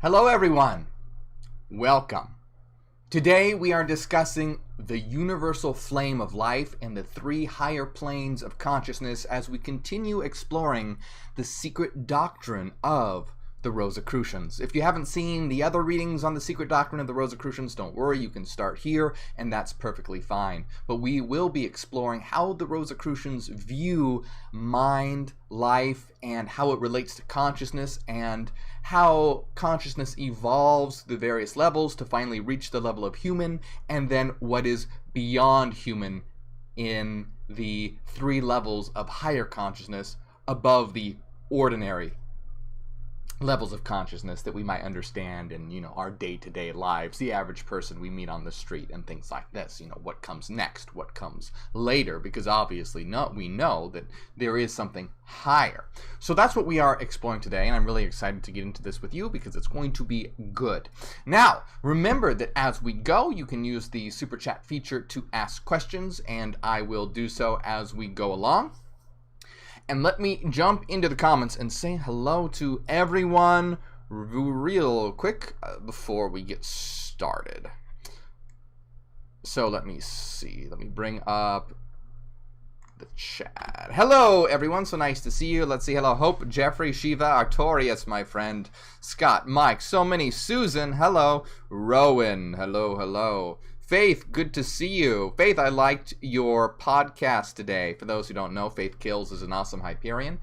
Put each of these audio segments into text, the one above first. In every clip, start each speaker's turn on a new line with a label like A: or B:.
A: Hello everyone, welcome. Today we are discussing the universal flame of life and the three higher planes of consciousness as we continue exploring the secret doctrine of the Rosicrucians. If you haven't seen the other readings on the secret doctrine of the Rosicrucians, don't worry, you can start here and that's perfectly fine. But we will be exploring how the Rosicrucians view mind, life, and how it relates to consciousness, and how consciousness evolves through various levels to finally reach the level of human, and then what is beyond human in the three levels of higher consciousness above the ordinary levels of consciousness that we might understand in, our day-to-day lives, the average person we meet on the street and things like this. What comes next, what comes later, because obviously we know that there is something higher. So that's what we are exploring today, and I'm really excited to get into this with you because it's going to be good. Now, remember that as we go, you can use the super chat feature to ask questions, and I will do so as we go along. And let me jump into the comments and say hello to everyone real quick before we get started. So let me see. Let me bring up the chat. Hello, everyone. So nice to see you. Let's see. Hello, Hope, Jeffrey, Shiva, Artorius, my friend, Scott, Mike, so many, Susan, hello, Rowan, hello. Faith, good to see you. Faith, I liked your podcast today. For those who don't know, Faith Kills is an awesome Hyperian.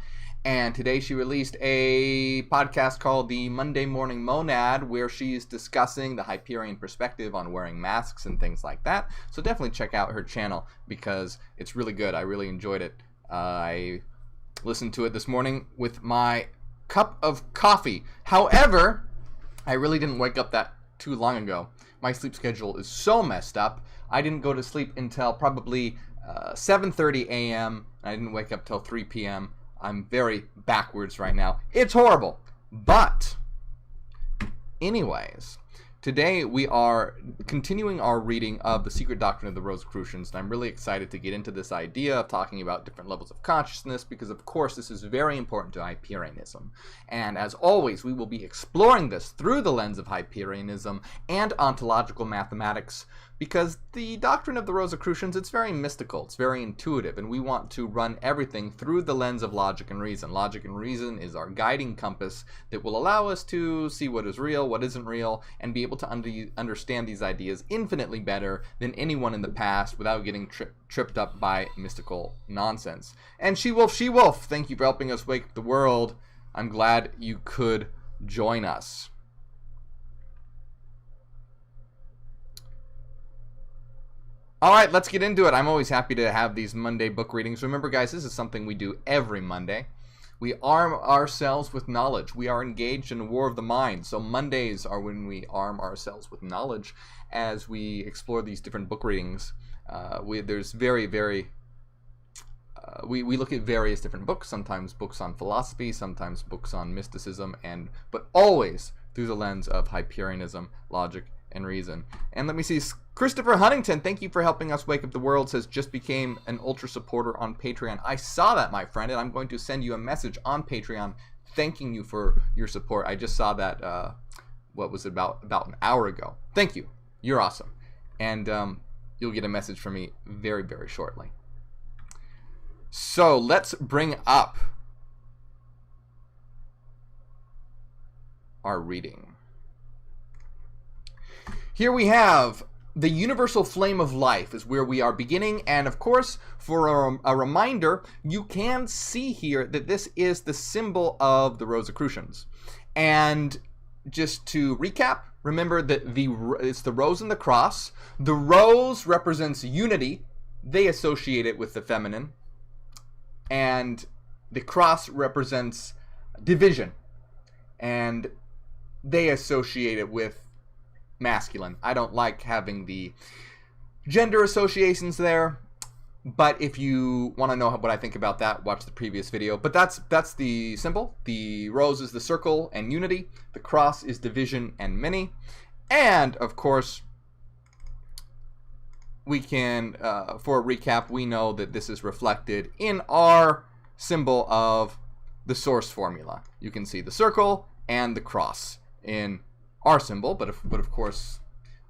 A: And today she released a podcast called The Monday Morning Monad, where she's discussing the Hyperion perspective on wearing masks and things like that. So definitely check out her channel because it's really good. I really enjoyed it. I listened to it this morning with my cup of coffee. However, I really didn't wake up that too long ago. My sleep schedule is so messed up. I didn't go to sleep until probably 7:30 a.m. I didn't wake up till 3 p.m. I'm very backwards right now. It's horrible. But anyways, today we are continuing our reading of the Secret Doctrine of the Rosicrucians, and I'm really excited to get into this idea of talking about different levels of consciousness because, of course, this is very important to Hyperianism. And as always, we will be exploring this through the lens of Hyperianism and ontological mathematics because the doctrine of the Rosicrucians, it's very mystical, it's very intuitive, and we want to run everything through the lens of logic and reason. Logic and reason is our guiding compass that will allow us to see what is real, what isn't real, and be able to understand these ideas infinitely better than anyone in the past without getting tripped up by mystical nonsense. And She-Wolf, thank you for helping us wake up the world. I'm glad you could join us. All right, let's get into it. I'm always happy to have these Monday book readings. Remember, guys, this is something we do every Monday. We arm ourselves with knowledge. We are engaged in a war of the mind. So Mondays are when we arm ourselves with knowledge as we explore these different book readings. We look at various different books, sometimes books on philosophy, sometimes books on mysticism, but always through the lens of Hyperianism, logic, and reason. And let me see, Christopher Huntington, thank you for helping us wake up the world, says just became an ultra supporter on Patreon. I saw that, my friend, and I'm going to send you a message on Patreon thanking you for your support. I just saw that, what was it, about an hour ago. Thank you. You're awesome. And you'll get a message from me very, very shortly. So let's bring up our reading. Here we have the universal flame of life is where we are beginning, and of course, for a reminder, you can see here that this is the symbol of the Rosicrucians. And just to recap, remember that it's the rose and the cross. The rose represents unity. They associate it with the feminine. And the cross represents division. And they associate it with masculine. I don't like having the gender associations there, but if you want to know what I think about that, watch the previous video. But that's the symbol. The rose is the circle and unity. The cross is division and many. And of course, we can, for a recap, we know that this is reflected in our symbol of the source formula. You can see the circle and the cross in our symbol, but of course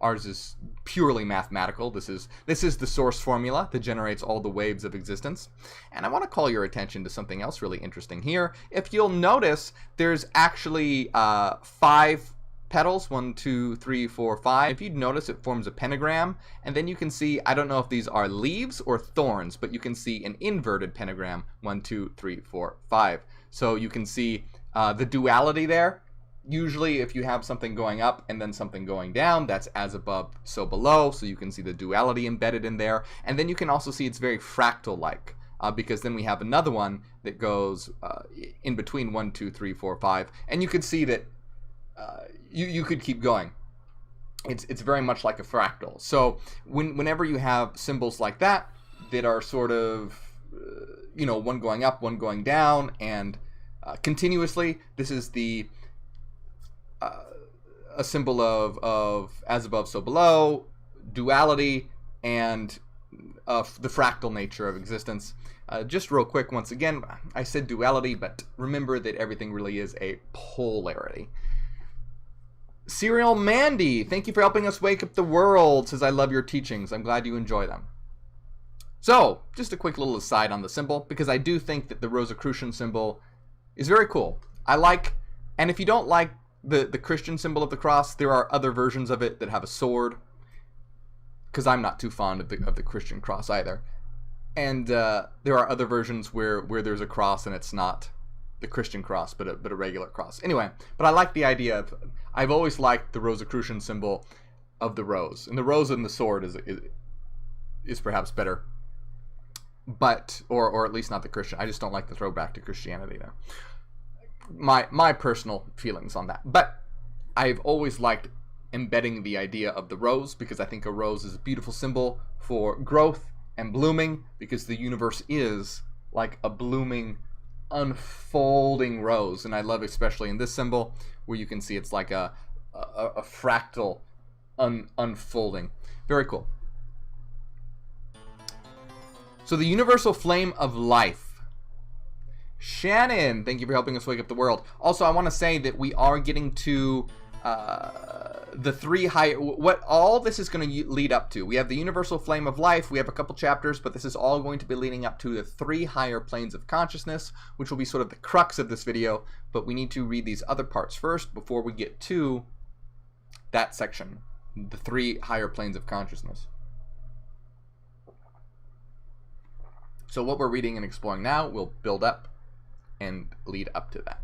A: ours is purely mathematical. This is the source formula that generates all the waves of existence. And I want to call your attention to something else really interesting here. If you'll notice, there's actually 5 petals, 1, 2, 3, 4, 5. If you'd notice, it forms a pentagram, and then you can see, I don't know if these are leaves or thorns, but you can see an inverted pentagram, 1, 2, 3, 4, 5. So you can see the duality there. Usually if you have something going up and then something going down, that's as above, so below. So you can see the duality embedded in there. And then you can also see it's very fractal-like, because then we have another one that goes in between 1, 2, 3, 4, 5. And you could see that you could keep going. It's very much like a fractal. So whenever you have symbols like that are sort of, one going up, one going down, and continuously, this is a symbol of as above, so below, duality, and the fractal nature of existence. Just real quick, once again, I said duality, but remember that everything really is a polarity. Serial Mandy, thank you for helping us wake up the world. Says, I love your teachings. I'm glad you enjoy them. So, just a quick little aside on the symbol, because I do think that the Rosicrucian symbol is very cool. I like, and if you don't like the Christian symbol of the cross, there are other versions of it that have a sword, because I'm not too fond of the Christian cross either. And there are other versions where there's a cross and it's not the Christian cross, but a regular cross. Anyway, but I like the idea of, I've always liked the Rosicrucian symbol of the rose, and the rose and the sword is perhaps better, but or at least not the Christian. I just don't like the throwback to Christianity there. My personal feelings on that. But I've always liked embedding the idea of the rose, because I think a rose is a beautiful symbol for growth and blooming, because the universe is like a blooming, unfolding rose. And I love, especially in this symbol, where you can see it's like a fractal unfolding. Very cool. So the universal flame of life. Shannon, thank you for helping us wake up the world. Also, I want to say that we are getting to the 3 higher, what all this is going to lead up to. We have the universal flame of life. We have a couple chapters, but this is all going to be leading up to the 3 higher planes of consciousness, which will be sort of the crux of this video. But we need to read these other parts first before we get to that section, the 3 higher planes of consciousness. So what we're reading and exploring now will build up and lead up to that.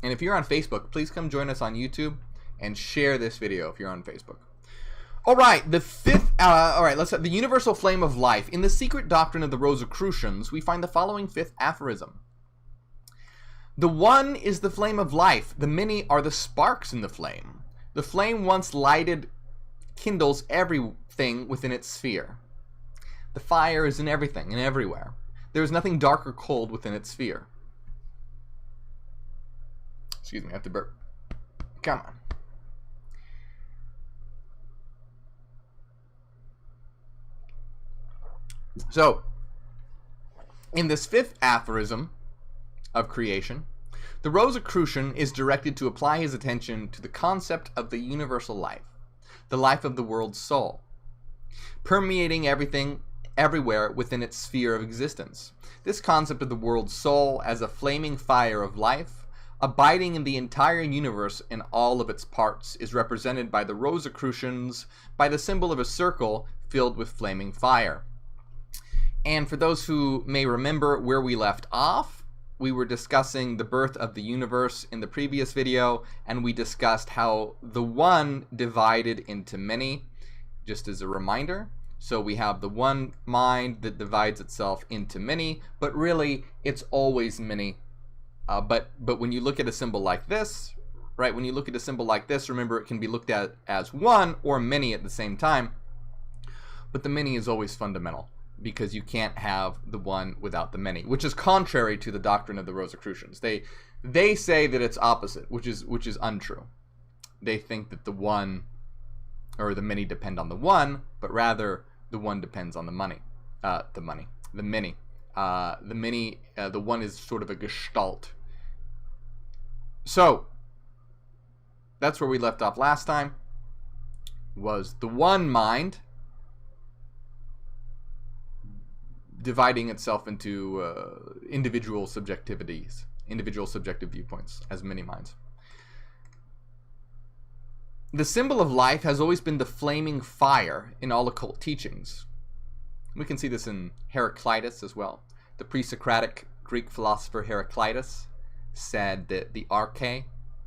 A: And if you're on Facebook, please come join us on YouTube and share this video if you're on Facebook. All right, the 5th, let's have the universal flame of life. In the Secret Doctrine of the Rosicrucians, we find the following 5th aphorism. The one is the flame of life. The many are the sparks in the flame. The flame once lighted kindles everything within its sphere. The fire is in everything and everywhere. There is nothing dark or cold within its sphere. Excuse me, I have to burp. Come on. So, in this 5th aphorism of creation, the Rosicrucian is directed to apply his attention to the concept of the universal life, the life of the world's soul, permeating everything, everywhere within its sphere of existence. This concept of the world's soul as a flaming fire of life, abiding in the entire universe in all of its parts, is represented by the Rosicrucians by the symbol of a circle filled with flaming fire. And for those who may remember where we left off, we were discussing the birth of the universe in the previous video, and we discussed how the one divided into many, just as a reminder. So we have the one mind that divides itself into many, but really it's always many. But when you look at a symbol like this, right, when you look at a symbol like this, remember it can be looked at as one or many at the same time, but the many is always fundamental, because you can't have the one without the many, which is contrary to the doctrine of the Rosicrucians. They say that it's opposite, which is untrue. They think that the one or the many depend on the one, but rather the one depends on the many. The many. The one is sort of a gestalt So, that's where we left off last time, was the one mind dividing itself into individual subjectivities, individual subjective viewpoints, as many minds. The symbol of life has always been the flaming fire in all occult teachings. We can see this in Heraclitus as well. The pre-Socratic Greek philosopher Heraclitus said that the arche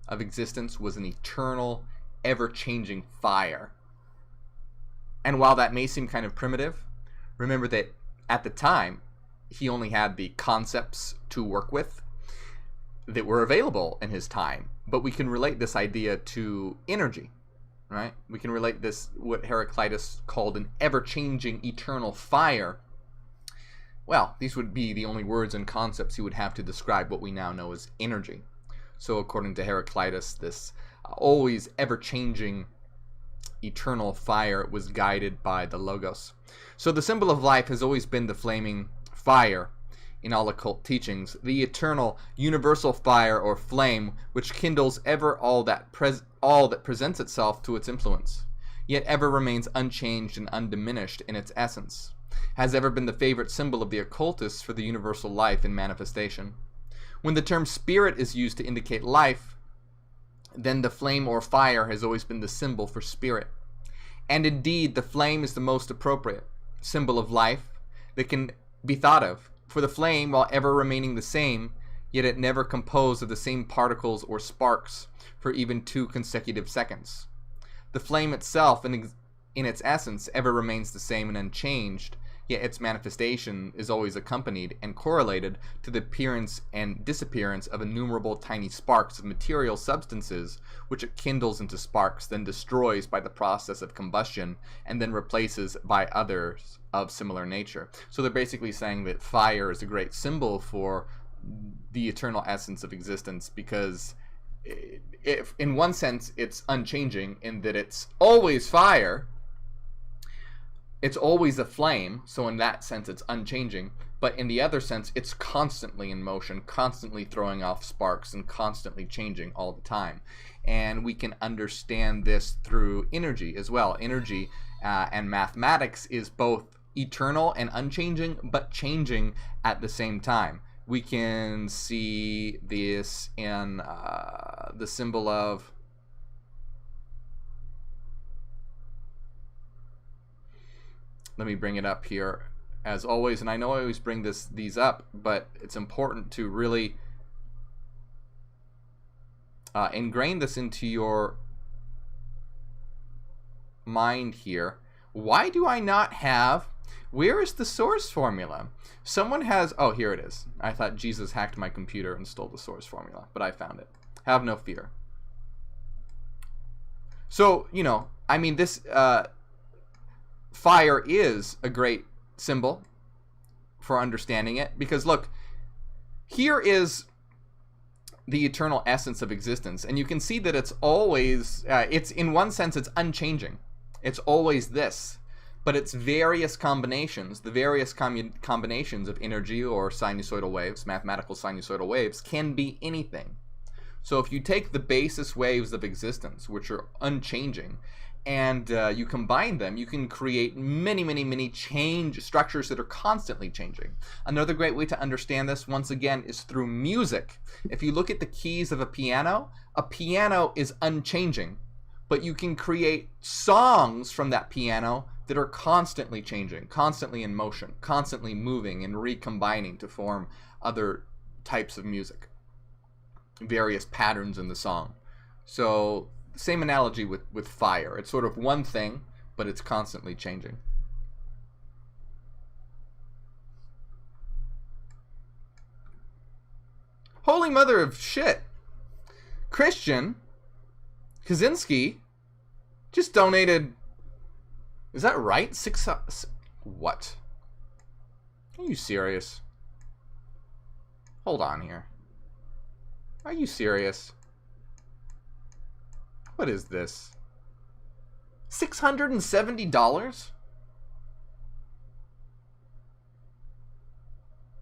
A: of existence was an eternal, ever-changing fire. And while that may seem kind of primitive, remember that at the time, he only had the concepts to work with that were available in his time. But we can relate this idea to energy, right? We can relate this, what Heraclitus called an ever-changing eternal fire. Well, these would be the only words and concepts he would have to describe what we now know as energy. So according to Heraclitus, this always ever-changing eternal fire was guided by the Logos. So the symbol of life has always been the flaming fire in all occult teachings, the eternal universal fire or flame which kindles ever all that presents itself to its influence, yet ever remains unchanged and undiminished in its essence, has ever been the favorite symbol of the occultists for the universal life in manifestation. When the term spirit is used to indicate life, then the flame or fire has always been the symbol for spirit. And indeed, the flame is the most appropriate symbol of life that can be thought of. For the flame, while ever remaining the same, yet it never composed of the same particles or sparks for even 2 consecutive seconds. The flame itself, in its essence, ever remains the same and unchanged, yet its manifestation is always accompanied and correlated to the appearance and disappearance of innumerable tiny sparks of material substances, which it kindles into sparks, then destroys by the process of combustion, and then replaces by others of similar nature. So they're basically saying that fire is a great symbol for the eternal essence of existence, because if in one sense it's unchanging in that it's always fire, it's always a flame, so in that sense it's unchanging, but in the other sense it's constantly in motion, constantly throwing off sparks and constantly changing all the time. And we can understand this through energy as well. Energy and mathematics is both eternal and unchanging, but changing at the same time. We can see this in the symbol of let me bring it up here as always, and I know I always bring these up, but it's important to really ingrain this into your mind here. Why do I not have, where is the source formula? Someone has, oh, here it is. I thought Jesus hacked my computer and stole the source formula, but I found it. Have no fear. So, you know, I mean, this fire is a great symbol for understanding it, because look, here is the eternal essence of existence, and you can see that it's always it's in one sense it's unchanging. It's always this, but its various combinations, the various combinations of energy or sinusoidal waves, mathematical sinusoidal waves, can be anything. So if you take the basis waves of existence, which are unchanging, and you combine them, you can create many change structures that are constantly changing. Another great way to understand this, once again, is through music. If you look at the keys of a piano is unchanging, but you can create songs from that piano that are constantly changing, constantly in motion, constantly moving and recombining to form other types of music, various patterns in the song. So same analogy with fire. It's sort of one thing, but it's constantly changing. Holy mother of shit. Christian Kaczynski just donated, is that right? What? Are you serious? Hold on here. Are you serious? What is this? $670?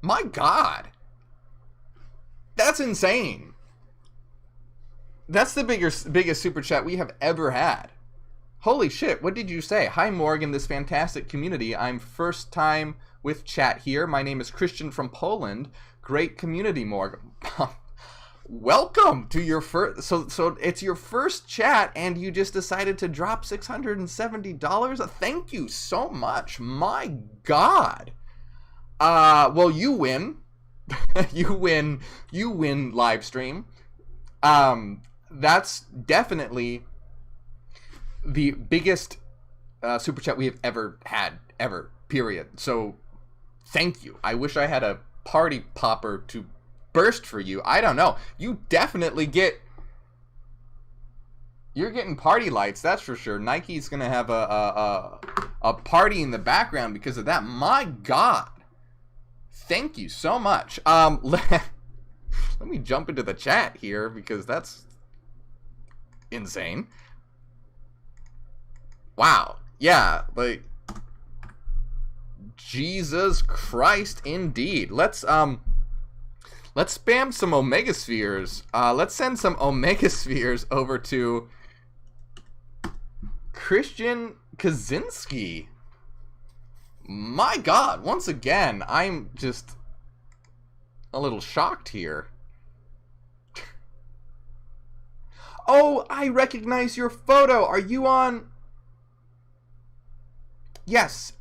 A: My God. That's insane. That's the biggest super chat we have ever had. Holy shit, what did you say? Hi, Morgue, in this fantastic community. I'm first time with chat here. My name is Christian from Poland. Great community, Morgue. Welcome to your first... So it's your first chat, and you just decided to drop $670? Thank you so much. My God. Well, you win. You win live stream. That's definitely the biggest super chat we have ever had, period. So thank you. I wish I had a party popper to burst for you. I don't know. You definitely you're getting party lights, that's for sure. Nike's gonna have a party in the background because of that. My God. Thank you so much. Let me jump into the chat here because that's insane. Wow. Yeah, like Jesus Christ indeed. Let's spam some Omega Spheres. Let's send some Omega Spheres over to Christian Kaczynski. My God, once again, I'm just a little shocked here. Oh, I recognize your photo. Are you on? Yes.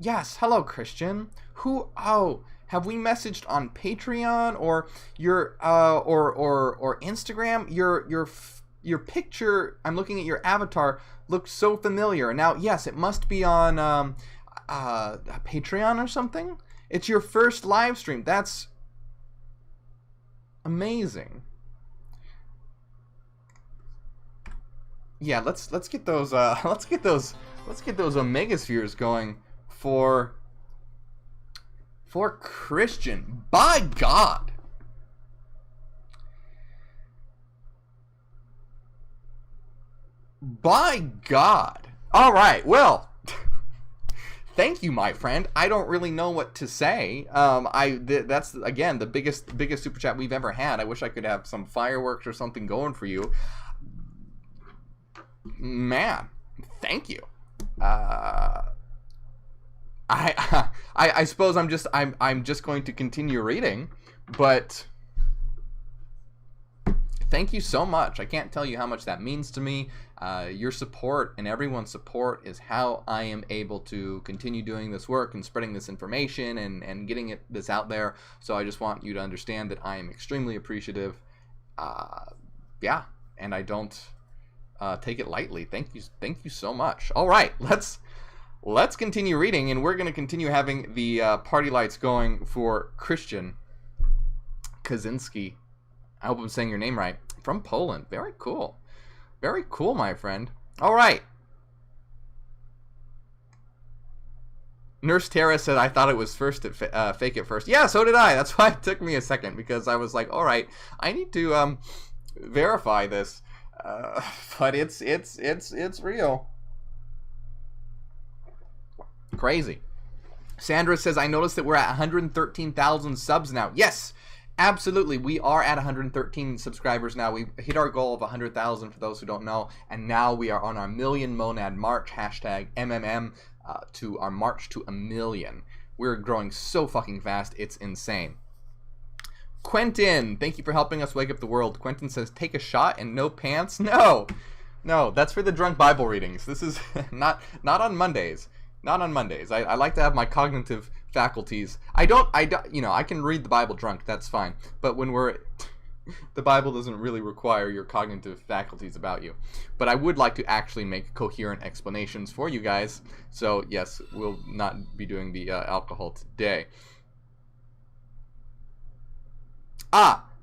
A: Hello, Christian. Who? Oh, have we messaged on Patreon or your or Instagram? Your picture. I'm looking at your avatar. Looks so familiar. Now, yes, it must be on Patreon or something. It's your first live stream. That's amazing. Yeah, let's get those Omega Spheres going for Christian. By God. By God. All right. Well, thank you, my friend. I don't really know what to say. That's again the biggest super chat we've ever had. I wish I could have some fireworks or something going for you. Man, thank you. I suppose I'm just going to continue reading, but thank you so much. I can't tell you how much that means to me. Your support and everyone's support is how I am able to continue doing this work and spreading this information and getting this out there. So I just want you to understand that I am extremely appreciative. Yeah, and I don't take it lightly. Thank you so much. All right, let's continue reading, and we're going to continue having the party lights going for Christian Kaczynski. I hope I'm saying your name right. From Poland. Very cool. Very cool, my friend. All right. Nurse Tara said, I thought it was fake at first. Yeah, so did I. That's why it took me a second, because I was like, all right, I need to verify this. But it's real. Crazy. Sandra says, I noticed that we're at 113,000 subs now. Yes, absolutely. We are at 113 subscribers now. We hit our goal of 100,000 for those who don't know. And now we are on our Million Monad March, hashtag MMM, to our march to 1 million. We're growing so fucking fast. It's insane. Quentin, thank you for helping us wake up the world. Quentin says, take a shot and no pants? No, that's for the drunk Bible readings. This is not on Mondays. Not on Mondays. I like to have my cognitive faculties. I don't, I can read the Bible drunk, that's fine. But when the Bible doesn't really require your cognitive faculties about you. But I would like to actually make coherent explanations for you guys. So yes, we'll not be doing the alcohol today.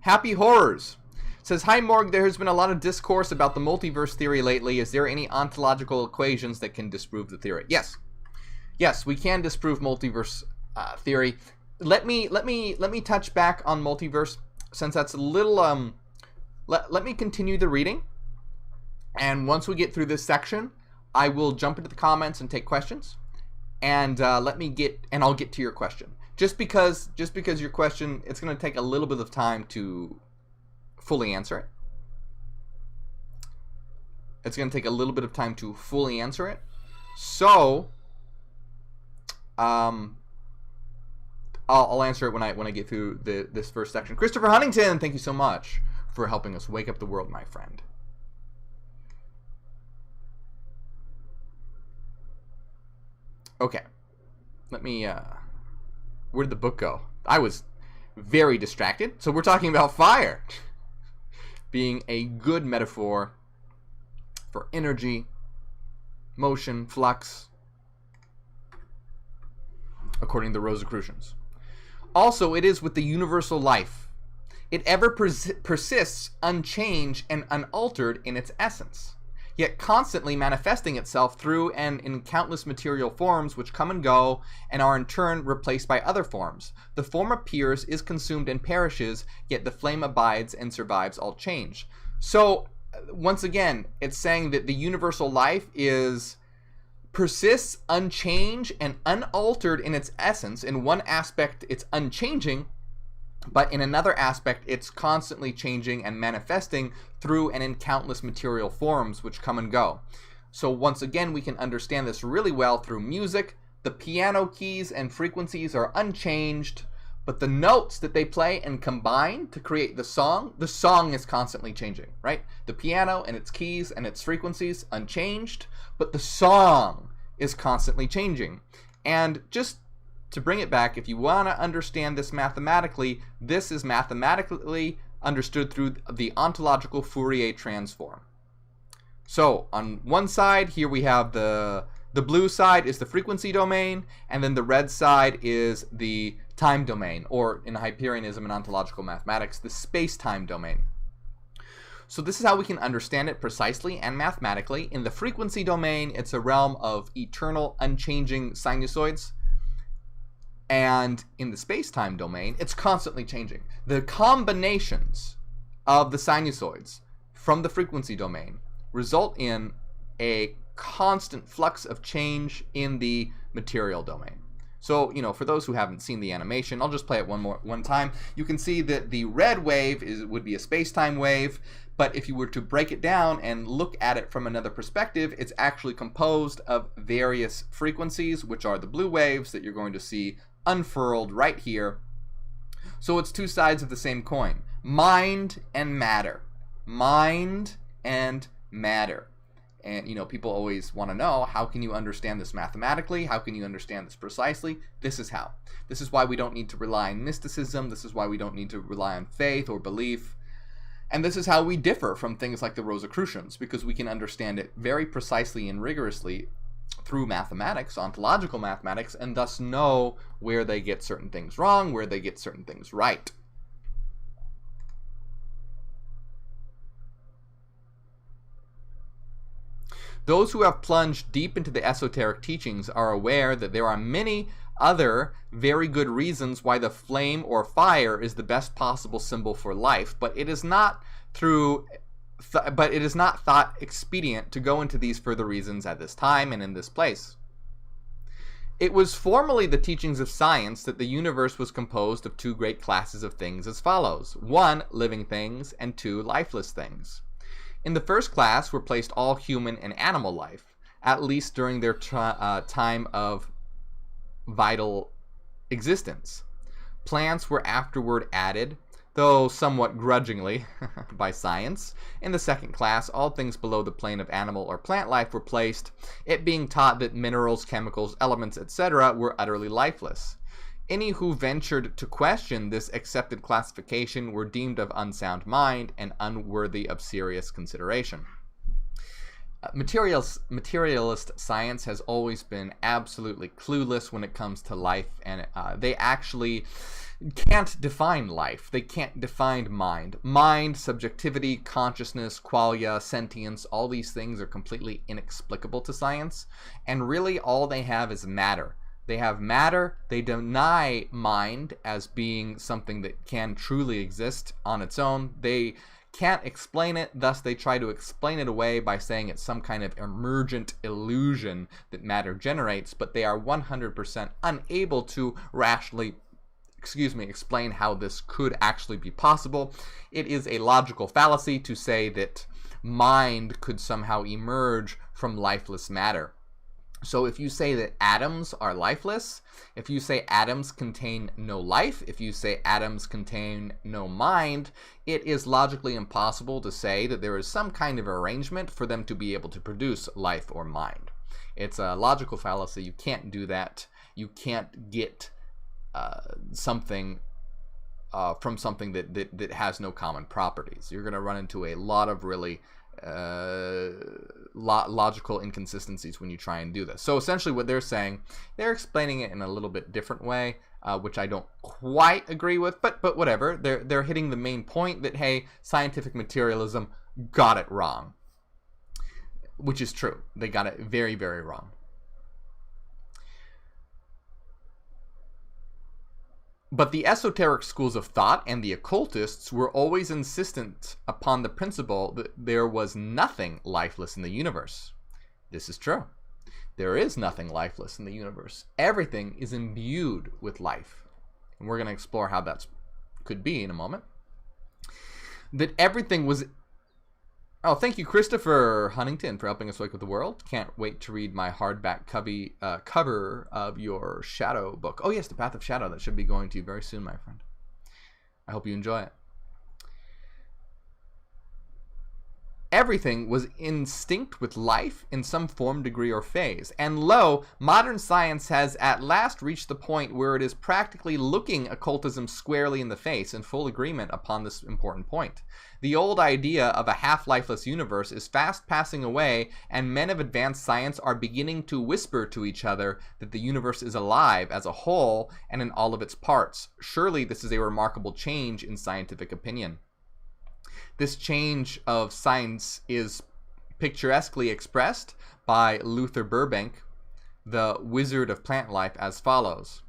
A: Happy Horrors says, hi Morgue, there has been a lot of discourse about the multiverse theory lately. Is there any ontological equations that can disprove the theory? Yes, we can disprove multiverse theory. Let me touch back on multiverse, since that's a little let me continue the reading, and once we get through this section, I will jump into the comments and take questions, and I'll get to your question. Just because your question, it's going to take a little bit of time to fully answer it. it's going to take a little bit of time to fully answer it. So, I'll answer it when I get through this first section. Christopher Huntington, thank you so much for helping us wake up the world, my friend. Okay, let me, where did the book go? I was very distracted. So we're talking about fire being a good metaphor for energy, motion, flux, according to the Rosicrucians. Also, it is with the universal life. It ever persists unchanged and unaltered in its essence, yet constantly manifesting itself through and in countless material forms which come and go and are in turn replaced by other forms. The form appears, is consumed, and perishes, yet the flame abides and survives all change. So, once again, it's saying that the universal life persists unchanged and unaltered in its essence. In one aspect, it's unchanging, but in another aspect, it's constantly changing and manifesting through and in countless material forms which come and go. So once again, we can understand this really well through music. The piano keys and frequencies are unchanged, but the notes that they play and combine to create the song is constantly changing, right? The piano and its keys and its frequencies, unchanged, but the song is constantly changing. And just to bring it back, if you want to understand this mathematically, this is mathematically understood through the ontological Fourier transform. So on one side here we have the blue side is the frequency domain, and then the red side is the time domain, or in Hyperianism and ontological mathematics, the space-time domain. So this is how we can understand it precisely and mathematically. In the frequency domain, it's a realm of eternal, unchanging sinusoids. And in the space-time domain, it's constantly changing. The combinations of the sinusoids from the frequency domain result in a constant flux of change in the material domain. So, for those who haven't seen the animation, I'll just play it one time. You can see that the red wave would be a space-time wave, but if you were to break it down and look at it from another perspective, it's actually composed of various frequencies, which are the blue waves that you're going to see unfurled right here. So it's two sides of the same coin. Mind and matter. Mind and matter. And, people always want to know, how can you understand this mathematically? How can you understand this precisely? This is how. This is why we don't need to rely on mysticism. This is why we don't need to rely on faith or belief. And this is how we differ from things like the Rosicrucians, because we can understand it very precisely and rigorously through mathematics, ontological mathematics, and thus know where they get certain things wrong, where they get certain things right. Those who have plunged deep into the esoteric teachings are aware that there are many other very good reasons why the flame or fire is the best possible symbol for life, but it is not thought expedient to go into these further reasons at this time and in this place. It was formerly the teachings of science that the universe was composed of two great classes of things as follows: 1, living things, and 2, lifeless things. In the first class were placed all human and animal life, at least during their time of vital existence. Plants were afterward added, though somewhat grudgingly, by science. In the second class, all things below the plane of animal or plant life were placed, it being taught that minerals, chemicals, elements, etc. were utterly lifeless. Any who ventured to question this accepted classification were deemed of unsound mind and unworthy of serious consideration. Materialist science has always been absolutely clueless when it comes to life, and they actually can't define life. They can't define mind. Mind, subjectivity, consciousness, qualia, sentience, all these things are completely inexplicable to science, and really all they have is matter. They have matter. They deny mind as being something that can truly exist on its own. They can't explain it, thus they try to explain it away by saying it's some kind of emergent illusion that matter generates, but they are 100% unable to rationally explain how this could actually be possible. It is a logical fallacy to say that mind could somehow emerge from lifeless matter. So if you say that atoms are lifeless, if you say atoms contain no life, if you say atoms contain no mind, it is logically impossible to say that there is some kind of arrangement for them to be able to produce life or mind. It's a logical fallacy. You can't do that. You can't get something from something that has no common properties. You're going to run into a lot of really logical inconsistencies when you try and do this. So essentially what they're saying, they're explaining it in a little bit different way, which I don't quite agree with, but whatever. They're hitting the main point that, hey, scientific materialism got it wrong, which is true. They got it very, very wrong. But the esoteric schools of thought and the occultists were always insistent upon the principle that there was nothing lifeless in the universe. This is true. There is nothing lifeless in the universe. Everything is imbued with life. And we're going to explore how that could be in a moment. That everything was... Oh, thank you, Christopher Huntington, for helping us wake up the world. Can't wait to read my hardback cover of your Shadow book. Oh, yes, The Path of Shadow. That should be going to you very soon, my friend. I hope you enjoy it. Everything was instinct with life in some form, degree, or phase. And lo, modern science has at last reached the point where it is practically looking occultism squarely in the face in full agreement upon this important point. The old idea of a half-lifeless universe is fast passing away, and men of advanced science are beginning to whisper to each other that the universe is alive as a whole and in all of its parts. Surely this is a remarkable change in scientific opinion. This change of science is picturesquely expressed by Luther Burbank, the wizard of plant life, as follows.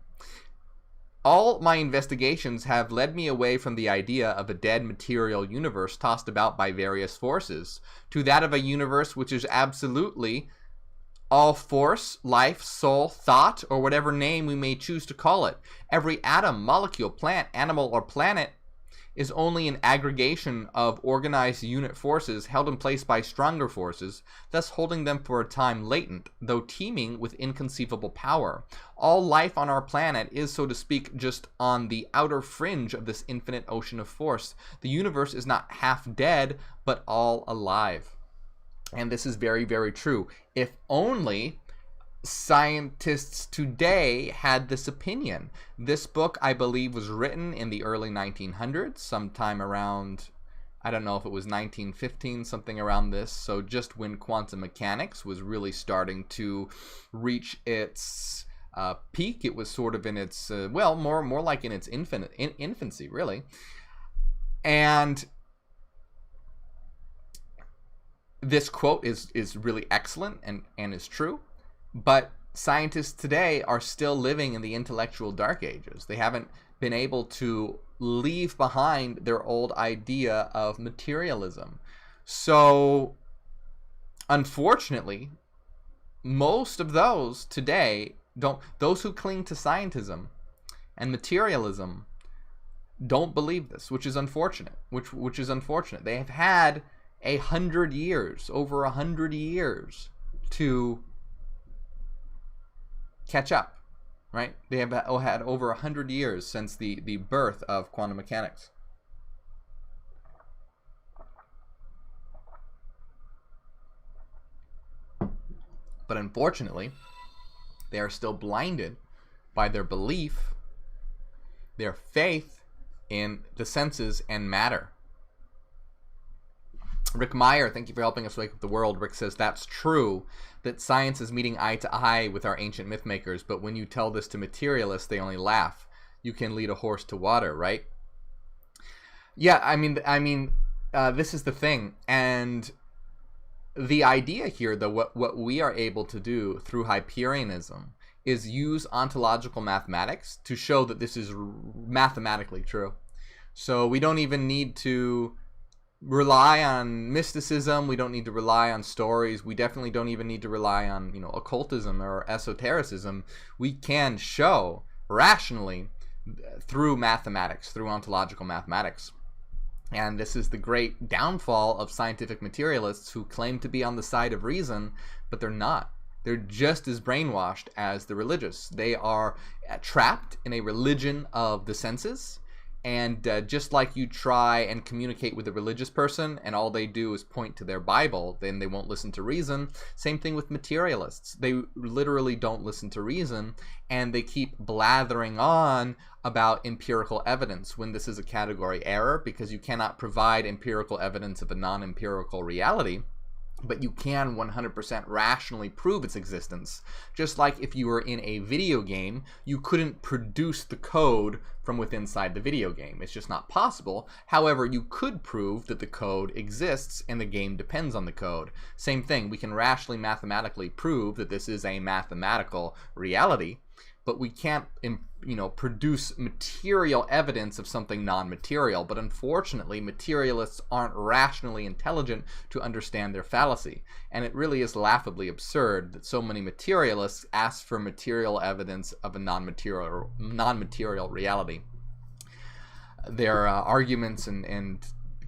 A: All my investigations have led me away from the idea of a dead material universe tossed about by various forces to that of a universe which is absolutely all force, life, soul, thought, or whatever name we may choose to call it. Every atom, molecule, plant, animal, or planet is only an aggregation of organized unit forces held in place by stronger forces, thus holding them for a time latent, though teeming with inconceivable power. All life on our planet is, so to speak, just on the outer fringe of this infinite ocean of force. The universe is not half dead, but all alive. And this is very, very true. If only scientists today had this opinion. This book, I believe, was written in the early 1900s, sometime around, I don't know if it was 1915, something around this. So just when quantum mechanics was really starting to reach its peak. It was sort of in its, well, more like in its infancy, really. And this quote is really excellent and is true. But scientists today are still living in the intellectual dark ages. They haven't been able to leave behind their old idea of materialism. So, unfortunately, most of those today those who cling to scientism and materialism don't believe this, which is unfortunate. Which is unfortunate. They have had 100 years, over 100 years, to catch up, right? They have had over 100 years since the birth of quantum mechanics. But unfortunately, they are still blinded by their belief, their faith in the senses and matter. Rick Meyer, thank you for helping us wake up the world. Rick says, that's true, that science is meeting eye to eye with our ancient myth makers, but when you tell this to materialists, they only laugh. You can lead a horse to water, right? Yeah, I mean, this is the thing. And the idea here, though, what we are able to do through Hyperianism is use ontological mathematics to show that this is mathematically true. So we don't even need to rely on mysticism. We don't need to rely on stories. We definitely don't even need to rely on, occultism or esotericism. We can show rationally through mathematics, through ontological mathematics, And this is the great downfall of scientific materialists who claim to be on the side of reason, but they're not. They're just as brainwashed as the religious. They are trapped in a religion of the senses. And just like you try and communicate with a religious person and all they do is point to their Bible, then they won't listen to reason. Same thing with materialists. They literally don't listen to reason, and they keep blathering on about empirical evidence when this is a category error, because you cannot provide empirical evidence of a non-empirical reality. But you can 100% rationally prove its existence. Just like if you were in a video game, you couldn't produce the code from within inside the video game. It's just not possible. However, you could prove that the code exists and the game depends on the code. Same thing, we can rationally mathematically prove that this is a mathematical reality, but we can't, produce material evidence of something non-material. But unfortunately, materialists aren't rationally intelligent to understand their fallacy. And it really is laughably absurd that so many materialists ask for material evidence of a non-material reality. Their arguments and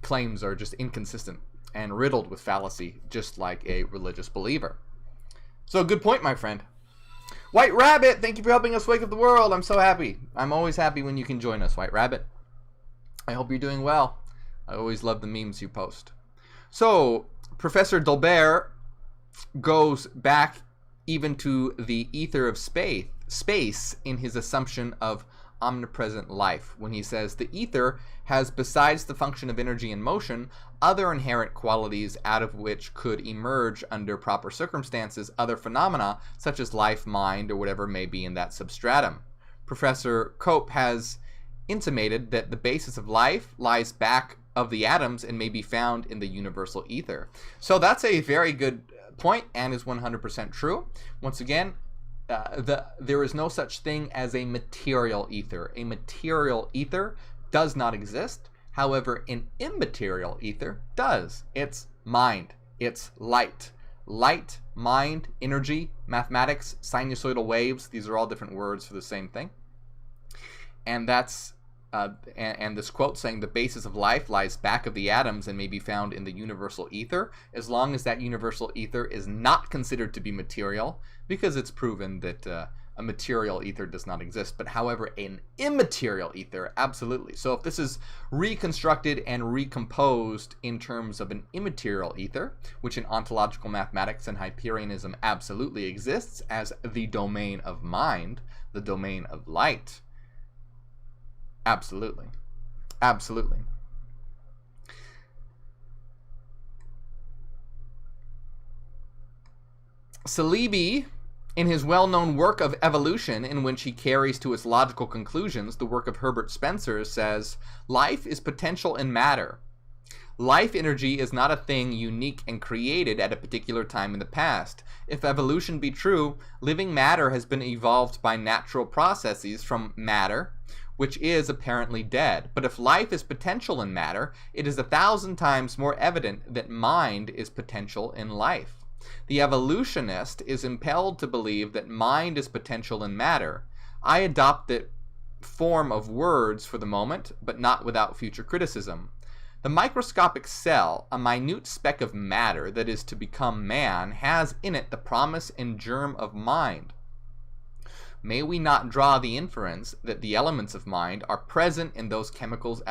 A: claims are just inconsistent and riddled with fallacy, just like a religious believer. So, good point, my friend. White Rabbit, thank you for helping us wake up the world. I'm so happy. I'm always happy when you can join us, White Rabbit. I hope you're doing well. I always love the memes you post. So, Professor Dolbear goes back even to the ether of space in his assumption of omnipresent life, when he says the ether has, besides the function of energy and motion, other inherent qualities out of which could emerge under proper circumstances other phenomena such as life, mind, or whatever may be in that substratum. Professor Cope has intimated that the basis of life lies back of the atoms and may be found in the universal ether. So that's a very good point and is 100% true. Once again, there is no such thing as a material ether. A material ether does not exist. However, an immaterial ether does. It's mind. It's light. Light, mind, energy, mathematics, sinusoidal waves. These are all different words for the same thing. And that's and this quote saying the basis of life lies back of the atoms and may be found in the universal ether, as long as that universal ether is not considered to be material, because it's proven that a material ether does not exist. But however, an immaterial ether, absolutely. So if this is reconstructed and recomposed in terms of an immaterial ether, which in ontological mathematics and Hyperianism absolutely exists as the domain of mind, the domain of light, absolutely. Absolutely. Salibi, in his well-known work of evolution, in which he carries to its logical conclusions the work of Herbert Spencer, says, life is potential in matter. Life energy is not a thing unique and created at a particular time in the past. If evolution be true, living matter has been evolved by natural processes from matter, which is apparently dead. But if life is potential in matter, it is 1,000 times more evident that mind is potential in life. The evolutionist is impelled to believe that mind is potential in matter. I adopt that form of words for the moment, but not without future criticism. The microscopic cell, a minute speck of matter that is to become man, has in it the promise and germ of mind. May we not draw the inference that the elements of mind are present in those chemical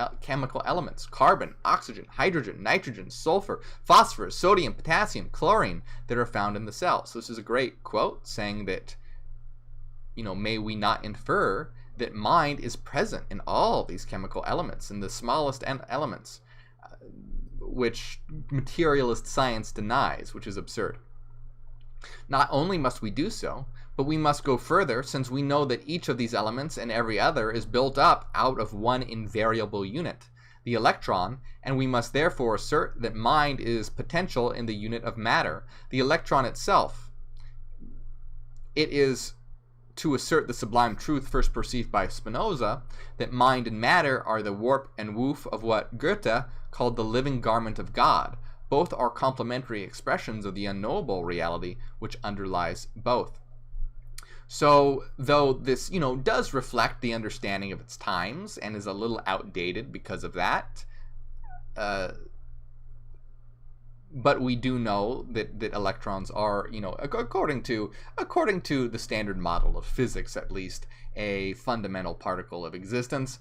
A: elements, carbon, oxygen, hydrogen, nitrogen, sulfur, phosphorus, sodium, potassium, chlorine, that are found in the cell? So this is a great quote saying that, may we not infer that mind is present in all these chemical elements, in the smallest elements, which materialist science denies, which is absurd. Not only must we do so, but we must go further, since we know that each of these elements and every other is built up out of one invariable unit, the electron, and we must therefore assert that mind is potential in the unit of matter, the electron itself. It is to assert the sublime truth first perceived by Spinoza, that mind and matter are the warp and woof of what Goethe called the living garment of God. Both are complementary expressions of the unknowable reality which underlies both. So, though this, does reflect the understanding of its times and is a little outdated because of that, but we do know that electrons are, according to the standard model of physics, at least, a fundamental particle of existence.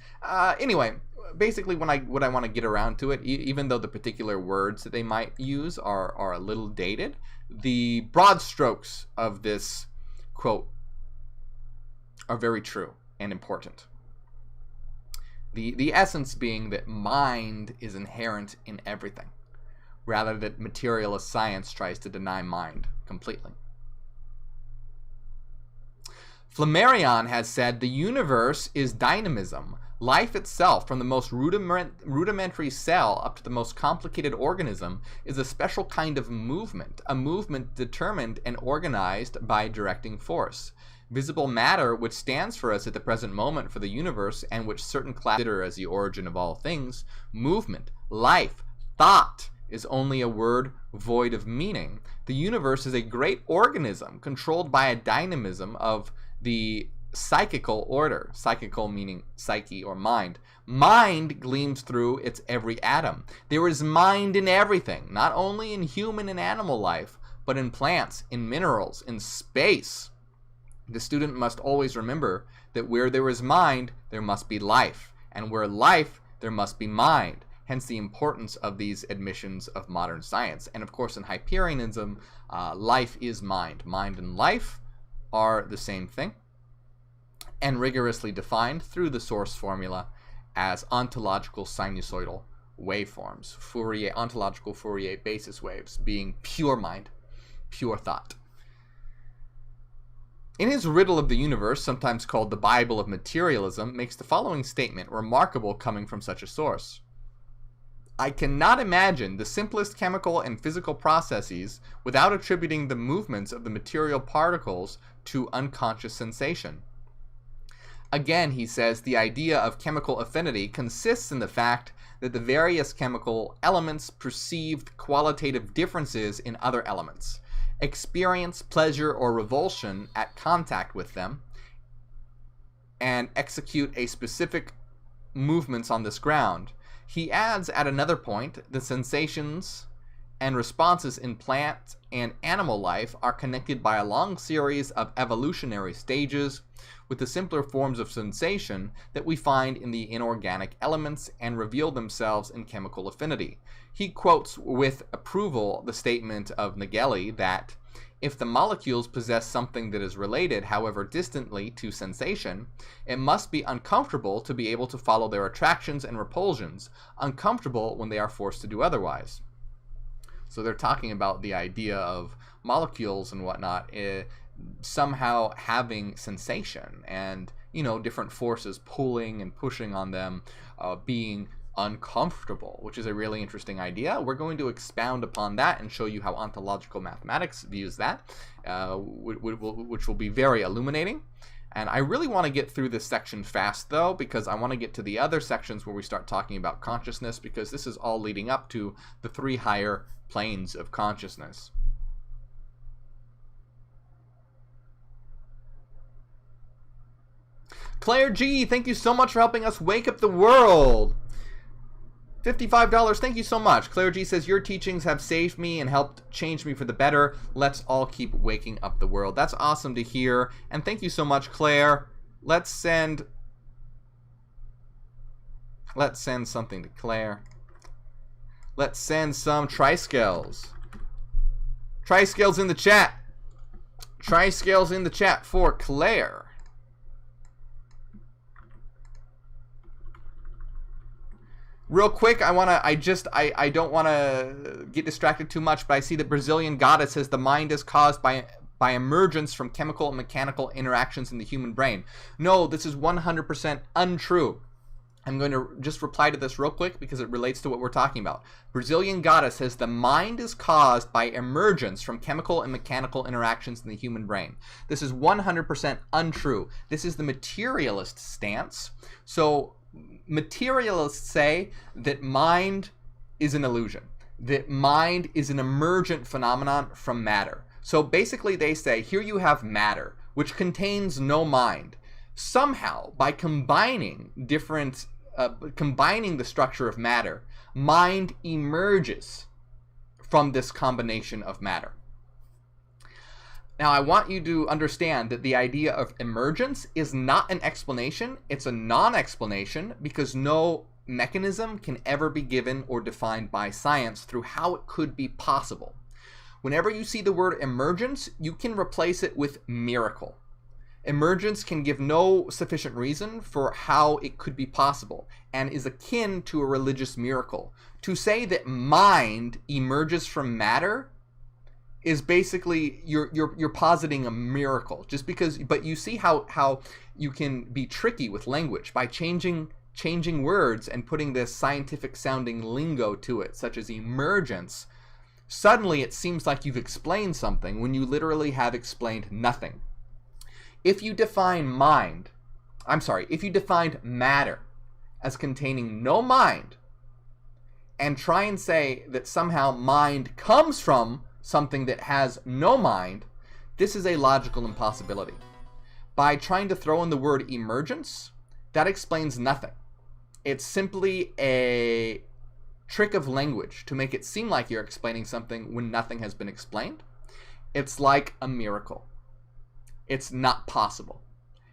A: Anyway, basically, what I want to get around to it, even though the particular words that they might use are a little dated, the broad strokes of this quote are very true and important. The essence being that mind is inherent in everything, rather that materialist science tries to deny mind completely. Flammarion has said the universe is dynamism. Life itself, from the most rudimentary cell up to the most complicated organism, is a special kind of movement, a movement determined and organized by directing force. Visible matter, which stands for us at the present moment for the universe, and which certain classes consider as the origin of all things, movement, life, thought, is only a word void of meaning. The universe is a great organism controlled by a dynamism of the psychical order. Psychical meaning psyche or mind. Mind gleams through its every atom. There is mind in everything, not only in human and animal life, but in plants, in minerals, in space. The student must always remember that where there is mind, there must be life, and where life, there must be mind. Hence the importance of these admissions of modern science. And of course, in Hyperianism, life is mind. Mind and life are the same thing, and rigorously defined through the source formula as ontological sinusoidal waveforms. Ontological Fourier basis waves being pure mind, pure thought. In his Riddle of the Universe, sometimes called the Bible of Materialism, makes the following statement, remarkable coming from such a source. I cannot imagine the simplest chemical and physical processes without attributing the movements of the material particles to unconscious sensation. Again, he says, the idea of chemical affinity consists in the fact that the various chemical elements perceive qualitative differences in other elements, experience pleasure or revulsion at contact with them, and execute a specific movements on this ground. He adds at another point, the sensations and responses in plant and animal life are connected by a long series of evolutionary stages with the simpler forms of sensation that we find in the inorganic elements and reveal themselves in chemical affinity. He quotes with approval the statement of Nageli that if the molecules possess something that is related, however distantly, to sensation, it must be uncomfortable to be able to follow their attractions and repulsions, uncomfortable when they are forced to do otherwise. So they're talking about the idea of molecules and whatnot somehow having sensation and, different forces pulling and pushing on them, being uncomfortable, which is a really interesting idea. We're going to expound upon that and show you how ontological mathematics views that, which will be very illuminating. And I really want to get through this section fast, though, because I want to get to the other sections where we start talking about consciousness, because this is all leading up to the three higher planes of consciousness. Claire G, thank you so much for helping us wake up the world. $55, thank you so much. Claire G says, your teachings have saved me and helped change me for the better. Let's all keep waking up the world. That's awesome to hear. And thank you so much, Claire. Let's send something to Claire. Let's send some triscales. Triscales in the chat. Triscales in the chat for Claire. Real quick, I don't want to get distracted too much, but I see that Brazilian Goddess says the mind is caused by emergence from chemical and mechanical interactions in the human brain. No, this is 100% untrue. I'm going to just reply to this real quick because it relates to what we're talking about. Brazilian Goddess says the mind is caused by emergence from chemical and mechanical interactions in the human brain. This is 100% untrue. This is the materialist stance. So materialists say that mind is an illusion, that mind is an emergent phenomenon from matter. So basically they say, here you have matter, which contains no mind. Somehow, by combining different combining the structure of matter, mind emerges from this combination of matter. Now, I want you to understand that the idea of emergence is not an explanation. It's a non-explanation because no mechanism can ever be given or defined by science through how it could be possible. Whenever you see the word emergence, you can replace it with miracle. Emergence can give no sufficient reason for how it could be possible and is akin to a religious miracle. To say that mind emerges from matter is basically you're positing a miracle just because, but you see how you can be tricky with language by changing words and putting this scientific sounding lingo to it, such as emergence. Suddenly it seems like you've explained something when you literally have explained nothing. If you define if you defined matter as containing no mind and try and say that somehow mind comes from something that has no mind, this is a logical impossibility. By trying to throw in the word emergence, that explains nothing. It's simply a trick of language to make it seem like you're explaining something when nothing has been explained. It's like a miracle. It's not possible.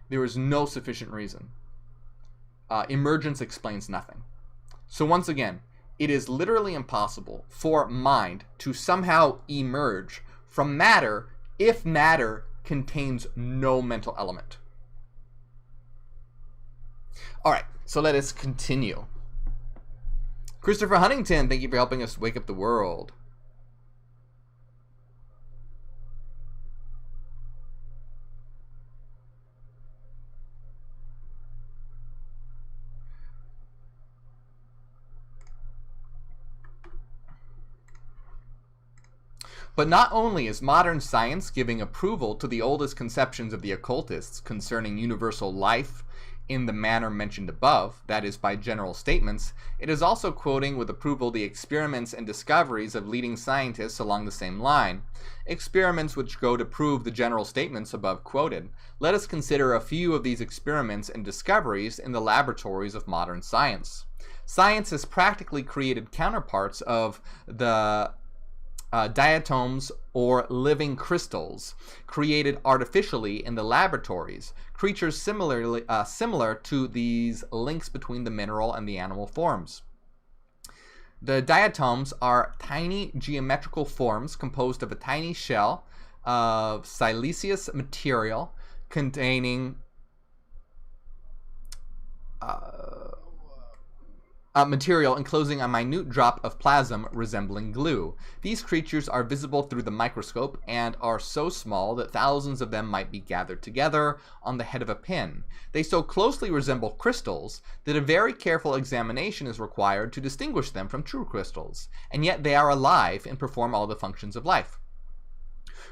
A: There is no sufficient reason. Emergence explains nothing. So once again, it is literally impossible for mind to somehow emerge from matter if matter contains no mental element. All right, so let us continue. Christopher Huntington, thank you for helping us wake up the world. But not only is modern science giving approval to the oldest conceptions of the occultists concerning universal life in the manner mentioned above, that is, by general statements, it is also quoting with approval the experiments and discoveries of leading scientists along the same line, experiments which go to prove the general statements above quoted. Let us consider a few of these experiments and discoveries in the laboratories of modern science. Science has practically created counterparts of the diatoms or living crystals created artificially in the laboratories, creatures similar to these links between the mineral and the animal forms. The diatoms are tiny geometrical forms composed of a tiny shell of siliceous material containing material enclosing a minute drop of plasm resembling glue. These creatures are visible through the microscope and are so small that thousands of them might be gathered together on the head of a pin. They so closely resemble crystals that a very careful examination is required to distinguish them from true crystals, and yet they are alive and perform all the functions of life.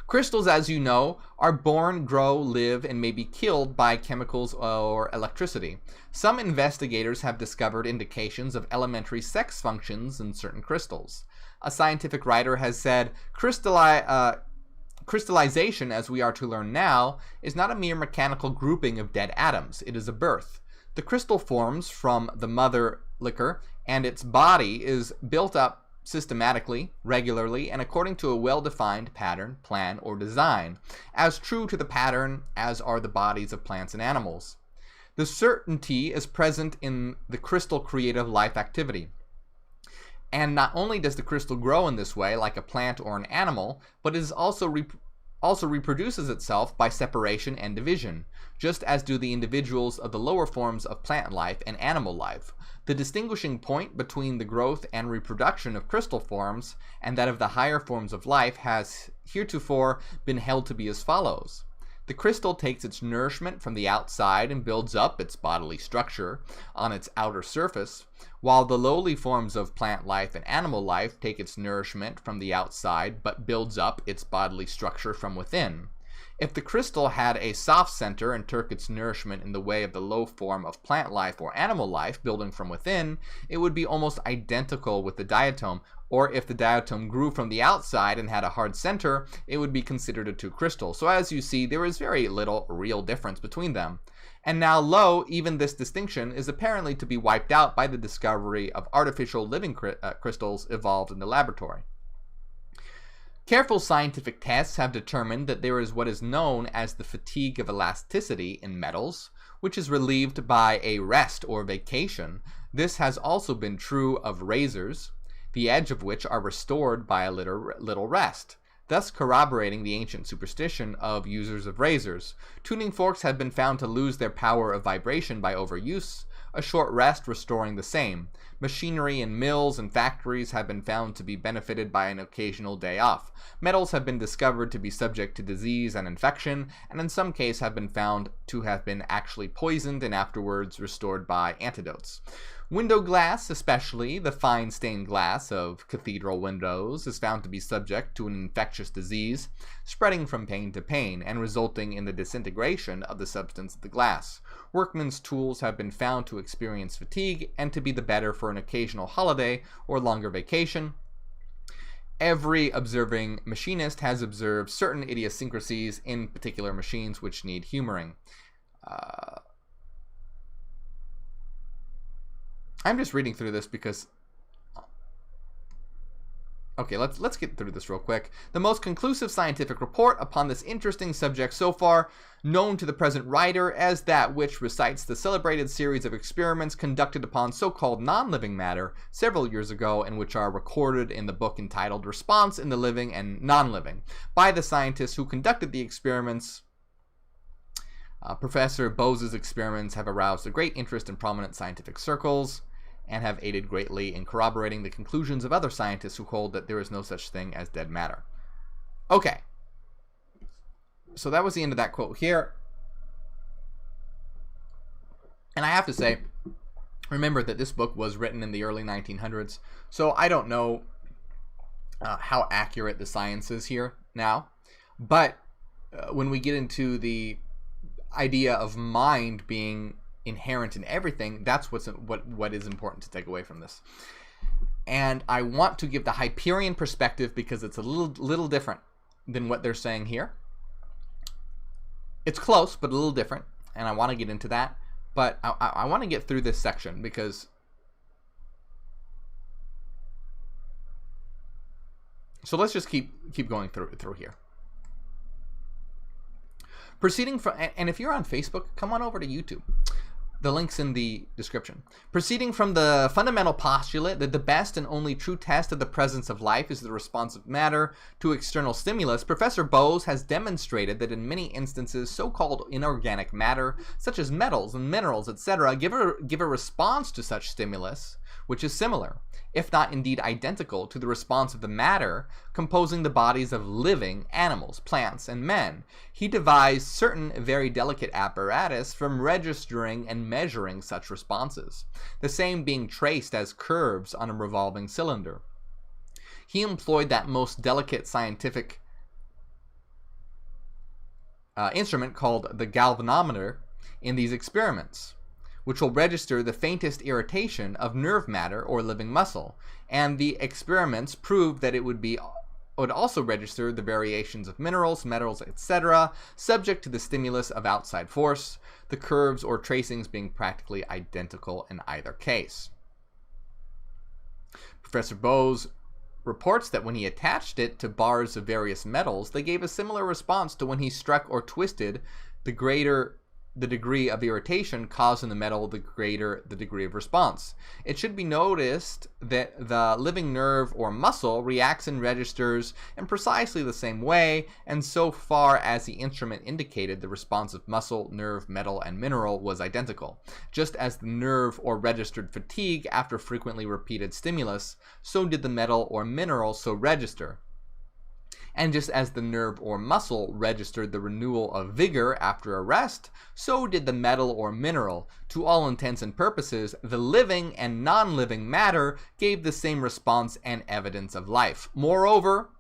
A: Crystals, as you know, are born, grow, live, and may be killed by chemicals or electricity. Some investigators have discovered indications of elementary sex functions in certain crystals. A scientific writer has said, crystallization, as we are to learn now, is not a mere mechanical grouping of dead atoms. It is a birth. The crystal forms from the mother liquor, and its body is built up systematically, regularly, and according to a well-defined pattern, plan, or design, as true to the pattern as are the bodies of plants and animals. The certainty is present in the crystal creative life activity. And not only does the crystal grow in this way, like a plant or an animal, but it is also reproduces itself by separation and division, just as do the individuals of the lower forms of plant life and animal life. The distinguishing point between the growth and reproduction of crystal forms and that of the higher forms of life has heretofore been held to be as follows. The crystal takes its nourishment from the outside and builds up its bodily structure on its outer surface, while the lowly forms of plant life and animal life take its nourishment from the outside but builds up its bodily structure from within. If the crystal had a soft center and took its nourishment in the way of the low form of plant life or animal life building from within, it would be almost identical with the diatom, or if the diatom grew from the outside and had a hard center, it would be considered a true crystal. So as you see, there is very little real difference between them. And now, lo, even this distinction is apparently to be wiped out by the discovery of artificial living crystals evolved in the laboratory. Careful scientific tests have determined that there is what is known as the fatigue of elasticity in metals, which is relieved by a rest or vacation. This has also been true of razors, the edge of which are restored by a little rest, thus corroborating the ancient superstition of users of razors. Tuning forks have been found to lose their power of vibration by overuse, a short rest restoring the same. Machinery in mills and factories have been found to be benefited by an occasional day off. Metals have been discovered to be subject to disease and infection, and in some cases have been found to have been actually poisoned and afterwards restored by antidotes. Window glass, especially the fine stained glass of cathedral windows, is found to be subject to an infectious disease, spreading from pane to pane and resulting in the disintegration of the substance of the glass. Workmen's tools have been found to experience fatigue and to be the better for an occasional holiday or longer vacation. Every observing machinist has observed certain idiosyncrasies in particular machines which need humoring. I'm just reading through this because... Okay, let's get through this real quick. The most conclusive scientific report upon this interesting subject so far known to the present writer as that which recites the celebrated series of experiments conducted upon so-called non-living matter several years ago, and which are recorded in the book entitled Response in the Living and Non-Living by the scientists who conducted the experiments. Professor Bose's experiments have aroused a great interest in prominent scientific circles and have aided greatly in corroborating the conclusions of other scientists who hold that there is no such thing as dead matter. Okay. So that was the end of that quote here. And I have to say, remember that this book was written in the early 1900s, so I don't know how accurate the science is here now. But when we get into the idea of mind being inherent in everything, that's what is important to take away from this. And I want to give the Hyperian perspective because it's a little different than what they're saying here. It's close, but a little different, and I want to get into that. But I want to get through this section because so let's just keep going through here. Proceeding from, and if you're on Facebook, come on over to YouTube. The link's in the description. Proceeding from the fundamental postulate that the best and only true test of the presence of life is the response of matter to external stimulus, Professor Bose has demonstrated that in many instances, so-called inorganic matter, such as metals and minerals, etc., give a response to such stimulus, which is similar, if not indeed identical, to the response of the matter composing the bodies of living animals, plants, and men. He devised certain very delicate apparatus from registering and measuring such responses, the same being traced as curves on a revolving cylinder. He employed that most delicate scientific instrument called the galvanometer in these experiments, which will register the faintest irritation of nerve matter or living muscle, and the experiments proved that it would also register the variations of minerals, metals, etc., subject to the stimulus of outside force, the curves or tracings being practically identical in either case. Professor Bose reports that when he attached it to bars of various metals, they gave a similar response to when he struck or twisted. The greater the degree of irritation caused in the metal, the greater the degree of response. It should be noticed that the living nerve or muscle reacts and registers in precisely the same way, and so far as the instrument indicated, the response of muscle, nerve, metal, and mineral was identical. Just as the nerve or registered fatigue after frequently repeated stimulus, so did the metal or mineral so register. And just as the nerve or muscle registered the renewal of vigor after a rest, so did the metal or mineral. To all intents and purposes, the living and non-living matter gave the same response and evidence of life. Moreover,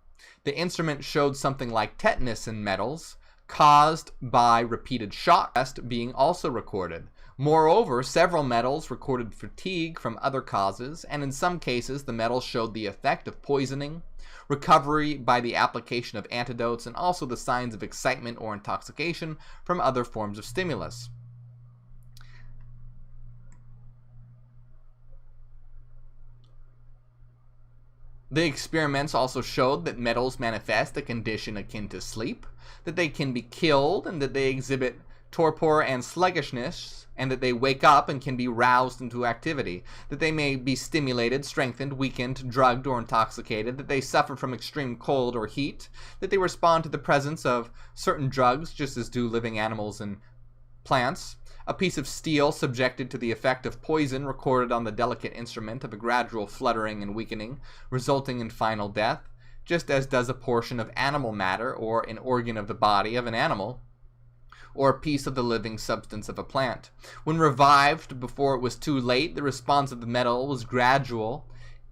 A: the instrument showed something like tetanus in metals, caused by repeated shock being also recorded. Moreover, several metals recorded fatigue from other causes, and in some cases the metals showed the effect of poisoning, recovery by the application of antidotes, and also the signs of excitement or intoxication from other forms of stimulus. The experiments also showed that metals manifest a condition akin to sleep, that they can be killed, and that they exhibit torpor and sluggishness, and that they wake up and can be roused into activity, that they may be stimulated, strengthened, weakened, drugged, or intoxicated, that they suffer from extreme cold or heat, that they respond to the presence of certain drugs just as do living animals and plants. A piece of steel subjected to the effect of poison recorded on the delicate instrument of a gradual fluttering and weakening, resulting in final death, just as does a portion of animal matter or an organ of the body of an animal, or a piece of the living substance of a plant. When revived before it was too late, the response of the metal was gradual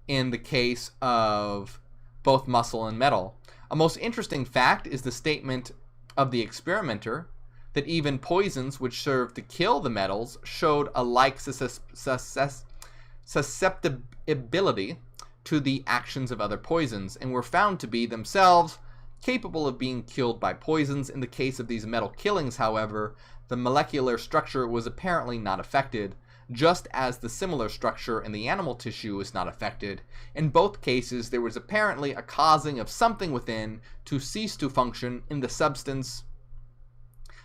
A: in the case of both muscle and metal. A most interesting fact is the statement of the experimenter that even poisons which served to kill the metals showed a like susceptibility to the actions of other poisons, and were found to be themselves capable of being killed by poisons. In the case of these metal killings, however, the molecular structure was apparently not affected, just as the similar structure in the animal tissue is not affected. In both cases, there was apparently a causing of something within to cease to function in the substance,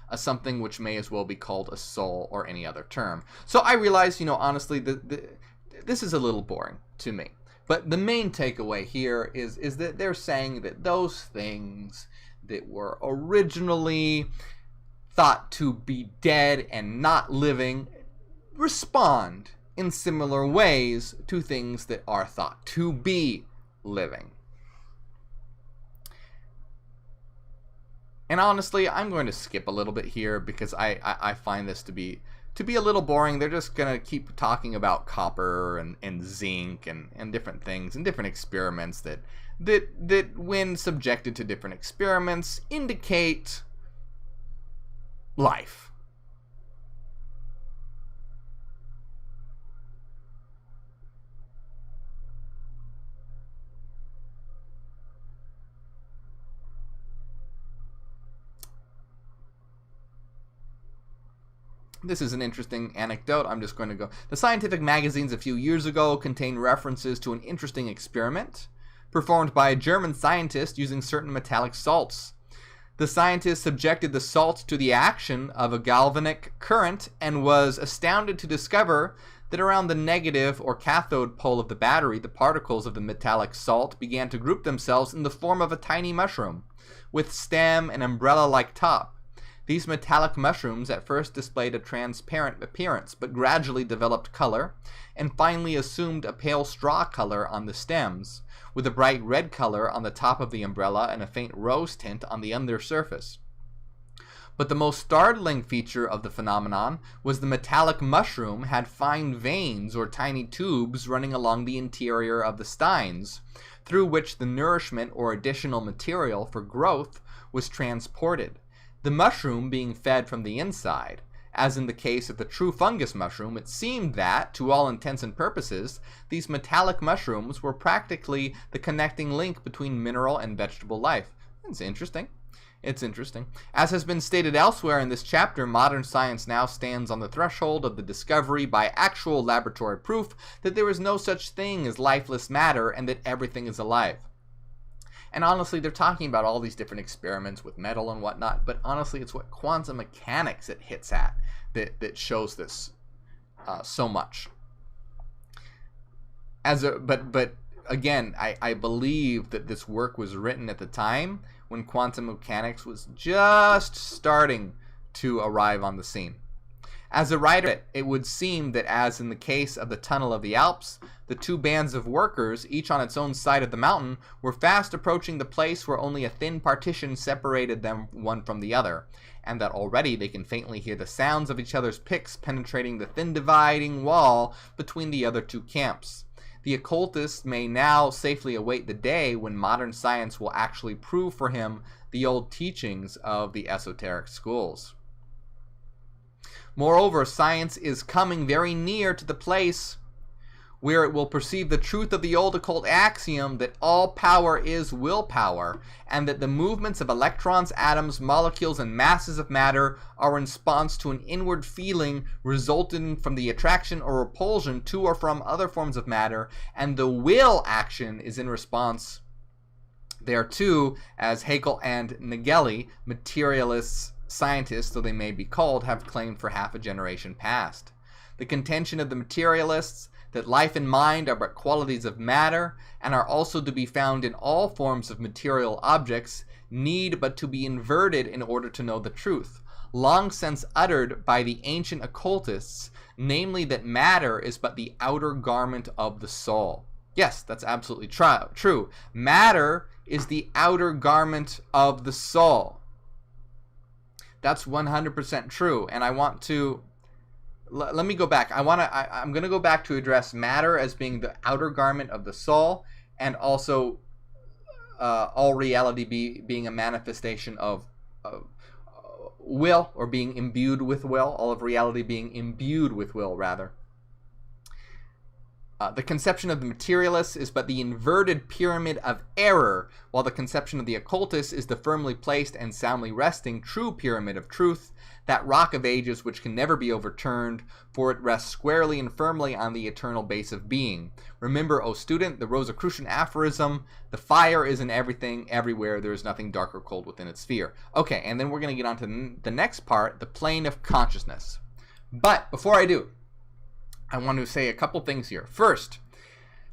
A: a something which may as well be called a soul or any other term. So I realize, honestly, this is a little boring to me. But the main takeaway here is that they're saying that those things that were originally thought to be dead and not living respond in similar ways to things that are thought to be living. And honestly, I'm going to skip a little bit here because I find this to be a little boring. They're just going to keep talking about copper and zinc and different things and different experiments that when subjected to different experiments indicate life. This is an interesting anecdote. I'm just going to go. The scientific magazines a few years ago contained references to an interesting experiment performed by a German scientist using certain metallic salts. The scientist subjected the salts to the action of a galvanic current and was astounded to discover that around the negative or cathode pole of the battery, the particles of the metallic salt began to group themselves in the form of a tiny mushroom with stem and umbrella-like top. These metallic mushrooms at first displayed a transparent appearance, but gradually developed color, and finally assumed a pale straw color on the stems, with a bright red color on the top of the umbrella and a faint rose tint on the under surface. But the most startling feature of the phenomenon was the metallic mushroom had fine veins or tiny tubes running along the interior of the steins, through which the nourishment or additional material for growth was transported. The mushroom being fed from the inside. As in the case of the true fungus mushroom, it seemed that, to all intents and purposes, these metallic mushrooms were practically the connecting link between mineral and vegetable life. It's interesting. It's interesting. As has been stated elsewhere in this chapter, modern science now stands on the threshold of the discovery by actual laboratory proof that there is no such thing as lifeless matter and that everything is alive. And honestly, they're talking about all these different experiments with metal and whatnot, but honestly, it's what quantum mechanics it hits at that shows this so much. But again, I believe that this work was written at the time when quantum mechanics was just starting to arrive on the scene. As a writer, it would seem that, as in the case of the Tunnel of the Alps, the two bands of workers, each on its own side of the mountain, were fast approaching the place where only a thin partition separated them one from the other, and that already they can faintly hear the sounds of each other's picks penetrating the thin dividing wall between the other two camps. The occultist may now safely await the day when modern science will actually prove for him the old teachings of the esoteric schools. Moreover, science is coming very near to the place where it will perceive the truth of the old occult axiom that all power is willpower, and that the movements of electrons, atoms, molecules, and masses of matter are in response to an inward feeling resulting from the attraction or repulsion to or from other forms of matter, and the will action is in response thereto, as Haeckel and Nageli, materialists, scientists, though they may be called, have claimed for half a generation past. The contention of the materialists that life and mind are but qualities of matter, and are also to be found in all forms of material objects, need but to be inverted in order to know the truth, long since uttered by the ancient occultists, namely that matter is but the outer garment of the soul. Yes, that's absolutely true. Matter is the outer garment of the soul. That's 100% true, and I want to... Let me go back. I'm going to go back to address matter as being the outer garment of the soul, and also all reality being a manifestation of will, or being imbued with will. All of reality being imbued with will, rather. The conception of the materialists is but the inverted pyramid of error, while the conception of the occultists is the firmly placed and soundly resting true pyramid of truth, that rock of ages which can never be overturned, for it rests squarely and firmly on the eternal base of being. Remember, O student, the Rosicrucian aphorism, the fire is in everything, everywhere, there is nothing dark or cold within its sphere. Okay, and then we're going to get on to the next part, the plane of consciousness. But before I do, I want to say a couple things here. First,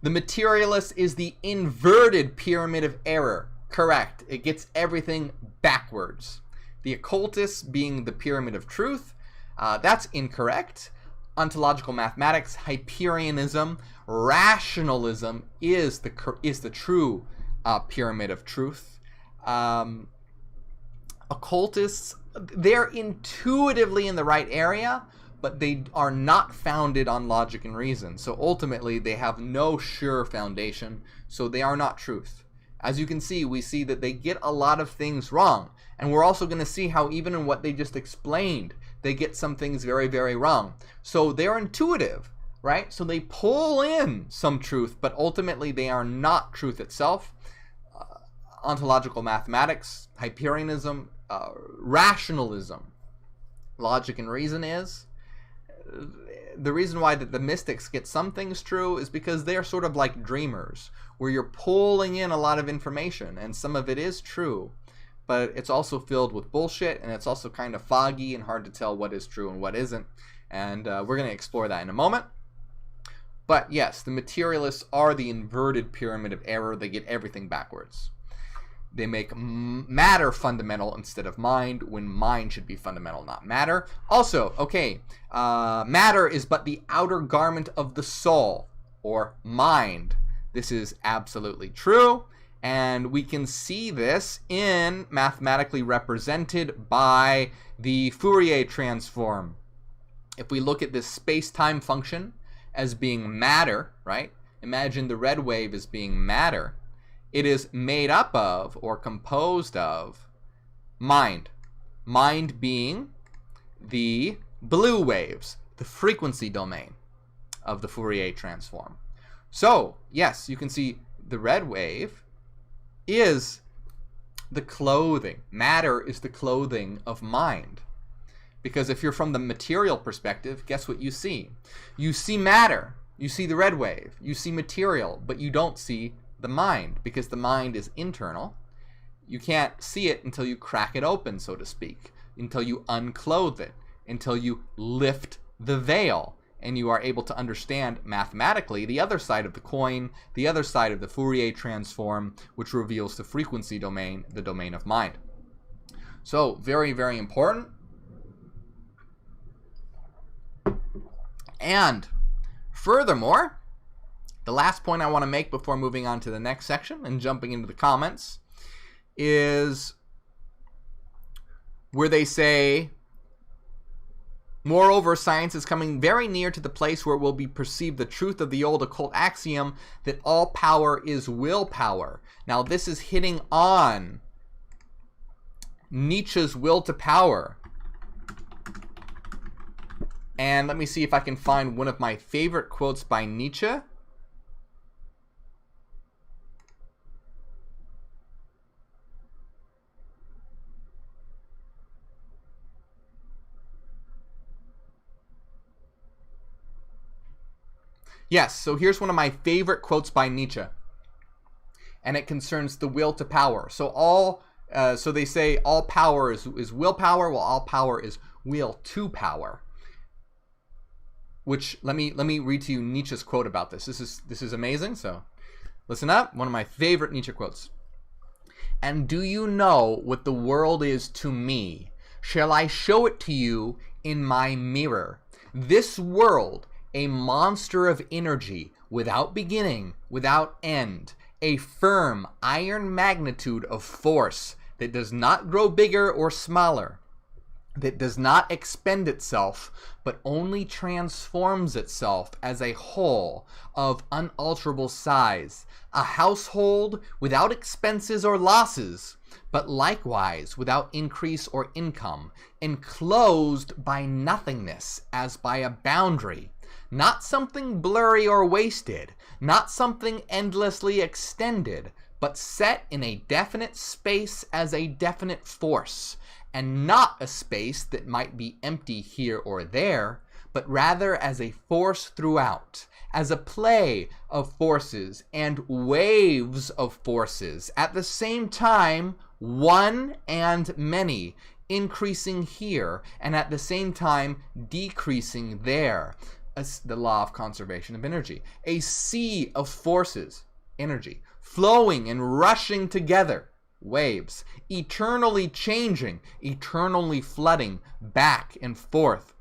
A: the materialist is the inverted pyramid of error. Correct. It gets everything backwards. The occultists being the pyramid of truth, that's incorrect. Ontological mathematics, Hyperianism, rationalism is the true pyramid of truth. Occultists, they're intuitively in the right area, but they are not founded on logic and reason. So ultimately, they have no sure foundation, so they are not truth. As you can see, we see that they get a lot of things wrong. And we're also going to see how even in what they just explained, they get some things very, very wrong. So they're intuitive, right? So they pull in some truth, but ultimately they are not truth itself. Ontological mathematics, Hyperianism, rationalism, logic and reason is. The reason why the mystics get some things true is because they're sort of like dreamers, where you're pulling in a lot of information, and some of it is true, but it's also filled with bullshit, and it's also kind of foggy and hard to tell what is true and what isn't, and we're going to explore that in a moment. But yes, the materialists are the inverted pyramid of error. They get everything backwards. They make matter fundamental instead of mind, when mind should be fundamental, not matter. Also, okay, matter is but the outer garment of the soul, or mind. This is absolutely true, and we can see this in mathematically represented by the Fourier transform. If we look at this space-time function as being matter, right? Imagine the red wave as being matter. It is made up of, or composed of, mind. Mind being the blue waves, the frequency domain of the Fourier transform. So, yes, you can see the red wave is the clothing. Matter is the clothing of mind. Because if you're from the material perspective, guess what you see? You see matter. You see the red wave. You see material, but you don't see the mind, because the mind is internal. You can't see it until you crack it open, so to speak, until you unclothe it, until you lift the veil, and you are able to understand mathematically the other side of the coin, the other side of the Fourier transform, which reveals the frequency domain, the domain of mind. So, very, very important. And furthermore, the last point I want to make before moving on to the next section and jumping into the comments is where they say, moreover, science is coming very near to the place where it will be perceived the truth of the old occult axiom that all power is willpower. Now, this is hitting on Nietzsche's will to power. And let me see if I can find one of my favorite quotes by Nietzsche Yes, so here's one of my favorite quotes by Nietzsche, and it concerns the will to power. So so they say all power is willpower, while all power is will to power. Which let me read to you Nietzsche's quote about this. This is amazing. So listen up. One of my favorite Nietzsche quotes. "And do you know what the world is to me? Shall I show it to you in my mirror? This world, a monster of energy, without beginning, without end, a firm iron magnitude of force that does not grow bigger or smaller, that does not expend itself, but only transforms itself as a whole of unalterable size, a household without expenses or losses, but likewise without increase or income, enclosed by nothingness as by a boundary, not something blurry or wasted, not something endlessly extended, but set in a definite space as a definite force, and not a space that might be empty here or there, but rather as a force throughout, as a play of forces and waves of forces, at the same time one and many, increasing here and at the same time decreasing there." The law of conservation of energy. A sea of forces, energy, flowing and rushing together, waves, eternally changing, eternally flooding back and forth,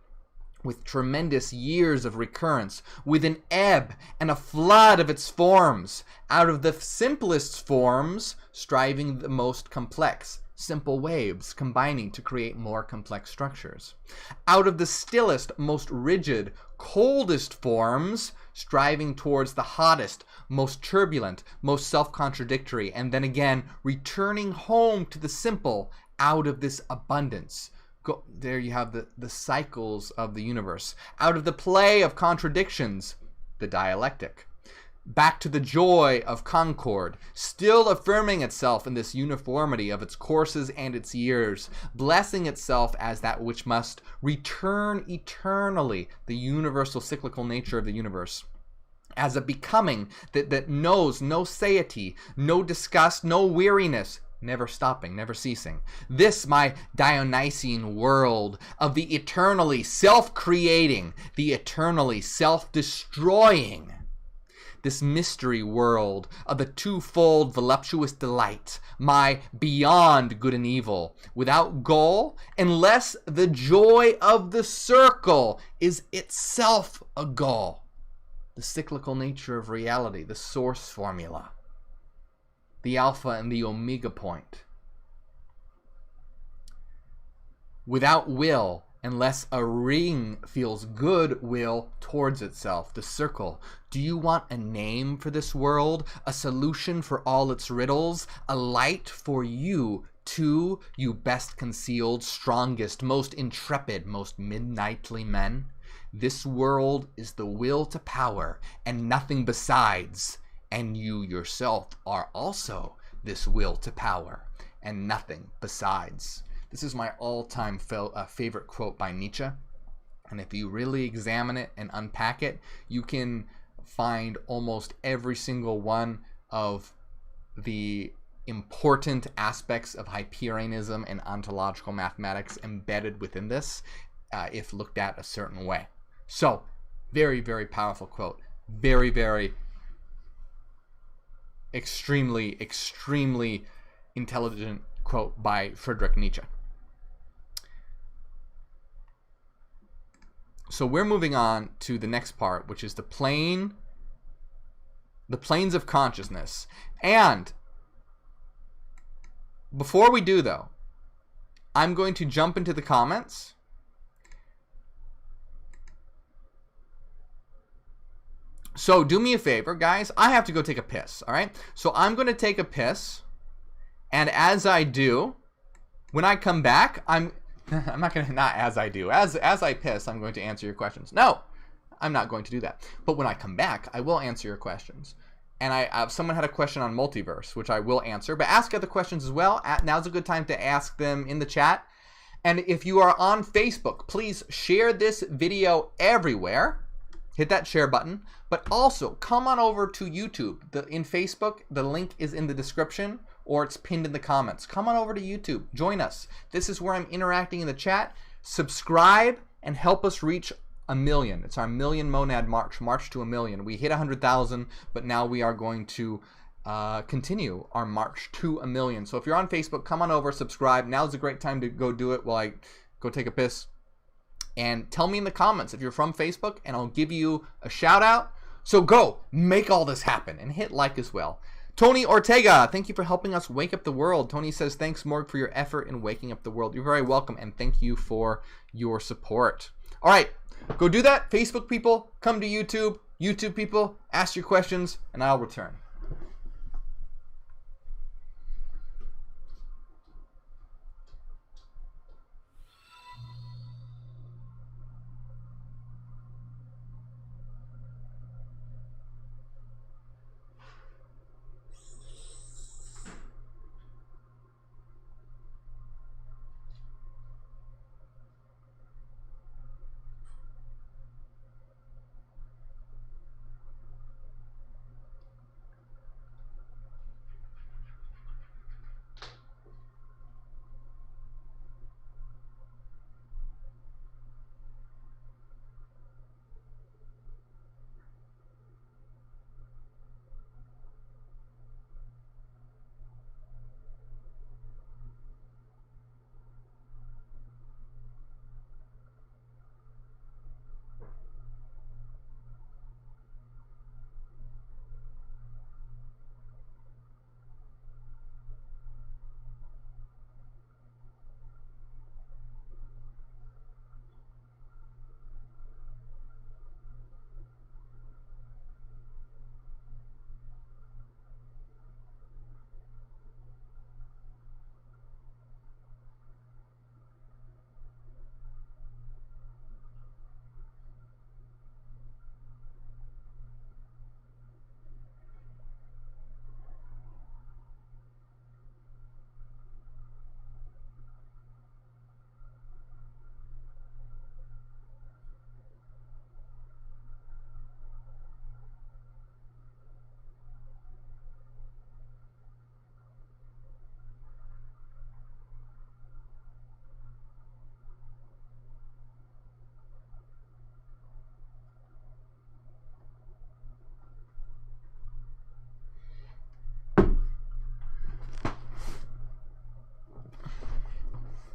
A: with tremendous years of recurrence, with an ebb and a flood of its forms, out of the simplest forms striving the most complex, simple waves combining to create more complex structures. Out of the stillest, most rigid, coldest forms, striving towards the hottest, most turbulent, most self-contradictory, and then again returning home to the simple out of this abundance. There you have the cycles of the universe. Out of the play of contradictions, the dialectic. Back to the joy of concord, still affirming itself in this uniformity of its courses and its years, blessing itself as that which must return eternally, the universal cyclical nature of the universe, as a becoming that knows no satiety, no disgust, no weariness, never stopping, never ceasing. This my Dionysian world of the eternally self-creating, the eternally self-destroying. This mystery world of the twofold voluptuous delight, my beyond good and evil, without goal, unless the joy of the circle is itself a goal. The cyclical nature of reality, the source formula, the alpha and the omega point. Without will, unless a ring feels good will towards itself, the circle. Do you want a name for this world? A solution for all its riddles? A light for you, too, you best concealed, strongest, most intrepid, most midnightly men? This world is the will to power, and nothing besides. And you yourself are also this will to power, and nothing besides. This is my all-time favorite quote by Nietzsche. And if you really examine it and unpack it, you can find almost every single one of the important aspects of Hyperianism and ontological mathematics embedded within this, if looked at a certain way. So, very, very powerful quote. Very, very extremely, extremely intelligent quote by Friedrich Nietzsche. So we're moving on to the next part, which is the planes of consciousness. And before we do, though, I'm going to jump into the comments. So do me a favor, guys. I have to go take a piss, all right? So I'm going to take a piss. And as I do, when I come back, I'm not going to, not as I do. As I piss, I'm going to answer your questions. No, I'm not going to do that. But when I come back, I will answer your questions. And someone had a question on multiverse, which I will answer. But ask other questions as well. Now's a good time to ask them in the chat. And if you are on Facebook, please share this video everywhere. hit that share button, but also come on over to YouTube. In Facebook, the link is in the description or it's pinned in the comments. Come on over to YouTube, join us. This is where I'm interacting in the chat. Subscribe and help us reach 1 million. It's our million monad march to 1 million. We hit 100,000, but now we are going to continue our march to 1 million. So if you're on Facebook, come on over, subscribe. Now's a great time to go do it while I go take a piss. And tell me in the comments if you're from Facebook, and I'll give you a shout out. So go make all this happen and hit like as well. Tony Ortega, thank you for helping us wake up the world. Tony says, thanks, Morgue, for your effort in waking up the world. You're very welcome, and thank you for your support. All right, go do that. Facebook people, come to YouTube. YouTube people, ask your questions, and I'll return.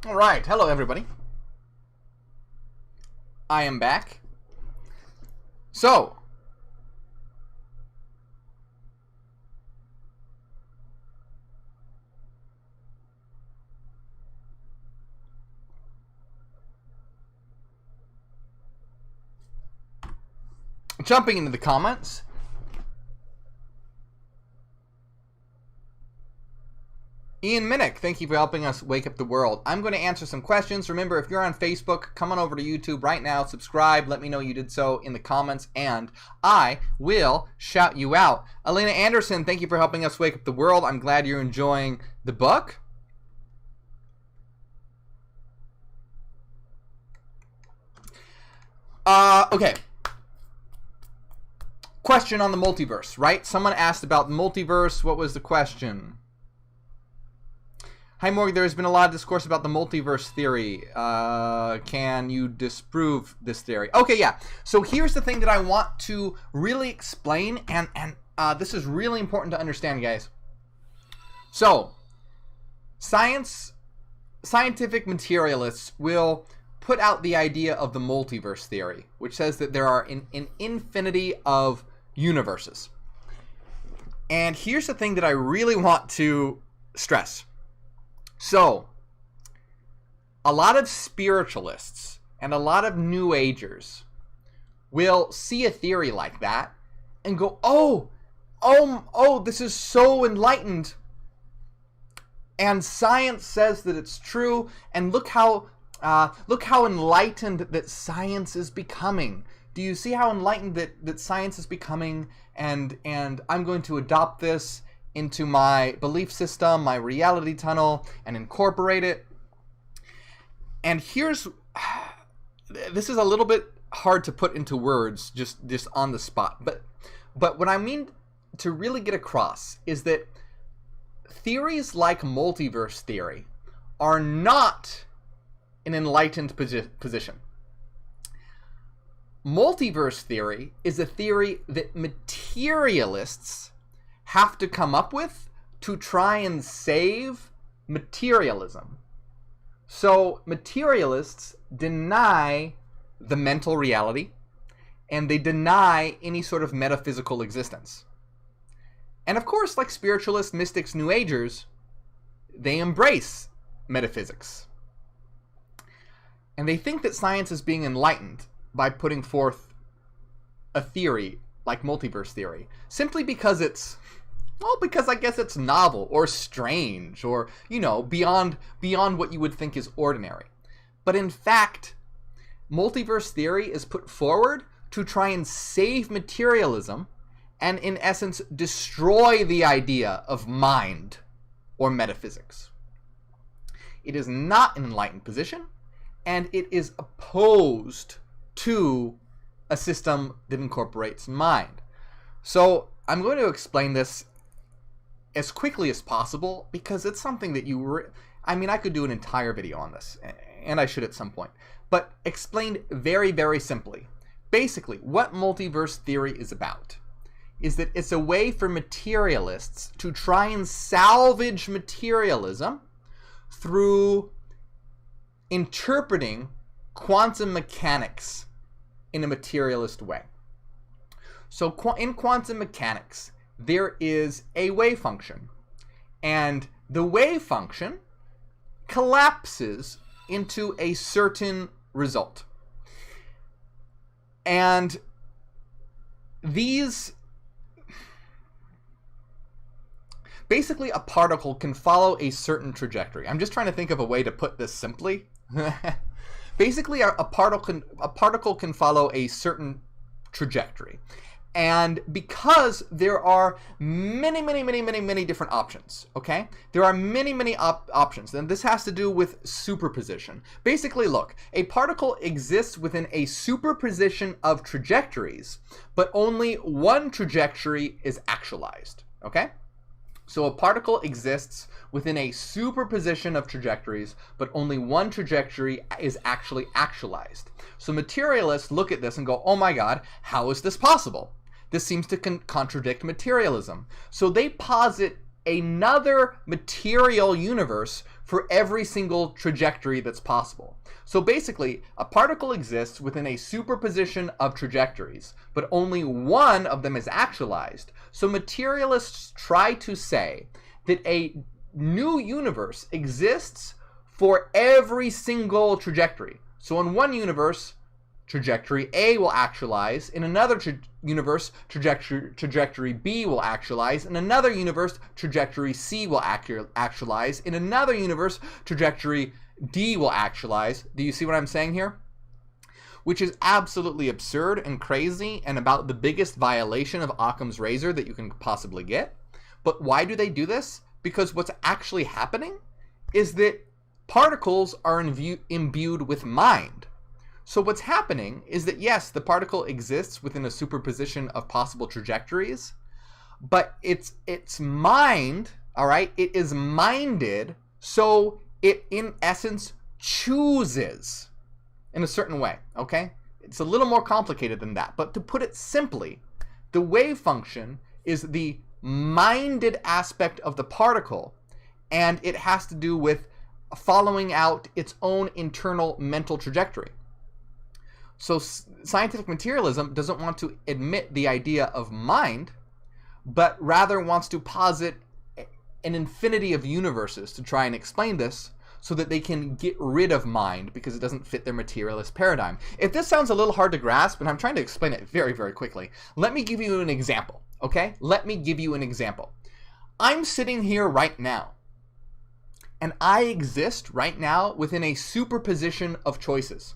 A: All right, hello everybody. I am back. So, jumping into the comments. Ian Minnick, thank you for helping us wake up the world. I'm going to answer some questions. Remember, if you're on Facebook, come on over to YouTube right now, subscribe, let me know you did so in the comments, and I will shout you out. Elena Anderson, thank you for helping us wake up the world. I'm glad you're enjoying the book. Okay. Question on the multiverse, right? Someone asked about multiverse. What was the question? Hi, Morgue. There's been a lot of discourse about the multiverse theory. Can you disprove this theory? Okay, yeah. So here's the thing that I want to really explain, and this is really important to understand, guys. So, scientific materialists will put out the idea of the multiverse theory, which says that there are an infinity of universes. And here's the thing that I really want to stress. So, a lot of spiritualists and a lot of New Agers will see a theory like that and go, oh, this is so enlightened. And science says that it's true. And look how enlightened that science is becoming. Do you see how enlightened that science is becoming? And I'm going to adopt this into my belief system, my reality tunnel, and incorporate it. And this is a little bit hard to put into words just on the spot. But what I mean to really get across is that theories like multiverse theory are not an enlightened position. Multiverse theory is a theory that materialists have to come up with to try and save materialism. So materialists deny the mental reality, and they deny any sort of metaphysical existence. And of course, like spiritualists, mystics, New Agers, they embrace metaphysics. And they think that science is being enlightened by putting forth a theory like multiverse theory, simply because because I guess it's novel or strange or, beyond what you would think is ordinary. But in fact, multiverse theory is put forward to try and save materialism and, in essence, destroy the idea of mind or metaphysics. It is not an enlightened position, and it is opposed to a system that incorporates mind. So I'm going to explain this as quickly as possible because it's something that I could do an entire video on this, and I should at some point, but explained very, very simply. Basically, what multiverse theory is about is that it's a way for materialists to try and salvage materialism through interpreting quantum mechanics in a materialist way. So in quantum mechanics, there is a wave function, and the wave function collapses into a certain result. And basically a particle can follow a certain trajectory. I'm just trying to think of a way to put this simply. Basically, a particle can follow a certain trajectory. And because there are many different options, okay? There are many options, and this has to do with superposition. Basically, look, a particle exists within a superposition of trajectories, but only one trajectory is actualized, okay? So a particle exists within a superposition of trajectories, but only one trajectory is actually actualized. So materialists look at this and go, oh my God, how is this possible? This seems to contradict materialism. So they posit another material universe for every single trajectory that's possible. So basically, a particle exists within a superposition of trajectories, but only one of them is actualized. So materialists try to say that a new universe exists for every single trajectory. So in one universe, trajectory A will actualize. In another universe, trajectory B will actualize. In another universe, trajectory C will actualize. In another universe, trajectory D will actualize. Do you see what I'm saying here? Which is absolutely absurd and crazy and about the biggest violation of Occam's razor that you can possibly get. But why do they do this? Because what's actually happening is that particles are imbued with mind. So what's happening is that, yes, the particle exists within a superposition of possible trajectories, but its mind, all right, it is minded, so it, in essence, chooses in a certain way, okay? It's a little more complicated than that, but to put it simply, the wave function is the minded aspect of the particle, and it has to do with following out its own internal mental trajectory. So scientific materialism doesn't want to admit the idea of mind, but rather wants to posit an infinity of universes to try and explain this so that they can get rid of mind because it doesn't fit their materialist paradigm. If this sounds a little hard to grasp, and I'm trying to explain it very, very quickly, let me give you an example, okay? Let me give you an example. I'm sitting here right now, and I exist right now within a superposition of choices.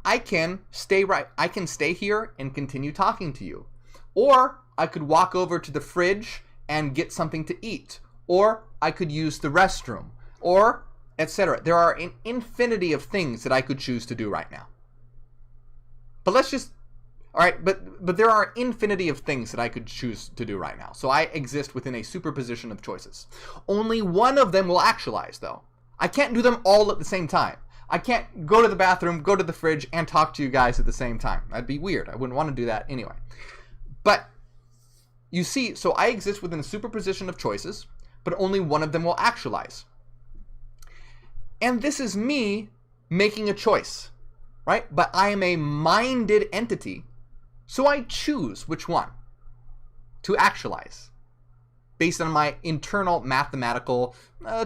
A: I can stay here and continue talking to you. Or I could walk over to the fridge and get something to eat. Or I could use the restroom. Or etc. There are an infinity of things that I could choose to do right now. But let's just, all right, but there are infinity of things that I could choose to do right now. So I exist within a superposition of choices. Only one of them will actualize, though. I can't do them all at the same time. I can't go to the bathroom, go to the fridge, and talk to you guys at the same time. That'd be weird. I wouldn't want to do that anyway. But you see, so I exist within a superposition of choices, but only one of them will actualize. And this is me making a choice, right? But I am a minded entity, so I choose which one to actualize based on my internal mathematical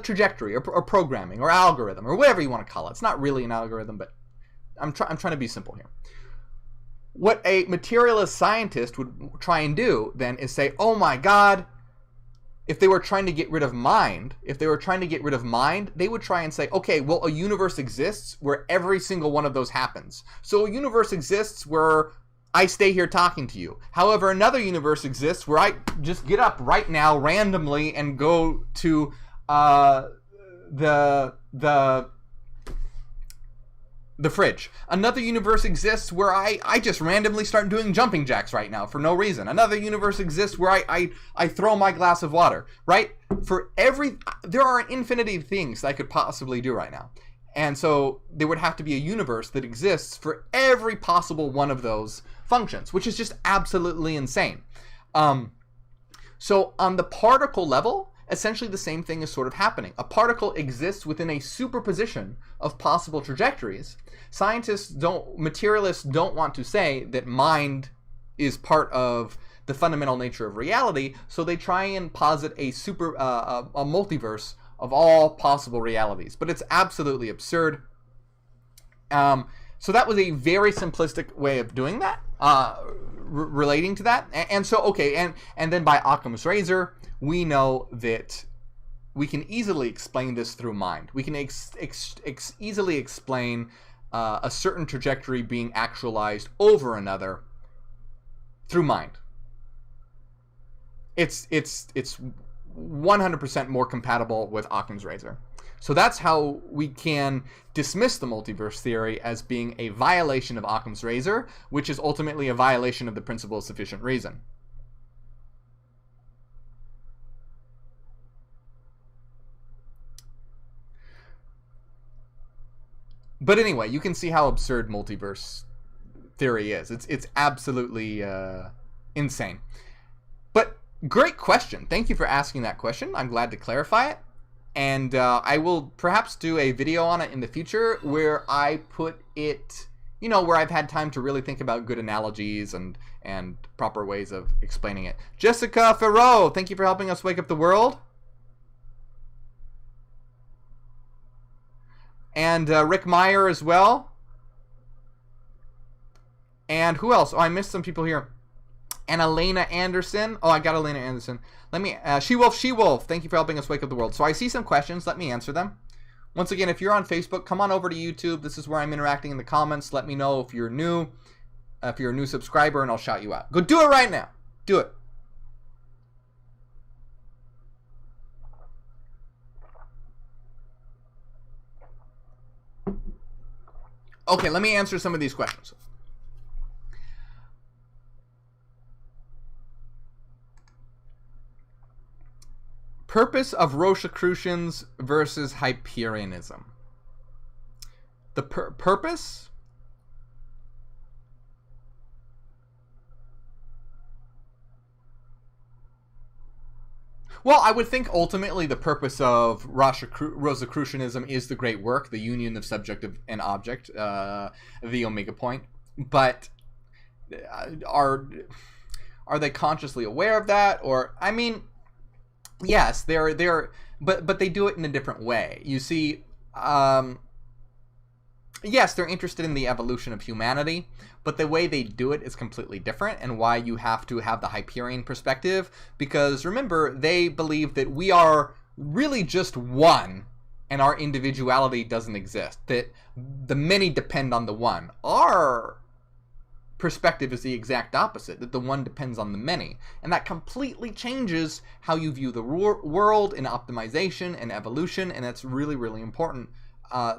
A: trajectory or programming or algorithm or whatever you want to call it. It's not really an algorithm, but I'm trying to be simple here. What a materialist scientist would try and do then is say, oh my God, if they were trying to get rid of mind, they would try and say, okay, well, a universe exists where every single one of those happens. So a universe exists where I stay here talking to you. However, another universe exists where I just get up right now randomly and go to the fridge. Another universe exists where I just randomly start doing jumping jacks right now for no reason. Another universe exists where I throw my glass of water, right? There are an infinity of things that I could possibly do right now. And so there would have to be a universe that exists for every possible one of those functions, which is just absolutely insane. So on the particle level, essentially the same thing is sort of happening. A particle exists within a superposition of possible trajectories. Materialists don't want to say that mind is part of the fundamental nature of reality, so they try and posit a multiverse of all possible realities. But it's absolutely absurd. So that was a very simplistic way of doing that, relating to that. And so, okay, and then by Occam's razor, we know that we can easily explain this through mind. We can easily explain a certain trajectory being actualized over another through mind. It's 100% more compatible with Occam's razor. So that's how we can dismiss the multiverse theory as being a violation of Occam's razor, which is ultimately a violation of the principle of sufficient reason. But anyway, you can see how absurd multiverse theory is. It's absolutely insane. But great question. Thank you for asking that question. I'm glad to clarify it. And I will perhaps do a video on it in the future where I put it, where I've had time to really think about good analogies and proper ways of explaining it. Jessica Ferreau, thank you for helping us wake up the world. And Rick Meyer as well. And who else? Oh, I missed some people here. And Elena Anderson. Oh, I got Elena Anderson. Let me, She-Wolf, thank you for helping us wake up the world. So I see some questions. Let me answer them. Once again, if you're on Facebook, come on over to YouTube. This is where I'm interacting in the comments. Let me know if you're new, if you're a new subscriber, and I'll shout you out. Go do it right now. Do it. Okay, let me answer some of these questions. Purpose of Rosicrucians versus Hyperianism. The purpose? Well, I would think ultimately the purpose of Rosicrucianism is the great work, the union of subject and object, the omega point. But are they consciously aware of that? Or, I mean, yes, they're but they do it in a different way. You see, yes, they're interested in the evolution of humanity, but the way they do it is completely different, and why you have to have the Hyperion perspective, because remember, they believe that we are really just one, and our individuality doesn't exist, that the many depend on the one. Our perspective is the exact opposite, that the one depends on the many, and that completely changes how you view the world in optimization and evolution, and that's really, really important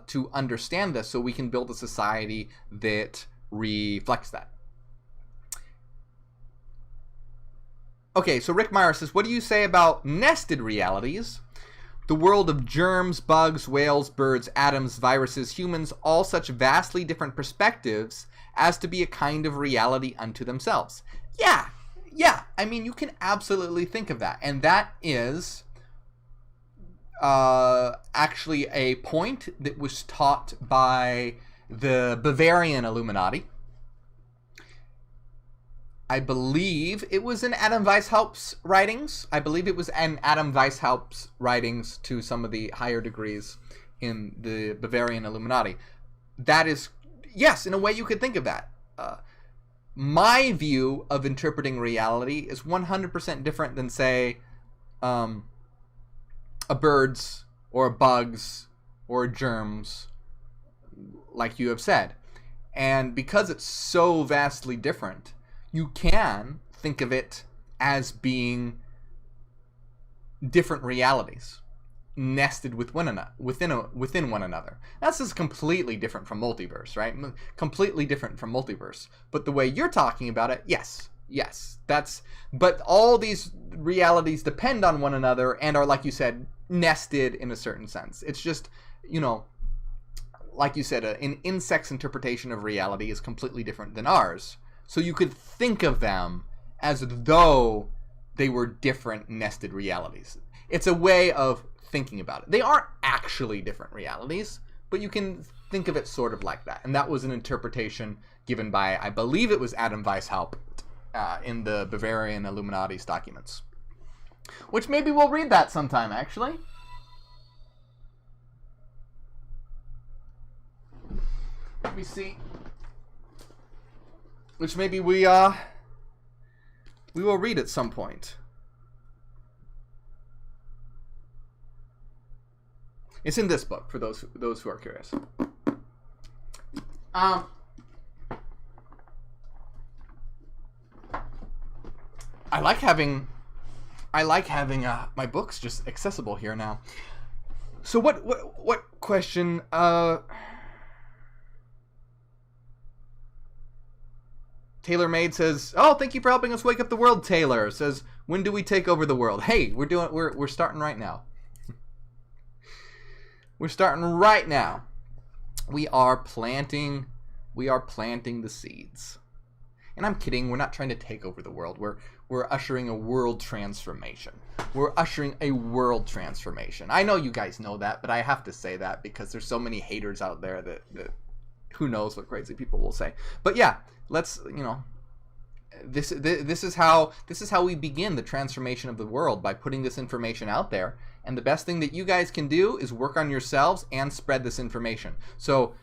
A: to understand this, so we can build a society that reflects that. Okay, so Rick Meyer says, what do you say about nested realities? The world of germs, bugs, whales, birds, atoms, viruses, humans, all such vastly different perspectives as to be a kind of reality unto themselves. Yeah, I mean, you can absolutely think of that. And that is actually a point that was taught by the Bavarian Illuminati. I believe it was in Adam Weishaupt's writings. I believe it was in Adam Weishaupt's writings to some of the higher degrees in the Bavarian Illuminati. That is, yes, in a way you could think of that. My view of interpreting reality is 100% different than, say, a bird's or a bug's or germs, like you have said. And because it's so vastly different, you can think of it as being different realities nested with within one another. That's just completely different from multiverse, right? Completely different from multiverse. But the way you're talking about it, yes, but all these realities depend on one another and are, like you said, nested in a certain sense. It's just, like you said, an insect's interpretation of reality is completely different than ours. So you could think of them as though they were different nested realities. It's a way of thinking about it. They aren't actually different realities, but you can think of it sort of like that. And that was an interpretation given by, I believe it was Adam Weishaupt in the Bavarian Illuminati's documents. Which maybe we'll read that sometime, actually. Let me see. Which maybe we will read at some point. It's in this book for those who are curious. I like having my books just accessible here now. So what question? Taylor Maid says, "Oh, thank you for helping us wake up the world." Taylor says, "When do we take over the world?" Hey, we're starting right now. We're starting right now. We are planting the seeds. And I'm kidding, we're not trying to take over the world. We're ushering a world transformation. We're ushering a world transformation. I know you guys know that, but I have to say that because there's so many haters out there that who knows what crazy people will say. But yeah, let's, this is how we begin the transformation of the world, by putting this information out there. And the best thing that you guys can do is work on yourselves and spread this information. So,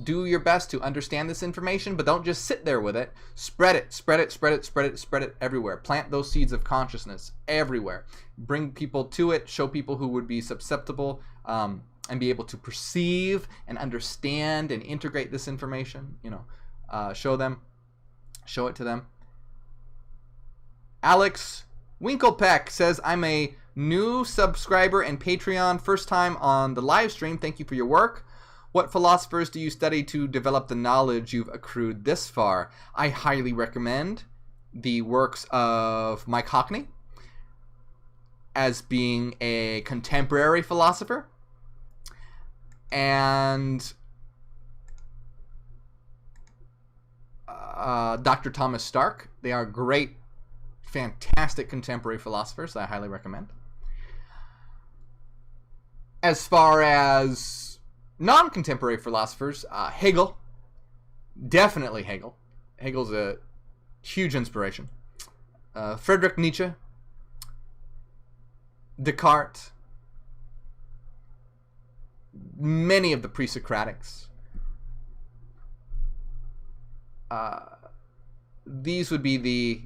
A: do your best to understand this information, but don't just sit there with it. Spread it everywhere. Plant those seeds of consciousness everywhere. Bring people to it. Show people who would be susceptible and be able to perceive and understand and integrate this information. Show it to them. Alex Winklepeck says, "I'm a new subscriber and Patreon, first time on the live stream. Thank you for your work. What philosophers do you study to develop the knowledge you've accrued this far?" I highly recommend the works of Mike Hockney as being a contemporary philosopher, and Dr. Thomas Stark. They are great, fantastic contemporary philosophers that I highly recommend. As far as non-contemporary philosophers, Hegel. Definitely Hegel. Hegel's a huge inspiration. Friedrich Nietzsche. Descartes. Many of the pre-Socratics. These would be the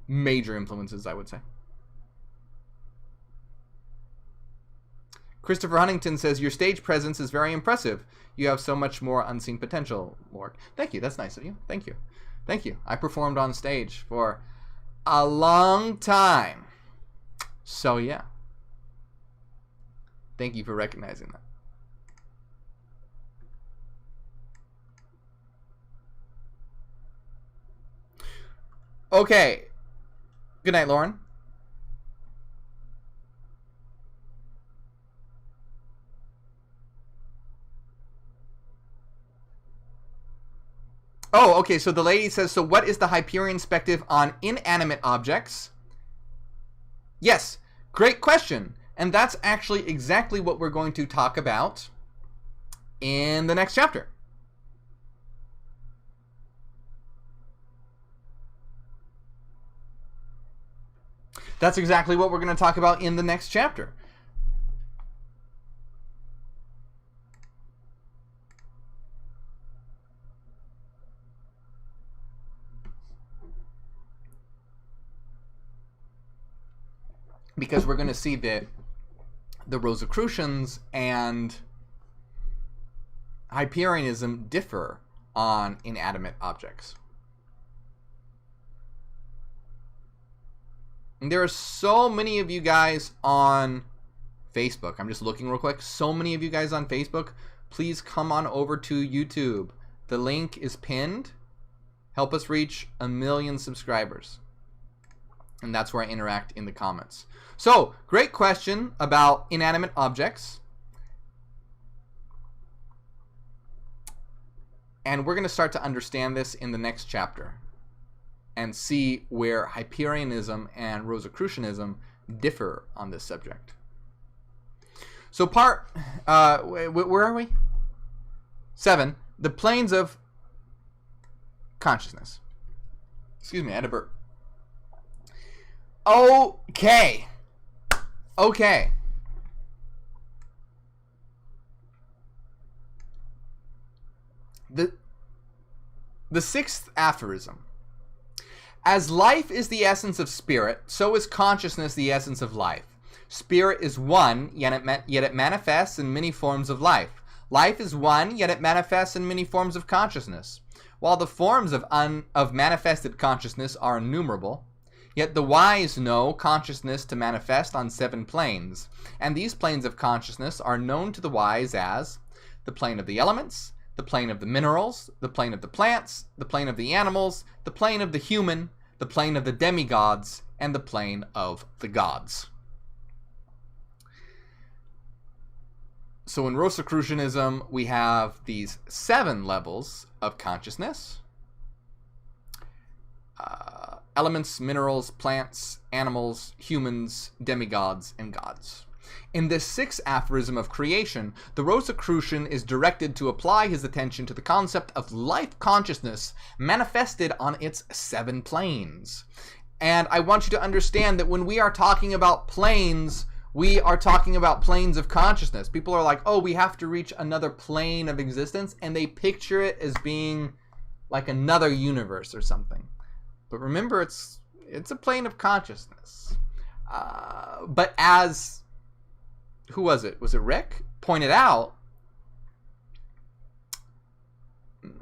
A: major influences, I would say. Christopher Huntington says, "Your stage presence is very impressive. You have so much more unseen potential, Lord." Thank you. That's nice of you. Thank you. I performed on stage for a long time. So, yeah. Thank you for recognizing that. Okay. Good night, Lauren. Oh, okay, so the lady says, so what is the Hyperion perspective on inanimate objects? Yes, great question. And that's actually exactly what we're going to talk about in the next chapter. That's exactly what we're going to talk about in the next chapter. Because we're going to see that the Rosicrucians and Hyperianism differ on inanimate objects. And there are so many of you guys on Facebook. I'm just looking real quick. So many of you guys on Facebook. Please come on over to YouTube. The link is pinned. Help us reach 1 million subscribers. And that's where I interact in the comments. So, great question about inanimate objects. And we're going to start to understand this in the next chapter and see where Hyperianism and Rosicrucianism differ on this subject. So where are we? 7, the planes of consciousness. Excuse me, I had a burp. Okay. The sixth aphorism. As life is the essence of spirit, so is consciousness the essence of life. Spirit is one, yet it manifests in many forms of life. Life is one, yet it manifests in many forms of consciousness. While the forms of manifested consciousness are innumerable, yet the wise know consciousness to manifest on 7 planes, and these planes of consciousness are known to the wise as the plane of the elements, the plane of the minerals, the plane of the plants, the plane of the animals, the plane of the human, the plane of the demigods, and the plane of the gods. So in Rosicrucianism, we have these 7 levels of consciousness. Elements, minerals, plants, animals, humans, demigods, and gods. In this 6th aphorism of creation, the Rosicrucian is directed to apply his attention to the concept of life consciousness manifested on its 7 planes. And I want you to understand that when we are talking about planes, we are talking about planes of consciousness. People are like, oh, we have to reach another plane of existence, and they picture it as being like another universe or something. But remember, it's a plane of consciousness. But as, who was it? Was it Rick? Pointed out,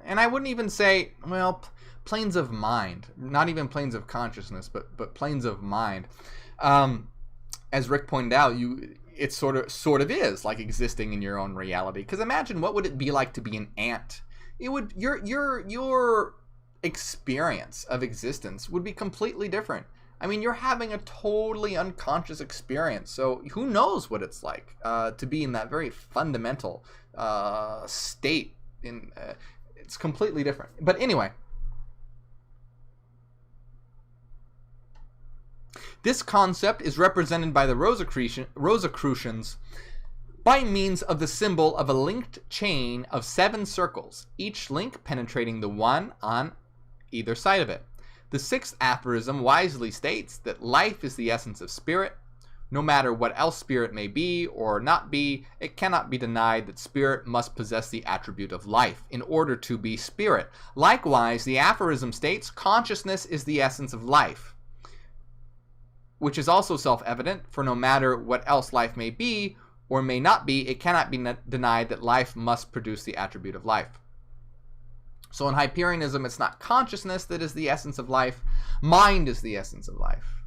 A: and I wouldn't even say, well, planes of mind. Not even planes of consciousness, but planes of mind. As Rick pointed out, it sort of is like existing in your own reality. Because imagine, what would it be like to be an ant? It would your experience of existence would be completely different. I mean, you're having a totally unconscious experience, so who knows what it's like to be in that very fundamental state. It's completely different. But anyway, this concept is represented by the Rosicrucians by means of the symbol of a linked chain of 7 circles, each link penetrating the one on either side of it. The 6th aphorism wisely states that life is the essence of spirit. No matter what else spirit may be or not be, it cannot be denied that spirit must possess the attribute of life in order to be spirit. Likewise, the aphorism states consciousness is the essence of life, which is also self-evident, for no matter what else life may be or may not be, it cannot be denied that life must produce the attribute of life. So in Hyperianism, it's not consciousness that is the essence of life. Mind is the essence of life.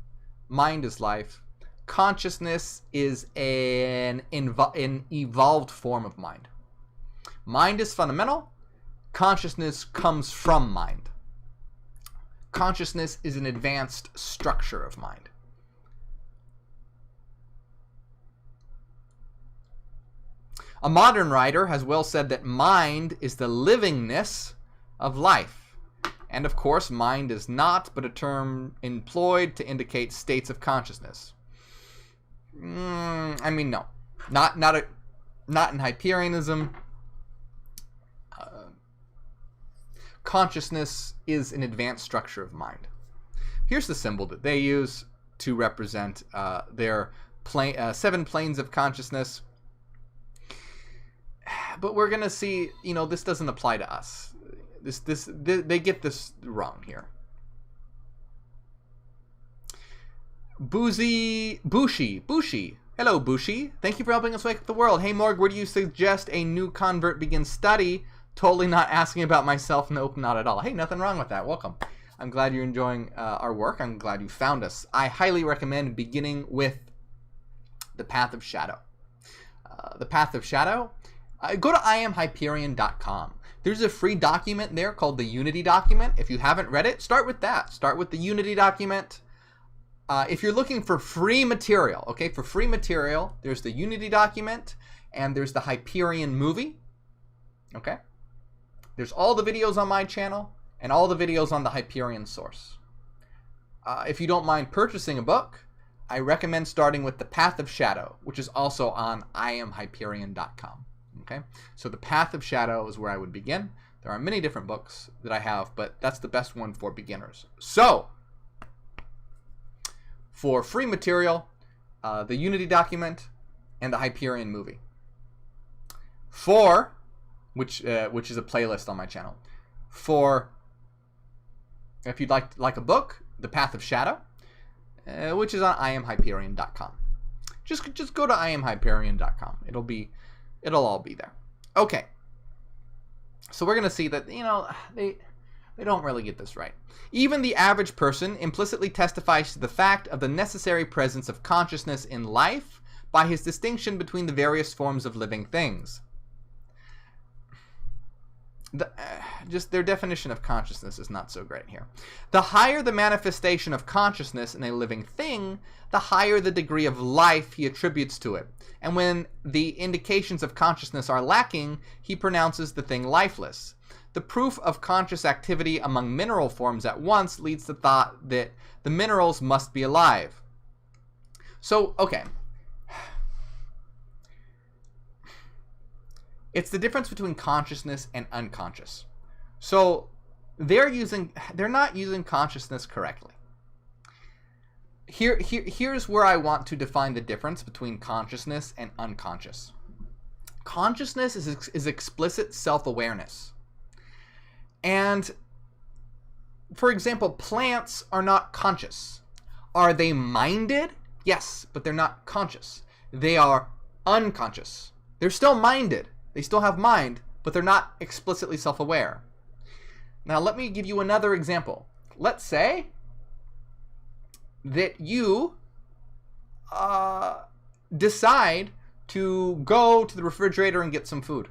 A: Mind is life. Consciousness is an evolved form of mind. Mind is fundamental. Consciousness comes from mind. consciousness is an advanced structure of mind. A modern writer has well said that mind is the livingness of life. And of course, mind is not but a term employed to indicate states of consciousness. I mean, no. Not in Hyperianism. Consciousness is an advanced structure of mind. Here's the symbol that they use to represent their 7 planes of consciousness. But we're gonna see, this doesn't apply to us. They get this wrong here. Bushi. Hello, Bushi. Thank you for helping us wake up the world. Hey, Morgue, where do you suggest a new convert begin study? Totally not asking about myself. Nope, not at all. Hey, nothing wrong with that. Welcome. I'm glad you're enjoying our work. I'm glad you found us. I highly recommend beginning with the Path of Shadow. The Path of Shadow. Go to IamHyperian.com. There's a free document there called the Unity document. If you haven't read it, start with that. Start with the Unity document. If you're looking for free material, okay, for free material, there's the Unity document and there's the Hyperion movie. Okay? There's all the videos on my channel and all the videos on the Hyperion source. If you don't mind purchasing a book, I recommend starting with the Path of Shadow, which is also on IamHyperian.com. Okay, so the Path of Shadow is where I would begin. There are many different books that I have, but that's the best one for beginners. So, for free material, the Unity document and the Hyperion movie. Which is a playlist on my channel. If you'd like a book, the Path of Shadow, which is on IamHyperian.com. Just go to IamHyperian.com. It'll all be there. Okay. So we're going to see that, they don't really get this right. Even the average person implicitly testifies to the fact of the necessary presence of consciousness in life by his distinction between the various forms of living things. Just their definition of consciousness is not so great here. The higher the manifestation of consciousness in a living thing, the higher the degree of life he attributes to it. And when the indications of consciousness are lacking, he pronounces the thing lifeless. The proof of conscious activity among mineral forms at once leads to thought that the minerals must be alive. So, okay. It's the difference between consciousness and unconscious. So they're not using consciousness correctly. Here's where I want to define the difference between consciousness and unconscious. Consciousness is explicit self-awareness. And, for example, plants are not conscious. Are they minded? Yes, but they're not conscious. They are unconscious. They're still minded. They still have mind, but they're not explicitly self-aware. Now, let me give you another example. Let's say that you decide to go to the refrigerator and get some food.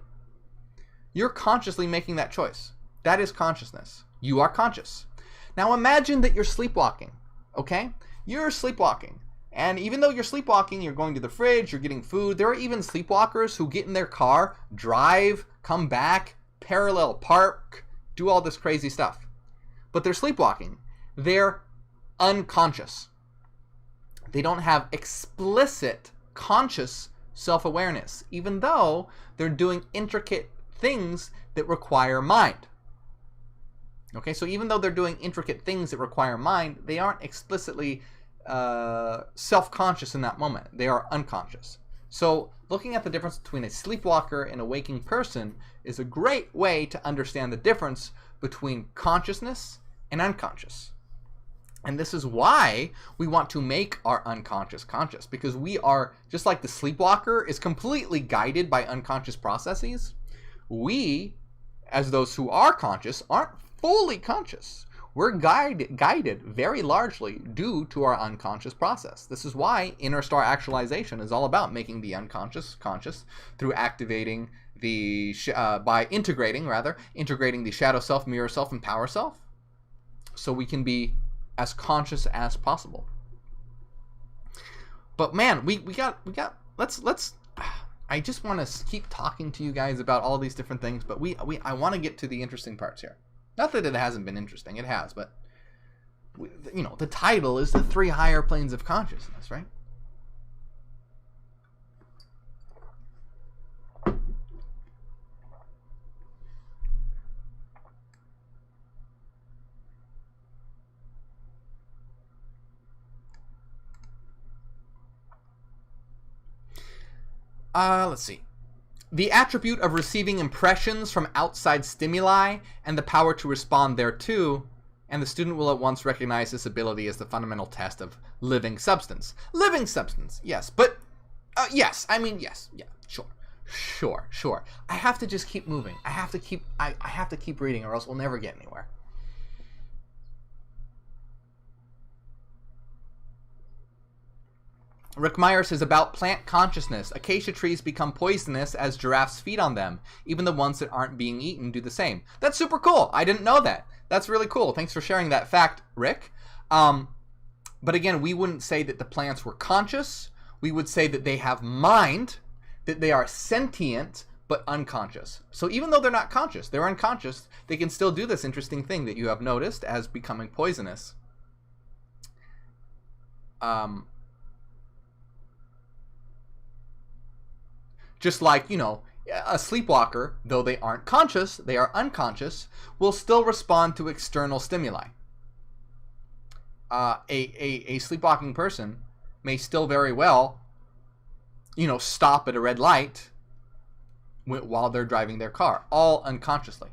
A: You're consciously making that choice. That is consciousness. You are conscious. Now, imagine that you're sleepwalking, okay? You're sleepwalking. And even though you're sleepwalking, you're going to the fridge, you're getting food. There are even sleepwalkers who get in their car, drive, come back, parallel park, do all this crazy stuff. But they're sleepwalking. They're unconscious. They don't have explicit conscious self-awareness, even though they're doing intricate things that require mind. Okay, so even though they're doing intricate things that require mind, they aren't explicitly self-conscious in that moment. They are unconscious. So looking at the difference between a sleepwalker and a waking person is a great way to understand the difference between consciousness and unconscious. And this is why we want to make our unconscious conscious, because we are, just like the sleepwalker is completely guided by unconscious processes, we, as those who are conscious, aren't fully conscious. We're guided very largely due to our unconscious process. This is why inner star actualization is all about making the unconscious conscious through activating the integrating the shadow self, mirror self, and power self. so we can be as conscious as possible. But man, we got let's I just want to keep talking to you guys about all these different things, but I want to get to the interesting parts here. Not that it hasn't been interesting, it has, but you know, the title is The Three Higher Planes of Consciousness, right? Let's see. The attribute of receiving impressions from outside stimuli and the power to respond thereto, and the student will at once recognize this ability as the fundamental test of living substance. Living substance, yes, but yes, I mean yes, yeah, sure. I have to just keep moving. I have to keep reading, or else we'll never get anywhere. Rick Meyer says about plant consciousness. Acacia trees become poisonous as giraffes feed on them. Even the ones that aren't being eaten do the same. That's super cool. I didn't know that. That's really cool. Thanks for sharing that fact, Rick. But again, we wouldn't say that the plants were conscious. We would say that they have mind, that they are sentient, but unconscious. So even though they're not conscious, they're unconscious, they can still do this interesting thing that you have noticed as becoming poisonous. Just like, you know, a sleepwalker, though they aren't conscious, they are unconscious, will still respond to external stimuli. A sleepwalking person may still very well, you know, stop at a red light while they're driving their car, all unconsciously.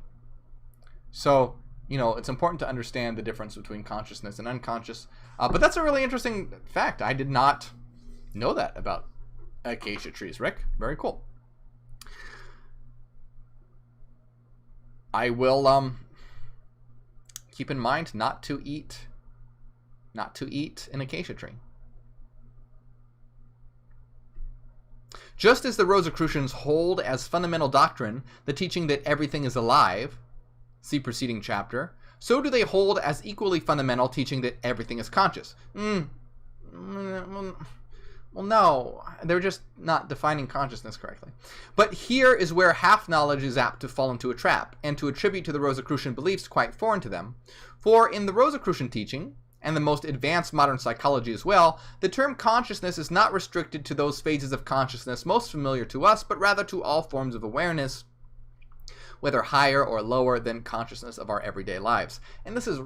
A: So, you know, it's important to understand the difference between consciousness and unconscious. But that's a really interesting fact. I did not know that about acacia trees, Rick. Very cool. I will keep in mind not to eat an acacia tree. Just as the Rosicrucians hold as fundamental doctrine the teaching that everything is alive, see preceding chapter, so do they hold as equally fundamental teaching that everything is conscious. Well, no, they're just not defining consciousness correctly. But here is where half-knowledge is apt to fall into a trap, and to attribute to the Rosicrucian beliefs quite foreign to them. For in the Rosicrucian teaching, and the most advanced modern psychology as well, the term consciousness is not restricted to those phases of consciousness most familiar to us, but rather to all forms of awareness, whether higher or lower than consciousness of our everyday lives. And this is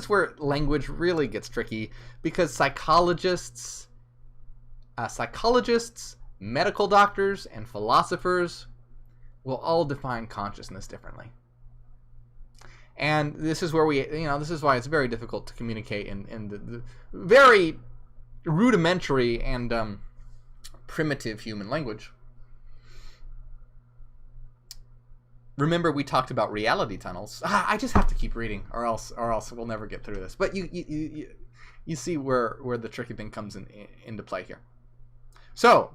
A: where language really gets tricky, because psychologists, medical doctors, and philosophers will all define consciousness differently. And this is where this is why it's very difficult to communicate in the very rudimentary and primitive human language. Remember, we talked about reality tunnels. I just have to keep reading, or else we'll never get through this. But you see where the tricky thing comes into play here. So,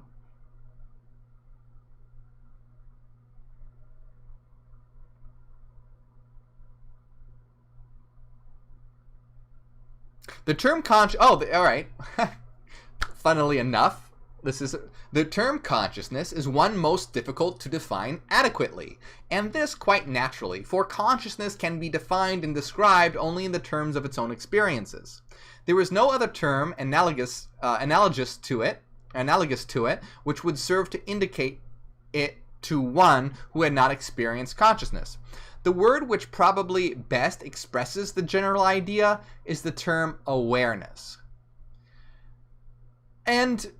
A: the term all right. Funnily enough, the term consciousness is one most difficult to define adequately, and this quite naturally, for consciousness can be defined and described only in the terms of its own experiences. There is no other term analogous to it, which would serve to indicate it to one who had not experienced consciousness. The word which probably best expresses the general idea is the term awareness. And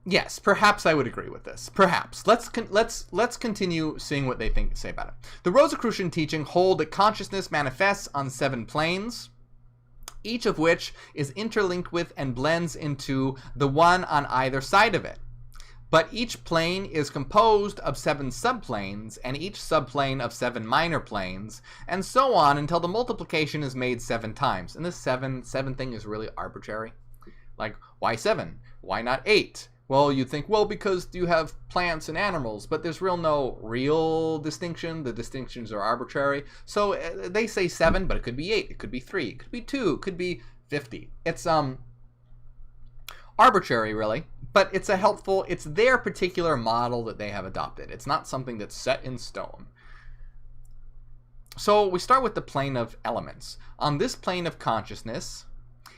A: yes, perhaps I would agree with this. Perhaps. Let's continue seeing what they say about it. The Rosicrucian teaching hold that consciousness manifests on 7 planes, each of which is interlinked with and blends into the one on either side of it. But each plane is composed of 7 subplanes, and each subplane of 7 minor planes, and so on until the multiplication is made 7 times. And this 7 thing is really arbitrary. Like, why 7? Why not 8? Well, you'd think, well, because you have plants and animals, but there's no real distinction. The distinctions are arbitrary. So they say 7, but it could be 8, it could be 3, it could be 2, it could be 50. It's arbitrary, really, but it's it's their particular model that they have adopted. It's not something that's set in stone. So we start with the plane of elements. On this plane of consciousness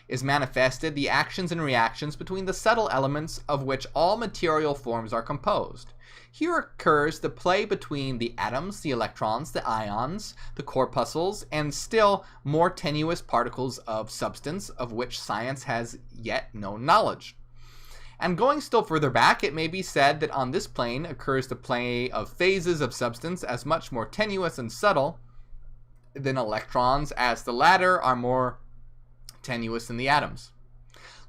A: is manifested the actions and reactions between the subtle elements of which all material forms are composed. Here occurs the play between the atoms, the electrons, the ions, the corpuscles, and still more tenuous particles of substance of which science has yet no knowledge. And going still further back, it may be said that on this plane occurs the play of phases of substance as much more tenuous and subtle than electrons, as the latter are more tenuous than the atoms.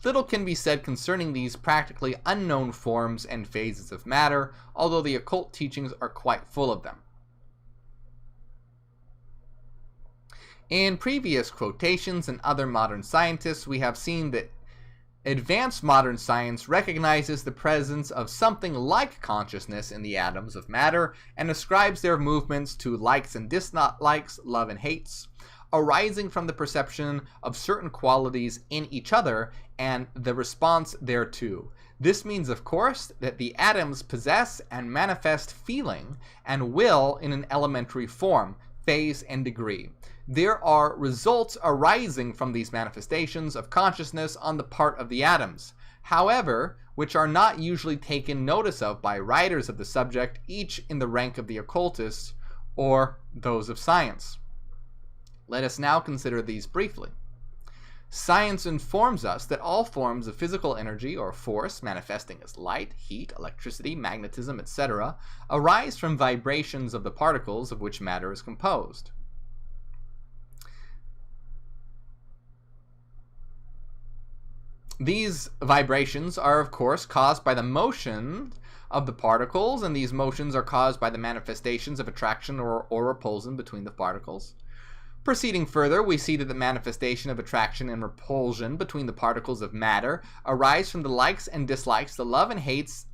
A: Little can be said concerning these practically unknown forms and phases of matter, although the occult teachings are quite full of them. In previous quotations and other modern scientists, we have seen that advanced modern science recognizes the presence of something like consciousness in the atoms of matter and ascribes their movements to likes and dislikes, love and hates, arising from the perception of certain qualities in each other and the response thereto. This means, of course, that the atoms possess and manifest feeling and will in an elementary form, phase, and degree. There are results arising from these manifestations of consciousness on the part of the atoms, however, which are not usually taken notice of by writers of the subject, each in the rank of the occultists or those of science. Let us now consider these briefly. Science informs us that all forms of physical energy or force manifesting as light, heat, electricity, magnetism, etc., arise from vibrations of the particles of which matter is composed. These vibrations are, of course, caused by the motion of the particles, and these motions are caused by the manifestations of attraction or repulsion between the particles. Proceeding further, we see that the manifestation of attraction and repulsion between the particles of matter arise from the likes and dislikes, the love and hates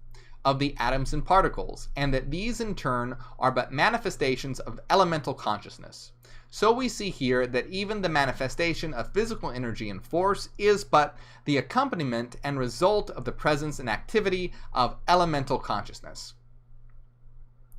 A: of the atoms and particles, and that these in turn are but manifestations of elemental consciousness. So we see here that even the manifestation of physical energy and force is but the accompaniment and result of the presence and activity of elemental consciousness.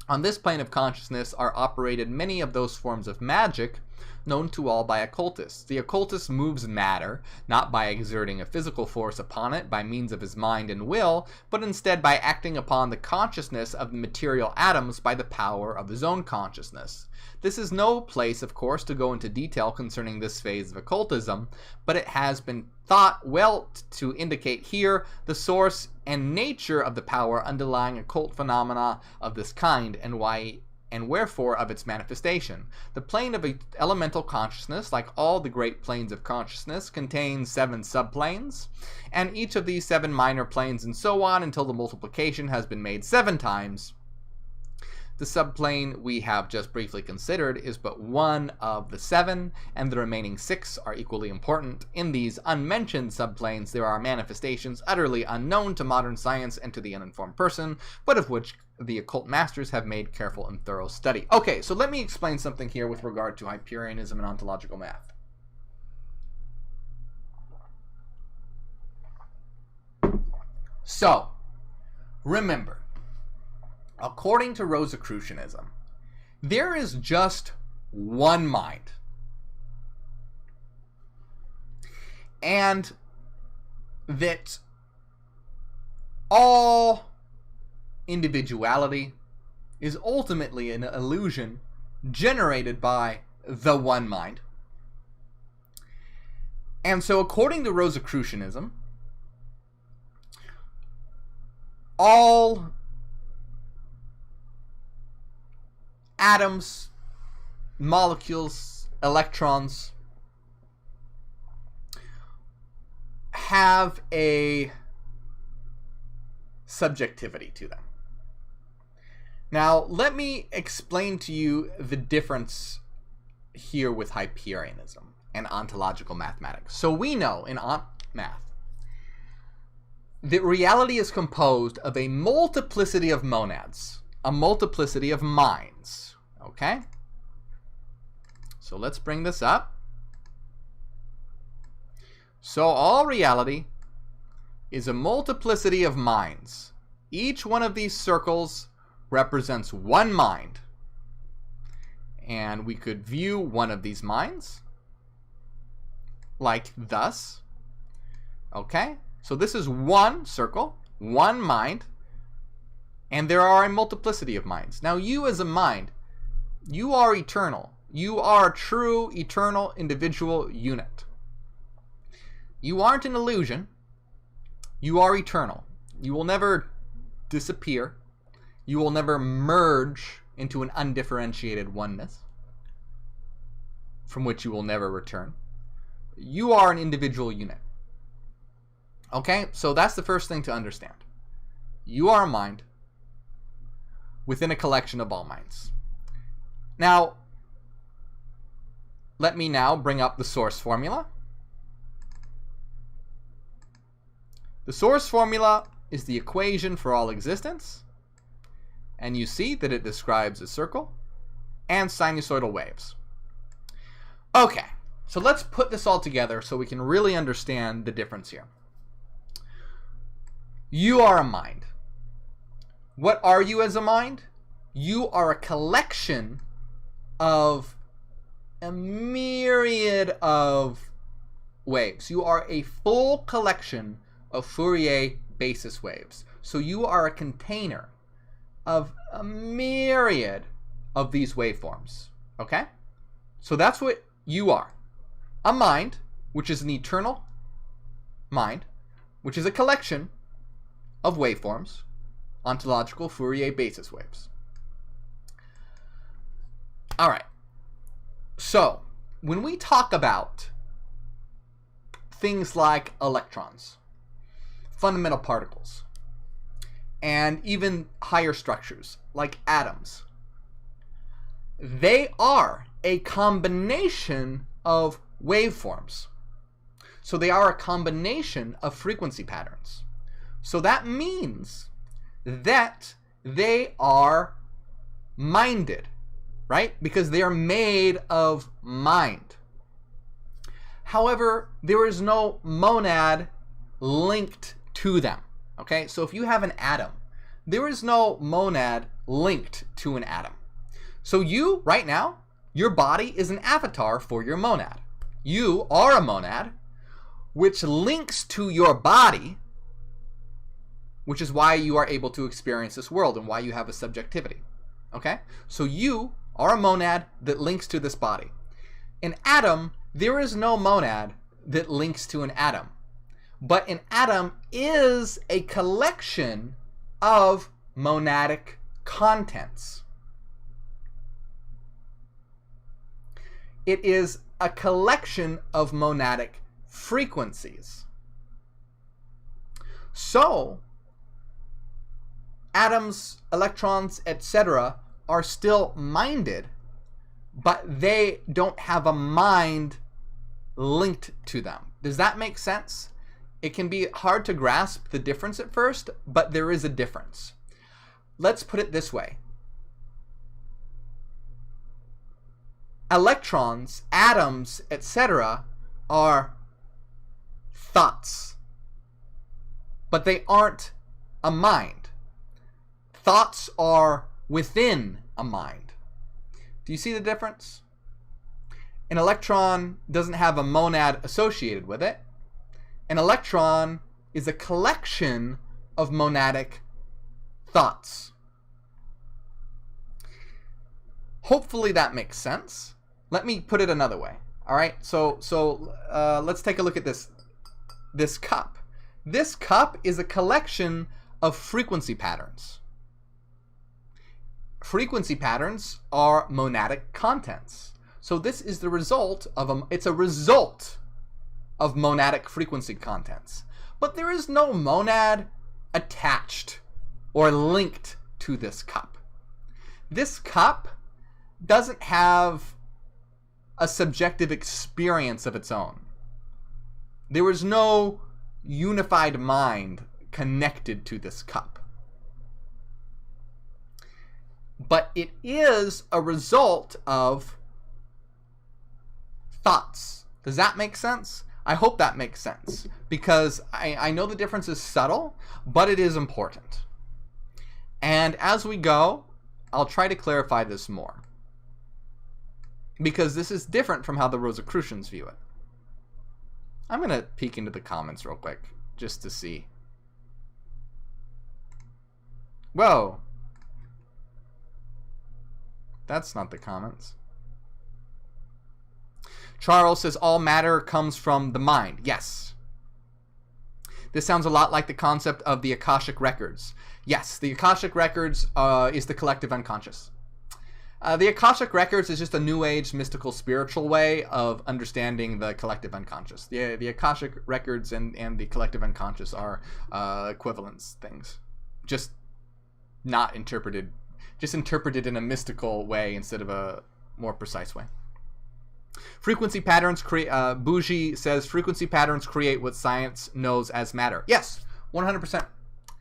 A: On this plane of consciousness are operated many of those forms of magic known to all by occultists. The occultist moves matter, not by exerting a physical force upon it by means of his mind and will, but instead by acting upon the consciousness of the material atoms by the power of his own consciousness. This is no place, of course, to go into detail concerning this phase of occultism, but it has been thought well to indicate here the source and nature of the power underlying occult phenomena of this kind, and why and wherefore of its manifestation. The plane of elemental consciousness, like all the great planes of consciousness, contains 7 subplanes, and each of these 7 minor planes and so on until the multiplication has been made 7 times. The subplane we have just briefly considered is but one of the 7, and the remaining 6 are equally important. In these unmentioned subplanes, there are manifestations utterly unknown to modern science and to the uninformed person, but of which the occult masters have made careful and thorough study. Okay, so let me explain something here with regard to Hyperianism and ontological math. So, remember, according to Rosicrucianism, there is just one mind. And that all individuality is ultimately an illusion generated by the one mind. And so according to Rosicrucianism, all atoms, molecules, electrons have a subjectivity to them. Now, let me explain to you the difference here with Hyperianism and ontological mathematics. So we know in math that reality is composed of a multiplicity of monads, a multiplicity of minds. Okay? So let's bring this up. So all reality is a multiplicity of minds. Each one of these circles represents one mind. And we could view one of these minds like thus. Okay? So this is one circle, one mind, and there are a multiplicity of minds. Now you as a mind, you are eternal. You are a true, eternal, individual unit. You aren't an illusion. You are eternal. You will never disappear. You will never merge into an undifferentiated oneness from which you will never return. You are an individual unit. Okay, so that's the first thing to understand. You are a mind within a collection of all minds. Now, let me now bring up the source formula. The source formula is the equation for all existence, and you see that it describes a circle and sinusoidal waves. Okay, so let's put this all together so we can really understand the difference here. You are a mind. What are you as a mind? You are a collection of a myriad of waves. You are a full collection of Fourier basis waves. So you are a container of a myriad of these waveforms. Okay? So that's what you are. A mind, which is an eternal mind, which is a collection of waveforms, ontological Fourier basis waves. All right. So, when we talk about things like electrons, fundamental particles, and even higher structures like atoms, they are a combination of waveforms. So they are a combination of frequency patterns. So that means that they are minded, right? Because they are made of mind. However, there is no monad linked to them. Okay, so if you have an atom, there is no monad linked to an atom. So you, right now, your body is an avatar for your monad. You are a monad, which links to your body, which is why you are able to experience this world and why you have a subjectivity. Okay? So you are a monad that links to this body. An atom, there is no monad that links to an atom. But an atom is a collection of monadic contents. It is a collection of monadic frequencies. So, atoms, electrons, etc. are still minded, but they don't have a mind linked to them. Does that make sense? It can be hard to grasp the difference at first, but there is a difference. Let's put it this way. Electrons, atoms, etc. are thoughts, but they aren't a mind. Thoughts are within a mind. Do you see the difference? An electron doesn't have a monad associated with it. An electron is a collection of monadic thoughts. Hopefully that makes sense. Let me put it another way. All right, so let's take a look at this cup. This cup is a collection of frequency patterns. Frequency patterns are monadic contents. So this is the result of it's a result of monadic frequency contents. But there is no monad attached or linked to this cup. This cup doesn't have a subjective experience of its own. There is no unified mind connected to this cup. But it is a result of thoughts. Does that make sense? I hope that makes sense, because I know the difference is subtle, but it is important. And as we go, I'll try to clarify this more, because this is different from how the Rosicrucians view it. I'm going to peek into the comments real quick, just to see. Whoa. That's not the comments. Charles says all matter comes from the mind. Yes. This sounds a lot like the concept of the Akashic Records. Yes, the Akashic Records is the collective unconscious. The Akashic Records is just a New Age mystical spiritual way of understanding the collective unconscious. The Akashic Records and the collective unconscious are equivalence things. Just not interpreted, just interpreted in a mystical way instead of a more precise way. Frequency patterns create, Bougie says, frequency patterns create what science knows as matter. Yes, 100%.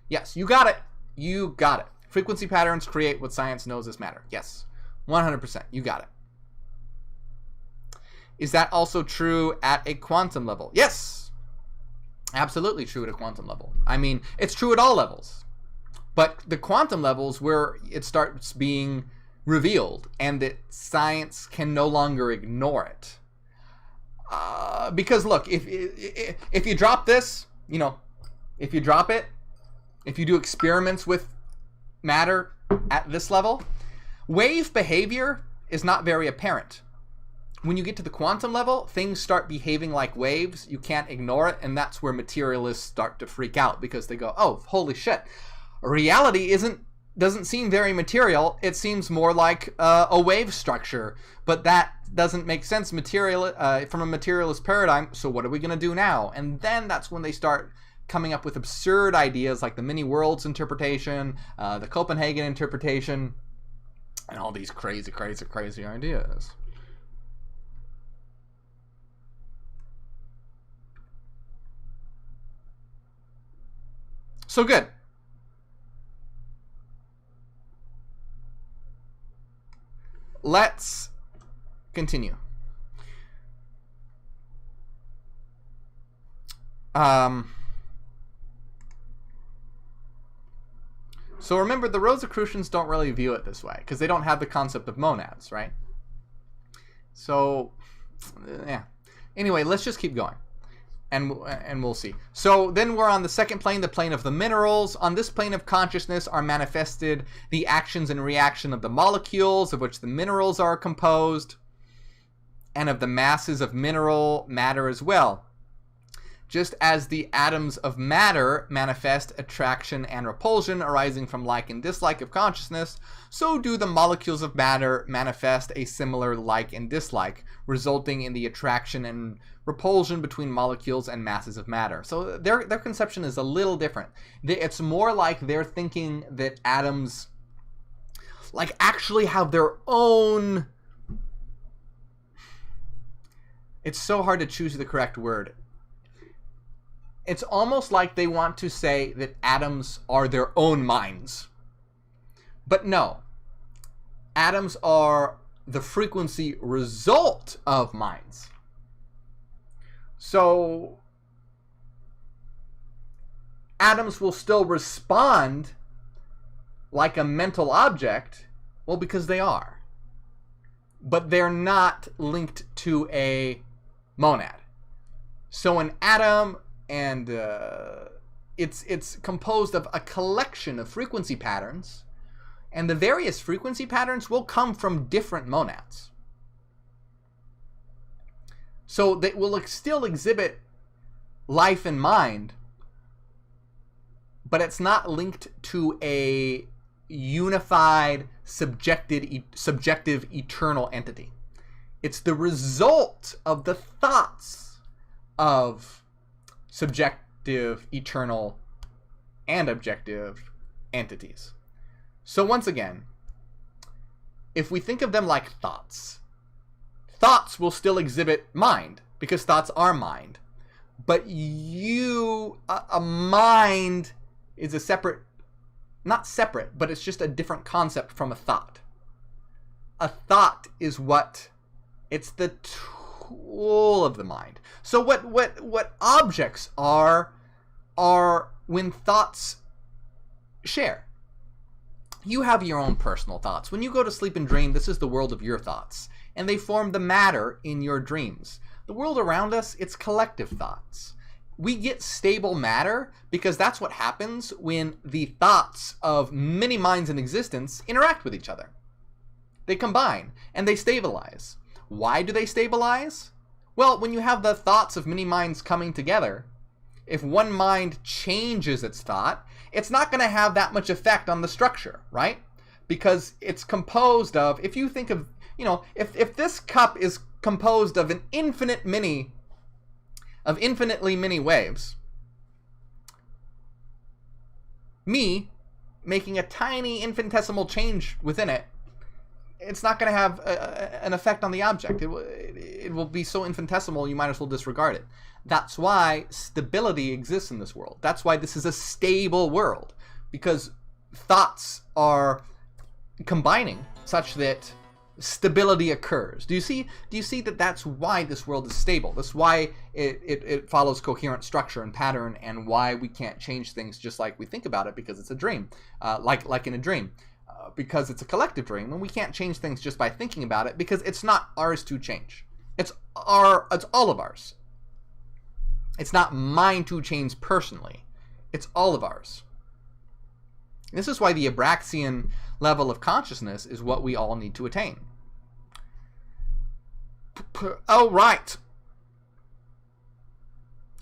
A: Yes, you got it. You got it. Frequency patterns create what science knows as matter. Yes, 100%. You got it. Is that also true at a quantum level? Yes, absolutely true at a quantum level. I mean, it's true at all levels. But the quantum levels where it starts being revealed and that science can no longer ignore it. Because look, if you drop this, you know, if you drop it, if you do experiments with matter at this level, wave behavior is not very apparent. When you get to the quantum level, things start behaving like waves. You can't ignore it, and that's where materialists start to freak out, because they go, oh, holy shit. Reality doesn't seem very material. It seems more like a wave structure, but that doesn't make sense from a materialist paradigm. So what are we going to do now? And then that's when they start coming up with absurd ideas like the many worlds interpretation, the Copenhagen interpretation, and all these crazy ideas. So good. Let's continue. So remember, the Rosicrucians don't really view it this way because they don't have the concept of monads, right? So, yeah. Anyway, let's just keep going. And we'll see. So then we're on the second plane, the plane of the minerals. On this plane of consciousness are manifested the actions and reaction of the molecules of which the minerals are composed, and of the masses of mineral matter as well. Just as the atoms of matter manifest attraction and repulsion arising from like and dislike of consciousness, so do the molecules of matter manifest a similar like and dislike, resulting in the attraction and repulsion between molecules and masses of matter. So their conception is a little different. It's more like they're thinking that atoms like actually have their own... It's so hard to choose the correct word. It's almost like they want to say that atoms are their own minds. But no. Atoms are the frequency result of minds. So atoms will still respond like a mental object, well, because they are. But they're not linked to a monad. So an atom, and it's composed of a collection of frequency patterns, and the various frequency patterns will come from different monads. So they will still exhibit life and mind, but it's not linked to a unified, subjective, eternal entity. It's the result of the thoughts of subjective, eternal, and objective entities. So once again, if we think of them like thoughts, thoughts will still exhibit mind, because thoughts are mind. But a mind is a separate, not separate, but it's just a different concept from a thought. A thought is it's the tool of the mind. So what objects are when thoughts share. You have your own personal thoughts. When you go to sleep and dream, this is the world of your thoughts, and they form the matter in your dreams. The world around us, it's collective thoughts. We get stable matter because that's what happens when the thoughts of many minds in existence interact with each other. They combine and they stabilize. Why do they stabilize? Well, when you have the thoughts of many minds coming together, if one mind changes its thought, it's not going to have that much effect on the structure, right? Because it's composed of, if you think of, if this cup is composed of infinitely many waves, me making a tiny infinitesimal change within it, it's not going to have an effect on the object. It will be so infinitesimal you might as well disregard it. That's why stability exists in this world. That's why this is a stable world, because thoughts are combining such that stability occurs. Do you see that that's why this world is stable? That's why it follows coherent structure and pattern, and why we can't change things just like we think about it, because it's a dream, like in a dream. Because it's a collective dream, and we can't change things just by thinking about it, because it's not ours to change. It's all of ours. It's not mine to change personally. It's all of ours. This is why the Abraxian level of consciousness is what we all need to attain. Oh, right.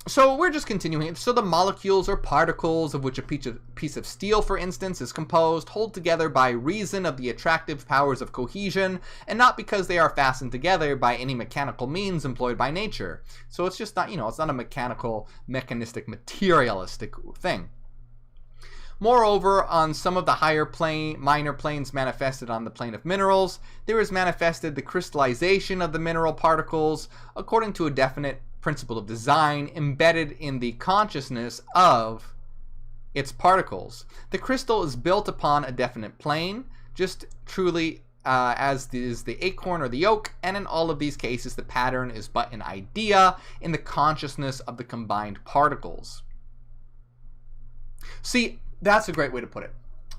A: So we're just continuing. So the molecules or particles of which a piece of steel, for instance, is composed hold together by reason of the attractive powers of cohesion, and not because they are fastened together by any mechanical means employed by nature. So it's just not, it's not a mechanical, mechanistic, materialistic thing. Moreover, on some of the minor planes manifested on the plane of minerals, there is manifested the crystallization of the mineral particles according to a definite principle of design embedded in the consciousness of its particles. The crystal is built upon a definite plane, just truly as is the acorn or the oak, and in all of these cases the pattern is but an idea in the consciousness of the combined particles. See, that's a great way to put it.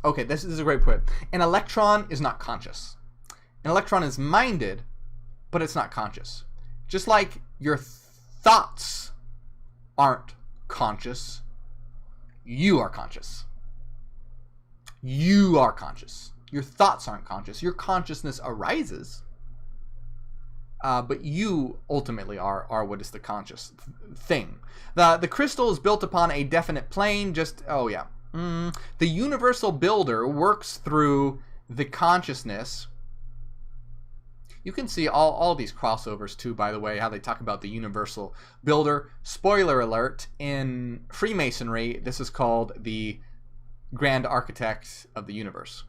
A: Okay, this is a great put. An electron is not conscious. An electron is minded, but it's not conscious. Just like your thoughts aren't conscious, you are conscious. You are conscious. Your thoughts aren't conscious. Your consciousness arises, but you ultimately are what is the conscious thing. The crystal is built upon a definite plane. The universal builder works through the consciousness. You can see all these crossovers too, by the way, how they talk about the universal builder. Spoiler alert, in Freemasonry, this is called the Grand Architect of the Universe.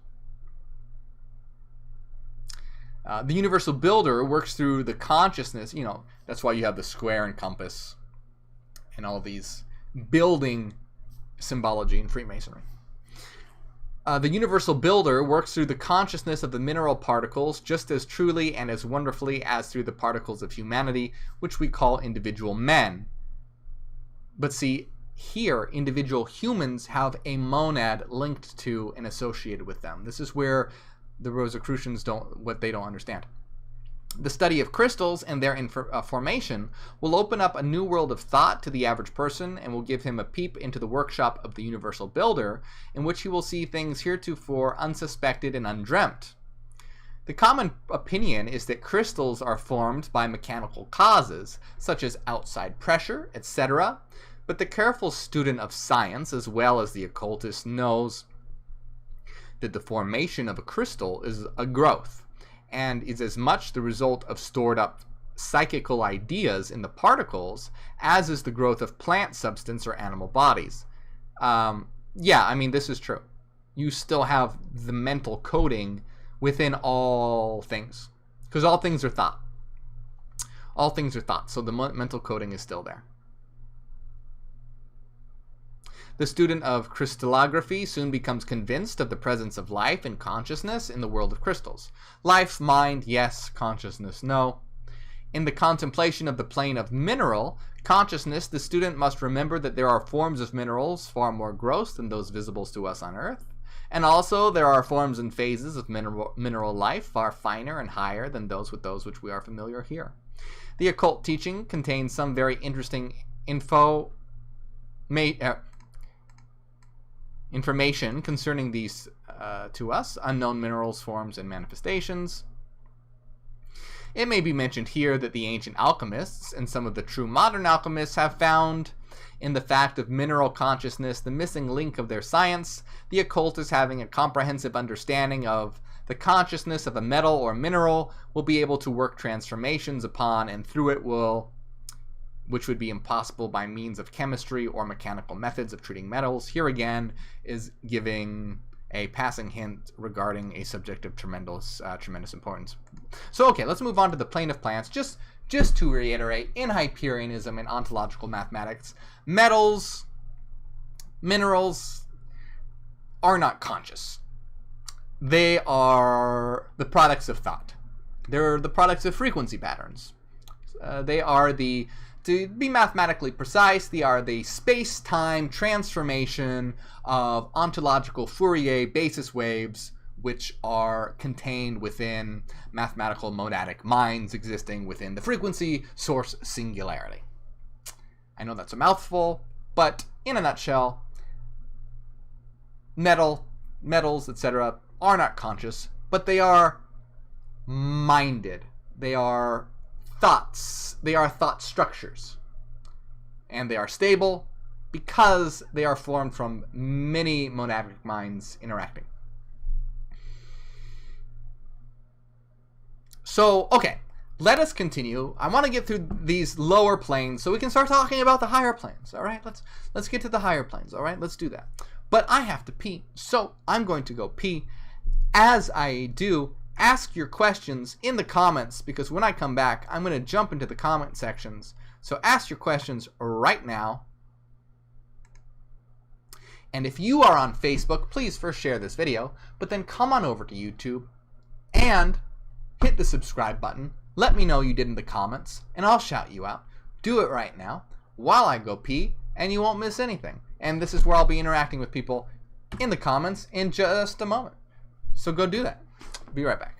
A: The universal builder works through the consciousness. That's why you have the square and compass and all these building symbology in Freemasonry. The universal builder works through the consciousness of the mineral particles just as truly and as wonderfully as through the particles of humanity, which we call individual men. But see, here, individual humans have a monad linked to and associated with them. This is where the Rosicrucians don't understand. The study of crystals and their formation will open up a new world of thought to the average person, and will give him a peep into the workshop of the universal builder, in which he will see things heretofore unsuspected and undreamt. The common opinion is that crystals are formed by mechanical causes, such as outside pressure, etc., but the careful student of science, as well as the occultist, knows that the formation of a crystal is a growth, and is as much the result of stored up psychical ideas in the particles as is the growth of plant substance or animal bodies. This is true. You still have the mental coding within all things, because all things are thought. All things are thought, so the mental coding is still there. The student of crystallography soon becomes convinced of the presence of life and consciousness in the world of crystals. Life, mind, yes. Consciousness, no. In the contemplation of the plane of mineral consciousness, the student must remember that there are forms of minerals far more gross than those visible to us on Earth. And also, there are forms and phases of mineral life far finer and higher than those which we are familiar here. The occult teaching contains some very interesting information concerning these, to us, unknown minerals, forms, and manifestations. It may be mentioned here that the ancient alchemists and some of the true modern alchemists have found in the fact of mineral consciousness the missing link of their science. The occult is having a comprehensive understanding of the consciousness of a metal or mineral will be able to work transformations upon and through it which would be impossible by means of chemistry or mechanical methods of treating metals. Here again is giving a passing hint regarding a subject of tremendous importance. So okay, let's move on to the plane of plants. Just to reiterate, in Hyperianism and ontological mathematics, metals, minerals are not conscious. They are the products of thought. They're the products of frequency patterns. To be mathematically precise, they are the space-time transformation of ontological Fourier basis waves, which are contained within mathematical monadic minds existing within the frequency source singularity. I know that's a mouthful, but in a nutshell, metals, etc., are not conscious, but they are minded. They are thoughts. They are thought structures. And they are stable because they are formed from many monadic minds interacting. So, okay, let us continue. I want to get through these lower planes so we can start talking about the higher planes. All right, let's get to the higher planes. All right, let's do that. But I have to pee, so I'm going to go pee. As I do, ask your questions in the comments, because when I come back, I'm going to jump into the comment sections. So ask your questions right now. And if you are on Facebook, please first share this video, but then come on over to YouTube and hit the subscribe button. Let me know you did in the comments, and I'll shout you out. Do it right now while I go pee, and you won't miss anything. And this is where I'll be interacting with people in the comments in just a moment. So go do that. Be right back.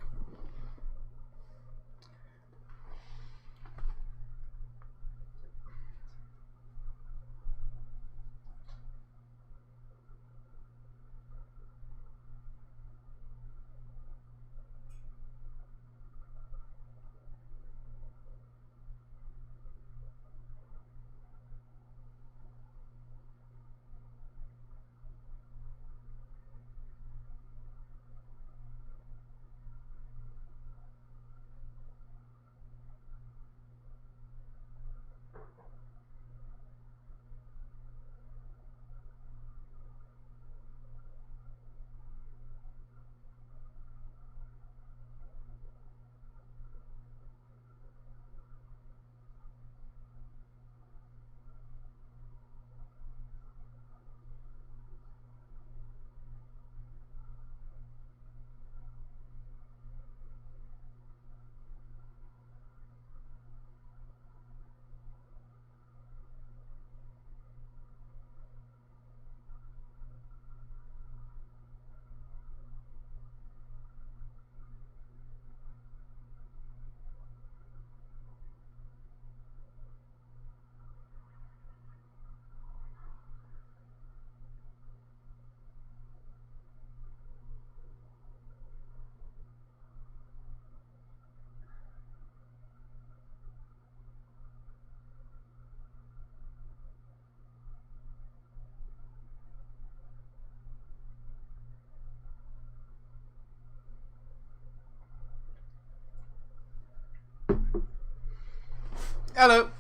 A: Hello.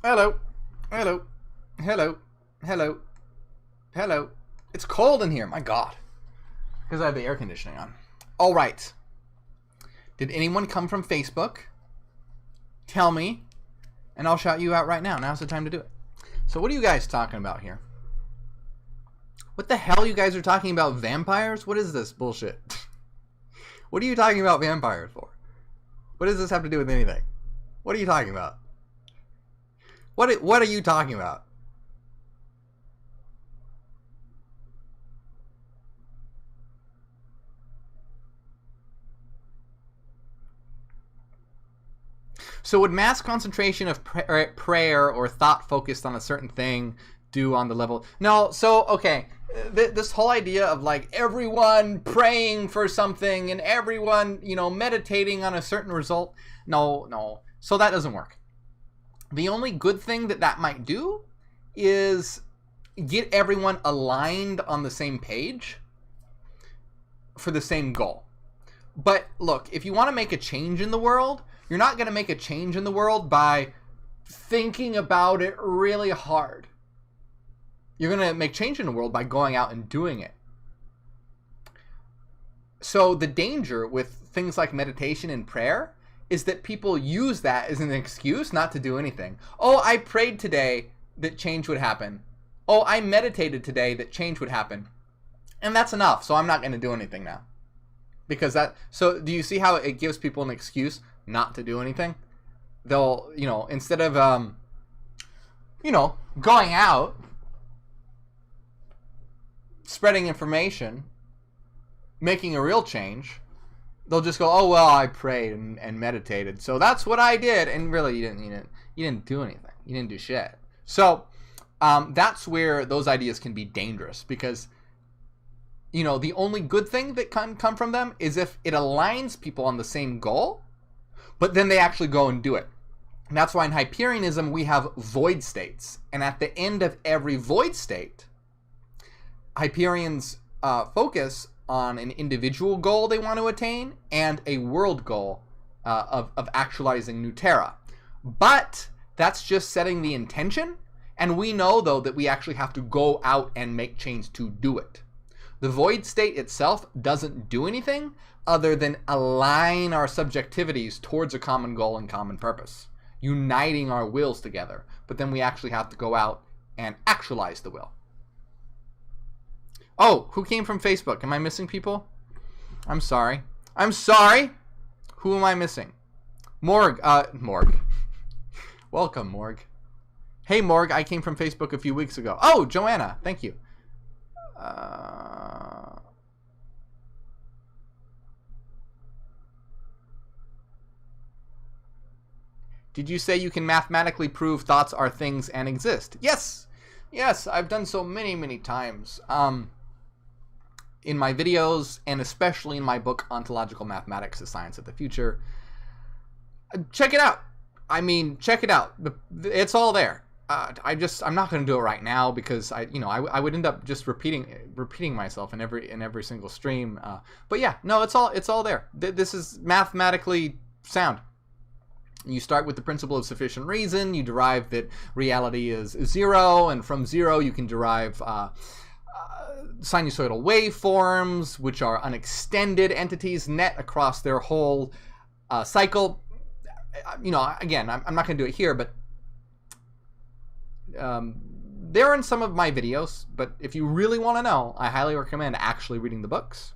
A: Hello. Hello. Hello. Hello. Hello. It's cold in here, my God. Because I have the air conditioning on. All right. Did anyone come from Facebook? Tell me, and I'll shout you out right now. Now's the time to do it. So what are you guys talking about here? What the hell you guys are talking about vampires? What is this bullshit? What are you talking about vampires for? What does this have to do with anything? What are you talking about? What are you talking about? So would mass concentration of prayer or thought focused on a certain thing do on the level? No, so, okay, this whole idea of like everyone praying for something and everyone, you know, meditating on a certain result, no. So that doesn't work. The only good thing that might do is get everyone aligned on the same page for the same goal. But look, if you want to make a change in the world, you're not going to make a change in the world by thinking about it really hard. You're going to make change in the world by going out and doing it. So the danger with things like meditation and prayer is that people use that as an excuse not to do anything. Oh, I prayed today that change would happen. Oh, I meditated today that change would happen. And that's enough, so I'm not going to do anything now. Because so do you see how it gives people an excuse not to do anything? They'll, you know, instead of, you know, going out, spreading information, making a real change, they'll just go, oh, well, I prayed and meditated, so that's what I did. And really, you didn't do anything. You didn't do shit. So that's where those ideas can be dangerous, because, you know, the only good thing that can come from them is if it aligns people on the same goal, but then they actually go and do it. And that's why in Hyperianism we have void states. And at the end of every void state, Hyperians focus on an individual goal they want to attain and a world goal of actualizing New Terra. But that's just setting the intention. And we know, though, that we actually have to go out and make change to do it. The void state itself doesn't do anything other than align our subjectivities towards a common goal and common purpose, uniting our wills together. But then we actually have to go out and actualize the will. Oh, who came from Facebook? Am I missing people? I'm sorry. Who am I missing? Morgue. Welcome, Morgue. Hey, Morgue, I came from Facebook a few weeks ago. Oh, Joanna, thank you. Did you say you can mathematically prove thoughts are things and exist? Yes, I've done so many times. In my videos, and especially in my book, Ontological Mathematics, The Science of the Future. Check it out. I mean, check it out. It's all there. I'm not going to do it right now because I would end up just repeating myself in every single stream. But yeah, no, it's all there. This is mathematically sound. You start with the principle of sufficient reason. You derive that reality is zero, and from zero you can derive sinusoidal waveforms, which are unextended entities net across their whole cycle. Again, I'm not going to do it here, but they're in some of my videos. But if you really want to know, I highly recommend actually reading the books.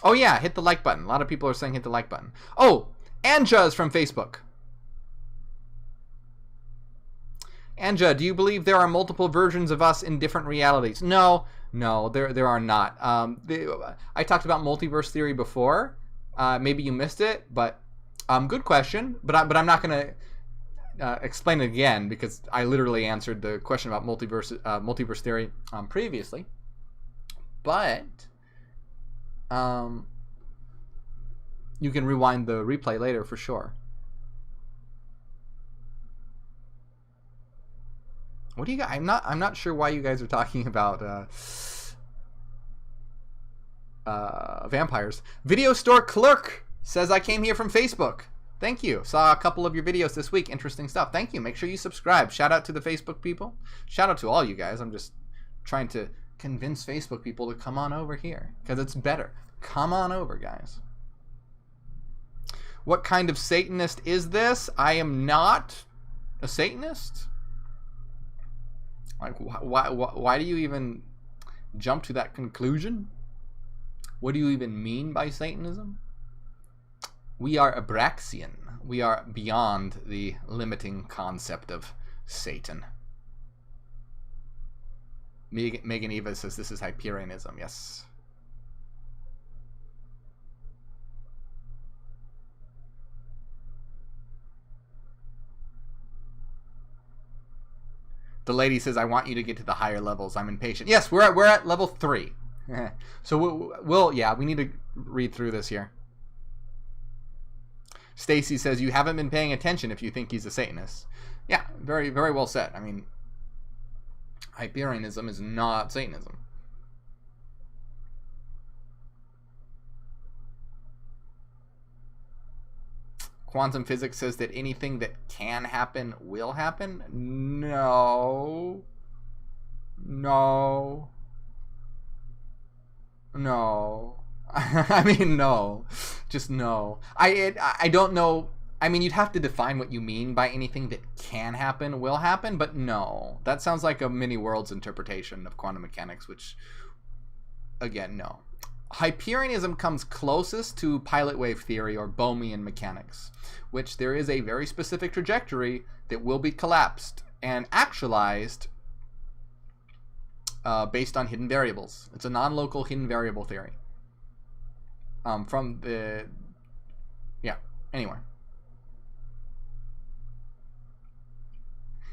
A: Oh yeah, hit the like button. A lot of people are saying hit the like button. Oh, Anja's from Facebook. Anja, do you believe there are multiple versions of us in different realities? No, there are not. I talked about multiverse theory before. Maybe you missed it, but good question. But I'm not going to explain it again because I literally answered the question about multiverse theory previously. But you can rewind the replay later for sure. What do you guys? I'm not sure why you guys are talking about vampires. Video store clerk says I came here from Facebook. Thank you. Saw a couple of your videos this week. Interesting stuff. Thank you. Make sure you subscribe. Shout out to the Facebook people. Shout out to all you guys. I'm just trying to convince Facebook people to come on over here because it's better. Come on over, guys. What kind of Satanist is this? I am not a Satanist. Like, why do you even jump to that conclusion? What do you even mean by Satanism? We are Abraxian. We are beyond the limiting concept of Satan. Megan Eva says this is Hyperianism. Yes. The lady says, I want you to get to the higher levels. I'm impatient. Yes, we're at level 3. So we need to read through this here. Stacy says, you haven't been paying attention if you think he's a Satanist. Yeah, very, very well said. I mean, Hyperianism is not Satanism. Quantum physics says that anything that can happen will happen. No. No. No. I mean, no. Just no. I don't know. I mean, you'd have to define what you mean by anything that can happen, will happen, but no. That sounds like a many worlds interpretation of quantum mechanics, which, again, no. Hyperianism comes closest to pilot wave theory or Bohmian mechanics, which there is a very specific trajectory that will be collapsed and actualized based on hidden variables. It's a non-local hidden variable theory. Anyway.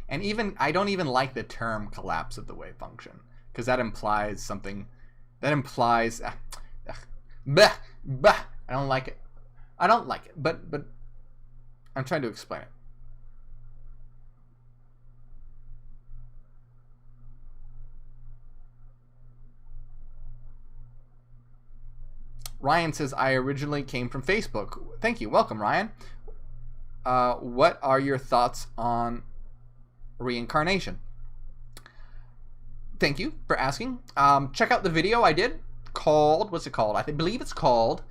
A: And even, I don't even like the term collapse of the wave function, because that implies something, that implies, I don't like it. I don't like it, but I'm trying to explain it. Ryan says, I originally came from Facebook. Thank you. Welcome, Ryan. What are your thoughts on reincarnation? Thank you for asking. Check out the video I did called, what's it called? I believe it's called,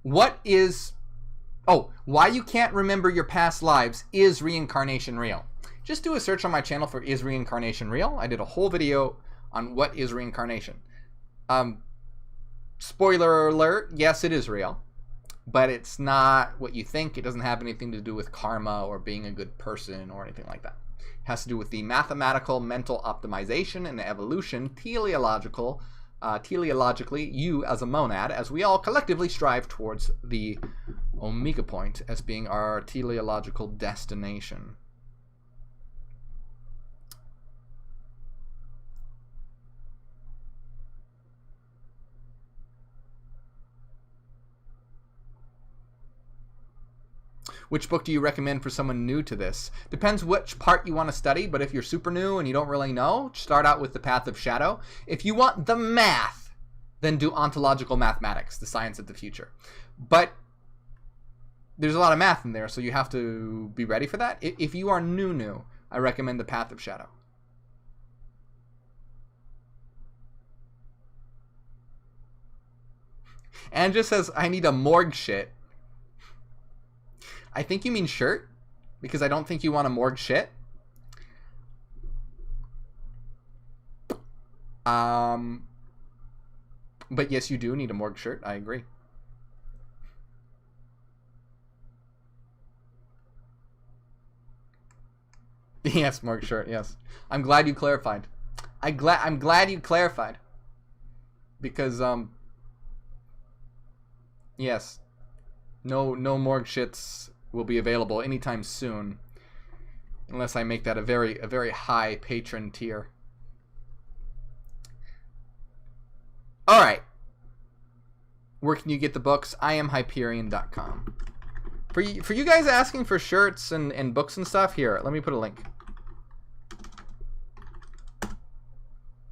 A: why you can't remember your past lives. Is reincarnation real? Just do a search on my channel for Is Reincarnation Real? I did a whole video on what is reincarnation. Spoiler alert, yes, it is real, but it's not what you think. It doesn't have anything to do with karma or being a good person or anything like that. It has to do with the mathematical mental optimization and the evolution, teleologically, you as a monad, as we all collectively strive towards the omega point as being our teleological destination. Which book do you recommend for someone new to this? Depends which part you want to study, but if you're super new and you don't really know, start out with The Path of Shadow. If you want the math, then do Ontological Mathematics, the science of the future. But there's a lot of math in there, so you have to be ready for that. If you are new, I recommend The Path of Shadow. Andrew says, I need a morgue shit. I think you mean shirt, because I don't think you want a morgue shit. But yes, you do need a morgue shirt. I agree. Yes, morgue shirt. Yes, I'm glad you clarified. I'm glad you clarified, because yes, no morgue shits will be available anytime soon, unless I make that a very high patron tier. All right, where can you get the books? IamHyperian.com. For you guys asking for shirts and books and stuff, here, let me put a link.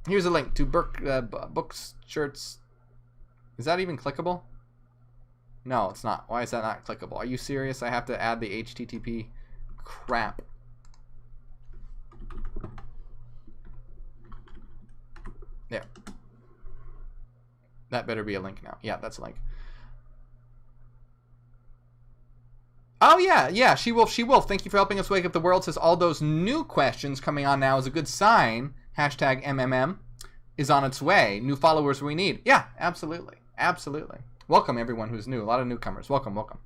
A: Here's a link to books, shirts. Is that even clickable? No, it's not. Why is that not clickable? Are you serious? I have to add the HTTP crap. There. That better be a link now. Yeah, that's a link. Oh, yeah, she will. Thank you for helping us wake up the world. Says all those new questions coming on now is a good sign. Hashtag MMM is on its way. New followers we need. Yeah, absolutely. Absolutely. Welcome, everyone who's new. A lot of newcomers. Welcome, welcome.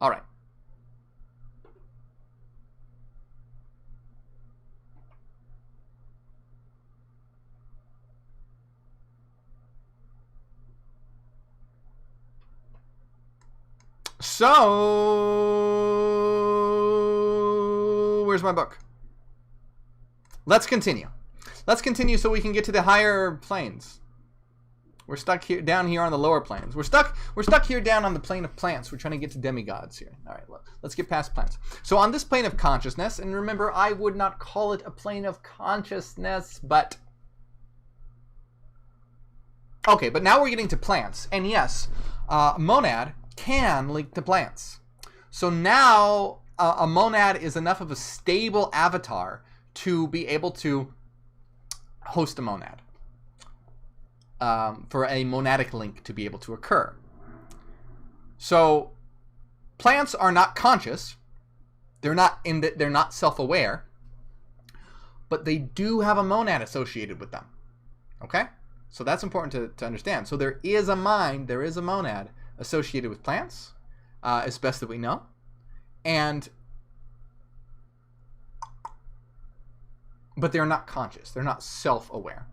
A: All right. So, where's my book? Let's continue. Let's continue so we can get to the higher planes. We're stuck here, down here on the lower planes. We're stuck here down on the plane of plants. We're trying to get to demigods here. All right, let's get past plants. So on this plane of consciousness, and remember, I would not call it a plane of consciousness, but okay, but now we're getting to plants. And yes, monad can link to plants. So now a monad is enough of a stable avatar to be able to host a monad, for a monadic link to be able to occur. So plants are not conscious. They're not self-aware, but they do have a monad associated with them. Okay? So that's important to understand. So there is a mind, there is a monad associated with plants, as best that we know. But they're not conscious. They're not self-aware.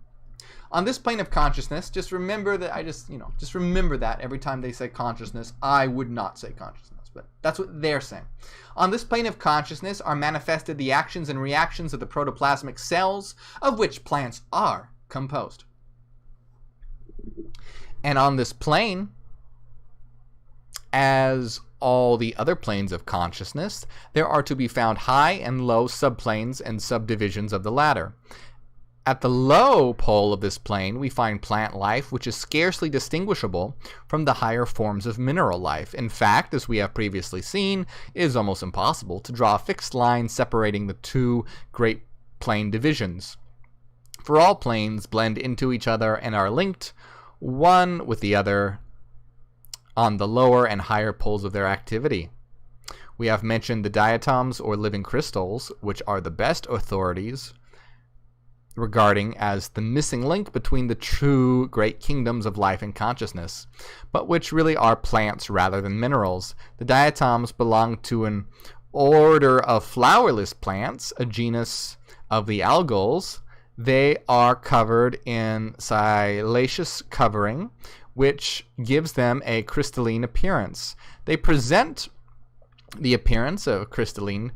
A: On this plane of consciousness, just remember that just remember that every time they say consciousness, I would not say consciousness, but that's what they're saying. On this plane of consciousness are manifested the actions and reactions of the protoplasmic cells of which plants are composed. And on this plane, as all the other planes of consciousness, there are to be found high and low subplanes and subdivisions of the latter. At the low pole of this plane, we find plant life, which is scarcely distinguishable from the higher forms of mineral life. In fact, as we have previously seen, it is almost impossible to draw a fixed line separating the two great plane divisions. For all planes blend into each other and are linked one with the other on the lower and higher poles of their activity. We have mentioned the diatoms or living crystals, which are the best authorities regarding as the missing link between the true great kingdoms of life and consciousness, but which really are plants rather than minerals. The diatoms belong to an order of flowerless plants, a genus of the algals. They are covered in siliceous covering, which gives them a crystalline appearance. They present the appearance of crystalline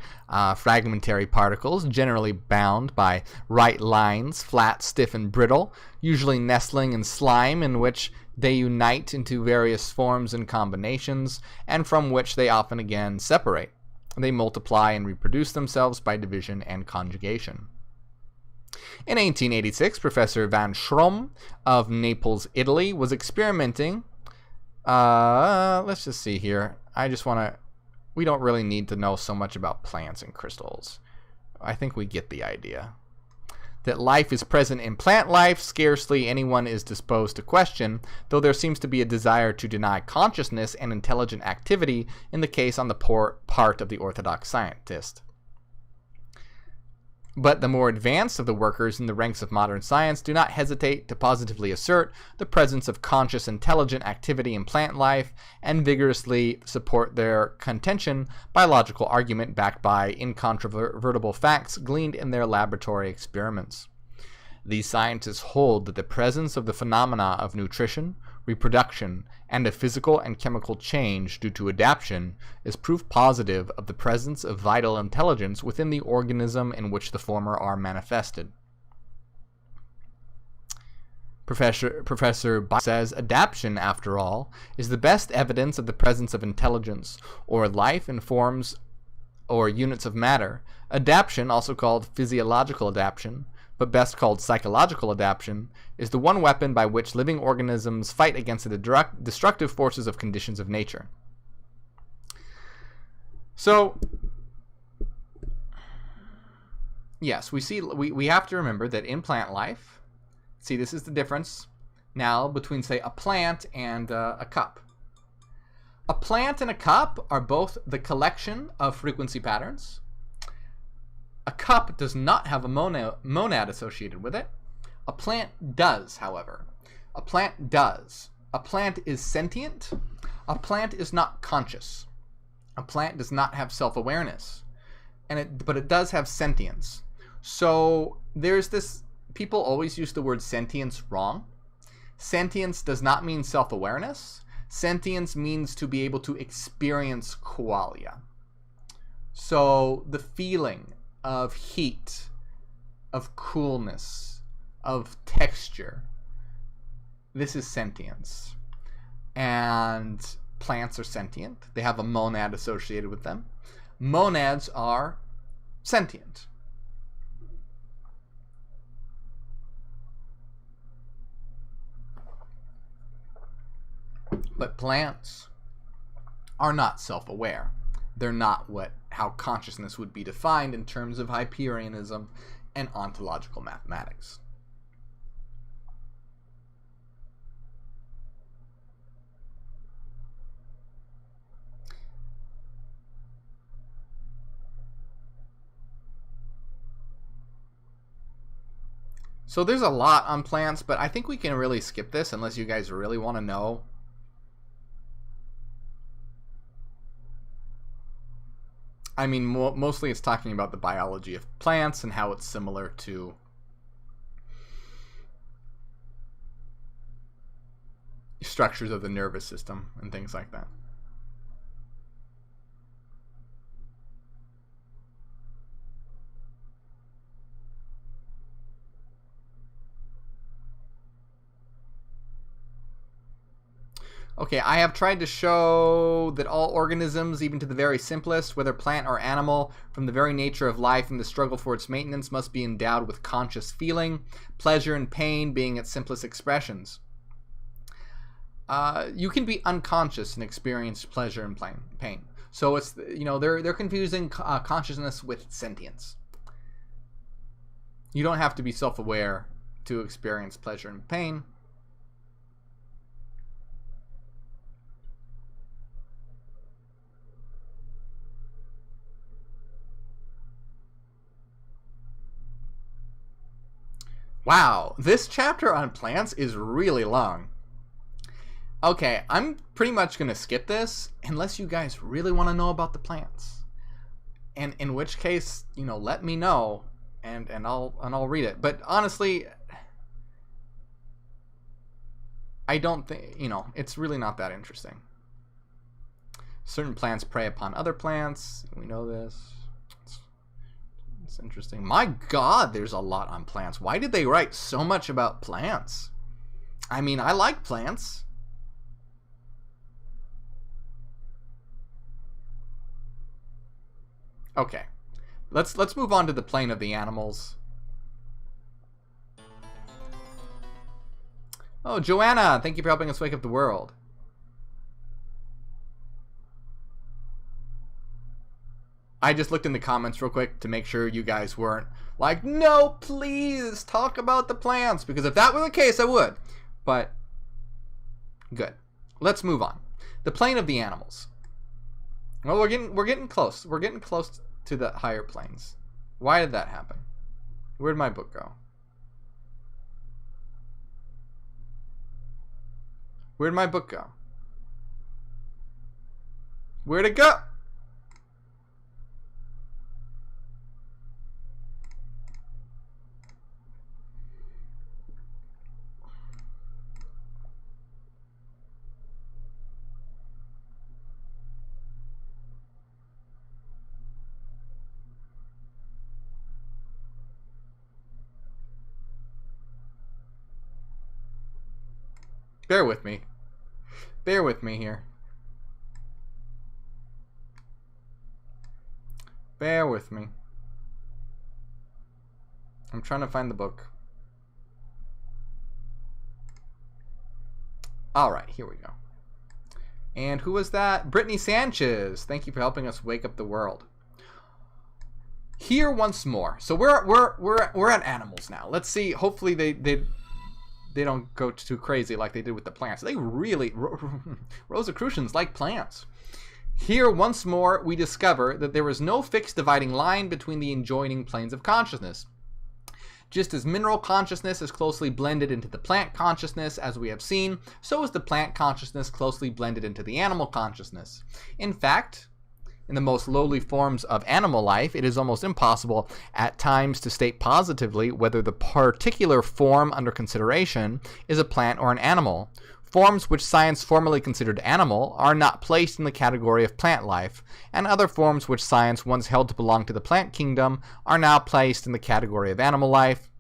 A: fragmentary particles, generally bound by right lines, flat, stiff, and brittle, usually nestling in slime, in which they unite into various forms and combinations, and from which they often again separate. They multiply and reproduce themselves by division and conjugation. In 1886, Professor Van Schrom of Naples, Italy, was experimenting. Let's just see here. We don't really need to know so much about plants and crystals. I think we get the idea. That life is present in plant life, scarcely anyone is disposed to question, though there seems to be a desire to deny consciousness and intelligent activity in the case on the part of the orthodox scientist. But the more advanced of the workers in the ranks of modern science do not hesitate to positively assert the presence of conscious, intelligent activity in plant life and vigorously support their contention by logical argument backed by incontrovertible facts gleaned in their laboratory experiments. These scientists hold that the presence of the phenomena of nutrition, reproduction, and of physical and chemical change due to adaptation is proof positive of the presence of vital intelligence within the organism in which the former are manifested. Professor says adaptation, after all, is the best evidence of the presence of intelligence, or life in forms or units of matter. Adaptation, also called physiological adaptation, but best called psychological adaptation, is the one weapon by which living organisms fight against the destructive forces of conditions of nature. So, yes, we have to remember that in plant life, see, this is the difference now between, say, a plant and a cup. A plant and a cup are both the collection of frequency patterns. A cup does not have a monad associated with it. A plant does, however. A plant does. A plant is sentient. A plant is not conscious. A plant does not have self-awareness, but it does have sentience. So there's this, people always use the word sentience wrong. Sentience does not mean self-awareness. Sentience means to be able to experience qualia. So the feeling of heat, of coolness, of texture, this is sentience. And plants are sentient. They have a monad associated with them. Monads are sentient. But plants are not self-aware. They're not how consciousness would be defined in terms of Hyperianism and ontological mathematics. So there's a lot on plants, but I think we can really skip this unless you guys really want to know. I mean, mostly it's talking about the biology of plants and how it's similar to structures of the nervous system and things like that. Okay, I have tried to show that all organisms, even to the very simplest, whether plant or animal, from the very nature of life and the struggle for its maintenance, must be endowed with conscious feeling, pleasure and pain being its simplest expressions. You can be unconscious and experience pleasure and pain. So it's, they're confusing consciousness with sentience. You don't have to be self-aware to experience pleasure and pain. Wow, this chapter on plants is really long. Okay, I'm pretty much going to skip this unless you guys really want to know about the plants. And in which case, let me know and I'll read it. But honestly, I don't think, it's really not that interesting. Certain plants prey upon other plants. We know this. It's interesting. My God, there's a lot on plants. Why did they write so much about plants? I mean, I like plants. Okay. Let's move on to the plane of the animals. Oh, Joanna, thank you for helping us wake up the world. I just looked in the comments real quick to make sure you guys weren't like, no, please talk about the plants, because if that were the case, I would. But good. Let's move on. The plane of the animals. Well, we're getting close. We're getting close to the higher planes. Why did that happen? Where'd my book go? Where'd my book go? Where'd it go? Bear with me. Bear with me here. Bear with me. I'm trying to find the book. Alright, here we go. And who was that? Brittany Sanchez. Thank you for helping us wake up the world. Here once more. So we're at animals now. Let's see. Hopefully they they don't go too crazy like they did with the plants. They really, Rosicrucians like plants. Here, once more, we discover that there is no fixed dividing line between the adjoining planes of consciousness. Just as mineral consciousness is closely blended into the plant consciousness, as we have seen, so is the plant consciousness closely blended into the animal consciousness. In fact, in the most lowly forms of animal life, it is almost impossible at times to state positively whether the particular form under consideration is a plant or an animal. Forms which science formerly considered animal are not placed in the category of plant life, and other forms which science once held to belong to the plant kingdom are now placed in the category of animal life.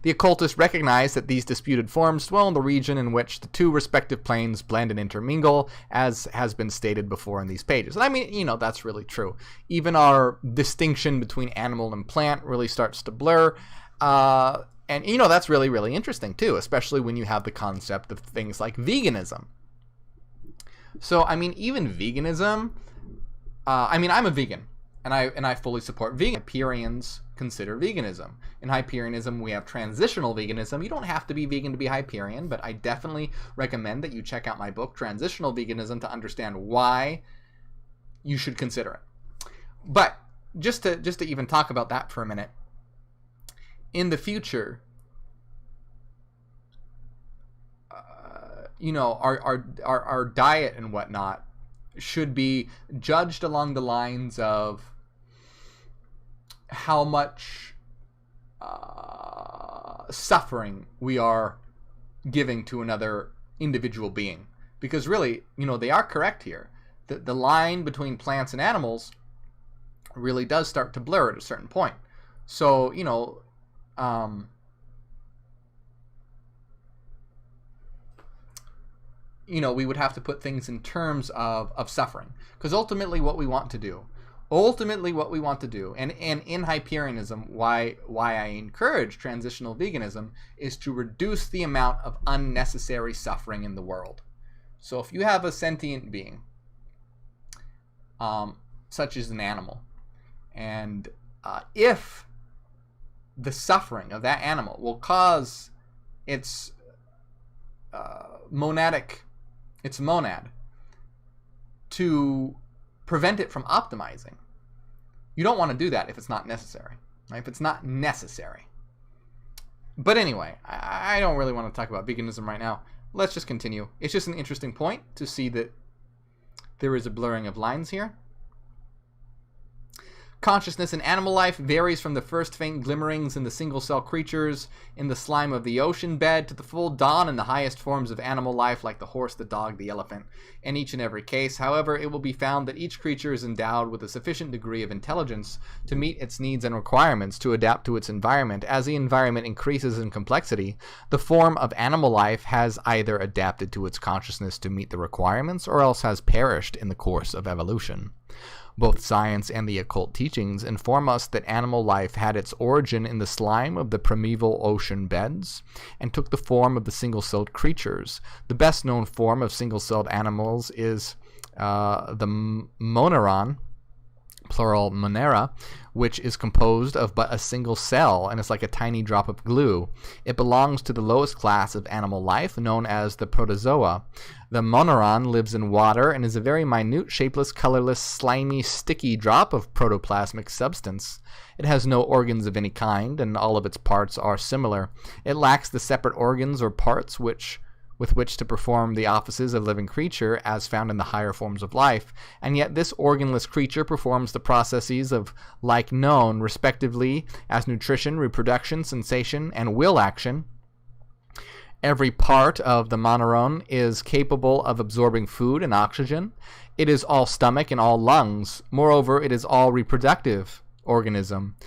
A: The occultists recognize that these disputed forms dwell in the region in which the two respective planes blend and intermingle, as has been stated before in these pages. And I mean, that's really true. Even our distinction between animal and plant really starts to blur. And that's really, really interesting too, especially when you have the concept of things like veganism. So, I mean, even veganism, I'm a vegan, and I fully support vegan. Hyperians consider veganism. In Hyperianism, we have transitional veganism. You don't have to be vegan to be Hyperian, but I definitely recommend that you check out my book, Transitional Veganism, to understand why you should consider it. But just to even talk about that for a minute, in the future, our diet and whatnot should be judged along the lines of how much suffering we are giving to another individual being. Because really, they are correct here. The line between plants and animals really does start to blur at a certain point. So, we would have to put things in terms of suffering. Because ultimately what we want to do, and in Hyperianism, why I encourage transitional veganism, is to reduce the amount of unnecessary suffering in the world. So if you have a sentient being, such as an animal, and if the suffering of that animal will cause its monad to prevent it from optimizing, you don't want to do that if it's not necessary. Right? If it's not necessary. But anyway, I don't really want to talk about veganism right now. Let's just continue. It's just an interesting point to see that there is a blurring of lines here. Consciousness in animal life varies from the first faint glimmerings in the single-cell creatures in the slime of the ocean bed to the full dawn in the highest forms of animal life like the horse, the dog, the elephant. In each and every case, however, it will be found that each creature is endowed with a sufficient degree of intelligence to meet its needs and requirements to adapt to its environment. As the environment increases in complexity, the form of animal life has either adapted to its consciousness to meet the requirements or else has perished in the course of evolution. Both science and the occult teachings inform us that animal life had its origin in the slime of the primeval ocean beds and took the form of the single-celled creatures. The best known form of single-celled animals is the moneron, plural monera, which is composed of but a single cell and is like a tiny drop of glue. It belongs to the lowest class of animal life, known as the protozoa. The moneron lives in water and is a very minute, shapeless, colorless, slimy, sticky drop of protoplasmic substance. It has no organs of any kind, and all of its parts are similar. It lacks the separate organs or parts with which to perform the offices of living creature as found in the higher forms of life, and yet this organless creature performs the processes of like known, respectively, as nutrition, reproduction, sensation, and will action. Every part of the moneron is capable of absorbing food and oxygen. It is all stomach and all lungs. Moreover, it is all reproductive organism.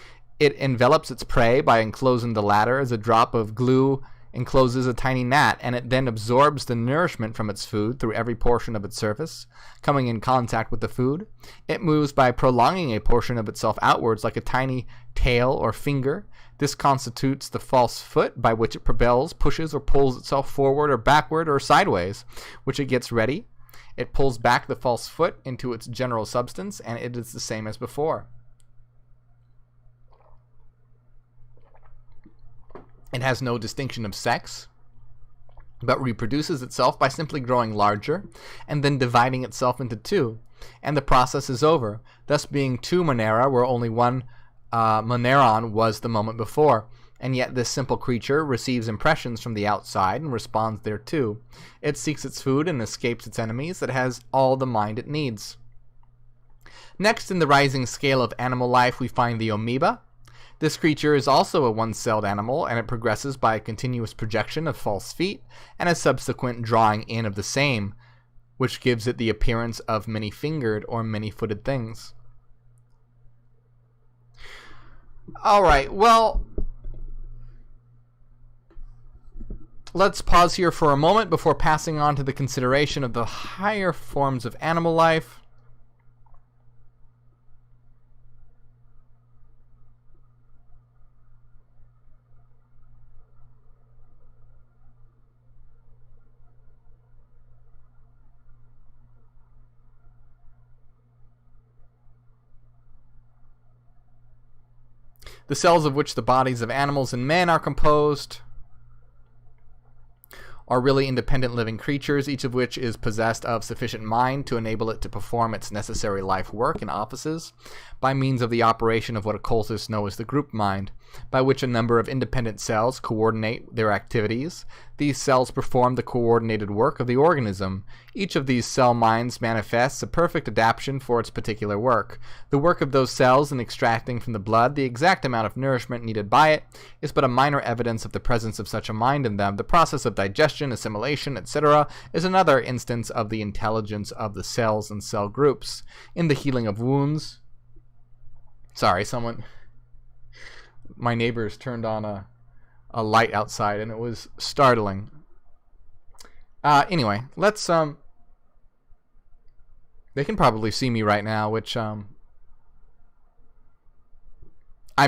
A: It envelops its prey by enclosing the latter as a drop of glue encloses a tiny gnat, and it then absorbs the nourishment from its food through every portion of its surface, coming in contact with the food. It moves by prolonging a portion of itself outwards like a tiny tail or finger. This constitutes the false foot by which it propels, pushes, or pulls itself forward or backward or sideways, which it gets ready. It pulls back the false foot into its general substance, and it is the same as before. It has no distinction of sex, but reproduces itself by simply growing larger and then dividing itself into two, and the process is over, thus being two Monera where only one Moneron was the moment before. And yet this simple creature receives impressions from the outside and responds thereto. It seeks its food and escapes its enemies. It has all the mind it needs. Next in the rising scale of animal life we find the amoeba. This creature is also a one-celled animal, and it progresses by a continuous projection of false feet and a subsequent drawing in of the same, which gives it the appearance of many-fingered or many-footed things. Alright, well, let's pause here for a moment before passing on to the consideration of the higher forms of animal life. The cells of which the bodies of animals and men are composed are really independent living creatures, each of which is possessed of sufficient mind to enable it to perform its necessary life work and offices by means of the operation of what occultists know as the group mind, by which a number of independent cells coordinate their activities. These cells perform the coordinated work of the organism. Each of these cell minds manifests a perfect adaptation for its particular work. The work of those cells in extracting from the blood the exact amount of nourishment needed by it is but a minor evidence of the presence of such a mind in them. The process of digestion, assimilation, etc. is another instance of the intelligence of the cells and cell groups. In the healing of wounds... Sorry, my neighbors turned on a light outside and it was startling. Anyway, let's they can probably see me right now, which I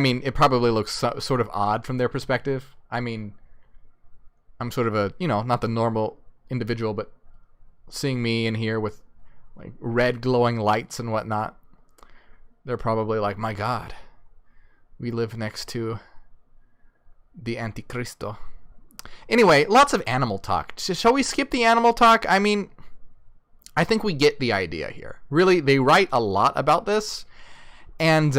A: mean, it probably looks sort of odd from their perspective. I mean, I'm sort of a, not the normal individual, but seeing me in here with like red glowing lights and whatnot, they're probably like, my God, we live next to the Anticristo. Anyway, lots of animal talk. Shall we skip the animal talk? I mean, I think we get the idea here. Really, they write a lot about this, and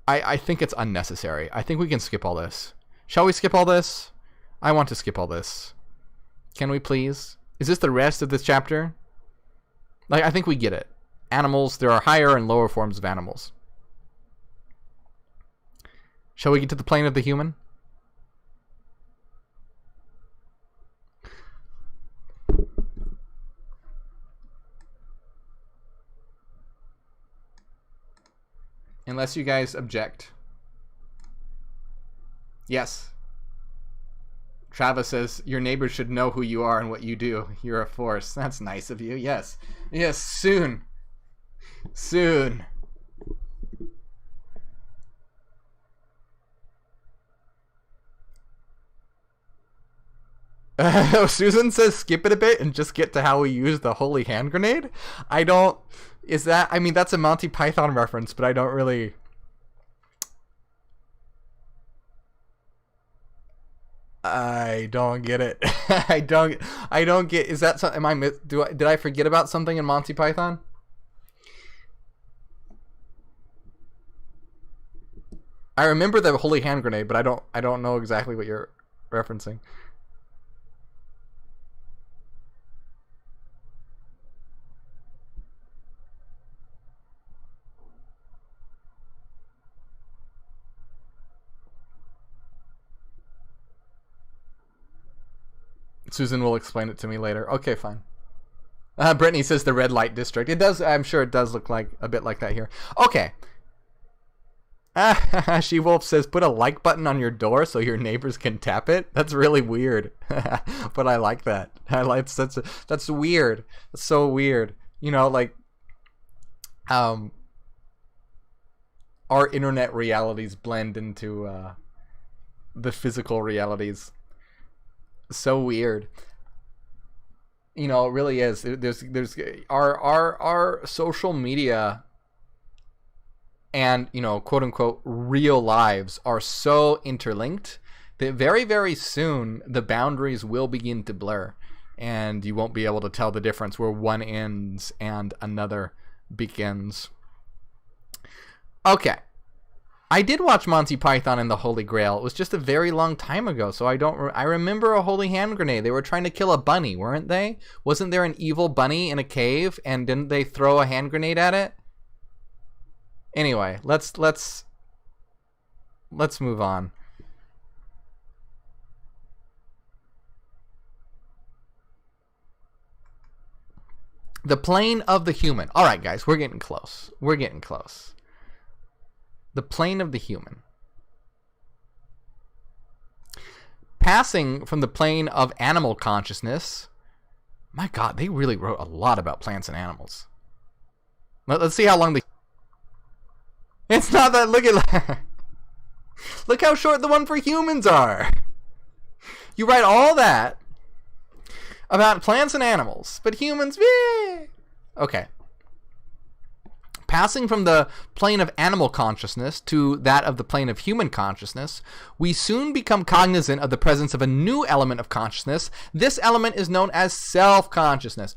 A: I think it's unnecessary. I think we can skip all this. Shall we skip all this? I want to skip all this. Can we please? Is this the rest of this chapter? Like, I think we get it. Animals, there are higher and lower forms of animals. Shall we get to the plane of the human? Unless you guys object. Yes. Travis says, your neighbors should know who you are and what you do. You're a force. That's nice of you. Yes. Yes, soon. Soon. Susan says skip it a bit and just get to how we use the holy hand grenade. I mean, that's a Monty Python reference, but I don't really... I don't get it. I don't get. Is that something? Did I forget about something in Monty Python? I remember the holy hand grenade, but I don't know exactly what you're referencing. Susan will explain it to me later. Okay, fine. Brittany says the red light district. It does. I'm sure it does look like a bit like that here. Okay. She-Wolf says put a like button on your door so your neighbors can tap it. That's really weird. But I like that. That's weird. That's so weird. Like our internet realities blend into the physical realities. So weird. It really is. There's our social media and, quote unquote, real lives are so interlinked that very, very soon the boundaries will begin to blur, and you won't be able to tell the difference where one ends and another begins. Okay. I did watch Monty Python and the Holy Grail. It was just a very long time ago, so I remember a holy hand grenade. They were trying to kill a bunny, weren't they? Wasn't there an evil bunny in a cave, and didn't they throw a hand grenade at it? Anyway, let's move on. The plane of the human. All right, guys, we're getting close. The plane of the human. Passing from the plane of animal consciousness. My God, they really wrote a lot about plants and animals. Let's see how long they... It's not that... Look how short the one for humans are. You write all that about plants and animals, but humans... Okay. Passing from the plane of animal consciousness to that of the plane of human consciousness, we soon become cognizant of the presence of a new element of consciousness. This element is known as self-consciousness.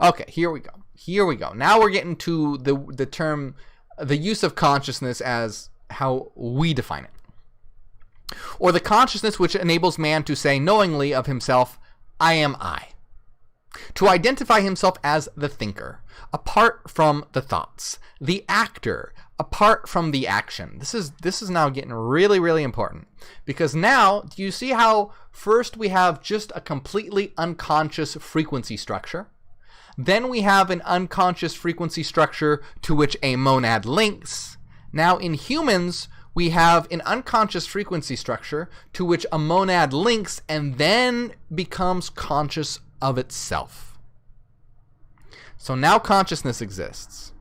A: Okay, here we go. Now we're getting to the term, the use of consciousness as how we define it. Or the consciousness which enables man to say knowingly of himself, I am I. To identify himself as the thinker, apart from the thoughts, the actor, apart from the action. This is now getting really, really important, because now, do you see how first we have just a completely unconscious frequency structure? Then we have an unconscious frequency structure to which a monad links. Now in humans, we have an unconscious frequency structure to which a monad links and then becomes conscious of itself. So now consciousness exists.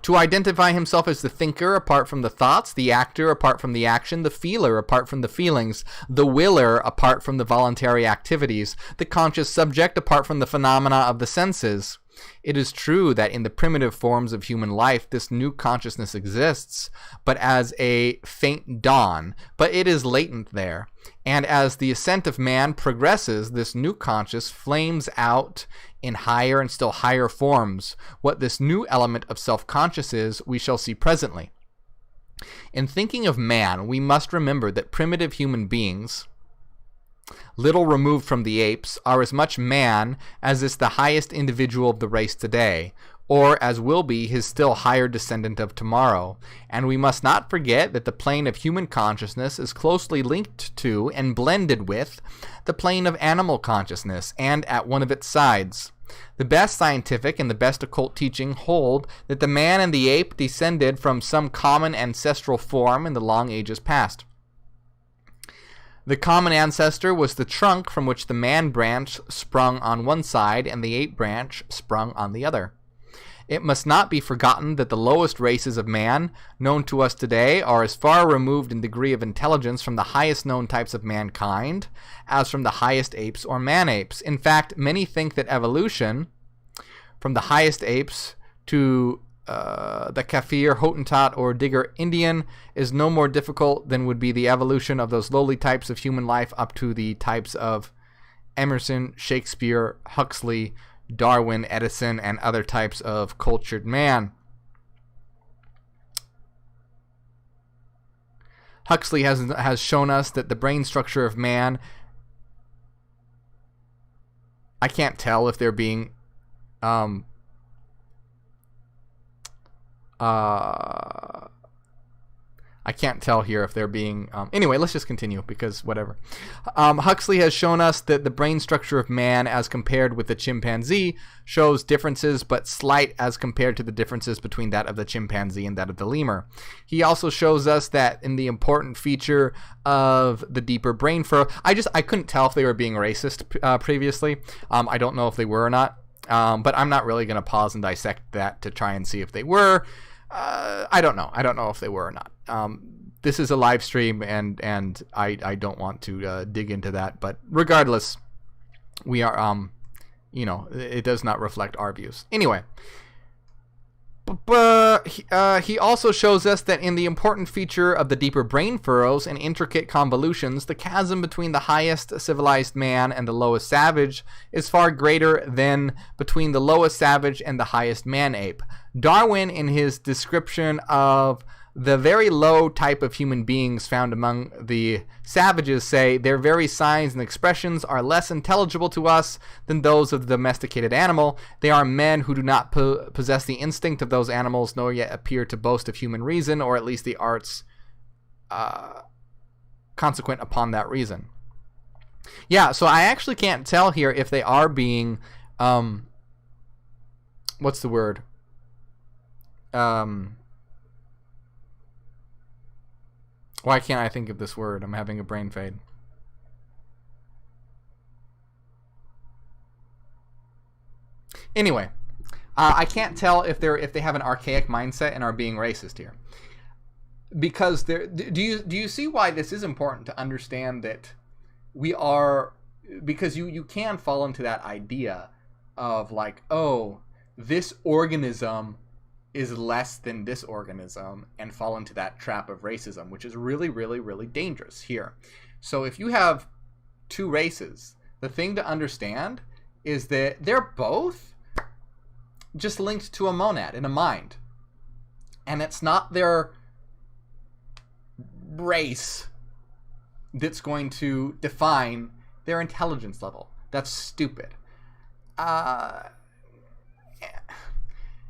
A: To identify himself as the thinker apart from the thoughts, the actor apart from the action, the feeler apart from the feelings, the willer apart from the voluntary activities, the conscious subject apart from the phenomena of the senses. It is true that in the primitive forms of human life, this new consciousness exists, but as a faint dawn, but it is latent there. And as the ascent of man progresses, this new conscious flames out in higher and still higher forms. What this new element of self-conscious is, we shall see presently. In thinking of man, we must remember that primitive human beings, little removed from the apes, are as much man as is the highest individual of the race today, or as will be his still higher descendant of tomorrow. And we must not forget that the plane of human consciousness is closely linked to and blended with the plane of animal consciousness, and at one of its sides. The best scientific and the best occult teaching hold that the man and the ape descended from some common ancestral form in the long ages past. The common ancestor was the trunk from which the man branch sprung on one side and the ape branch sprung on the other. It must not be forgotten that the lowest races of man, known to us today, are as far removed in degree of intelligence from the highest known types of mankind as from the highest apes or man-apes. In fact, many think that evolution, from the highest apes to the Kafir, Hottentot, or Digger Indian, is no more difficult than would be the evolution of those lowly types of human life up to the types of Emerson, Shakespeare, Huxley, Darwin, Edison, and other types of cultured man. Huxley has shown us that the brain structure of man, I can't tell if they're being I can't tell here if they're being... anyway, let's just continue, because whatever. Huxley has shown us that the brain structure of man, as compared with the chimpanzee, shows differences, but slight as compared to the differences between that of the chimpanzee and that of the lemur. He also shows us that in the important feature of the deeper brain furrow... I couldn't tell if they were being racist previously. I don't know if they were or not. But I'm not really going to pause and dissect that to try and see if they were. I don't know. I don't know if they were or not. This is a live stream, and I don't want to dig into that. But regardless, we are it does not reflect our views. Anyway, but he also shows us that in the important feature of the deeper brain furrows and intricate convolutions, the chasm between the highest civilized man and the lowest savage is far greater than between the lowest savage and the highest man-ape. Darwin, in his description of the very low type of human beings found among the savages, say their very signs and expressions are less intelligible to us than those of the domesticated animal. They are men who do not possess the instinct of those animals, nor yet appear to boast of human reason, or at least the arts consequent upon that reason. Yeah, so I actually can't tell here if they are being, what's the word? Why can't I think of this word? I'm having a brain fade. Anyway, I can't tell if they have an archaic mindset and are being racist here. Because do you see why this is important to understand that we are, because you can fall into that idea of like, oh, this organism is less than this organism, and fall into that trap of racism, which is really, really, really dangerous here. So if you have two races, the thing to understand is that they're both just linked to a monad in a mind. And it's not their race that's going to define their intelligence level. That's stupid.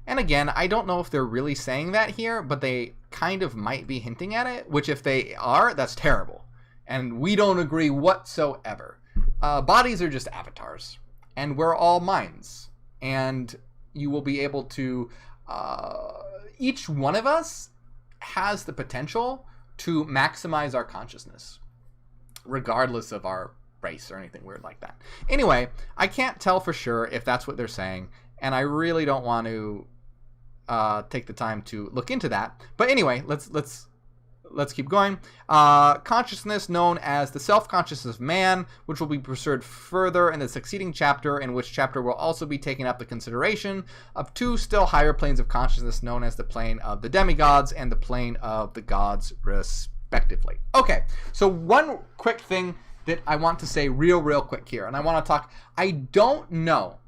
A: And again, I don't know if they're really saying that here, but they kind of might be hinting at it, which if they are, that's terrible. And we don't agree whatsoever. Bodies are just avatars, and we're all minds. And you will be able to, each one of us has the potential to maximize our consciousness, regardless of our race or anything weird like that. Anyway, I can't tell for sure if that's what they're saying, and I really don't want to take the time to look into that. But anyway, let's keep going. Consciousness, known as the self-consciousness of man, which will be pursued further in the succeeding chapter, in which chapter will also be taking up the consideration of two still higher planes of consciousness, known as the plane of the demigods and the plane of the gods, respectively. Okay, so one quick thing that I want to say real quick here, and I want to talk, I don't know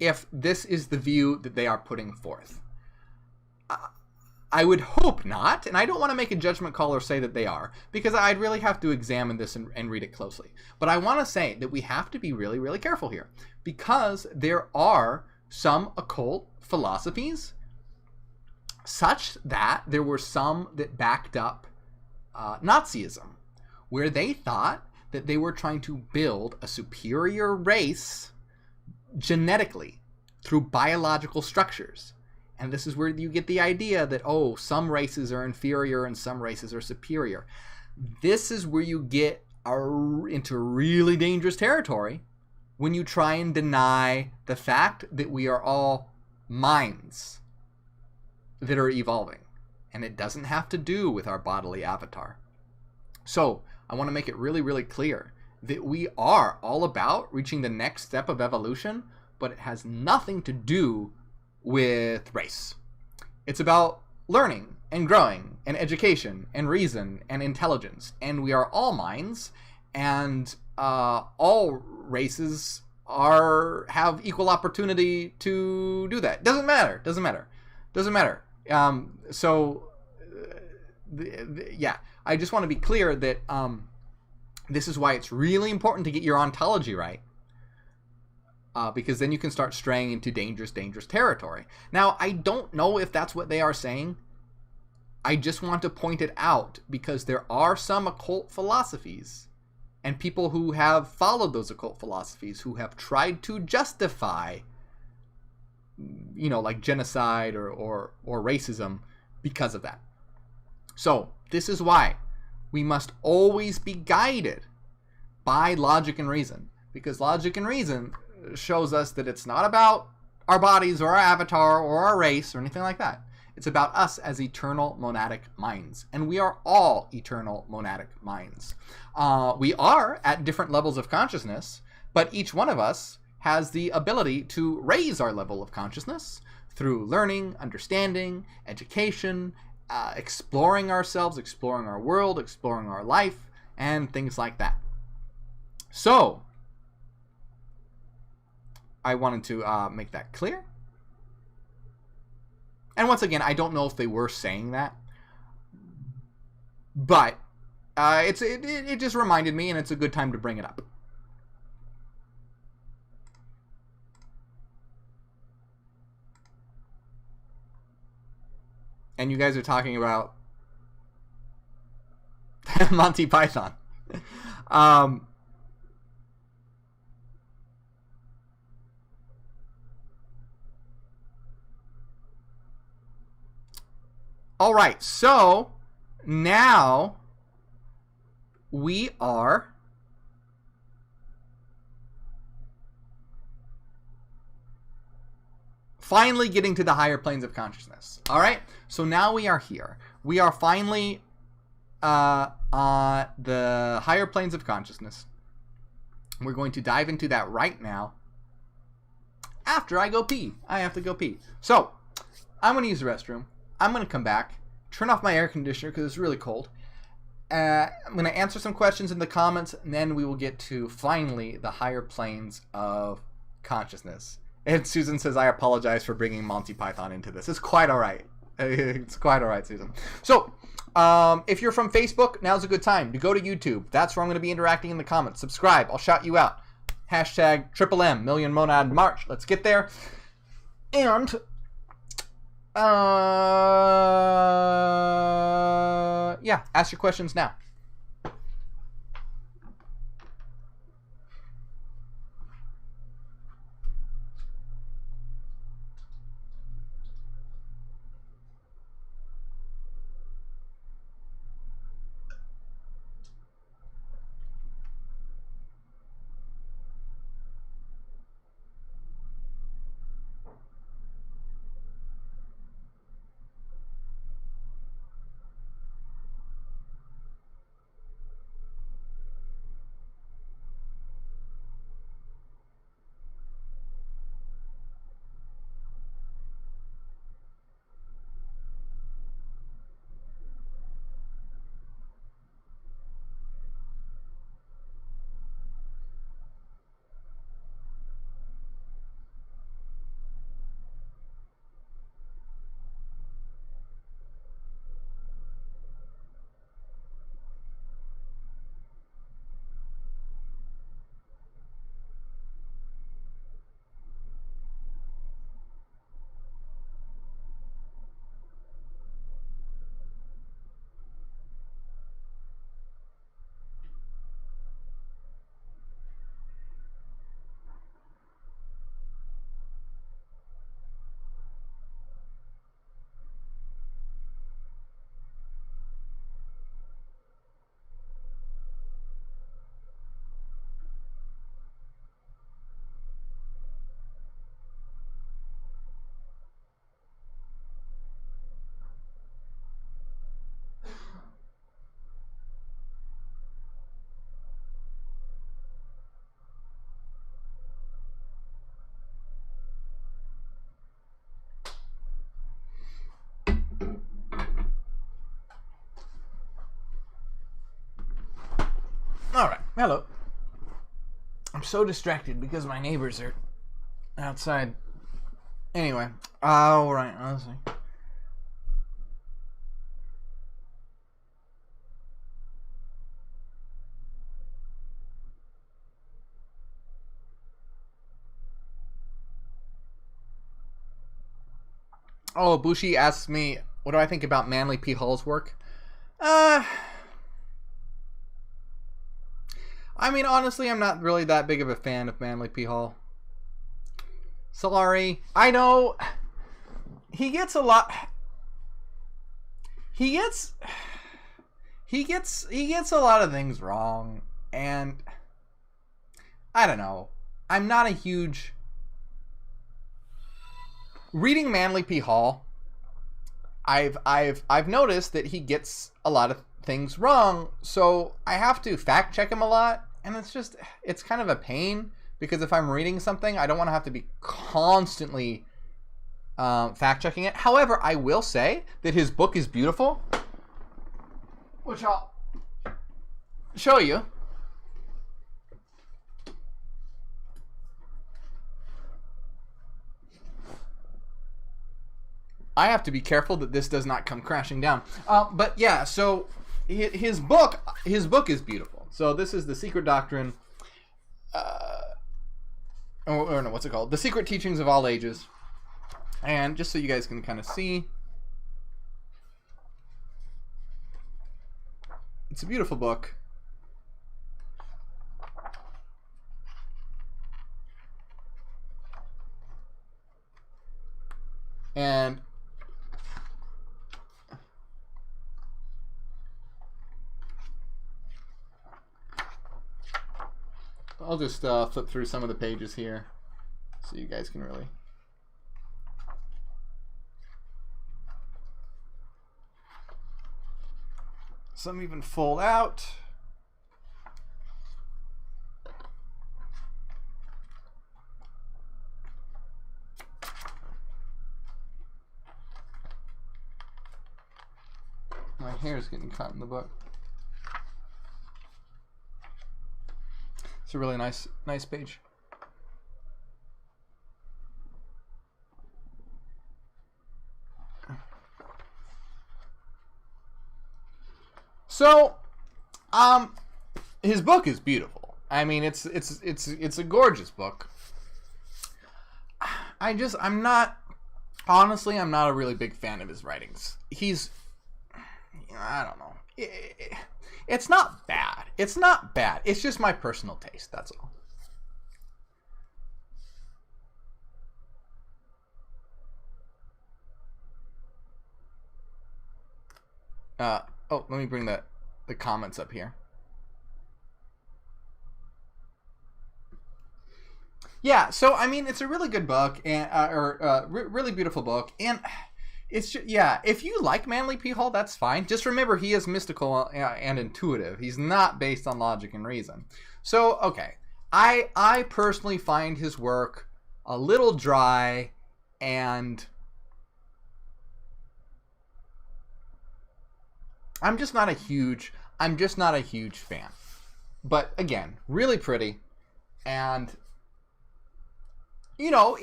A: if this is the view that they are putting forth. I would hope not, and I don't want to make a judgment call or say that they are, because I'd really have to examine this and read it closely. But I want to say that we have to be really careful here, because there are some occult philosophies such that there were some that backed up Nazism, where they thought that they were trying to build a superior race genetically through biological structures. And this is where you get the idea that, oh, some races are inferior and some races are superior. This is where you get into really dangerous territory when you try and deny the fact that we are all minds that are evolving. And it doesn't have to do with our bodily avatar. So I want to make it really clear that we are all about reaching the next step of evolution, but it has nothing to do with race. It's about learning and growing and education and reason and intelligence. And we are all minds, and all races have equal opportunity to do that. Doesn't matter. Yeah, I just want to be clear that this is why it's really important to get your ontology right. Because then you can start straying into dangerous territory. Now, I don't know if that's what they are saying. I just want to point it out because there are some occult philosophies and people who have followed those occult philosophies who have tried to justify, like genocide or racism because of that. So, this is why we must always be guided by logic and reason, because logic and reason shows us that it's not about our bodies or our avatar or our race or anything like that. It's about us as eternal monadic minds, and we are all eternal monadic minds. We are at different levels of consciousness, but each one of us has the ability to raise our level of consciousness through learning, understanding, education, exploring ourselves, exploring our world, exploring our life, and things like that. So, I wanted to make that clear. And once again, I don't know if they were saying that, but it just reminded me, and it's a good time to bring it up. And you guys are talking about Monty Python. All right, so now we are finally getting to the higher planes of consciousness. All right, so now we are here. We are finally on the higher planes of consciousness. We're going to dive into that right now after I go pee. I have to go pee. So I'm going to use the restroom. I'm going to come back, turn off my air conditioner because it's really cold. I'm going to answer some questions in the comments, and then we will get to, finally, the higher planes of consciousness. And Susan says, I apologize for bringing Monty Python into this. It's quite all right. It's quite all right, Susan. So, if you're from Facebook, now's a good time to go to YouTube. That's where I'm going to be interacting in the comments. Subscribe. I'll shout you out. Hashtag #M, Million Monad March. Let's get there. And yeah, ask your questions now. All right, hello. I'm so distracted because my neighbors are outside. Anyway, all right, let's see. Oh, Bushi asks me, what do I think about Manly P. Hall's work? I mean, honestly, I'm not really that big of a fan of Manly P. Hall. Sorry. I know he gets a lot. He gets a lot of things wrong, and I don't know. I'm not a huge reading Manly P. Hall. I've noticed that he gets a lot of things wrong, so I have to fact check him a lot, and it's kind of a pain because if I'm reading something, I don't want to have to be constantly fact-checking it. However, I will say that his book is beautiful, which I'll show you. I have to be careful that this does not come crashing down. But yeah, so his book is beautiful. So this is the Secret Doctrine, or no, what's it called? The Secret Teachings of All Ages. And just so you guys can kind of see, it's a beautiful book. And I'll just flip through some of the pages here so you guys can really... Some even fold out. My hair's getting caught in the book. It's a really nice page. So, his book is beautiful. I mean, it's a gorgeous book. I'm not a really big fan of his writings. I don't know. It's not bad. It's not bad. It's just my personal taste. That's all. Oh, let me bring the comments up here. Yeah, so I mean, it's a really good book, and really beautiful book, and it's just, yeah. If you like Manly P. Hall, that's fine. Just remember, he is mystical and intuitive. He's not based on logic and reason. So, okay, I personally find his work a little dry, and I'm just not a huge fan. But again, really pretty, and you know,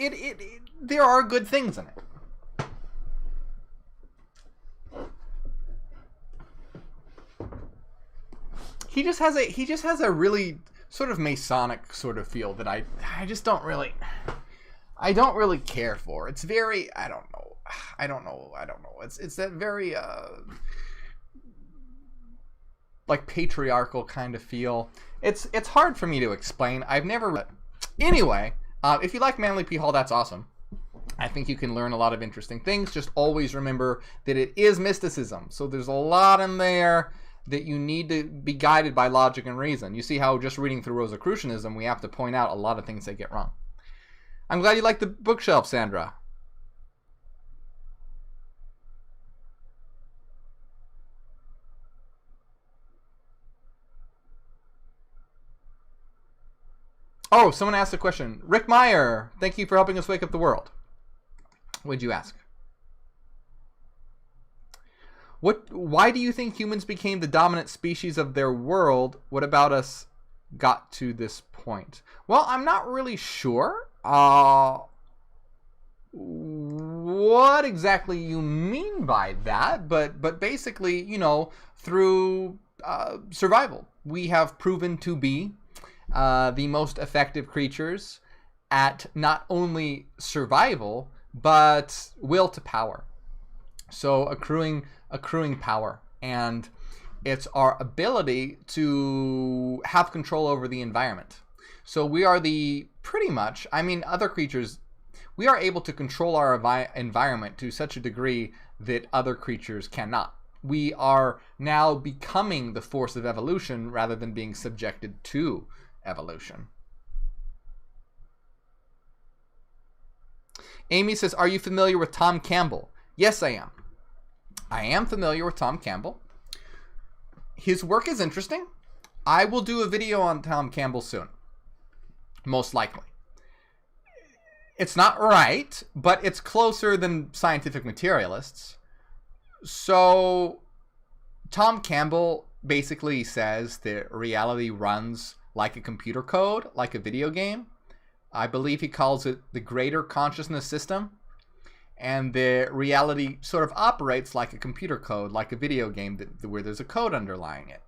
A: there are good things in it. He just has a really sort of Masonic sort of feel that I just don't really care for. It's very, I don't know. It's that very like patriarchal kind of feel. It's hard for me to explain. I've never read. Anyway, if you like Manly P. Hall, that's awesome. I think you can learn a lot of interesting things. Just always remember that it is mysticism. So there's a lot in there that you need to be guided by logic and reason. You see how just reading through Rosicrucianism, we have to point out a lot of things they get wrong. I'm glad you like the bookshelf, Sandra. Oh, someone asked a question. Rick Meyer, thank you for helping us wake up the world. What'd you ask? Why do you think humans became the dominant species of their world? What about us got to this point? Well, I'm not really sure what exactly you mean by that, but basically, you know, through survival, we have proven to be the most effective creatures at not only survival, but will to power. So accruing power, and it's our ability to have control over the environment. So we are pretty much, I mean, other creatures, we are able to control our environment to such a degree that other creatures cannot. We are now becoming the force of evolution rather than being subjected to evolution. Amy says, are you familiar with Tom Campbell? Yes, I am. I am familiar with Tom Campbell. His work is interesting. I will do a video on Tom Campbell soon. most likely. It's not right, but it's closer than scientific materialists. So Tom Campbell basically says that reality runs like a computer code, like a video game. I believe he calls it the greater consciousness system. And the reality sort of operates like a computer code, like a video game where there's a code underlying it.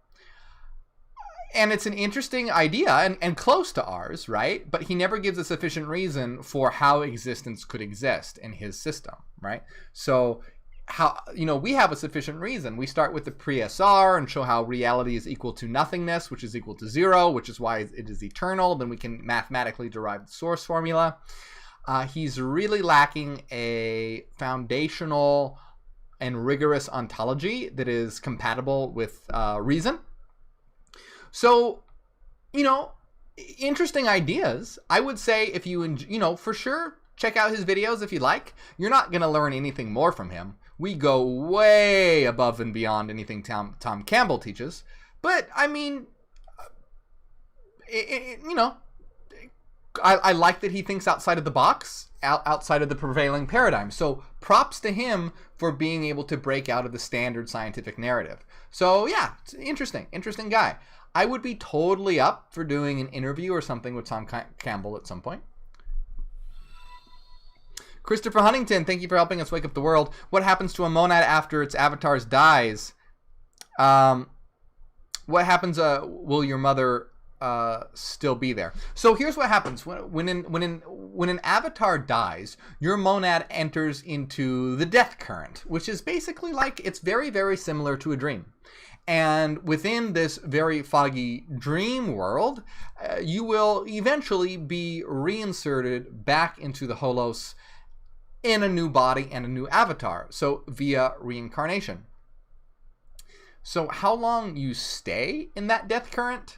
A: And it's an interesting idea and close to ours, right? But he never gives a sufficient reason for how existence could exist in his system, right? So how, we have a sufficient reason. We start with the pre-SR and show how reality is equal to nothingness, which is equal to 0, which is why it is eternal. Then we can mathematically derive the source formula. He's really lacking a foundational and rigorous ontology that is compatible with reason. So, interesting ideas. I would say if you, for sure, check out his videos if you like. You're not going to learn anything more from him. We go way above and beyond anything Tom Campbell teaches. But, I mean, I like that he thinks outside of the box, outside of the prevailing paradigm. So props to him for being able to break out of the standard scientific narrative. So yeah, it's interesting guy. I would be totally up for doing an interview or something with Tom Campbell at some point. Christopher Huntington, thank you for helping us wake up the world. What happens to a monad after its avatar dies? What happens? Will your mother still be there? So here's what happens when an avatar dies. Your monad enters into the death current, which is basically like, it's very, very similar to a dream. And within this very foggy dream world, you will eventually be reinserted back into the holos in a new body and a new avatar, so via reincarnation. So how long you stay in that death current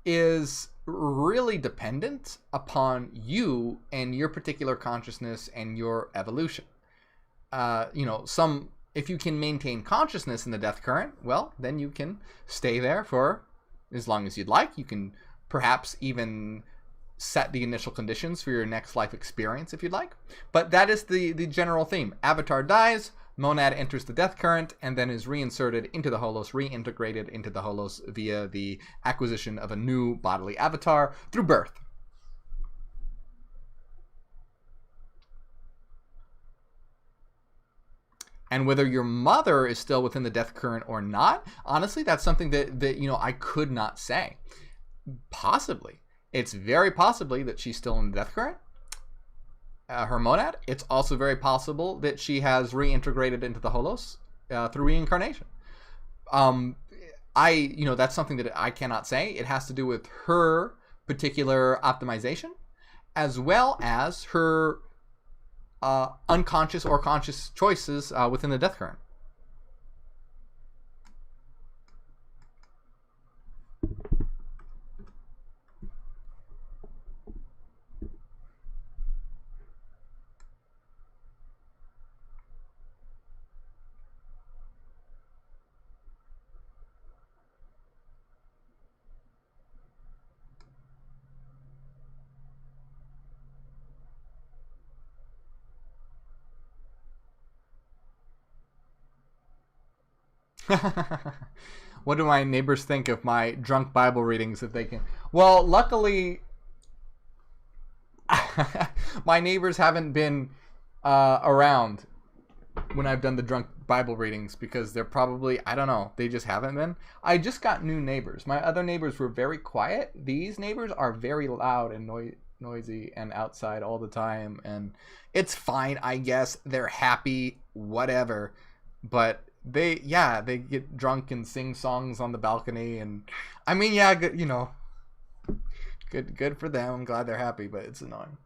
A: is really dependent upon you and your particular consciousness and your evolution. If you can maintain consciousness in the death current, well, then you can stay there for as long as you'd like. You can perhaps even set the initial conditions for your next life experience if you'd like. But that is the general theme. Avatar dies, monad enters the death current, and then is reinserted into the holos, reintegrated into the holos via the acquisition of a new bodily avatar through birth. And whether your mother is still within the death current or not, honestly, that's something that I could not say. Possibly. It's very possibly that she's still in the death current, her monad. It's also very possible that she has reintegrated into the holos through reincarnation. That's something that I cannot say. It has to do with her particular optimization, as well as her unconscious or conscious choices within the death current. What do my neighbors think of my drunk Bible readings if they can? Well, luckily, my neighbors haven't been around when I've done the drunk Bible readings because they're probably, I don't know, they just haven't been. I just got new neighbors. My other neighbors were very quiet. These neighbors are very loud and noisy and outside all the time. And it's fine, I guess. They're happy, whatever. But they get drunk and sing songs on the balcony, and I mean, yeah, good, good for them. I'm glad they're happy, but it's annoying.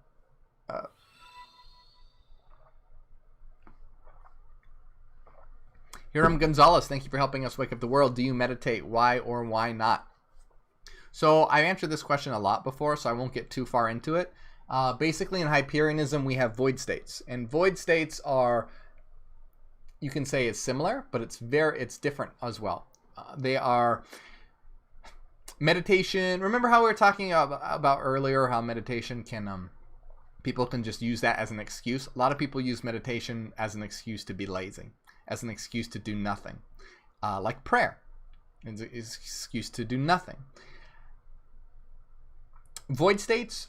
A: Hiram Gonzalez, thank you for helping us wake up the world. Do you meditate? Why or why not? So I've answered this question a lot before, so I won't get too far into it. Basically, in Hyperianism, we have void states, and void states are, you can say it's similar, but it's different as well. They are Meditation. Remember how we were talking about earlier how meditation can people can just use that as an excuse. A lot of people use meditation as an excuse to be lazy, as an excuse to do nothing, like prayer. It's an excuse to do nothing. Void states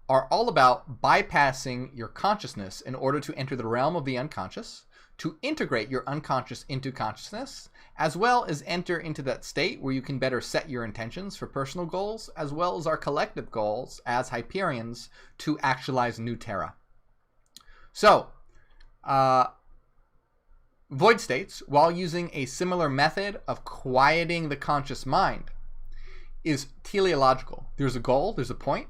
A: are all about bypassing your consciousness in order to enter the realm of the unconscious, to integrate your unconscious into consciousness, as well as enter into that state where you can better set your intentions for personal goals, as well as our collective goals as Hyperians to actualize new Terra. So, void states, while using a similar method of quieting the conscious mind, is teleological. There's a goal, there's a point,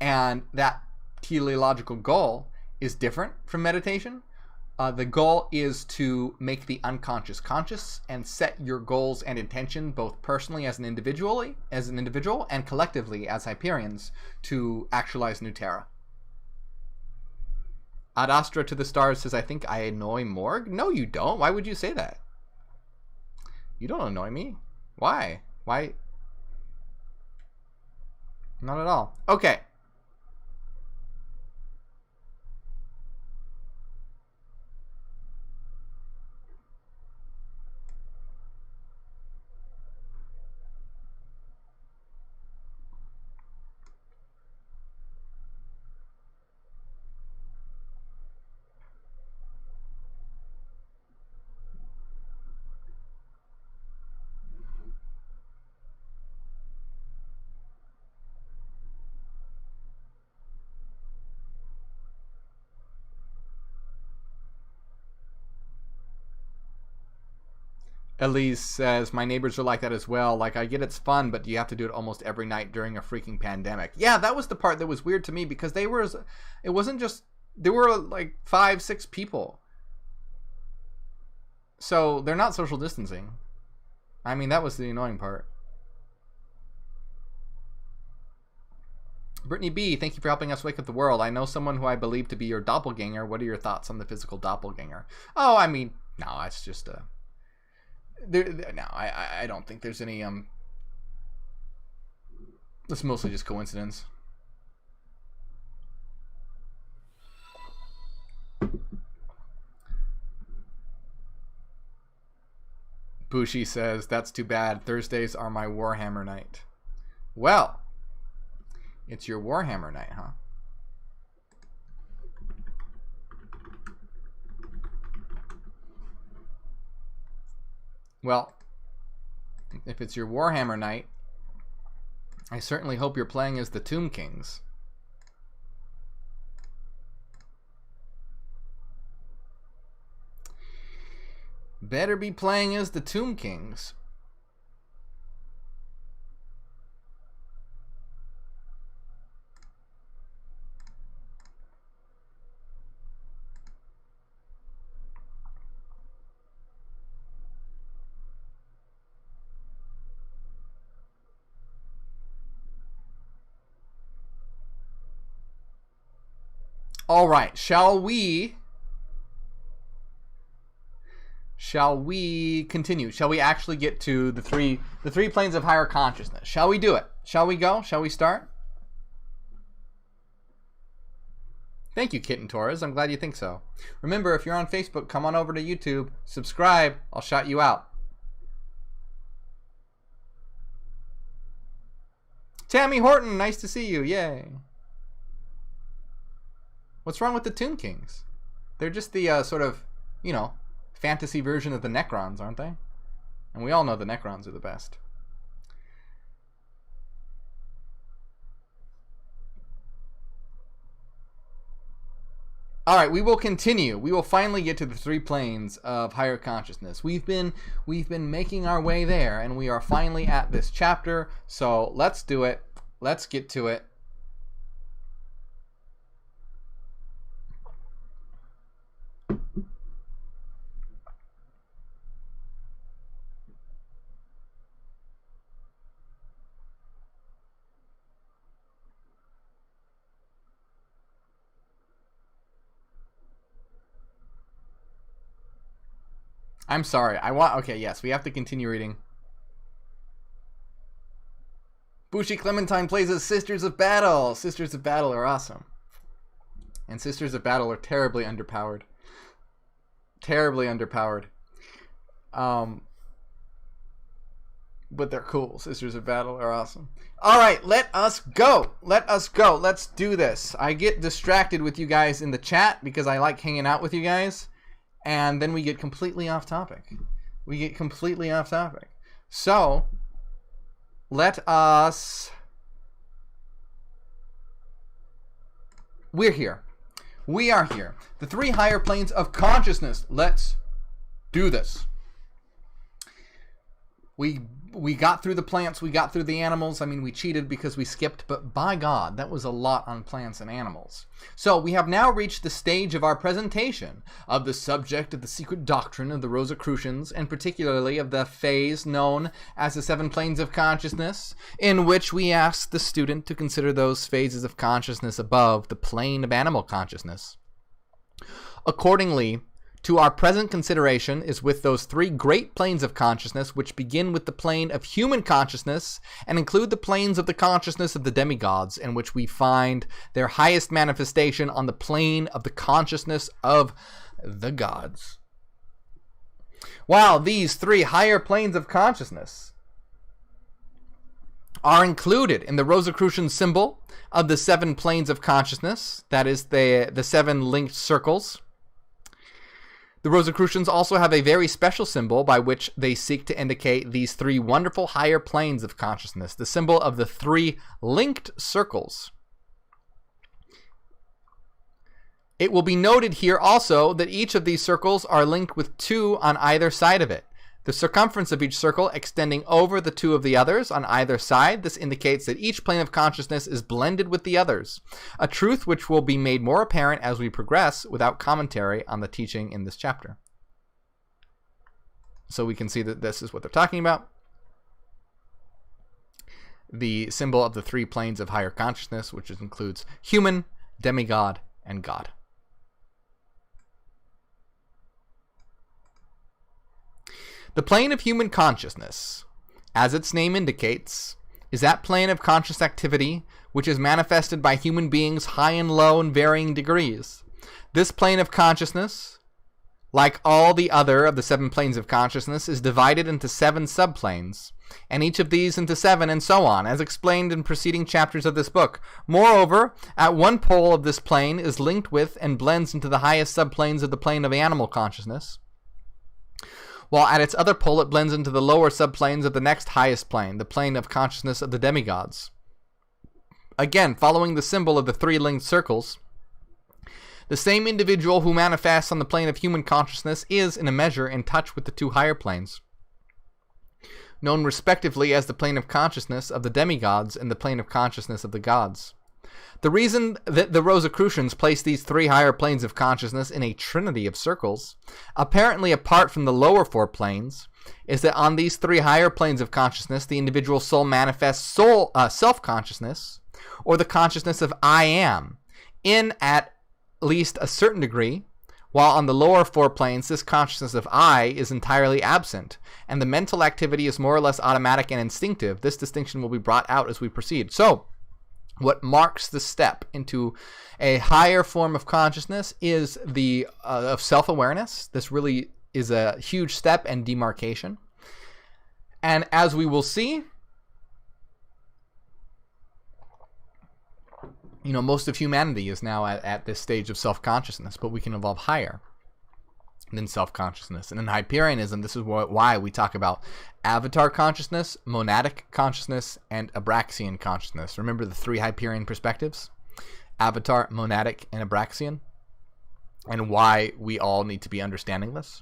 A: and that teleological goal is different from meditation. The goal is to make the unconscious conscious and set your goals and intention both personally as an individual and collectively as Hyperians to actualize new Terra. Ad Astra to the Stars says, I think I annoy Morgue. No, you don't. Why would you say that? You don't annoy me. Why? Why? Not at all. Okay. Elise says, my neighbors are like that as well. Like, I get it's fun, but you have to do it almost every night during a freaking pandemic. Yeah, that was the part that was weird to me because it wasn't just, there were like 5-6 people. So they're not social distancing. I mean, that was the annoying part. Brittany B, thank you for helping us wake up the world. I know someone who I believe to be your doppelganger. What are your thoughts on the physical doppelganger? Oh, I mean, no, it's just a... No, I don't think there's any it's mostly just coincidence. Bushi says, that's too bad. Thursdays are my Warhammer night. Well, it's your Warhammer night, huh? Well, if it's your Warhammer night, I certainly hope you're playing as the Tomb Kings. Better be playing as the Tomb Kings. All right, shall we continue? Shall we actually get to the three planes of higher consciousness? Shall we do it? Shall we go? Shall we start? Thank you, Kitten Torres. I'm glad you think so. Remember, if you're on Facebook, come on over to YouTube, subscribe. I'll shout you out. Tammy Horton, nice to see you. Yay. What's wrong with the Tomb Kings? They're just the sort of, you know, fantasy version of the Necrons, aren't they? And we all know the Necrons are the best. All right, we will continue. We will finally get to the three planes of higher consciousness. We've been making our way there, and we are finally at this chapter. So let's do it. Let's get to it. I'm sorry. Okay, yes, we have to continue reading. Bushi Clementine plays as Sisters of Battle. Sisters of Battle are awesome. And Sisters of Battle are terribly underpowered. Terribly underpowered. But they're cool. Sisters of Battle are awesome. Alright, let us go. Let us go. Let's do this. I get distracted with you guys in the chat because I like hanging out with you guys. And then we get completely off topic. So, let us... We're here. We are here. The three higher planes of consciousness. Let's do this. We got through the plants, we got through the animals. I mean, we cheated because we skipped, but by God, that was a lot on plants and animals. So we have now reached the stage of our presentation of the subject of the secret doctrine of the Rosicrucians, and particularly of the phase known as the seven planes of consciousness, in which we ask the student to consider those phases of consciousness above the plane of animal consciousness. Accordingly, to our present consideration is with those three great planes of consciousness, which begin with the plane of human consciousness and include the planes of the consciousness of the demigods, in which we find their highest manifestation on the plane of the consciousness of the gods. While these three higher planes of consciousness are included in the Rosicrucian symbol of the seven planes of consciousness, that is the seven linked circles, the Rosicrucians also have a very special symbol by which they seek to indicate these three wonderful higher planes of consciousness, the symbol of the three linked circles. It will be noted here also that each of these circles are linked with two on either side of it. The circumference of each circle extending over the two of the others on either side. This indicates that each plane of consciousness is blended with the others, a truth which will be made more apparent as we progress without commentary on the teaching in this chapter. So we can see that this is what they're talking about. The symbol of the three planes of higher consciousness, which includes human, demigod, and God. The plane of human consciousness, as its name indicates, is that plane of conscious activity which is manifested by human beings high and low in varying degrees. This plane of consciousness, like all the other of the seven planes of consciousness, is divided into seven subplanes, and each of these into seven, and so on, as explained in preceding chapters of this book. Moreover, at one pole of this plane is linked with and blends into the highest subplanes of the plane of animal consciousness, while at its other pole it blends into the lower subplanes of the next highest plane, the plane of consciousness of the demigods. Again, following the symbol of the three linked circles, the same individual who manifests on the plane of human consciousness is, in a measure, in touch with the two higher planes, known respectively as the plane of consciousness of the demigods and the plane of consciousness of the gods. The reason that the Rosicrucians place these three higher planes of consciousness in a trinity of circles, apparently apart from the lower four planes, is that on these three higher planes of consciousness, the individual soul manifests self-consciousness, or the consciousness of I am, in at least a certain degree, while on the lower four planes, this consciousness of I is entirely absent, and the mental activity is more or less automatic and instinctive. This distinction will be brought out as we proceed. So, what marks the step into a higher form of consciousness is the of self-awareness. This really is a huge step and demarcation. And as we will see, most of humanity is now at this stage of self-consciousness, but we can evolve higher than self-consciousness. And in Hyperianism, this is why we talk about avatar consciousness, monadic consciousness, and Abraxian consciousness. Remember the three Hyperion perspectives? Avatar, monadic, and Abraxian. And why we all need to be understanding this.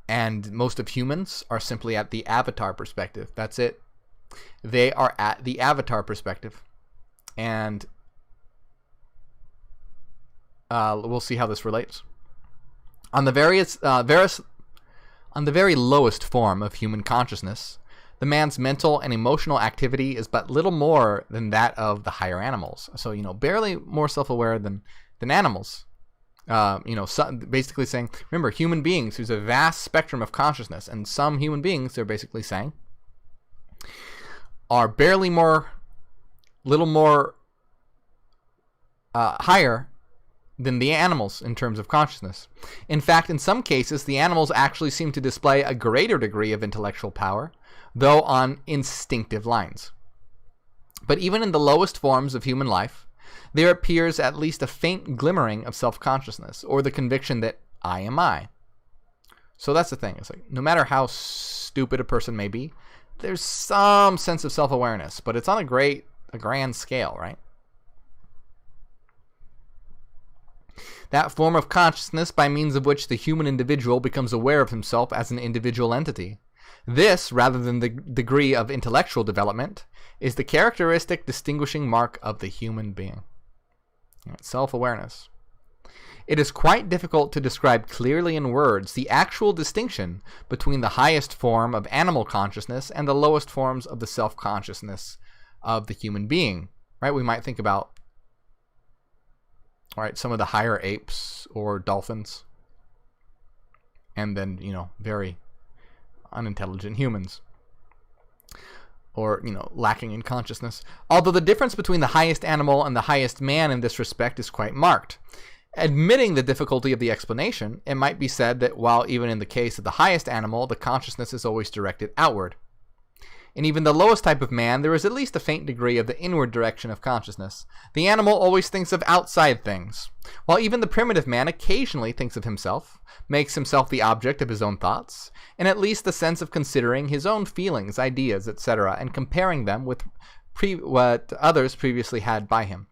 A: And most of humans are simply at the avatar perspective. That's it. They are at the avatar perspective. And we'll see how this relates. On the very lowest form of human consciousness, the man's mental and emotional activity is but little more than that of the higher animals. So, barely more self-aware than animals. Basically saying, remember, human beings, there's a vast spectrum of consciousness, and some human beings, they're basically saying, are barely more little more higher than the animals in terms of consciousness. In fact, in some cases, the animals actually seem to display a greater degree of intellectual power, though on instinctive lines. But even in the lowest forms of human life, there appears at least a faint glimmering of self-consciousness, or the conviction that I am I. So that's the thing. It's like, no matter how stupid a person may be, there's some sense of self-awareness, but it's on a grand scale, right? That form of consciousness by means of which the human individual becomes aware of himself as an individual entity. This, rather than the degree of intellectual development, is the characteristic distinguishing mark of the human being. Self-awareness. It is quite difficult to describe clearly in words the actual distinction between the highest form of animal consciousness and the lowest forms of the self-consciousness of the human being. Right? We might think about some of the higher apes or dolphins, and then, very unintelligent humans, or, lacking in consciousness. Although the difference between the highest animal and the highest man in this respect is quite marked. Admitting the difficulty of the explanation, it might be said that while even in the case of the highest animal, the consciousness is always directed outward, in even the lowest type of man, there is at least a faint degree of the inward direction of consciousness. The animal always thinks of outside things, while even the primitive man occasionally thinks of himself, makes himself the object of his own thoughts, and at least the sense of considering his own feelings, ideas, etc., and comparing them with what others previously had by him.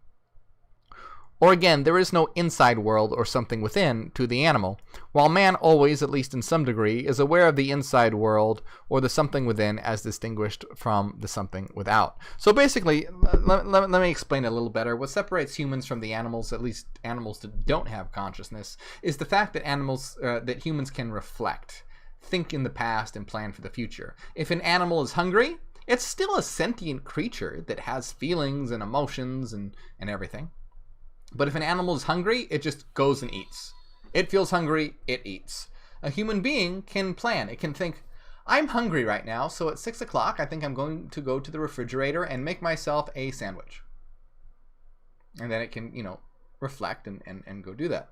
A: Or again, there is no inside world or something within to the animal, while man always, at least in some degree, is aware of the inside world or the something within as distinguished from the something without. So basically, let me explain it a little better. What separates humans from the animals, at least animals that don't have consciousness, is the fact that that humans can reflect, think in the past, and plan for the future. If an animal is hungry, it's still a sentient creature that has feelings and emotions and everything. But if an animal is hungry, it just goes and eats. It feels hungry, it eats. A human being can plan. It can think, I'm hungry right now, so at 6 o'clock, I think I'm going to go to the refrigerator and make myself a sandwich. And then it can, reflect and go do that.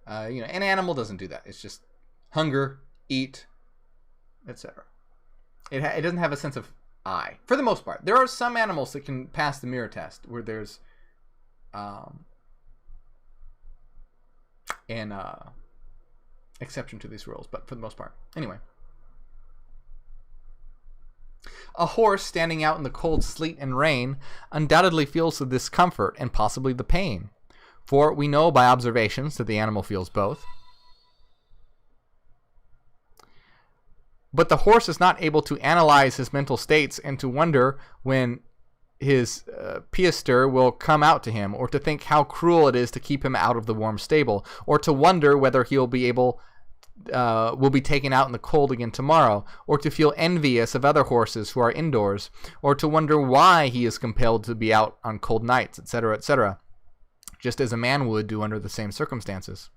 A: An animal doesn't do that. It's just hunger, eat, etc. It doesn't have a sense of I, for the most part. There are some animals that can pass the mirror test, where there's an exception to these rules, but for the most part. Anyway. A horse standing out in the cold sleet and rain undoubtedly feels the discomfort and possibly the pain, for we know by observations that the animal feels both. But the horse is not able to analyze his mental states and to wonder when his piaster will come out to him, or to think how cruel it is to keep him out of the warm stable, or to wonder whether he'll be will be taken out in the cold again tomorrow, or to feel envious of other horses who are indoors, or to wonder why he is compelled to be out on cold nights, etc., etc., just as a man would do under the same circumstances.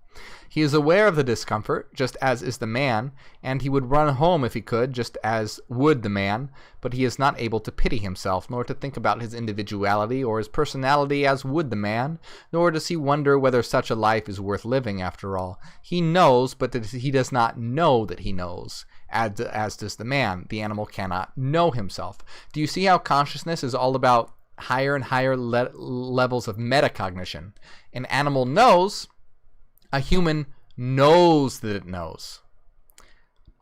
A: He is aware of the discomfort, just as is the man, and he would run home if he could, just as would the man, but he is not able to pity himself, nor to think about his individuality or his personality as would the man, nor does he wonder whether such a life is worth living after all. He knows, but that he does not know that he knows, as does the man. The animal cannot know himself. Do you see how consciousness is all about higher and higher levels of metacognition? An animal knows. A human knows that it knows.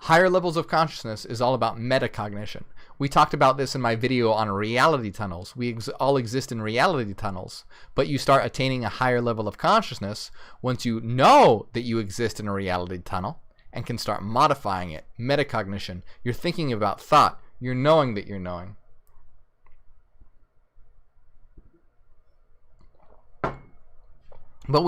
A: Higher levels of consciousness is all about metacognition. We talked about this in my video on reality tunnels. We all exist in reality tunnels, but you start attaining a higher level of consciousness once you know that you exist in a reality tunnel and can start modifying it. Metacognition. You're thinking about thought. You're knowing that you're knowing. But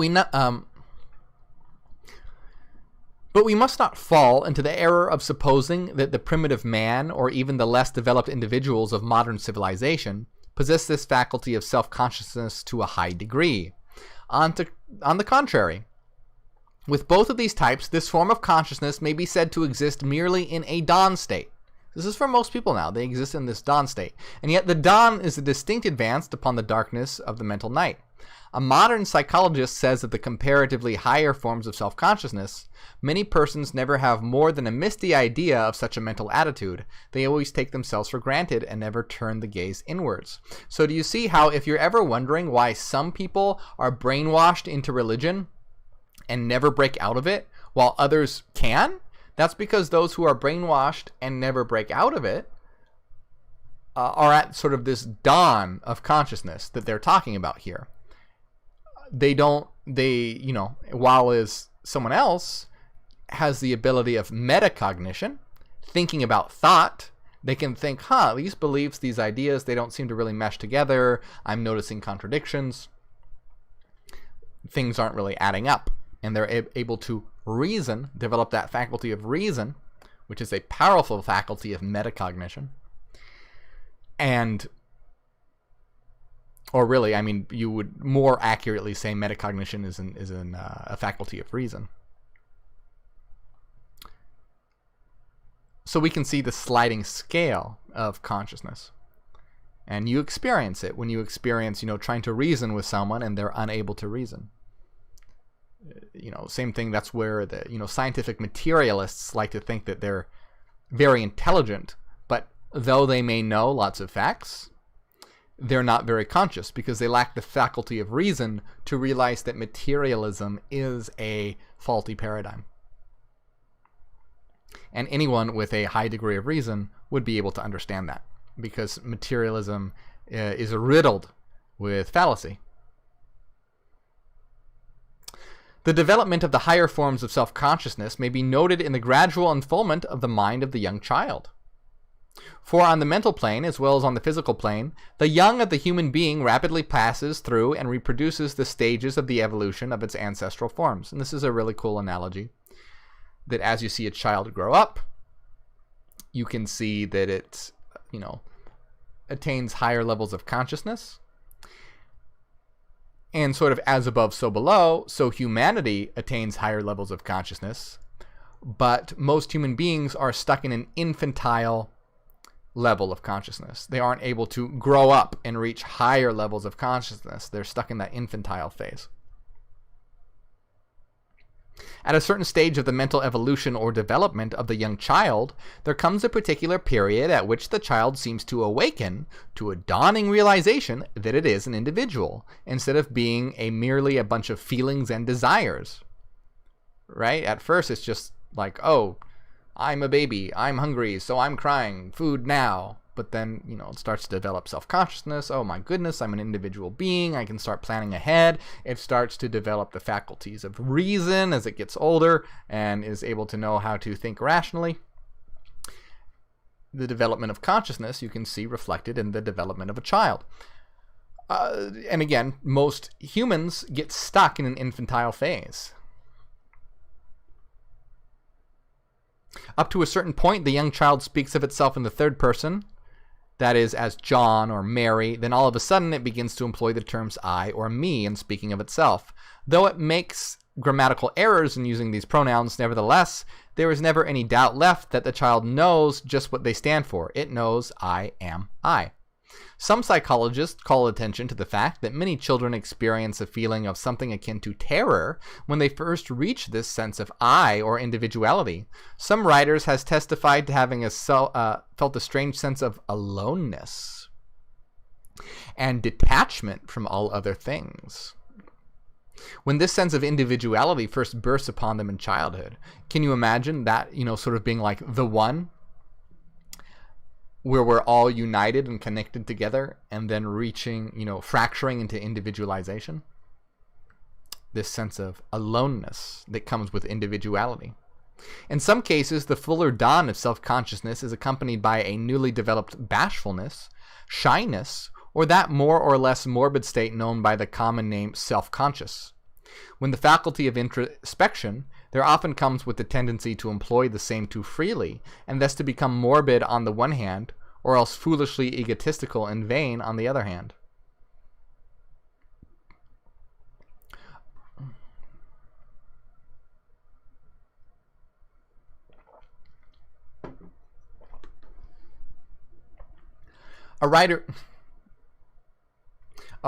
A: we must not fall into the error of supposing that the primitive man, or even the less developed individuals of modern civilization, possess this faculty of self-consciousness to a high degree. On the contrary, with both of these types, this form of consciousness may be said to exist merely in a dawn state. This is for most people now. They exist in this dawn state. And yet the dawn is a distinct advance upon the darkness of the mental night. A modern psychologist says that the comparatively higher forms of self-consciousness, many persons never have more than a misty idea of such a mental attitude. They always take themselves for granted and never turn the gaze inwards. So do you see how, if you're ever wondering why some people are brainwashed into religion and never break out of it, while others can? That's because those who are brainwashed and never break out of it are at sort of this dawn of consciousness that they're talking about here. While as someone else has the ability of metacognition, thinking about thought, they can think, these beliefs, these ideas, they don't seem to really mesh together. I'm noticing contradictions. Things aren't really adding up. And they're able to reason, develop that faculty of reason, which is a powerful faculty of metacognition. You would more accurately say metacognition is a faculty of reason. So we can see the sliding scale of consciousness. And you experience it when you experience, trying to reason with someone and they're unable to reason. Same thing, that's where the, scientific materialists like to think that they're very intelligent, but though they may know lots of facts, they're not very conscious because they lack the faculty of reason to realize that materialism is a faulty paradigm. And anyone with a high degree of reason would be able to understand that, because materialism is riddled with fallacy. The development of the higher forms of self-consciousness may be noted in the gradual unfoldment of the mind of the young child. For on the mental plane, as well as on the physical plane, the young of the human being rapidly passes through and reproduces the stages of the evolution of its ancestral forms. And this is a really cool analogy, that as you see a child grow up, you can see that it, attains higher levels of consciousness. And sort of as above, so below, so humanity attains higher levels of consciousness. But most human beings are stuck in an infantile level of consciousness. They aren't able to grow up and reach higher levels of consciousness. They're stuck in that infantile phase. At a certain stage of the mental evolution or development of the young child, there comes a particular period at which the child seems to awaken to a dawning realization that it is an individual, instead of being merely a bunch of feelings and desires. Right? At first it's just like, oh, I'm a baby, I'm hungry, so I'm crying, food now. But then, it starts to develop self-consciousness. Oh my goodness, I'm an individual being. I can start planning ahead. It starts to develop the faculties of reason as it gets older and is able to know how to think rationally. The development of consciousness you can see reflected in the development of a child. And again, most humans get stuck in an infantile phase. Up to a certain point, the young child speaks of itself in the third person, that is, as John or Mary. Then all of a sudden it begins to employ the terms I or me in speaking of itself. Though it makes grammatical errors in using these pronouns, nevertheless, there is never any doubt left that the child knows just what they stand for. It knows I am I. Some psychologists call attention to the fact that many children experience a feeling of something akin to terror when they first reach this sense of I or individuality. Some writers has testified to having felt a strange sense of aloneness and detachment from all other things. When this sense of individuality first bursts upon them in childhood, can you imagine that, sort of being like the one, where we're all united and connected together, and then reaching, fracturing into individualization? This sense of aloneness that comes with individuality. In some cases, the fuller dawn of self-consciousness is accompanied by a newly developed bashfulness, shyness, or that more or less morbid state known by the common name self-conscious. When the faculty of introspection, there often comes with the tendency to employ the same too freely, and thus to become morbid on the one hand, or else foolishly egotistical and vain on the other hand. A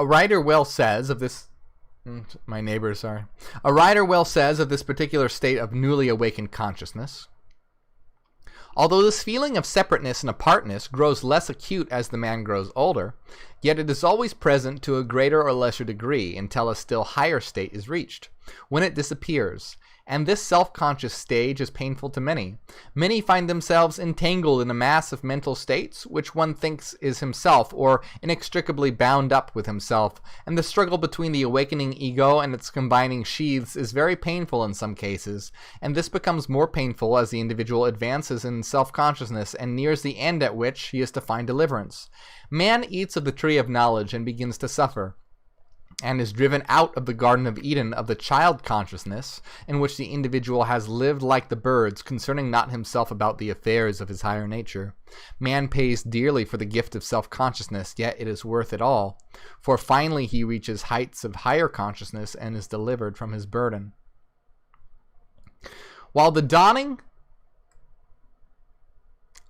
A: writer well says of this... My neighbors are... A writer well says of this particular state of newly awakened consciousness: although this feeling of separateness and apartness grows less acute as the man grows older, yet it is always present to a greater or lesser degree until a still higher state is reached, when it disappears. And this self-conscious stage is painful to many. Many find themselves entangled in a mass of mental states which one thinks is himself, or inextricably bound up with himself, and the struggle between the awakening ego and its combining sheaths is very painful in some cases, and this becomes more painful as the individual advances in self-consciousness and nears the end at which he is to find deliverance. Man eats of the tree of knowledge and begins to suffer, and is driven out of the Garden of Eden of the child consciousness, in which the individual has lived like the birds, concerning not himself about the affairs of his higher nature. Man pays dearly for the gift of self-consciousness, yet it is worth it all, for finally he reaches heights of higher consciousness and is delivered from his burden. While the dawning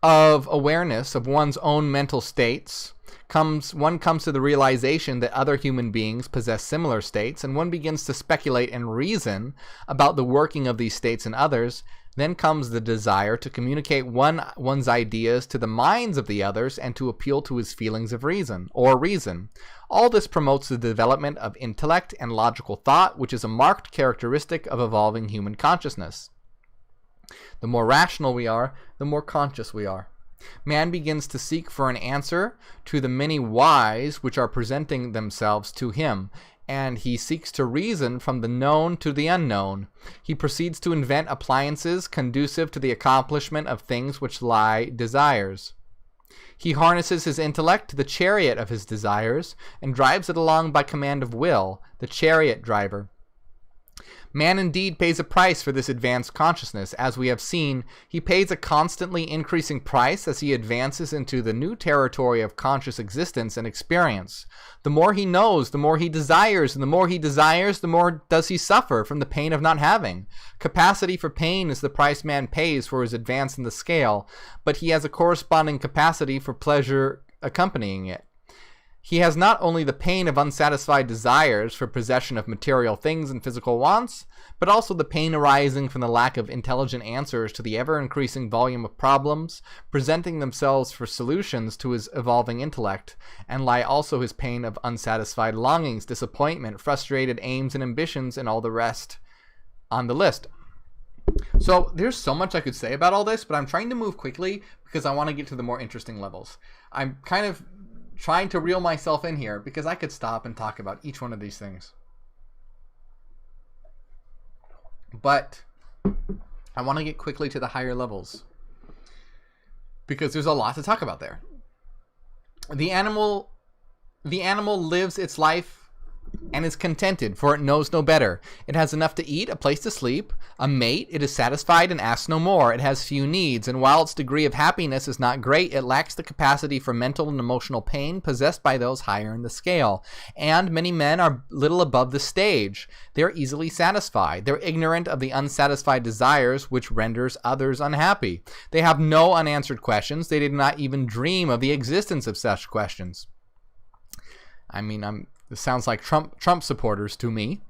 A: of awareness of one's own mental states one comes to the realization that other human beings possess similar states, and one begins to speculate and reason about the working of these states in others. Then comes the desire to communicate one's ideas to the minds of the others and to appeal to his feelings of reason. All this promotes the development of intellect and logical thought, which is a marked characteristic of evolving human consciousness. The more rational we are, the more conscious we are. Man begins to seek for an answer to the many whys which are presenting themselves to him, and he seeks to reason from the known to the unknown. He proceeds to invent appliances conducive to the accomplishment of things which lie desires. He harnesses his intellect to the chariot of his desires, and drives it along by command of will, the chariot driver. Man indeed pays a price for this advanced consciousness. As we have seen, he pays a constantly increasing price as he advances into the new territory of conscious existence and experience. The more he knows, the more he desires, and the more he desires, the more does he suffer from the pain of not having. Capacity for pain is the price man pays for his advance in the scale, but he has a corresponding capacity for pleasure accompanying it. He has not only the pain of unsatisfied desires for possession of material things and physical wants, but also the pain arising from the lack of intelligent answers to the ever-increasing volume of problems presenting themselves for solutions to his evolving intellect, and lie also his pain of unsatisfied longings, disappointment, frustrated aims and ambitions, and all the rest on the list. So there's so much I could say about all this, but I'm trying to move quickly because I want to get to the more interesting levels. I'm kind of trying to reel myself in here because I could stop and talk about each one of these things. But I want to get quickly to the higher levels because there's a lot to talk about there. The animal lives its life and is contented, for it knows no better. It has enough to eat, a place to sleep, a mate, it is satisfied and asks no more. It has few needs, and while its degree of happiness is not great, it lacks the capacity for mental and emotional pain possessed by those higher in the scale. And many men are little above the stage. They are easily satisfied. They're ignorant of the unsatisfied desires which renders others unhappy. They have no unanswered questions. They did not even dream of the existence of such questions. This sounds like Trump supporters to me.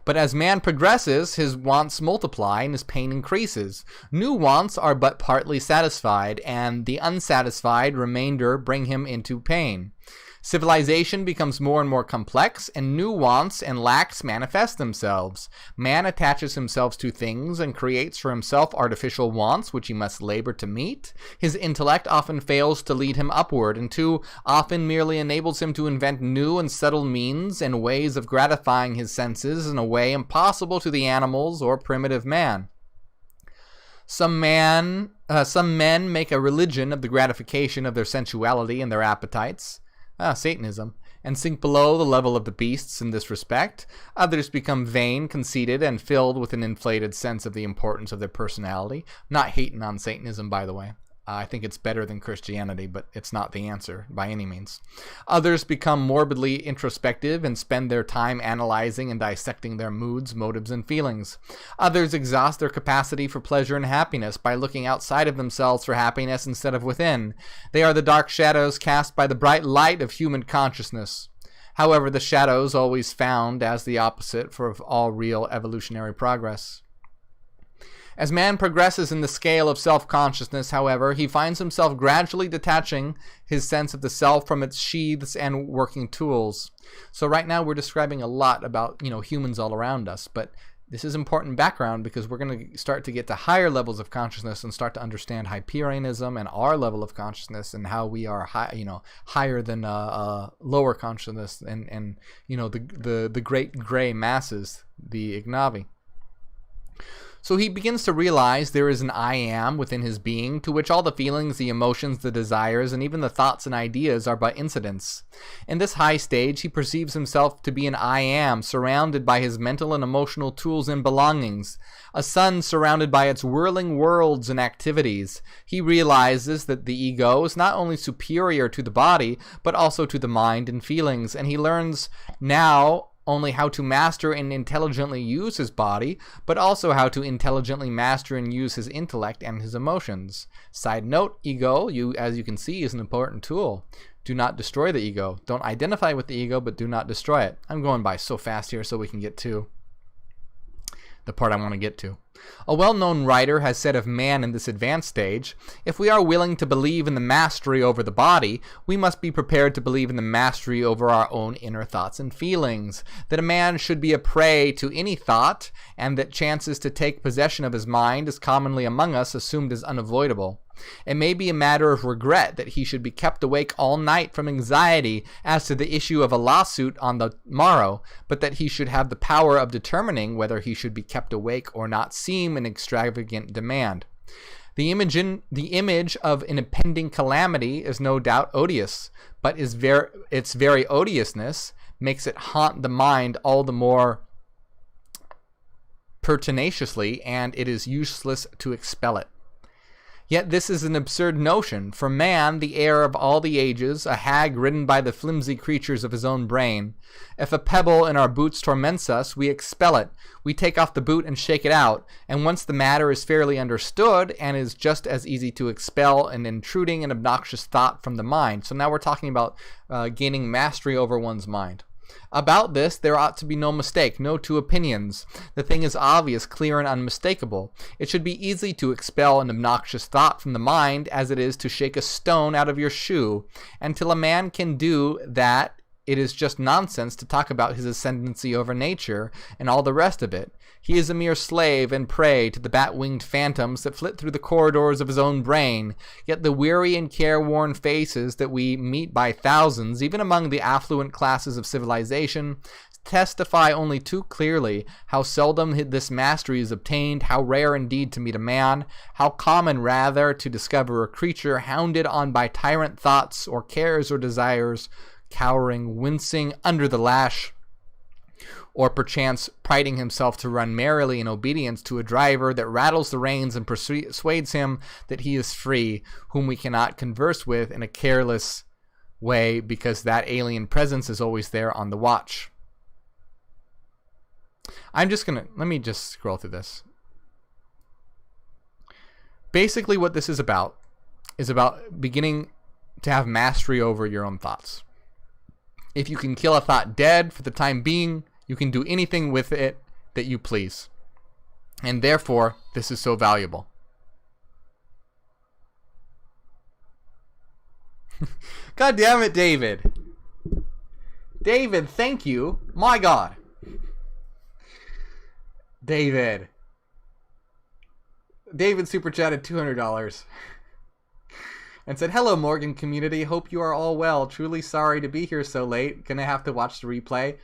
A: But as man progresses, his wants multiply and his pain increases. New wants are but partly satisfied, and the unsatisfied remainder bring him into pain. Civilization becomes more and more complex, and new wants and lacks manifest themselves. Man attaches himself to things and creates for himself artificial wants which he must labor to meet. His intellect often fails to lead him upward, and too often merely enables him to invent new and subtle means and ways of gratifying his senses in a way impossible to the animals or primitive man. Some men make a religion of the gratification of their sensuality and their appetites. Satanism, and sink below the level of the beasts in this respect. Others become vain, conceited, and filled with an inflated sense of the importance of their personality. Not hating on Satanism, by the way. I think it's better than Christianity, but it's not the answer by any means. Others become morbidly introspective and spend their time analyzing and dissecting their moods, motives, and feelings. Others exhaust their capacity for pleasure and happiness by looking outside of themselves for happiness instead of within. They are the dark shadows cast by the bright light of human consciousness. However, the shadows always found as the opposite for all real evolutionary progress. As man progresses in the scale of self-consciousness, however, he finds himself gradually detaching his sense of the self from its sheaths and working tools. So right now we're describing a lot about, humans all around us, but this is important background because we're going to start to get to higher levels of consciousness and start to understand Hyperianism and our level of consciousness and how we are higher than lower consciousness and the great gray masses, the Ignavi. So he begins to realize there is an I am within his being, to which all the feelings, the emotions, the desires, and even the thoughts and ideas are but incidents. In this high stage, he perceives himself to be an I am, surrounded by his mental and emotional tools and belongings, a sun surrounded by its whirling worlds and activities. He realizes that the ego is not only superior to the body, but also to the mind and feelings, and he learns now only how to master and intelligently use his body, but also how to intelligently master and use his intellect and his emotions. Side note, ego, as you can see, is an important tool. Do not destroy the ego. Don't identify with the ego, but do not destroy it. I'm going by so fast here so we can get to the part I want to get to. A well-known writer has said of man in this advanced stage, if we are willing to believe in the mastery over the body, we must be prepared to believe in the mastery over our own inner thoughts and feelings, that a man should be a prey to any thought, and that chances to take possession of his mind is commonly among us assumed as unavoidable. It may be a matter of regret that he should be kept awake all night from anxiety as to the issue of a lawsuit on the morrow, but that he should have the power of determining whether he should be kept awake or not seem an extravagant demand. The image of an impending calamity is no doubt odious, but its very odiousness makes it haunt the mind all the more pertinaciously, and it is useless to expel it. Yet this is an absurd notion, for man, the heir of all the ages, a hag ridden by the flimsy creatures of his own brain. If a pebble in our boots torments us, we expel it. We take off the boot and shake it out, and once the matter is fairly understood, and is just as easy to expel an intruding and obnoxious thought from the mind. So now we're talking about gaining mastery over one's mind. About this, there ought to be no mistake, no two opinions. The thing is obvious, clear, and unmistakable. It should be easy to expel an obnoxious thought from the mind as it is to shake a stone out of your shoe. And till a man can do that, it is just nonsense to talk about his ascendancy over nature and all the rest of it. He is a mere slave and prey to the bat-winged phantoms that flit through the corridors of his own brain. Yet the weary and careworn faces that we meet by thousands, even among the affluent classes of civilization, testify only too clearly how seldom this mastery is obtained, how rare indeed to meet a man, how common rather to discover a creature hounded on by tyrant thoughts or cares or desires, cowering, wincing under the lash, or perchance priding himself to run merrily in obedience to a driver that rattles the reins and persuades him that he is free, whom we cannot converse with in a careless way because that alien presence is always there on the watch. Let me just scroll through this. Basically what this is about beginning to have mastery over your own thoughts. If you can kill a thought dead for the time being, you can do anything with it that you please. And therefore, this is so valuable. God damn it, David. David, thank you. My God. David super chatted $200 and said, "Hello, Morgan community. Hope you are all well. Truly sorry to be here so late. Gonna have to watch the replay.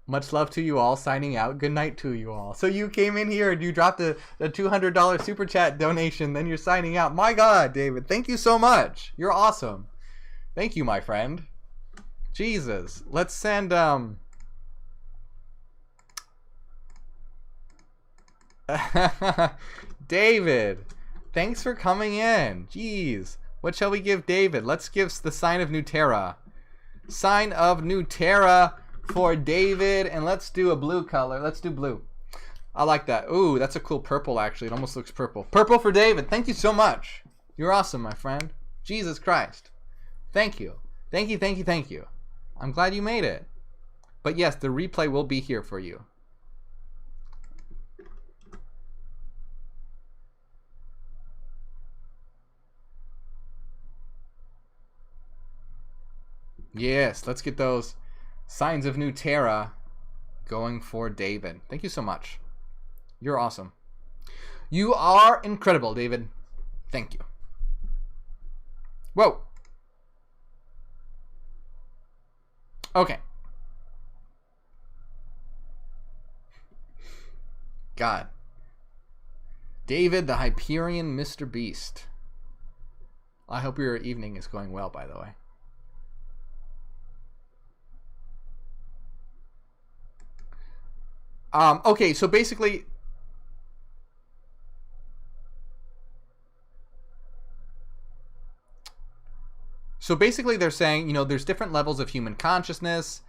A: Much love to you all. Signing out. Good night to you all." So you came in here and you dropped a $200 super chat donation. Then you're signing out. My God, David. Thank you so much. You're awesome. Thank you, my friend. Jesus. Let's send David. Thanks for coming in. Jeez. What shall we give David? Let's give the sign of Nutera. Sign of Nutera for David. And let's do a blue color. Let's do blue. I like that. Ooh, that's a cool purple, actually. It almost looks purple. Purple for David. Thank you so much. You're awesome, my friend. Jesus Christ. Thank you. Thank you, thank you, thank you. I'm glad you made it. But yes, the replay will be here for you. Yes, let's get those signs of Nutera going for David. Thank you so much. You're awesome. You are incredible, David. Thank you. Whoa. Okay. God. David, the Hyperion Mr. Beast. I hope your evening is going well, by the way. Okay, so basically... they're saying, there's different levels of human consciousness,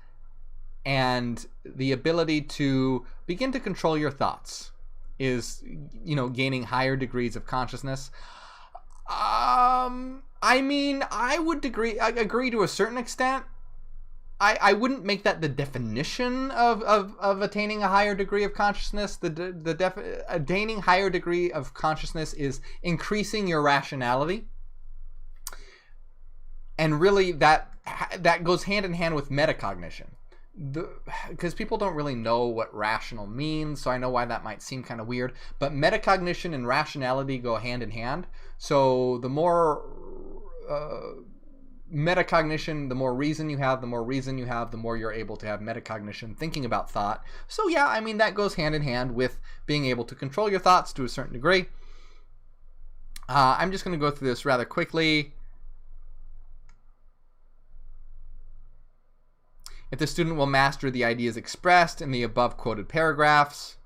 A: and the ability to begin to control your thoughts is, gaining higher degrees of consciousness. I mean, I would agree to a certain extent. I wouldn't make that the definition of attaining a higher degree of consciousness. Attaining higher degree of consciousness is increasing your rationality. And really, that goes hand in hand with metacognition. Because people don't really know what rational means, so I know why that might seem kind of weird. But metacognition and rationality go hand in hand. So the more metacognition, the more reason you have, the more you're able to have metacognition, thinking about thought. So yeah, I mean, that goes hand in hand with being able to control your thoughts to a certain degree. I'm just going to go through this rather quickly. If the student will master the ideas expressed in the above quoted paragraphs,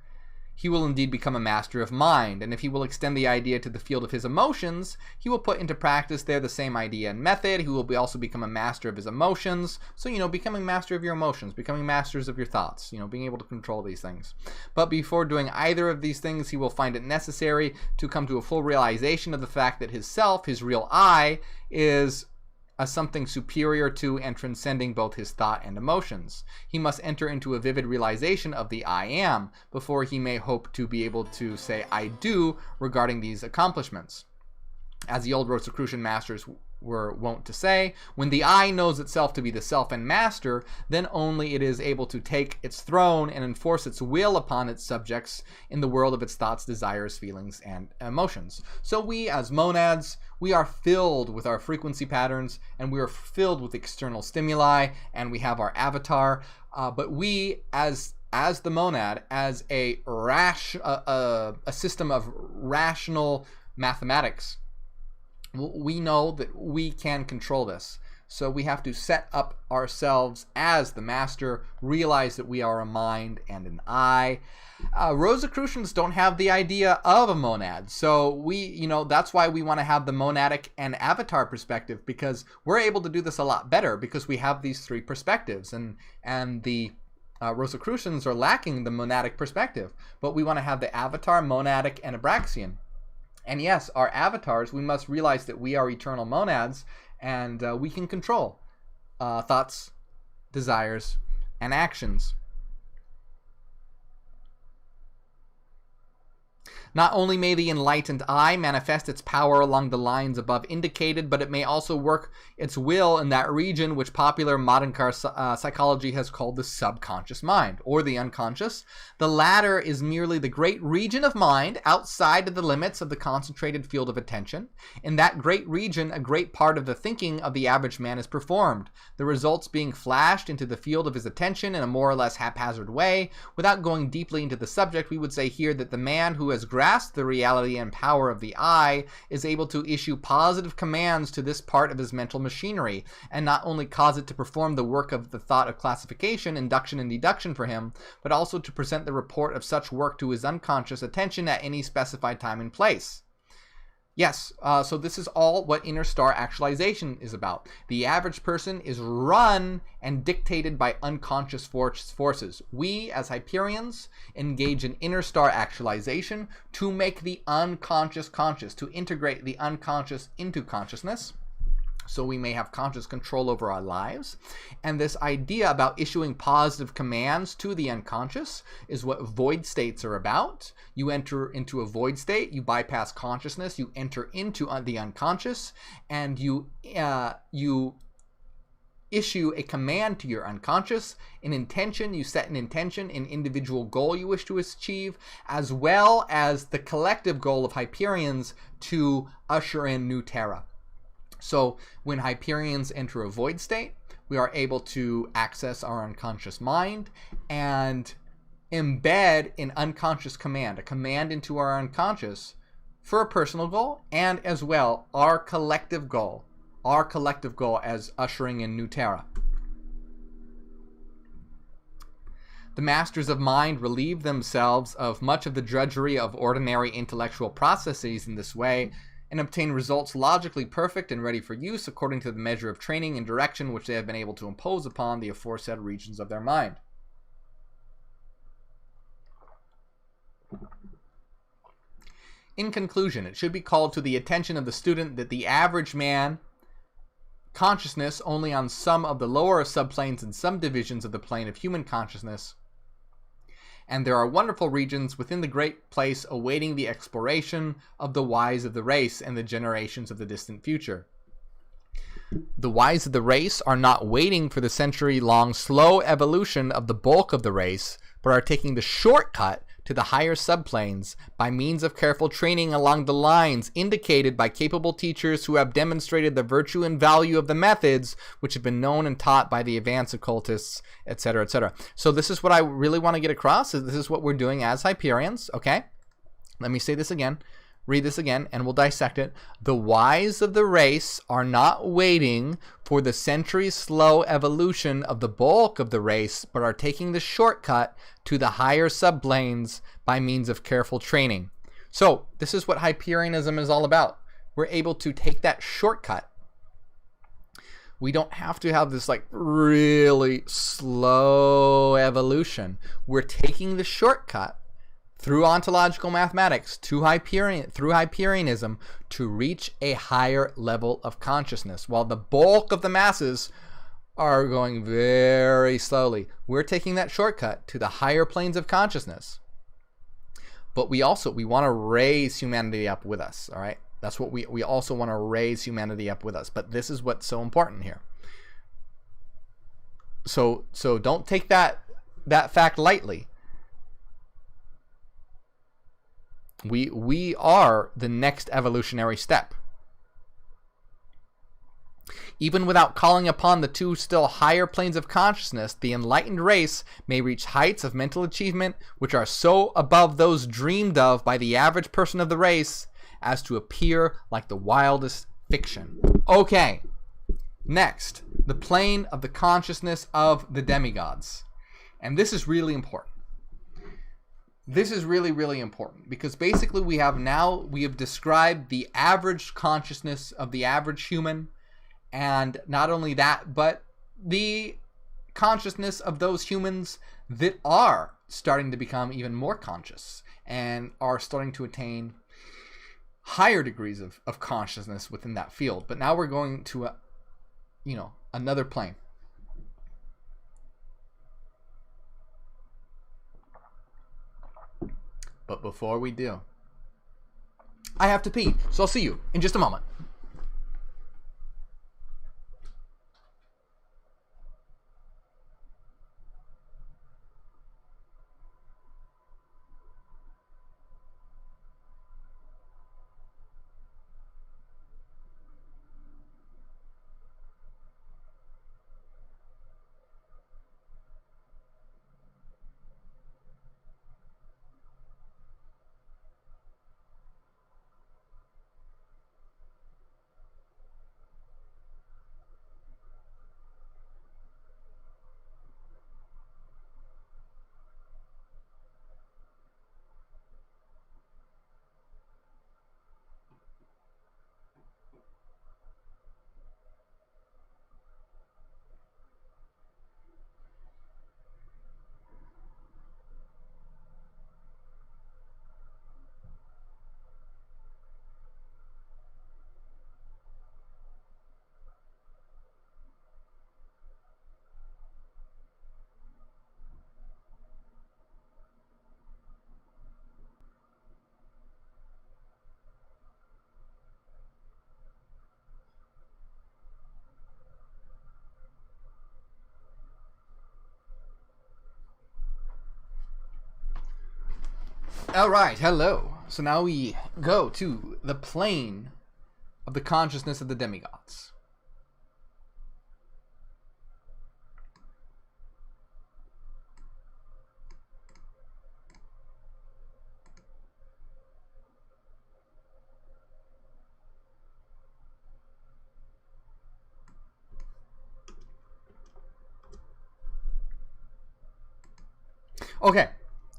A: he will indeed become a master of mind. And if he will extend the idea to the field of his emotions, he will put into practice there the same idea and method. He will also become a master of his emotions. So, becoming master of your emotions, becoming masters of your thoughts, being able to control these things. But before doing either of these things, he will find it necessary to come to a full realization of the fact that his self, his real I, is something superior to and transcending both his thought and emotions. He must enter into a vivid realization of the I am before he may hope to be able to say I do regarding these accomplishments. As the old Rosicrucian masters were wont to say, when the I knows itself to be the self and master, then only it is able to take its throne and enforce its will upon its subjects in the world of its thoughts, desires, feelings, and emotions. So we, as monads, we are filled with our frequency patterns, and we are filled with external stimuli, and we have our avatar. But we, as the monad, as a system of rational mathematics, we know that we can control this. So we have to set up ourselves as the master, realize that we are a mind and an I. Rosicrucians don't have the idea of a monad. So we, that's why we want to have the monadic and avatar perspective, because we're able to do this a lot better because we have these three perspectives. And the Rosicrucians are lacking the monadic perspective. But we want to have the avatar, monadic, and abraxian. And yes, our avatars, we must realize that we are eternal monads, and we can control thoughts, desires, and actions. Not only may the enlightened I manifest its power along the lines above indicated, but it may also work its will in that region which popular modern psychology has called the subconscious mind, or the unconscious. The latter is merely the great region of mind outside of the limits of the concentrated field of attention. In that great region, a great part of the thinking of the average man is performed, the results being flashed into the field of his attention in a more or less haphazard way. Without going deeply into the subject, we would say here that the man who has grasped the reality and power of the I is able to issue positive commands to this part of his mental machinery, and not only cause it to perform the work of the thought of classification, induction, and deduction for him, but also to present the report of such work to his unconscious attention at any specified time and place. Yes, so this is all what inner star actualization is about. The average person is run and dictated by unconscious forces. We, as Hyperions, engage in inner star actualization to make the unconscious conscious, to integrate the unconscious into consciousness, so we may have conscious control over our lives. And this idea about issuing positive commands to the unconscious is what void states are about. You enter into a void state, you bypass consciousness, you enter into the unconscious, and you issue a command to your unconscious, an intention, you set an intention, an individual goal you wish to achieve, as well as the collective goal of Hyperions to usher in new Terra. So when Hyperions enter a void state, we are able to access our unconscious mind and embed an unconscious command, a command into our unconscious for a personal goal, and as well our collective goal as ushering in new Terra. The masters of mind relieve themselves of much of the drudgery of ordinary intellectual processes in this way, and obtain results logically perfect and ready for use according to the measure of training and direction which they have been able to impose upon the aforesaid regions of their mind. In conclusion, it should be called to the attention of the student that the average man consciousness only on some of the lower subplanes and some divisions of the plane of human consciousness, and there are wonderful regions within the great place awaiting the exploration of the wise of the race and the generations of the distant future. The wise of the race are not waiting for the century-long slow evolution of the bulk of the race, but are taking the shortcut to the higher subplanes by means of careful training along the lines indicated by capable teachers who have demonstrated the virtue and value of the methods which have been known and taught by the advanced occultists, etc., etc. So this is what I really want to get across. This is what we're doing as Hyperions, okay? Let me say this again. Read this again, and we'll dissect it. The wise of the race are not waiting for the century-slow evolution of the bulk of the race, but are taking the shortcut to the higher subplanes by means of careful training. So this is what Hyperianism is all about. We're able to take that shortcut. We don't have to have this like really slow evolution. We're taking the shortcut through ontological mathematics through Hyperianism to reach a higher level of consciousness, while the bulk of the masses are going very slowly. We're taking that shortcut to the higher planes of consciousness. But we want to raise humanity up with us, all right? That's what we also want to raise humanity up with us. But this is what's so important here. So don't take that fact lightly. We are the next evolutionary step. Even without calling upon the two still higher planes of consciousness, the enlightened race may reach heights of mental achievement which are so above those dreamed of by the average person of the race as to appear like the wildest fiction. Okay, next, the plane of the consciousness of the demigods. And this is really important. This is really, really important because basically we have described the average consciousness of the average human, and not only that, but the consciousness of those humans that are starting to become even more conscious and are starting to attain higher degrees of consciousness within that field. But now we're going to another plane. But before we do, I have to pee, so I'll see you in just a moment. Alright, hello. So now we go to the plane of the consciousness of the demigods. Okay,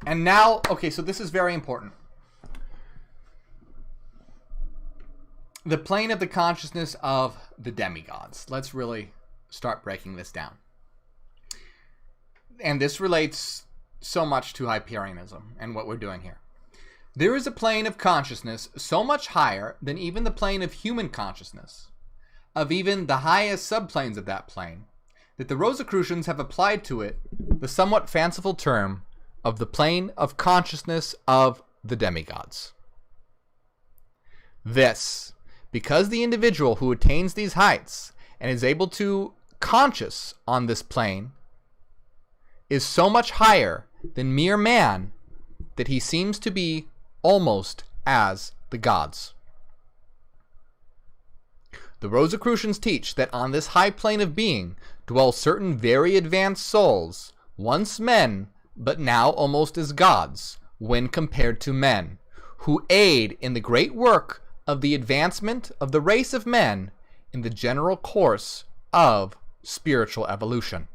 A: and now, so this is very important. The plane of the consciousness of the demigods. Let's really start breaking this down. And this relates so much to Hyperianism and what we're doing here. There is a plane of consciousness so much higher than even the plane of human consciousness, of even the highest subplanes of that plane, that the Rosicrucians have applied to it the somewhat fanciful term of the plane of consciousness of the demigods. This, because the individual who attains these heights and is able to conscious on this plane is so much higher than mere man that he seems to be almost as the gods. The Rosicrucians teach that on this high plane of being dwell certain very advanced souls, once men, but now almost as gods when compared to men, who aid in the great work of the advancement of the race of men in the general course of spiritual evolution.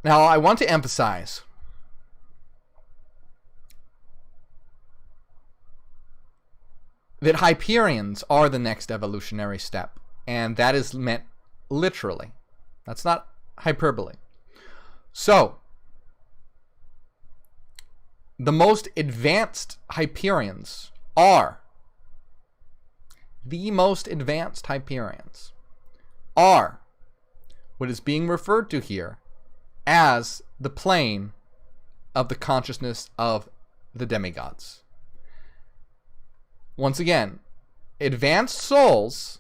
A: Now, I want to emphasize that Hyperians are the next evolutionary step, and that is meant literally. That's not hyperbole. So, the most advanced Hyperians are what is being referred to here as the plane of the consciousness of the demigods. Once again, advanced souls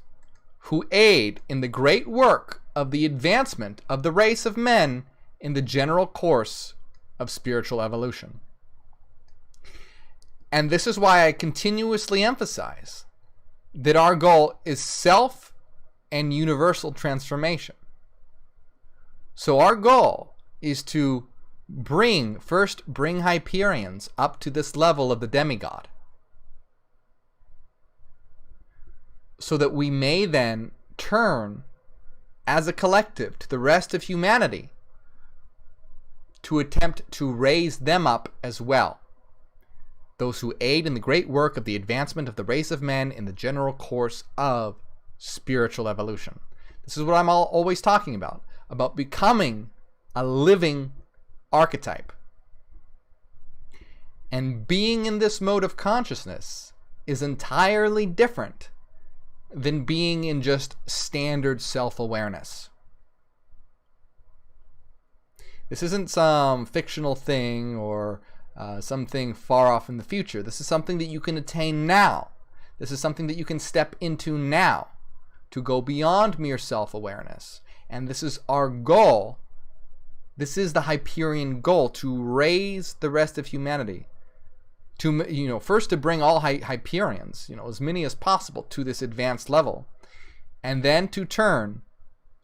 A: who aid in the great work of the advancement of the race of men in the general course of spiritual evolution. And this is why I continuously emphasize that our goal is self and universal transformation. So our goal is to bring Hyperians up to this level of the demigod, so that we may then turn as a collective to the rest of humanity to attempt to raise them up as well. Those who aid in the great work of the advancement of the race of men in the general course of spiritual evolution. This is what I'm always talking about becoming a living archetype. And being in this mode of consciousness is entirely different than being in just standard self-awareness. This isn't some fictional thing or something far off in the future. This is something that you can attain now. This is something that you can step into now to go beyond mere self-awareness. And this is our goal. This is the Hyperion goal, to raise the rest of humanity. To, first to bring all Hyperians, as many as possible, to this advanced level. And then to turn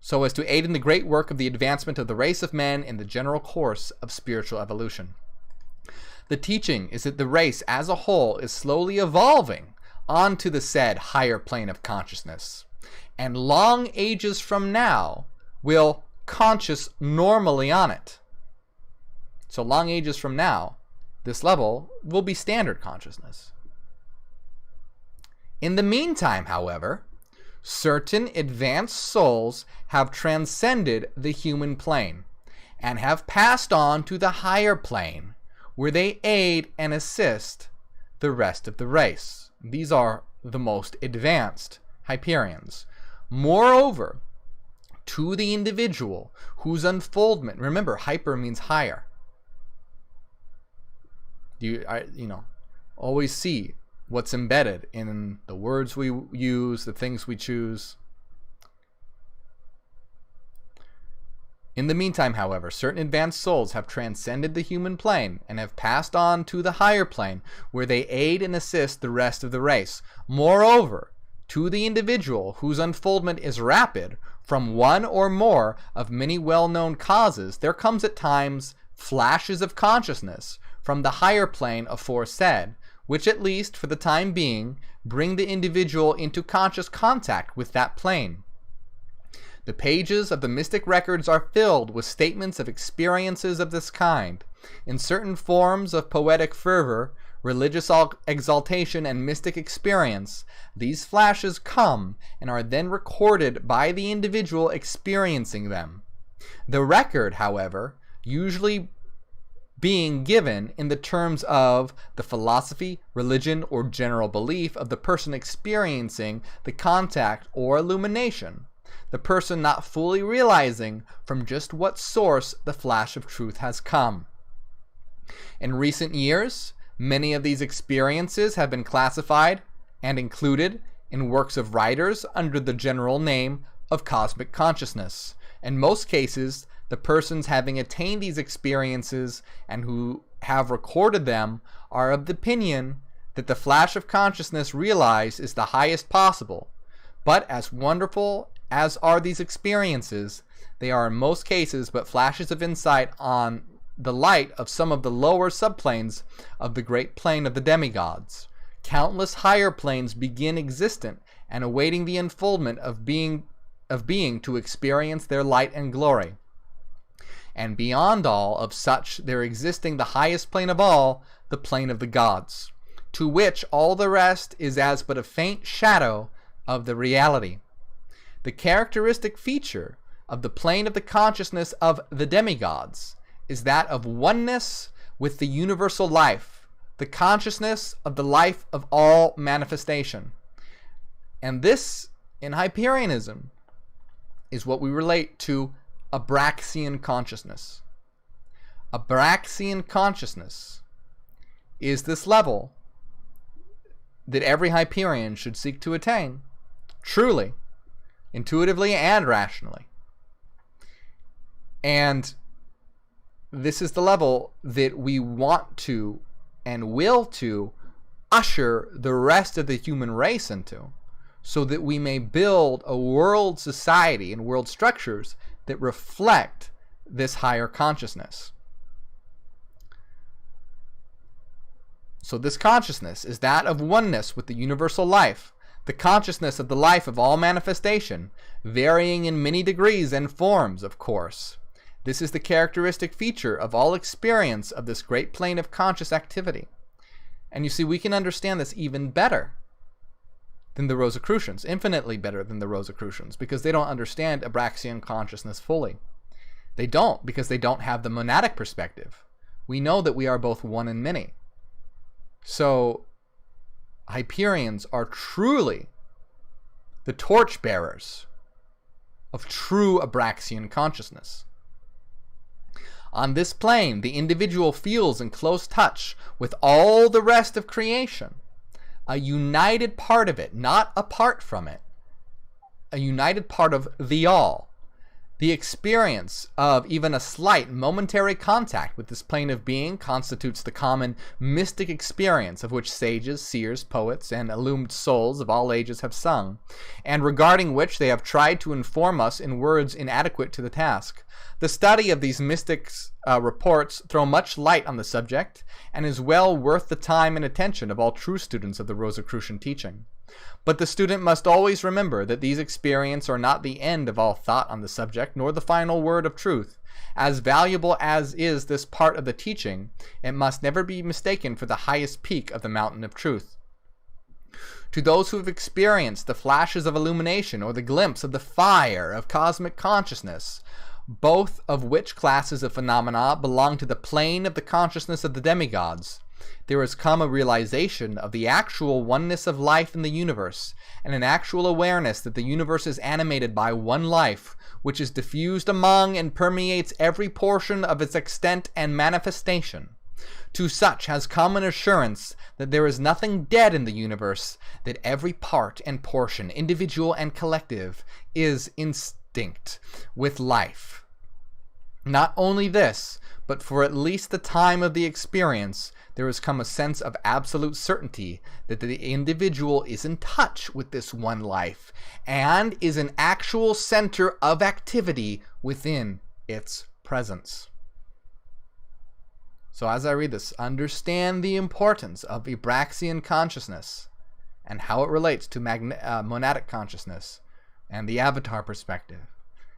A: so as to aid in the great work of the advancement of the race of men in the general course of spiritual evolution. The teaching is that the race as a whole is slowly evolving onto the said higher plane of consciousness, and long ages from now will conscious normally on it. So long ages from now, this level will be standard consciousness. In the meantime, however, certain advanced souls have transcended the human plane and have passed on to the higher plane, where they aid and assist the rest of the race. These are the most advanced Hyperians. Moreover, to the individual whose unfoldment, remember, hyper means higher. Always see what's embedded in the words we use, the things we choose. In the meantime, however, certain advanced souls have transcended the human plane and have passed on to the higher plane, where they aid and assist the rest of the race. Moreover, to the individual whose unfoldment is rapid from one or more of many well-known causes, there comes at times flashes of consciousness from the higher plane aforesaid, which at least for the time being bring the individual into conscious contact with that plane. The pages of the mystic records are filled with statements of experiences of this kind. In certain forms of poetic fervor, religious exaltation, and mystic experience, these flashes come and are then recorded by the individual experiencing them. The record, however, usually being given in the terms of the philosophy, religion, or general belief of the person experiencing the contact or illumination, the person not fully realizing from just what source the flash of truth has come. In recent years, many of these experiences have been classified and included in works of writers under the general name of cosmic consciousness. In most cases, the persons having attained these experiences and who have recorded them are of the opinion that the flash of consciousness realized is the highest possible. But as wonderful as are these experiences, they are in most cases but flashes of insight on the light of some of the lower subplanes of the great plane of the demigods. Countless higher planes begin existent and awaiting the unfoldment of being to experience their light and glory. And beyond all of such there existing the highest plane of all, the plane of the gods, to which all the rest is as but a faint shadow of the reality. The characteristic feature of the plane of the consciousness of the demigods is that of oneness with the universal life, the consciousness of the life of all manifestation. And this, in Hyperianism, is what we relate to Abraxian consciousness. Abraxian consciousness is this level that every Hyperion should seek to attain, truly, intuitively and rationally. And this is the level that we want to and will to usher the rest of the human race into, so that we may build a world society and world structures that reflect this higher consciousness. So this consciousness is that of oneness with the universal life, the consciousness of the life of all manifestation, varying in many degrees and forms, of course. This is the characteristic feature of all experience of this great plane of conscious activity. And you see, we can understand this even better than the Rosicrucians, infinitely better than the Rosicrucians, because they don't understand Abraxian consciousness fully. They don't, because they don't have the monadic perspective. We know that we are both one and many. So Hyperions are truly the torchbearers of true Abraxian consciousness. On this plane, the individual feels in close touch with all the rest of creation, a united part of it, not apart from it, a united part of the all. The experience of even a slight momentary contact with this plane of being constitutes the common mystic experience of which sages, seers, poets, and illumined souls of all ages have sung, and regarding which they have tried to inform us in words inadequate to the task. The study of these mystics' reports throw much light on the subject, and is well worth the time and attention of all true students of the Rosicrucian teaching. But the student must always remember that these experiences are not the end of all thought on the subject, nor the final word of truth. As valuable as is this part of the teaching, it must never be mistaken for the highest peak of the mountain of truth. To those who have experienced the flashes of illumination or the glimpse of the fire of cosmic consciousness, both of which classes of phenomena belong to the plane of the consciousness of the demigods, there has come a realization of the actual oneness of life in the universe, and an actual awareness that the universe is animated by one life, which is diffused among and permeates every portion of its extent and manifestation. To such has come an assurance that there is nothing dead in the universe, that every part and portion, individual and collective, is instinct with life. Not only this, but for at least the time of the experience, there has come a sense of absolute certainty that the individual is in touch with this one life and is an actual center of activity within its presence. So as I read this, understand the importance of Abraxian consciousness and how it relates to monadic consciousness and the avatar perspective,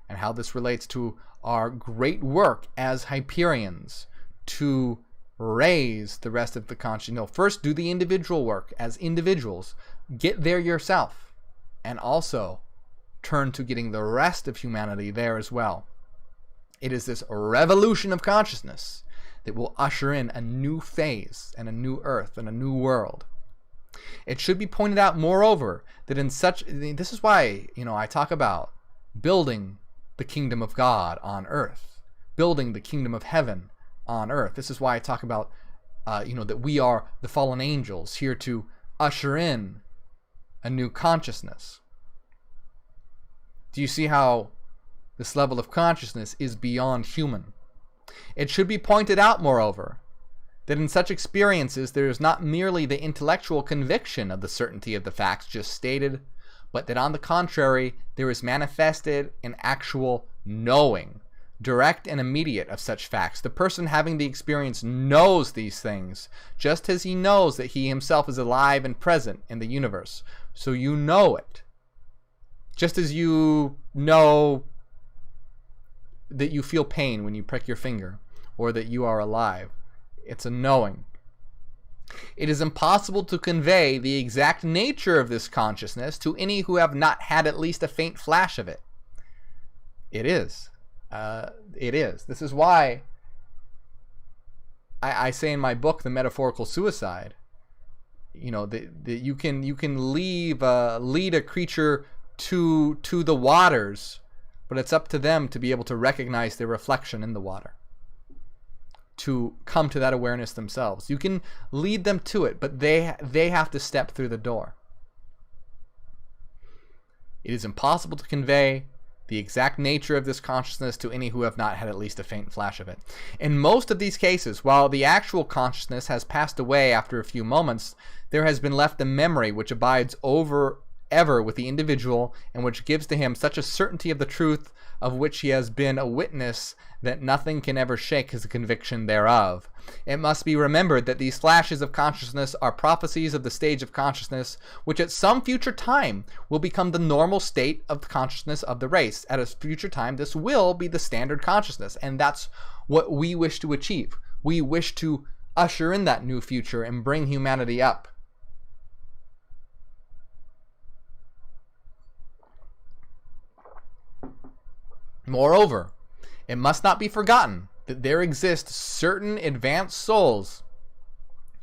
A: and how this relates to our great work as Hyperians to raise the rest of the consciousness. No, first do the individual work as individuals. Get there yourself, and also turn to getting the rest of humanity there as well. It is this revolution of consciousness that will usher in a new phase and a new earth and a new world. It should be pointed out, moreover, that this is why, I talk about building the kingdom of God on earth, building the kingdom of heaven on earth. This is why I talk about, that we are the fallen angels here to usher in a new consciousness. Do you see how this level of consciousness is beyond human? It should be pointed out, moreover, that in such experiences there is not merely the intellectual conviction of the certainty of the facts just stated, but that on the contrary, there is manifested an actual knowing, direct and immediate, of such facts. The person having the experience knows these things, just as he knows that he himself is alive and present in the universe. So you know it. Just as you know that you feel pain when you prick your finger, or that you are alive. It's a knowing. It is impossible to convey the exact nature of this consciousness to any who have not had at least a faint flash of it. It is. It is. This is why I say in my book, The Metaphorical Suicide, that you can lead a creature to the waters, but it's up to them to be able to recognize their reflection in the water, to come to that awareness themselves. You can lead them to it, but they have to step through the door. It is impossible to convey the exact nature of this consciousness to any who have not had at least a faint flash of it. In most of these cases, while the actual consciousness has passed away after a few moments, there has been left a memory which abides ever with the individual, and which gives to him such a certainty of the truth of which he has been a witness that nothing can ever shake his conviction thereof. It must be remembered that these flashes of consciousness are prophecies of the stage of consciousness which at some future time will become the normal state of the consciousness of the race. At a future time, this will be the standard consciousness, and that's what we wish to achieve. We wish to usher in that new future and bring humanity up. Moreover, it must not be forgotten that there exist certain advanced souls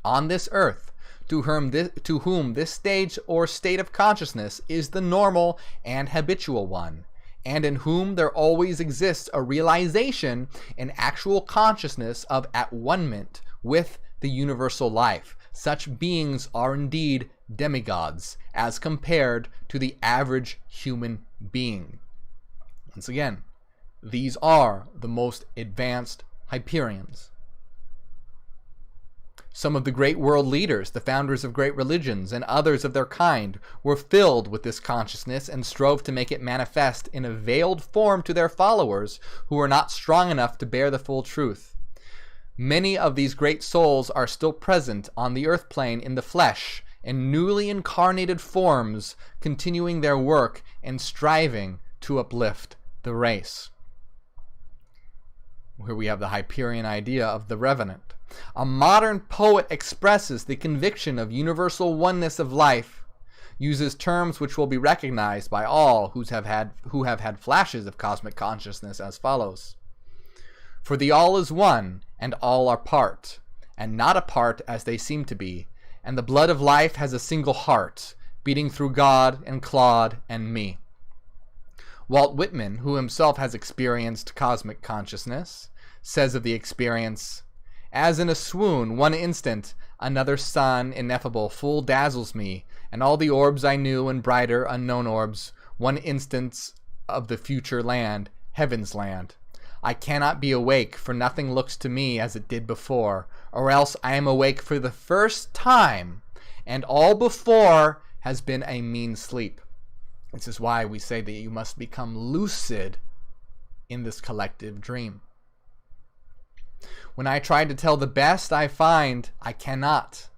A: on this earth to whom this stage or state of consciousness is the normal and habitual one, and in whom there always exists a realization and actual consciousness of at-one-ment with the universal life. Such beings are indeed demigods as compared to the average human being. Once again, these are the most advanced Hyperians. Some of the great world leaders, the founders of great religions, and others of their kind were filled with this consciousness and strove to make it manifest in a veiled form to their followers who were not strong enough to bear the full truth. Many of these great souls are still present on the earth plane in the flesh, in newly incarnated forms, continuing their work and striving to uplift the race. Here we have the Hyperion idea of the revenant. A modern poet expresses the conviction of universal oneness of life, uses terms which will be recognized by all who have had flashes of cosmic consciousness as follows. For the all is one, and all are part, and not apart as they seem to be, and the blood of life has a single heart, beating through God and Claude and me. Walt Whitman, who himself has experienced cosmic consciousness, says of the experience, "As in a swoon, one instant, another sun ineffable full dazzles me, and all the orbs I knew and brighter unknown orbs, one instance of the future land, heaven's land. I cannot be awake, for nothing looks to me as it did before, or else I am awake for the first time, and all before has been a mean sleep. This is why we say that you must become lucid in this collective dream. When I try to tell the best I find, I cannot.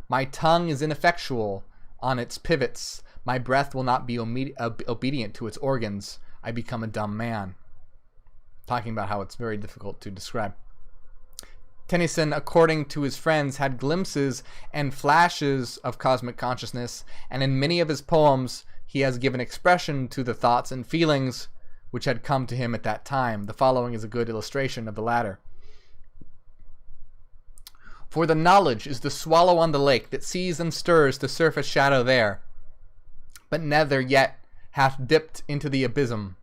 A: My tongue is ineffectual on its pivots. My breath will not be obedient to its organs. I become a dumb man. Talking about how it's very difficult to describe. Tennyson, according to his friends, had glimpses and flashes of cosmic consciousness, and in many of his poems he has given expression to the thoughts and feelings which had come to him at that time. The following is a good illustration of the latter. For the knowledge is the swallow on the lake that sees and stirs the surface shadow there, but neither yet hath dipped into the abysm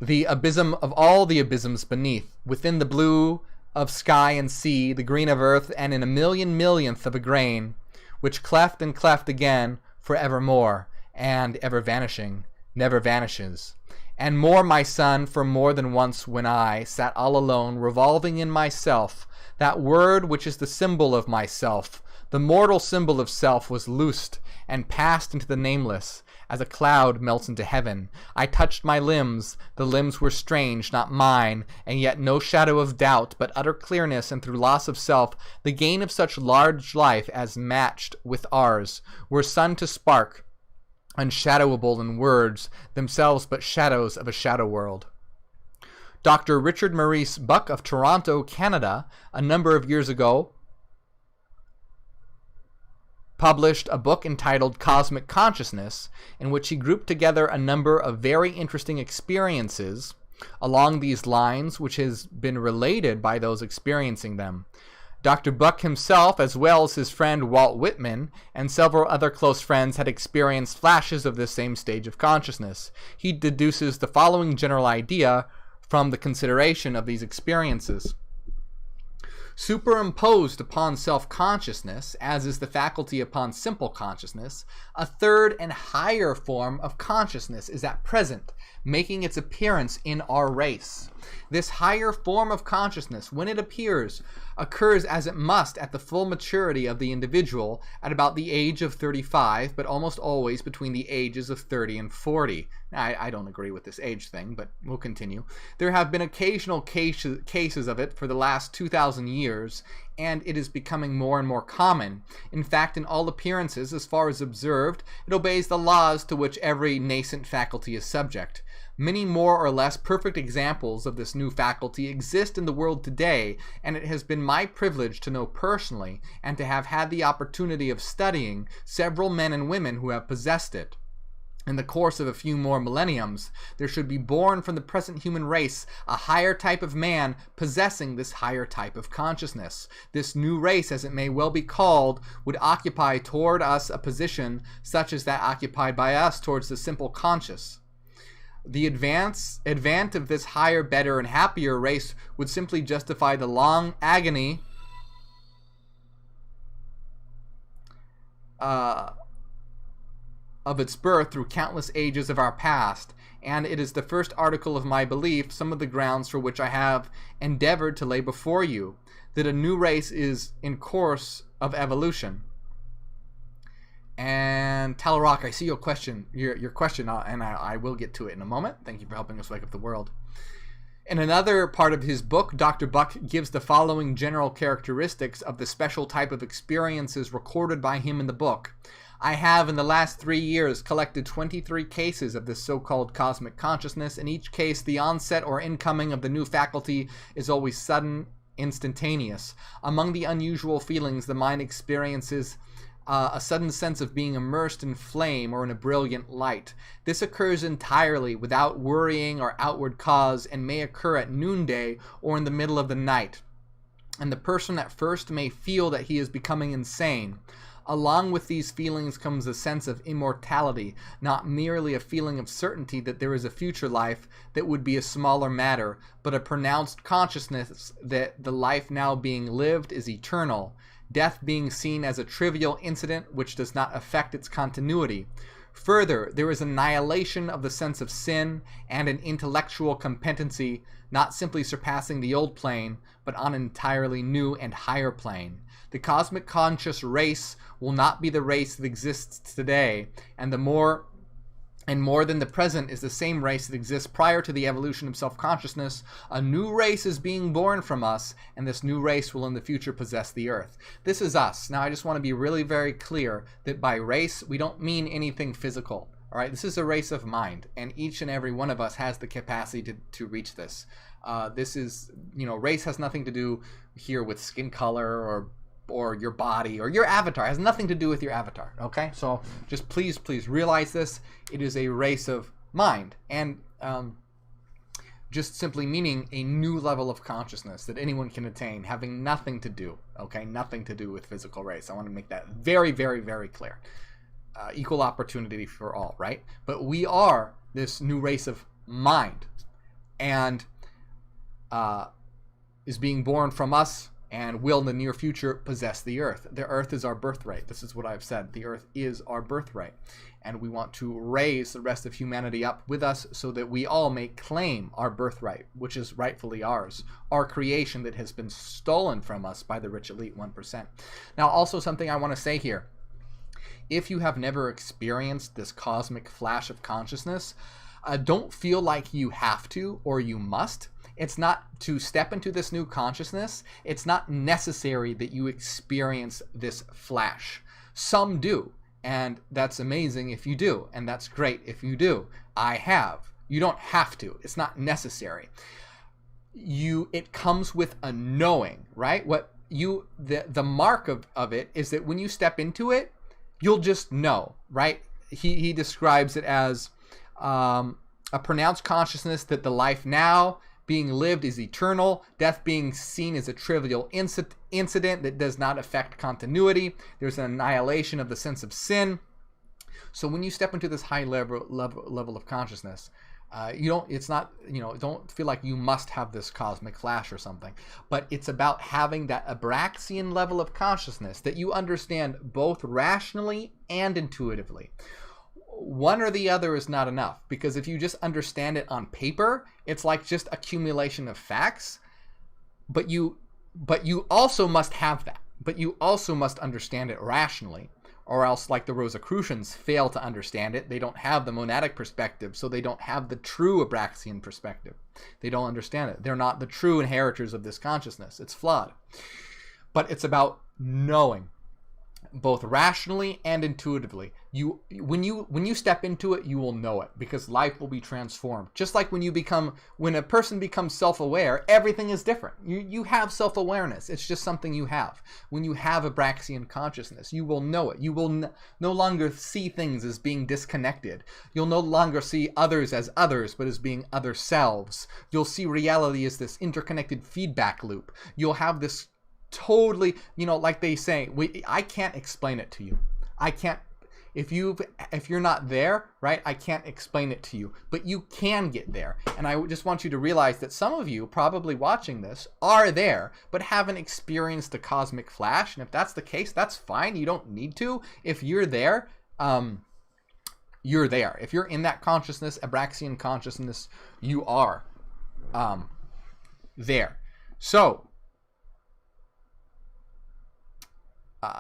A: of all the abysms beneath, within the blue of sky and sea, the green of earth, and in a millionth of a grain, which cleft and cleft again for evermore, and ever vanishing, never vanishes. And more, my son, for more than once when I sat all alone, revolving in myself, that word which is the symbol of myself, the mortal symbol of self, was loosed and passed into the nameless, as a cloud melts into heaven. I touched my limbs. The limbs were strange, not mine, and yet no shadow of doubt, but utter clearness, and through loss of self, the gain of such large life as matched with ours, were sun to spark, unshadowable in words, themselves but shadows of a shadow world. Dr. Richard Maurice Buck of Toronto, Canada, a number of years ago, published a book entitled Cosmic Consciousness, in which he grouped together a number of very interesting experiences along these lines, which has been related by those experiencing them. Dr. Buck himself, as well as his friend Walt Whitman and several other close friends, had experienced flashes of this same stage of consciousness. He deduces the following general idea from the consideration of these experiences. Superimposed upon self-consciousness, as is the faculty upon simple consciousness, a third and higher form of consciousness is at present making its appearance in our race. This higher form of consciousness, when it appears, occurs as it must at the full maturity of the individual at about the age of 35, but almost always between the ages of 30 and 40. I don't agree with this age thing, but we'll continue. There have been occasional cases of it for the last 2,000 years, and it is becoming more and more common. In fact, in all appearances, as far as observed, it obeys the laws to which every nascent faculty is subject. Many more or less perfect examples of this new faculty exist in the world today, and it has been my privilege to know personally and to have had the opportunity of studying several men and women who have possessed it. In the course of a few more millenniums, there should be born from the present human race a higher type of man possessing this higher type of consciousness. This new race, as it may well be called, would occupy toward us a position such as that occupied by us towards the simple conscious. The advance of this higher, better, and happier race would simply justify the long agony of its birth through countless ages of our past, and it is the first article of my belief, some of the grounds for which I have endeavored to lay before you, that a new race is in course of evolution. And Talarock, I see your question, your question, and I will get to it in a moment. Thank you for helping us wake up the world. In another part of his book, Dr. Buck gives the following general characteristics of the special type of experiences recorded by him in the book. I have, in the last 3 years, collected 23 cases of this so-called cosmic consciousness. In each case, the onset or incoming of the new faculty is always sudden, instantaneous. Among the unusual feelings, the mind experiences a sudden sense of being immersed in flame or in a brilliant light. This occurs entirely without worrying or outward cause, and may occur at noonday or in the middle of the night. And the person at first may feel that he is becoming insane. Along with these feelings comes a sense of immortality, not merely a feeling of certainty that there is a future life that would be a smaller matter, but a pronounced consciousness that the life now being lived is eternal, death being seen as a trivial incident which does not affect its continuity. Further, there is annihilation of the sense of sin and an intellectual competency not simply surpassing the old plane, but on an entirely new and higher plane. The cosmic conscious race will not be the race that exists today, and more than the present is the same race that exists prior to the evolution of self-consciousness. A new race is being born from us, and this new race will in the future possess the earth. This is us. Now, I just want to be really very clear that by race, we don't mean anything physical. All right, this is a race of mind, and each and every one of us has the capacity to reach this. This is, race has nothing to do here with skin color or your body or your avatar. It has nothing to do with your avatar. Okay, so just please realize this. It is a race of mind, and just simply meaning a new level of consciousness that anyone can attain, having nothing to do, nothing to do with physical race. I want to make that very, very, very clear. Equal opportunity for all, right? But we are this new race of mind, and is being born from us, and will in the near future possess the earth. The earth is our birthright. This is what I've said. The earth is our birthright. And we want to raise the rest of humanity up with us so that we all may claim our birthright, which is rightfully ours, our creation that has been stolen from us by the rich elite 1%. Now, also something I want to say here. If you have never experienced this cosmic flash of consciousness, don't feel like you have to or you must. It's not to step into this new consciousness. It's not necessary that you experience this flash. Some do, and that's amazing if you do, and that's great if you do. I have. You don't have to. It's not necessary. It comes with a knowing, right? The mark of it is that when you step into it, you'll just know, right? He describes it as a pronounced consciousness that the life now being lived is eternal, death being seen as a trivial incident that does not affect continuity. There's an annihilation of the sense of sin. So when you step into this high level of consciousness, don't feel like you must have this cosmic flash or something, but it's about having that Abraxian level of consciousness that you understand both rationally and intuitively. One or the other is not enough, because if you just understand it on paper, it's like just accumulation of facts, but you also must have that, but you also must understand it rationally, or else, like the Rosicrucians fail to understand it. They don't have the monadic perspective, so they don't have the true Abraxian perspective. They don't understand it. They're not the true inheritors of this consciousness. It's flawed. But it's about knowing, both rationally and intuitively. When you step into it, you will know it, because life will be transformed. Just like when a person becomes self-aware, everything is different. You have self-awareness. It's just something you have. When you have Abraxian consciousness, you will know it. You will no longer see things as being disconnected. You'll no longer see others as others, but as being other selves. You'll see reality as this interconnected feedback loop. You'll have this totally, like they say, I can't explain it to you. I can't, if you're not there, right, I can't explain it to you, but you can get there. And I just want you to realize that some of you probably watching this are there, but haven't experienced the cosmic flash. And if that's the case, that's fine. You don't need to. If you're there, you're there. If you're in that consciousness, Abraxian consciousness, you are there. So,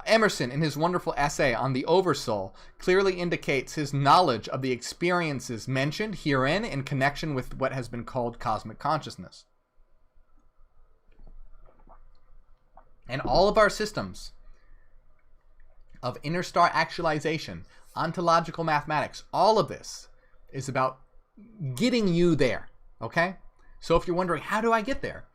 A: Emerson, in his wonderful essay on the Oversoul, clearly indicates his knowledge of the experiences mentioned herein in connection with what has been called cosmic consciousness. And all of our systems of interstar actualization, ontological mathematics, all of this is about getting you there, okay? So if you're wondering, how do I get there?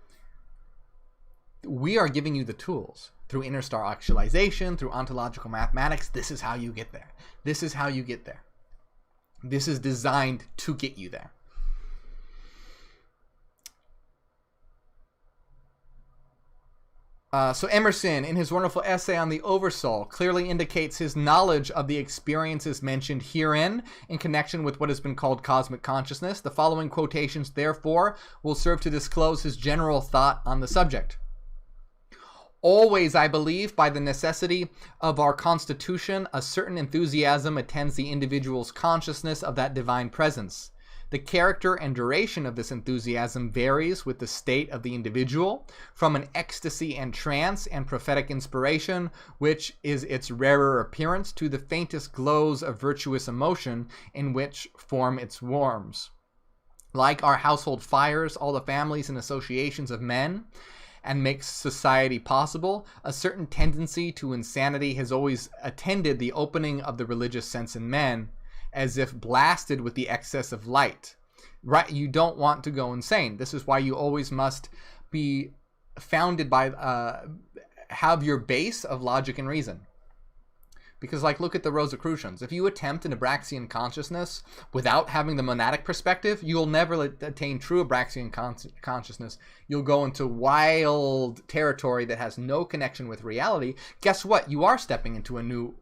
A: We are giving you the tools. Through interstar actualization, through ontological mathematics, this is how you get there. This is how you get there. This is designed to get you there. So Emerson, in his wonderful essay on the Oversoul, clearly indicates his knowledge of the experiences mentioned herein in connection with what has been called cosmic consciousness. The following quotations, therefore, will serve to disclose his general thought on the subject. Always, I believe, by the necessity of our constitution, a certain enthusiasm attends the individual's consciousness of that divine presence. The character and duration of this enthusiasm varies with the state of the individual, from an ecstasy and trance and prophetic inspiration, which is its rarer appearance, to the faintest glows of virtuous emotion in which form its warms. Like our household fires, all the families and associations of men, and makes society possible, a certain tendency to insanity has always attended the opening of the religious sense in men, as if blasted with the excess of light. Right? You don't want to go insane. This is why you always must be founded by, have your base of logic and reason. Because, like, look at the Rosicrucians. If you attempt an Abraxian consciousness without having the monadic perspective, you'll never attain true Abraxian consciousness. You'll go into wild territory that has no connection with reality. Guess what? You are stepping into a new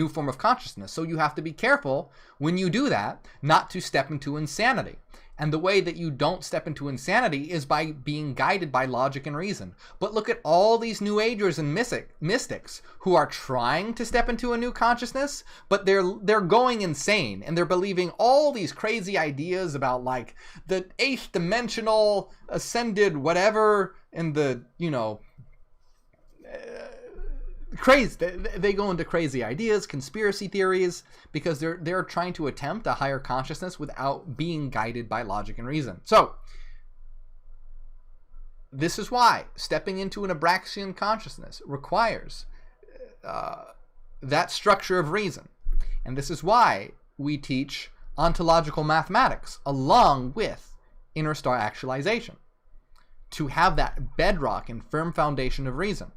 A: form of consciousness. So you have to be careful when you do that not to step into insanity. And the way that you don't step into insanity is by being guided by logic and reason. But look at all these New Agers and mystics who are trying to step into a new consciousness, but they're going insane, and they're believing all these crazy ideas about, like, the 8th dimensional ascended whatever, and the, crazy. They go into crazy ideas, conspiracy theories, because they're trying to attempt a higher consciousness without being guided by logic and reason. So this is why stepping into an Abraxian consciousness requires that structure of reason, and this is why we teach ontological mathematics along with inner star actualization, to have that bedrock and firm foundation of reason.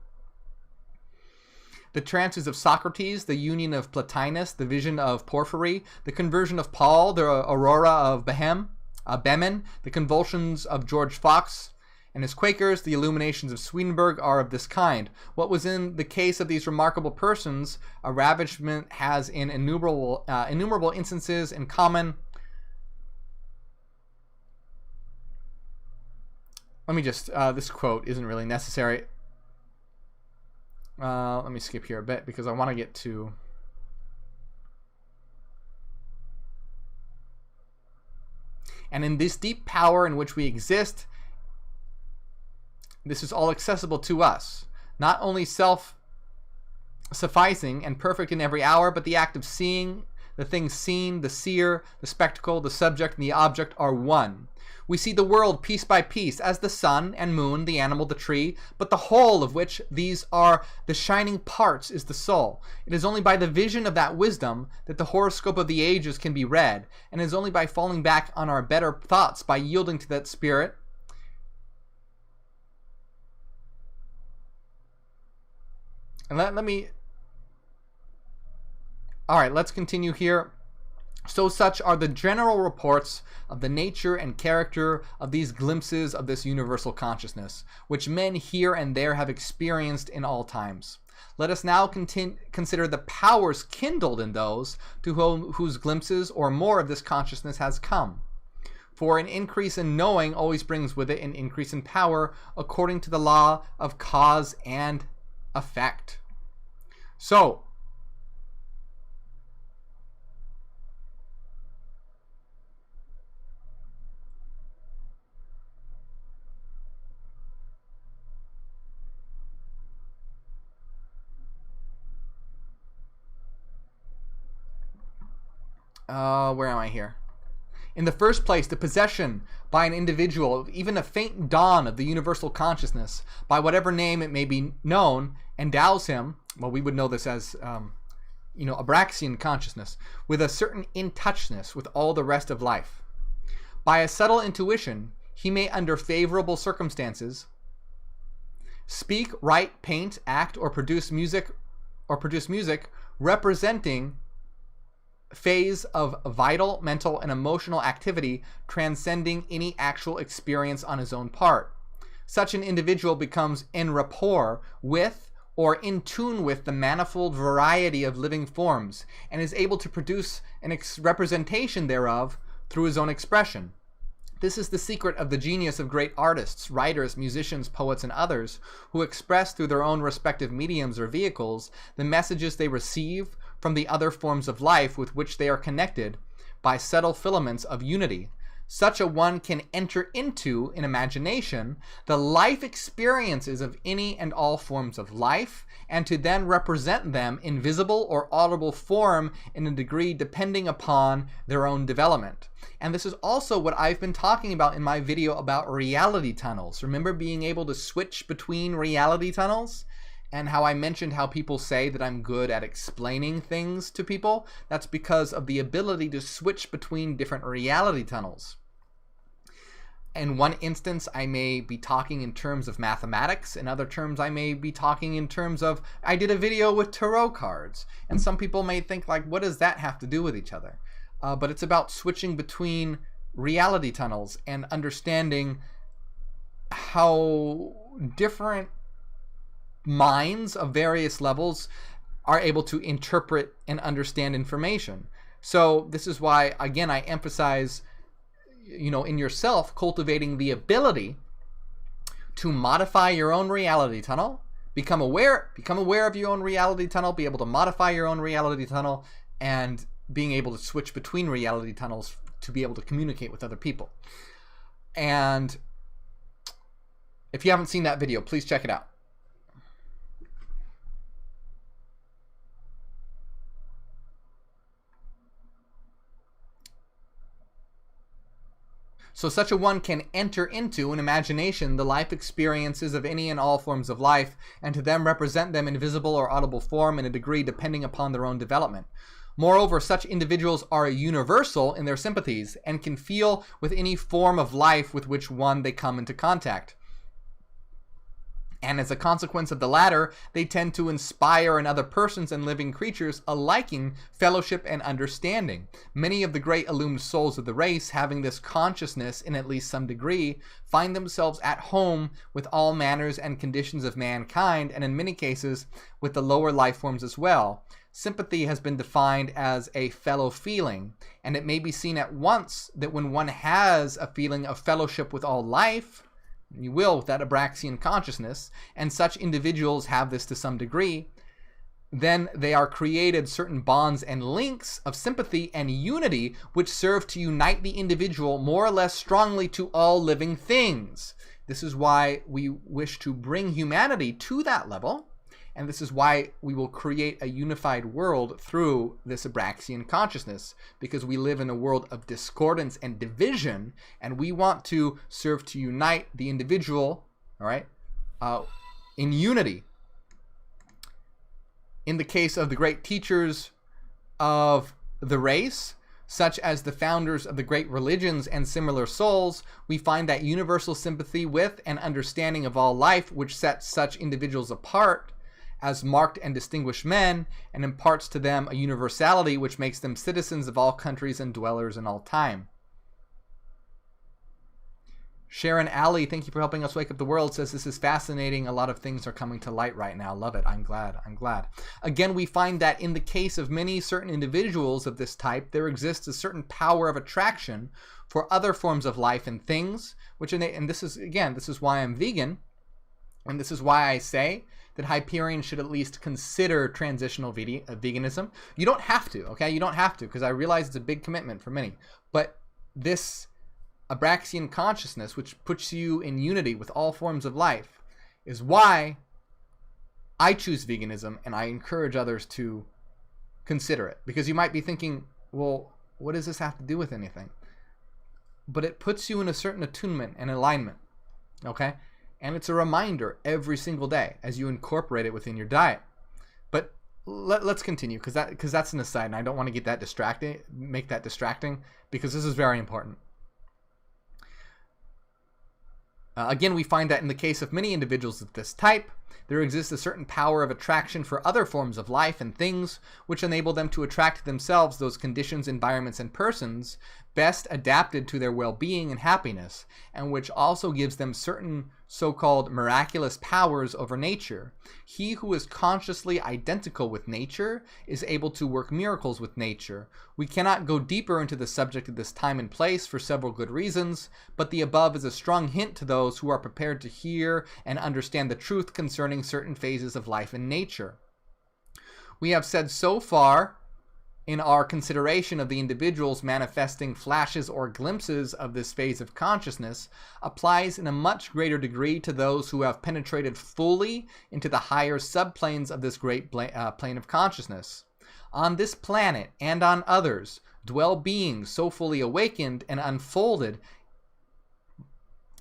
A: The trances of Socrates, the union of Plotinus, the vision of Porphyry, the conversion of Paul, the aurora of Behmen, the convulsions of George Fox and his Quakers, the illuminations of Swedenborg are of this kind. What was in the case of these remarkable persons, a ravishment has in innumerable instances in common. Let me just, this quote isn't really necessary. Let me skip here a bit because I want to get to... And in this deep power in which we exist, this is all accessible to us. Not only self-sufficing and perfect in every hour, but the act of seeing, the thing seen, the seer, the spectacle, the subject, and the object are one. We see the world piece by piece as the sun and moon, the animal, the tree, but the whole of which these are the shining parts is the soul. It is only by the vision of that wisdom that the horoscope of the ages can be read, and it is only by falling back on our better thoughts, by yielding to that spirit. And let me... All right, let's continue here. So such are the general reports of the nature and character of these glimpses of this universal consciousness, which men here and there have experienced in all times. Let us now consider the powers kindled in those to whose glimpses or more of this consciousness has come. For an increase in knowing always brings with it an increase in power, according to the law of cause and effect. So, where am I here? In the first place, the possession by an individual of even a faint dawn of the universal consciousness, by whatever name it may be known, endows him, well, we would know this as, Abraxian consciousness, with a certain in-touchness with all the rest of life. By a subtle intuition, he may, under favorable circumstances, speak, write, paint, act, or produce music representing phase of vital, mental, and emotional activity transcending any actual experience on his own part. Such an individual becomes en rapport with or in tune with the manifold variety of living forms and is able to produce an representation thereof through his own expression. This is the secret of the genius of great artists, writers, musicians, poets, and others who express through their own respective mediums or vehicles the messages they receive from the other forms of life with which they are connected by subtle filaments of unity. Such a one can enter into, in imagination, the life experiences of any and all forms of life, and to then represent them in visible or audible form in a degree depending upon their own development. And this is also what I've been talking about in my video about reality tunnels. Remember being able to switch between reality tunnels? And how I mentioned how people say that I'm good at explaining things to people? That's because of the ability to switch between different reality tunnels. In one instance, I may be talking in terms of mathematics. In other terms, I may be talking in terms of, I did a video with tarot cards. And some people may think, like, what does that have to do with each other? But it's about switching between reality tunnels and understanding how different minds of various levels are able to interpret and understand information. So this is why, again, I emphasize, in yourself, cultivating the ability to modify your own reality tunnel, become aware of your own reality tunnel, be able to modify your own reality tunnel, and being able to switch between reality tunnels to be able to communicate with other people. And if you haven't seen that video, please check it out. So such a one can enter into, in imagination, the life experiences of any and all forms of life, and to them represent them in visible or audible form in a degree depending upon their own development. Moreover, such individuals are universal in their sympathies and can feel with any form of life with which one they come into contact. And as a consequence of the latter, they tend to inspire in other persons and living creatures a liking, fellowship, and understanding. Many of the great illumined souls of the race, having this consciousness in at least some degree, find themselves at home with all manners and conditions of mankind, and in many cases with the lower life forms as well. Sympathy has been defined as a fellow feeling, and it may be seen at once that when one has a feeling of fellowship with all life, you will with that Abraxian consciousness, and such individuals have this to some degree, then they are created certain bonds and links of sympathy and unity which serve to unite the individual more or less strongly to all living things. This is why we wish to bring humanity to that level, and this is why we will create a unified world through this Abraxian consciousness, because we live in a world of discordance and division, and we want to serve to unite the individual, all right, in unity. In the case of the great teachers of the race, such as the founders of the great religions and similar souls, we find that universal sympathy with and understanding of all life which sets such individuals apart as marked and distinguished men, and imparts to them a universality which makes them citizens of all countries and dwellers in all time. Sharon Alley, thank you for helping us wake up the world, says this is fascinating. A lot of things are coming to light right now. Love it. I'm glad. Again, we find that in the case of many certain individuals of this type, there exists a certain power of attraction for other forms of life and things, and this is why I'm vegan, and this is why I say that Hyperians should at least consider transitional veganism. You don't have to, okay? You don't have to, because I realize it's a big commitment for many. But this Abraxian consciousness, which puts you in unity with all forms of life, is why I choose veganism, and I encourage others to consider it. Because you might be thinking, well, what does this have to do with anything? But it puts you in a certain attunement and alignment, okay? And it's a reminder every single day as you incorporate it within your diet. But let's continue, because that's an aside, and I don't want to make that distracting, because this is very important. Again, we find that in the case of many individuals of this type, there exists a certain power of attraction for other forms of life and things, which enable them to attract to themselves those conditions, environments, and persons, best adapted to their well-being and happiness, and which also gives them certain so-called miraculous powers over nature. He who is consciously identical with nature is able to work miracles with nature. We cannot go deeper into the subject at this time and place for several good reasons, but the above is a strong hint to those who are prepared to hear and understand the truth concerning certain phases of life and nature. We have said so far in our consideration of the individuals manifesting flashes or glimpses of this phase of consciousness applies in a much greater degree to those who have penetrated fully into the higher subplanes of this great plane of consciousness. On this planet and on others dwell beings so fully awakened and unfolded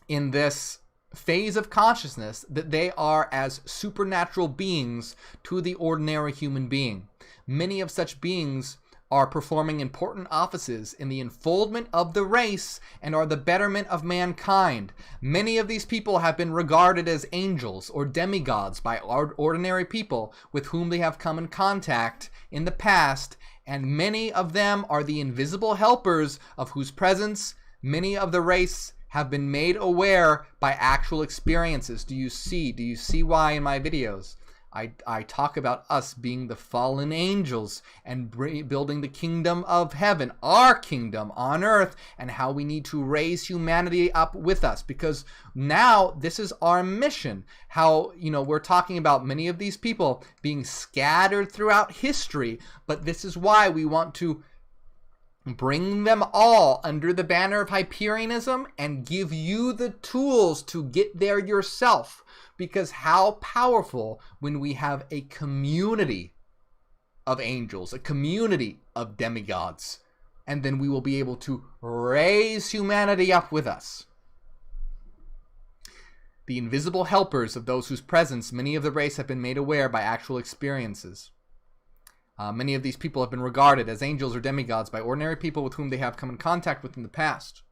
A: in this phase of consciousness that they are as supernatural beings to the ordinary human being. Many of such beings are performing important offices in the enfoldment of the race and are the betterment of mankind. Many of these people have been regarded as angels or demigods by ordinary people with whom they have come in contact in the past, and many of them are the invisible helpers of whose presence many of the race have been made aware by actual experiences. Do you see why in my videos I talk about us being the fallen angels and building the kingdom of heaven, our kingdom on earth, and how we need to raise humanity up with us? Because now this is our mission. How, we're talking about many of these people being scattered throughout history, but this is why we want to bring them all under the banner of Hyperianism and give you the tools to get there yourself. Because how powerful when we have a community of angels, a community of demigods, and then we will be able to raise humanity up with us. The invisible helpers of those whose presence many of the race have been made aware by actual experiences. Many of these people have been regarded as angels or demigods by ordinary people with whom they have come in contact with in the past,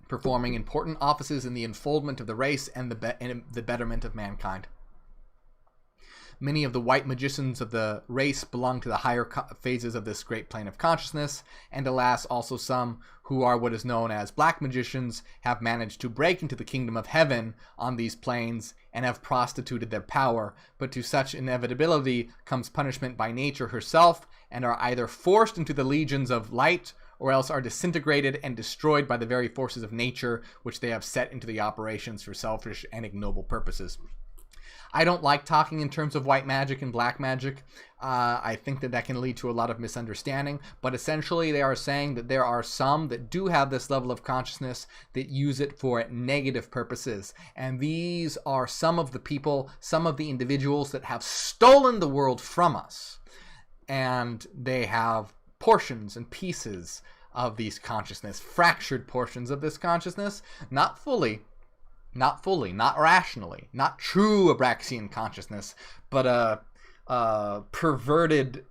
A: performing important offices in the enfoldment of the race and the betterment of mankind. Many of the white magicians of the race belong to the higher phases of this great plane of consciousness, and alas, also some who are what is known as black magicians have managed to break into the kingdom of heaven on these planes and have prostituted their power. But to such inevitability comes punishment by nature herself, and are either forced into the legions of light or else are disintegrated and destroyed by the very forces of nature which they have set into the operations for selfish and ignoble purposes. I don't like talking in terms of white magic and black magic. I think that can lead to a lot of misunderstanding, but essentially they are saying that there are some that do have this level of consciousness that use it for negative purposes, and these are some of the people, some of the individuals that have stolen the world from us, and they have portions and pieces of these consciousness, fractured portions of this consciousness, not fully, not rationally, not true Abraxian consciousness, but a perverted,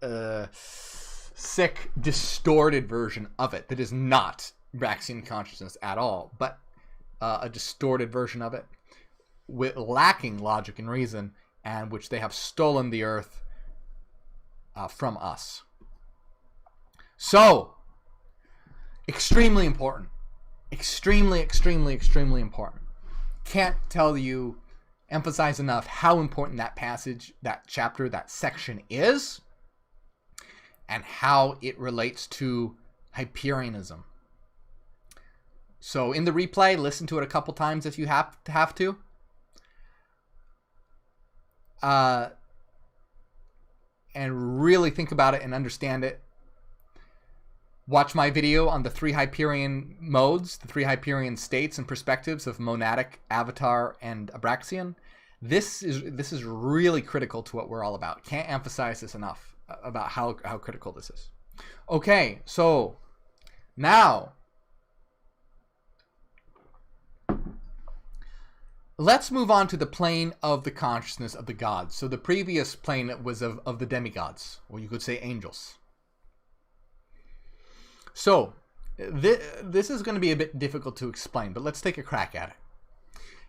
A: sick, distorted version of it that is not Abraxian consciousness at all, but a distorted version of it, lacking logic and reason, and which they have stolen the earth from us. So, extremely important. Extremely important. Can't emphasize enough how important that passage, that chapter, that section is, and how it relates to Hyperianism. So in the replay, listen to it a couple times if you have to. And really think about it and understand it. Watch my video on the 3 Hyperion modes, the 3 Hyperion states and perspectives of monadic, avatar, and Abraxian. This is really critical to what we're all about. Can't emphasize this enough about how critical this is. Okay, so now let's move on to the plane of the consciousness of the gods. So the previous plane was of the demigods, or you could say angels. So, this is going to be a bit difficult to explain, but let's take a crack at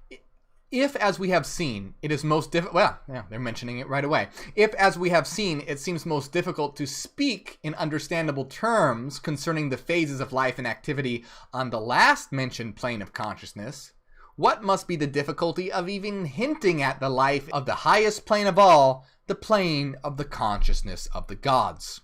A: it. If, as we have seen, it is most difficult, well, yeah, they're mentioning it right away. If, as we have seen, it seems most difficult to speak in understandable terms concerning the phases of life and activity on the last mentioned plane of consciousness, what must be the difficulty of even hinting at the life of the highest plane of all, the plane of the consciousness of the gods?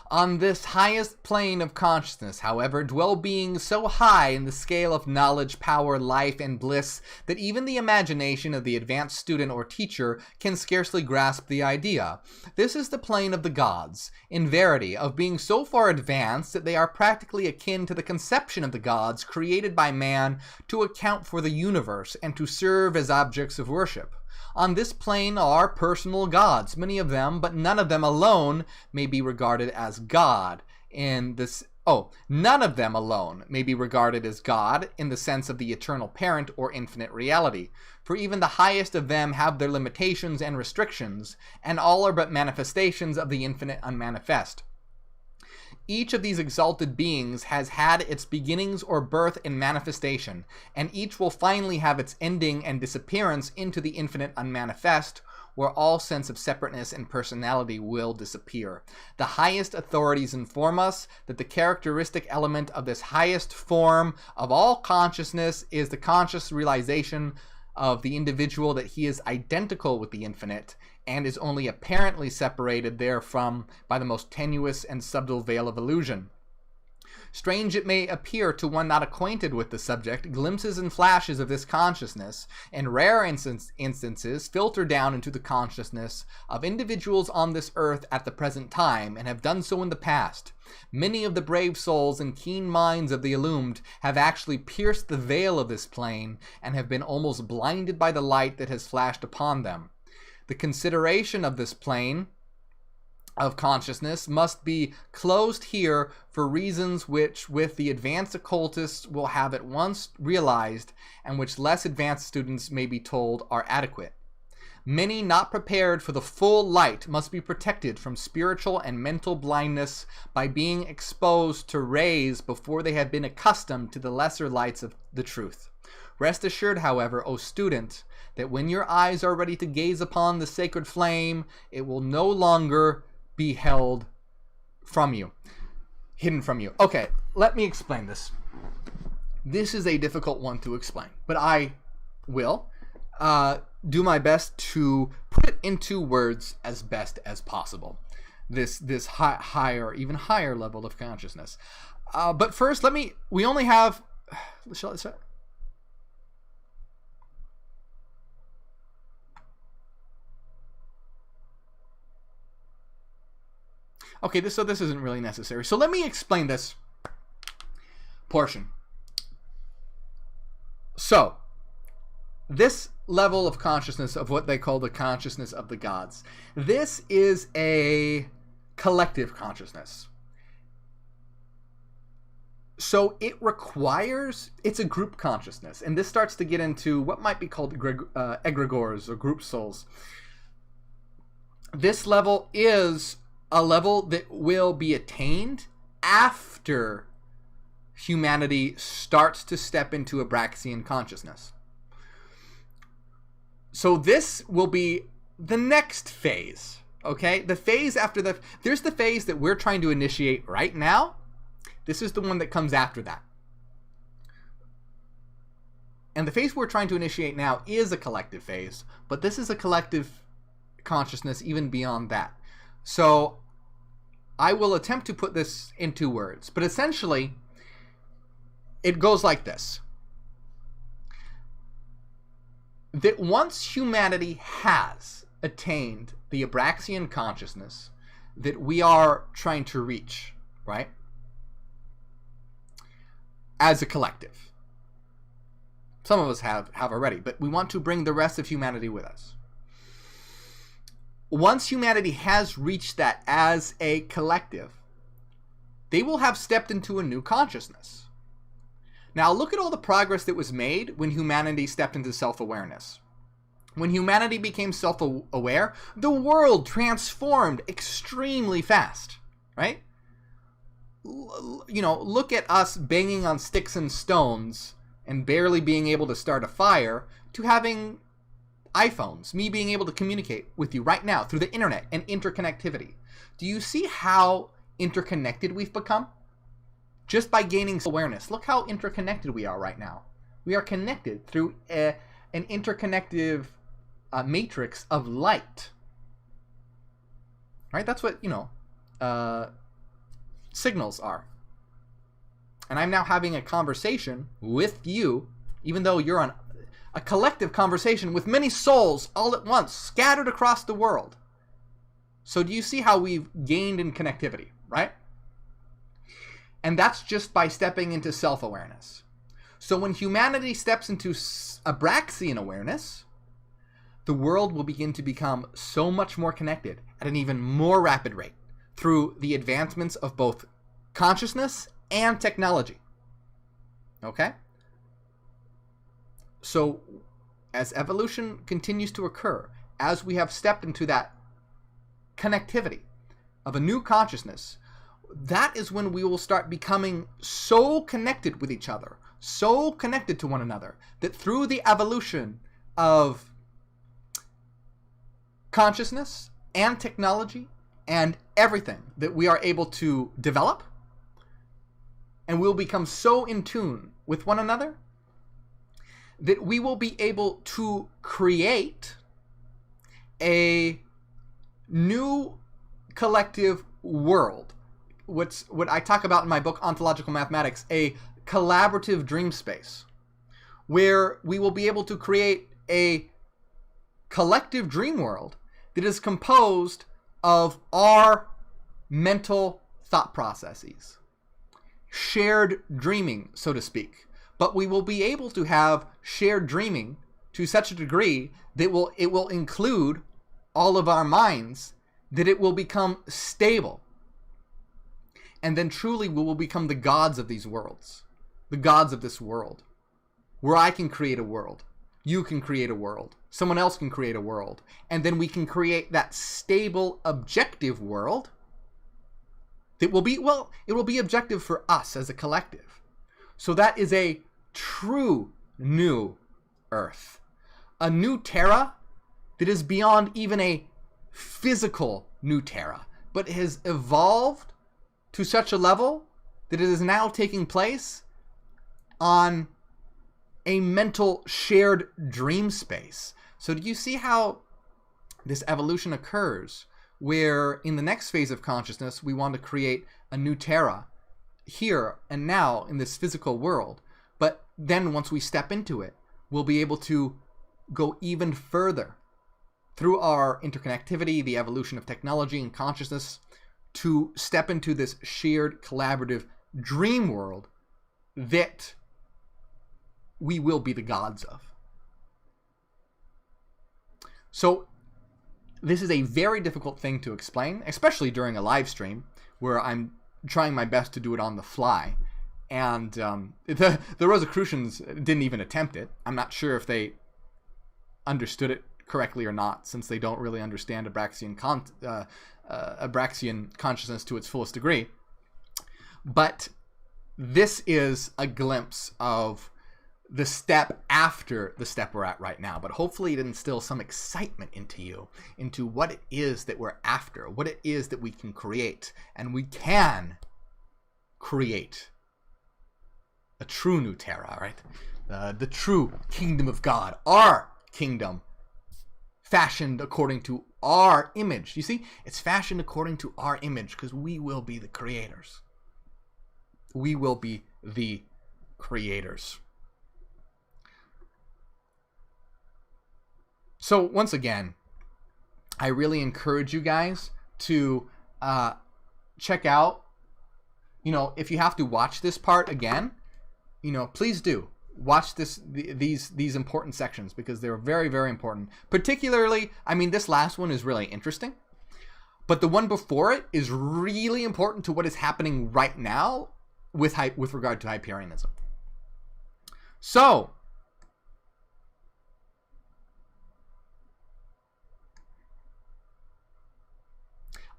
A: On this highest plane of consciousness, however, dwell beings so high in the scale of knowledge, power, life, and bliss that even the imagination of the advanced student or teacher can scarcely grasp the idea. This is the plane of the gods, in verity, of being so far advanced that they are practically akin to the conception of the gods created by man to account for the universe and to serve as objects of worship. On this plane are personal gods, many of them, but none of them alone may be regarded as God in this. None of them alone may be regarded as God in the sense of the eternal parent or infinite reality. For even the highest of them have their limitations and restrictions, and all are but manifestations of the infinite unmanifest. Each of these exalted beings has had its beginnings or birth in manifestation, and each will finally have its ending and disappearance into the infinite unmanifest, where all sense of separateness and personality will disappear. The highest authorities inform us that the characteristic element of this highest form of all consciousness is the conscious realization of the individual that he is identical with the infinite, and is only apparently separated therefrom by the most tenuous and subtle veil of illusion. Strange it may appear to one not acquainted with the subject, glimpses and flashes of this consciousness, in rare instances, filter down into the consciousness of individuals on this earth at the present time, and have done so in the past. Many of the brave souls and keen minds of the illumined have actually pierced the veil of this plane, and have been almost blinded by the light that has flashed upon them. The consideration of this plane of consciousness must be closed here for reasons which, with the advanced occultists, will have at once realized, and which less advanced students may be told are adequate. Many not prepared for the full light must be protected from spiritual and mental blindness by being exposed to rays before they have been accustomed to the lesser lights of the truth. Rest assured, however, O student, that when your eyes are ready to gaze upon the sacred flame, it will no longer be held from you, hidden from you. Okay, let me explain this. This is a difficult one to explain, but I will do my best to put it into words as best as possible. This higher, even higher level of consciousness. But first, we only have, okay, this isn't really necessary. So let me explain this portion. So, this level of consciousness of what they call the consciousness of the gods, this is a collective consciousness. So it's a group consciousness. And this starts to get into what might be called egregores or group souls. This level is a level that will be attained after humanity starts to step into Abraxian consciousness. So this will be the next phase, okay? The phase after there's the phase that we're trying to initiate right now. This is the one that comes after that. And the phase we're trying to initiate now is a collective phase, but this is a collective consciousness even beyond that. So I will attempt to put this into words, but essentially it goes like this. That once humanity has attained the Abraxian consciousness that we are trying to reach, right? As a collective. Some of us have already, but we want to bring the rest of humanity with us. Once humanity has reached that as a collective, they will have stepped into a new consciousness. Now look at all the progress that was made when humanity stepped into self-awareness. When humanity became self-aware, the world transformed extremely fast, right? Look at us banging on sticks and stones and barely being able to start a fire to having iPhones, me being able to communicate with you right now through the internet and interconnectivity. Do you see how interconnected we've become? Just by gaining awareness. Look how interconnected we are right now. We are connected through an interconnective matrix of light. Right? That's what, signals are. And I'm now having a conversation with you, even though you're on a collective conversation with many souls all at once, scattered across the world. So do you see how we've gained in connectivity, right? And that's just by stepping into self-awareness. So when humanity steps into Abraxian awareness, the world will begin to become so much more connected at an even more rapid rate through the advancements of both consciousness and technology. Okay? So as evolution continues to occur, as we have stepped into that connectivity of a new consciousness, that is when we will start becoming so connected with each other, so connected to one another, that through the evolution of consciousness and technology and everything that we are able to develop, and we'll become so in tune with one another that we will be able to create a new collective world. What I talk about in my book, Ontological Mathematics, a collaborative dream space, where we will be able to create a collective dream world that is composed of our mental thought processes. Shared dreaming, so to speak. But we will be able to have shared dreaming to such a degree that it will include all of our minds, that it will become stable. And then truly we will become the gods of these worlds, the gods of this world, where I can create a world, you can create a world, someone else can create a world, and then we can create that stable, objective world that will be, well, it will be objective for us as a collective. So that is a true new Earth, a new Terra that is beyond even a physical new Terra, but has evolved to such a level that it is now taking place on a mental shared dream space. So do you see how this evolution occurs, where in the next phase of consciousness we want to create a new Terra here and now in this physical world, but then once we step into it, we'll be able to go even further through our interconnectivity, the evolution of technology and consciousness, to step into this shared collaborative dream world that we will be the gods of. So this is a very difficult thing to explain, especially during a live stream where I'm trying my best to do it on the fly. And the Rosicrucians didn't even attempt it. I'm not sure if they understood it correctly or not, since they don't really understand Abraxian consciousness to its fullest degree. But this is a glimpse of the step after the step we're at right now. But hopefully it instills some excitement into you, into what it is that we're after, what it is that we can create. And we can create a true new Terra, right? The true kingdom of God, our kingdom, fashioned according to our image. You see, it's fashioned according to our image because we will be the creators. We will be the creators. So once again, I really encourage you guys to check out, if you have to watch this part again, please do. Watch these important sections, because they're very, very important. Particularly, this last one is really interesting, but the one before it is really important to what is happening right now with regard to Hyperianism. So,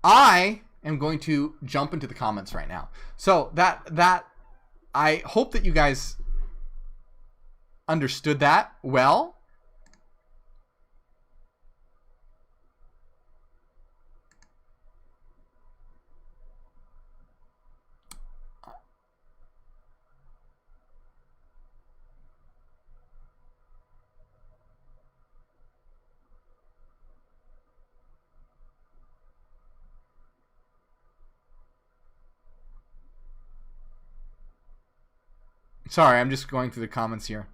A: I am going to jump into the comments right now. So that I hope that you guys understood that well. Sorry, I'm just going through the comments here.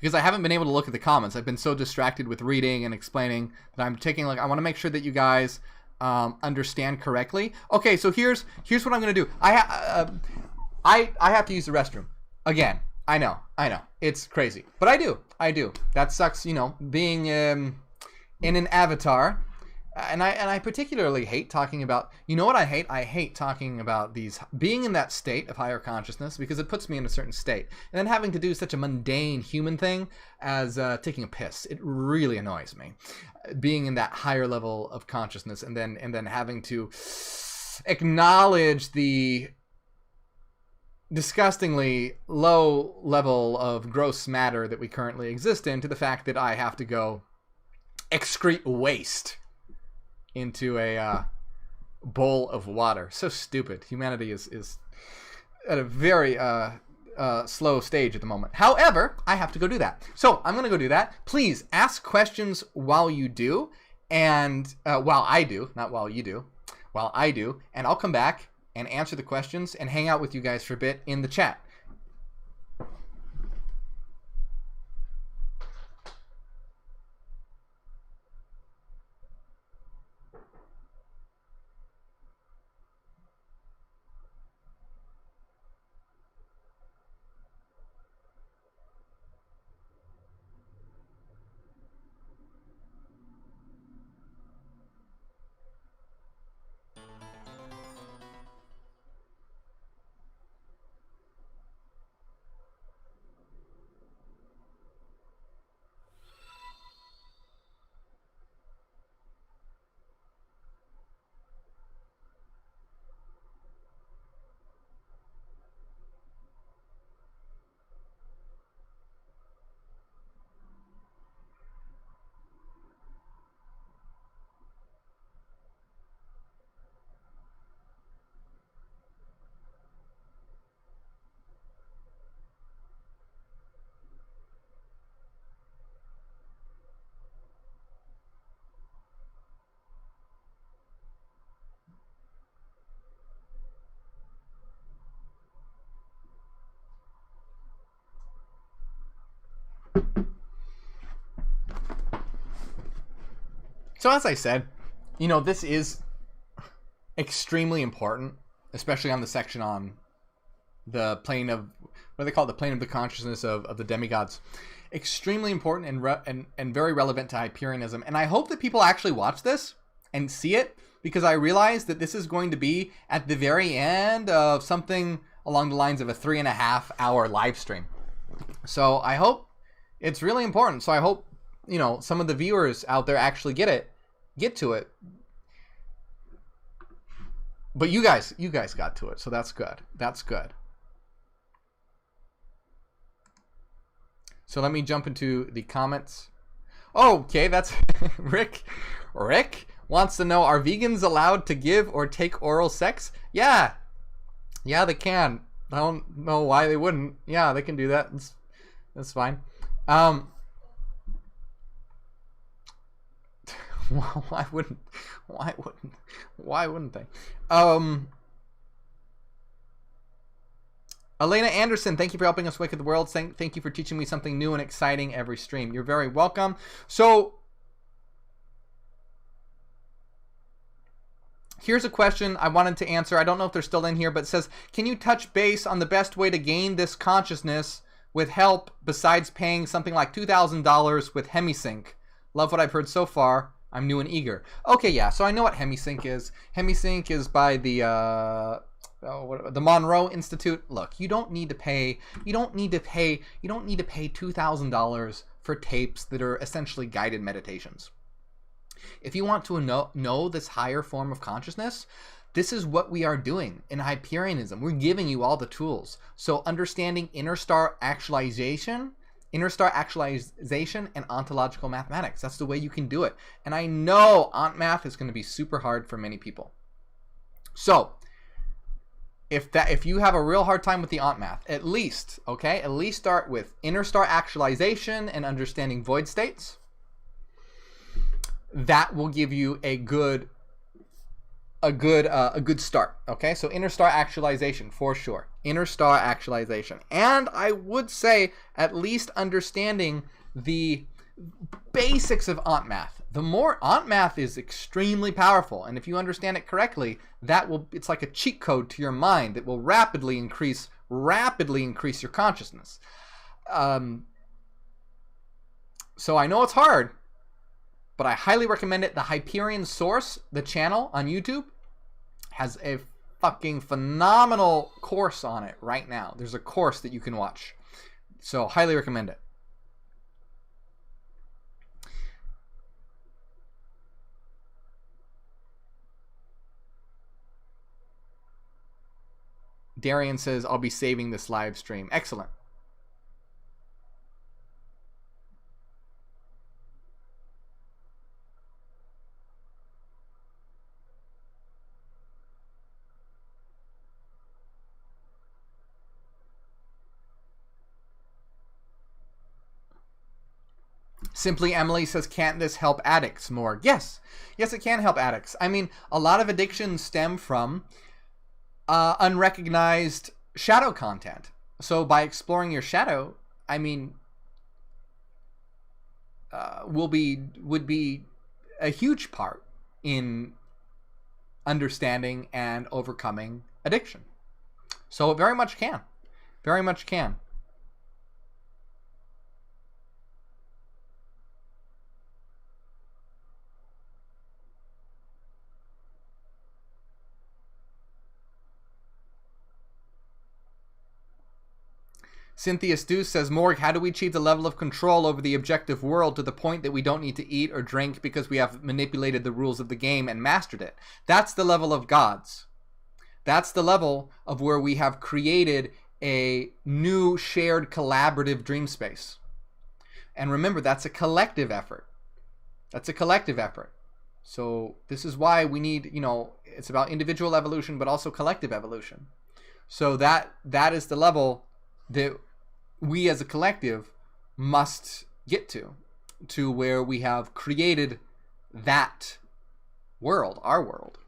A: Because I haven't been able to look at the comments. I've been so distracted with reading and explaining that I'm taking, like, I want to make sure that you guys understand correctly. Okay, so here's what I'm going to do. I have to use the restroom. Again, I know. It's crazy. But I do. That sucks, you know, being in an avatar. And I particularly hate talking about, you know what I hate? I hate talking about being in that state of higher consciousness, because it puts me in a certain state. And then having to do such a mundane human thing as taking a piss. It really annoys me. Being in that higher level of consciousness and then having to acknowledge the disgustingly low level of gross matter that we currently exist in, to the fact that I have to go excrete waste into a bowl of water. So stupid. Humanity is at a very slow stage at the moment. However, I have to go do that. So I'm going to go do that. Please ask questions while you do, and while I do, not while you do, while I do, and I'll come back and answer the questions and hang out with you guys for a bit in the chat. So as I said, you know, this is extremely important, especially on the section on the plane of, what do they call it? The plane of the consciousness of the demigods. Extremely important and very relevant to Hyperianism. And I hope that people actually watch this and see it, because I realize that this is going to be at the very end of something along the lines of a 3.5-hour live stream. So I hope it's really important. So I hope, you know, some of the viewers out there actually get to it. But you guys got to it, so that's good. That's good. So let me jump into the comments. Oh, okay, that's Rick. Rick wants to know, are vegans allowed to give or take oral sex? Yeah, they can. I don't know why they wouldn't. Yeah, they can do that. That's fine. Why wouldn't they? Elena Anderson, thank you for helping us wake up the world. Thank you for teaching me something new and exciting every stream. You're very welcome. So here's a question I wanted to answer. I don't know if they're still in here, but it says, can you touch base on the best way to gain this consciousness with help besides paying something like $2,000 with Hemisync? Love what I've heard so far. I'm new and eager. Okay, yeah, so I know what Hemisync is. Hemisync is by the Monroe Institute. Look, you don't need to pay $2,000 for tapes that are essentially guided meditations. If you want to know this higher form of consciousness, This is what we are doing in Hyperianism. We're giving you all the tools. So understanding inner star actualization and ontological mathematics. That's the way you can do it. And I know Ont Math is going to be super hard for many people. So if you have a real hard time with the Ont Math, at least start with inner star actualization and understanding void states. That will give you a good start. Okay, so inner star actualization for sure. Inner star actualization, and I would say at least understanding the basics of Ont Math. The more Ont Math is extremely powerful, and if you understand it correctly, it's like a cheat code to your mind that will rapidly increase your consciousness. So I know it's hard, but I highly recommend it. The Hyperion Source, the channel on YouTube, has a fucking phenomenal course on it right now. There's a course that you can watch. So highly recommend it. Darian says, I'll be saving this live stream. Excellent. Simply Emily says, can't this help addicts more? Yes, it can help addicts. I mean, a lot of addictions stem from unrecognized shadow content. So by exploring your shadow, I mean, would be a huge part in understanding and overcoming addiction. So it very much can. Very much can. Cynthia Stu says, Morgue, how do we achieve the level of control over the objective world to the point that we don't need to eat or drink because we have manipulated the rules of the game and mastered it? That's the level of gods. That's the level of where we have created a new shared collaborative dream space. And remember, that's a collective effort. That's a collective effort. So this is why we need, it's about individual evolution, but also collective evolution. So that is the level that we as a collective must get to where we have created that world, our world.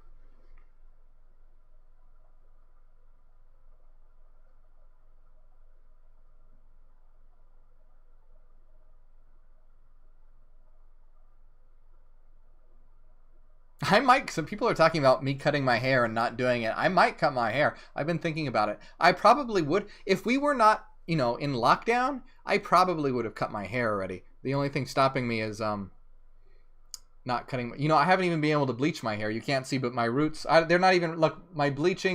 A: Some people are talking about me cutting my hair and not doing it. I might cut my hair. I've been thinking about it. I probably would. If we were not, in lockdown, I probably would have cut my hair already. The only thing stopping me is not cutting. I haven't even been able to bleach my hair. You can't see, but my roots, they're not even, look, my bleach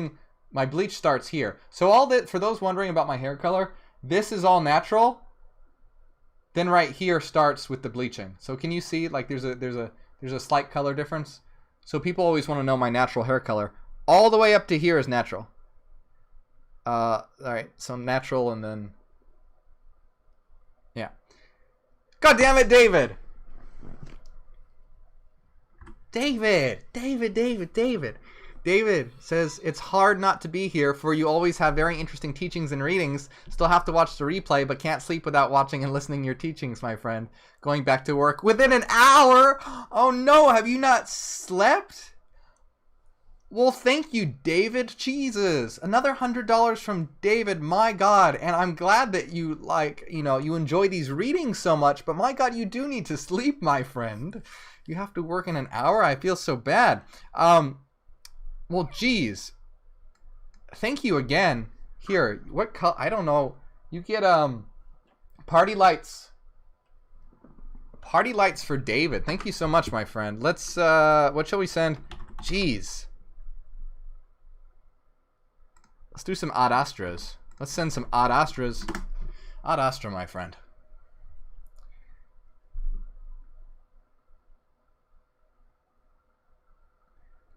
A: starts here. So all that, for those wondering about my hair color, this is all natural. Then right here starts with the bleaching. So can you see, like, there's a slight color difference? So people always want to know my natural hair color. All the way up to here is natural. All right, so natural, and then, yeah. God damn it, David! David says, it's hard not to be here, for you always have very interesting teachings and readings. Still have to watch the replay, but can't sleep without watching and listening to your teachings, my friend. Going back to work within an hour? Oh no, have you not slept? Well, thank you, David. Jesus. Another $100 from David. My God. And I'm glad that you you enjoy these readings so much, but my God, you do need to sleep, my friend. You have to work in an hour? I feel so bad. Well, geez. Thank you again. Here, what color? I don't know. You get party lights. Party lights for David. Thank you so much, my friend. Let's what shall we send? Jeez. Let's do some Ad Astras. Let's send some Ad Astras. Ad Astra, my friend.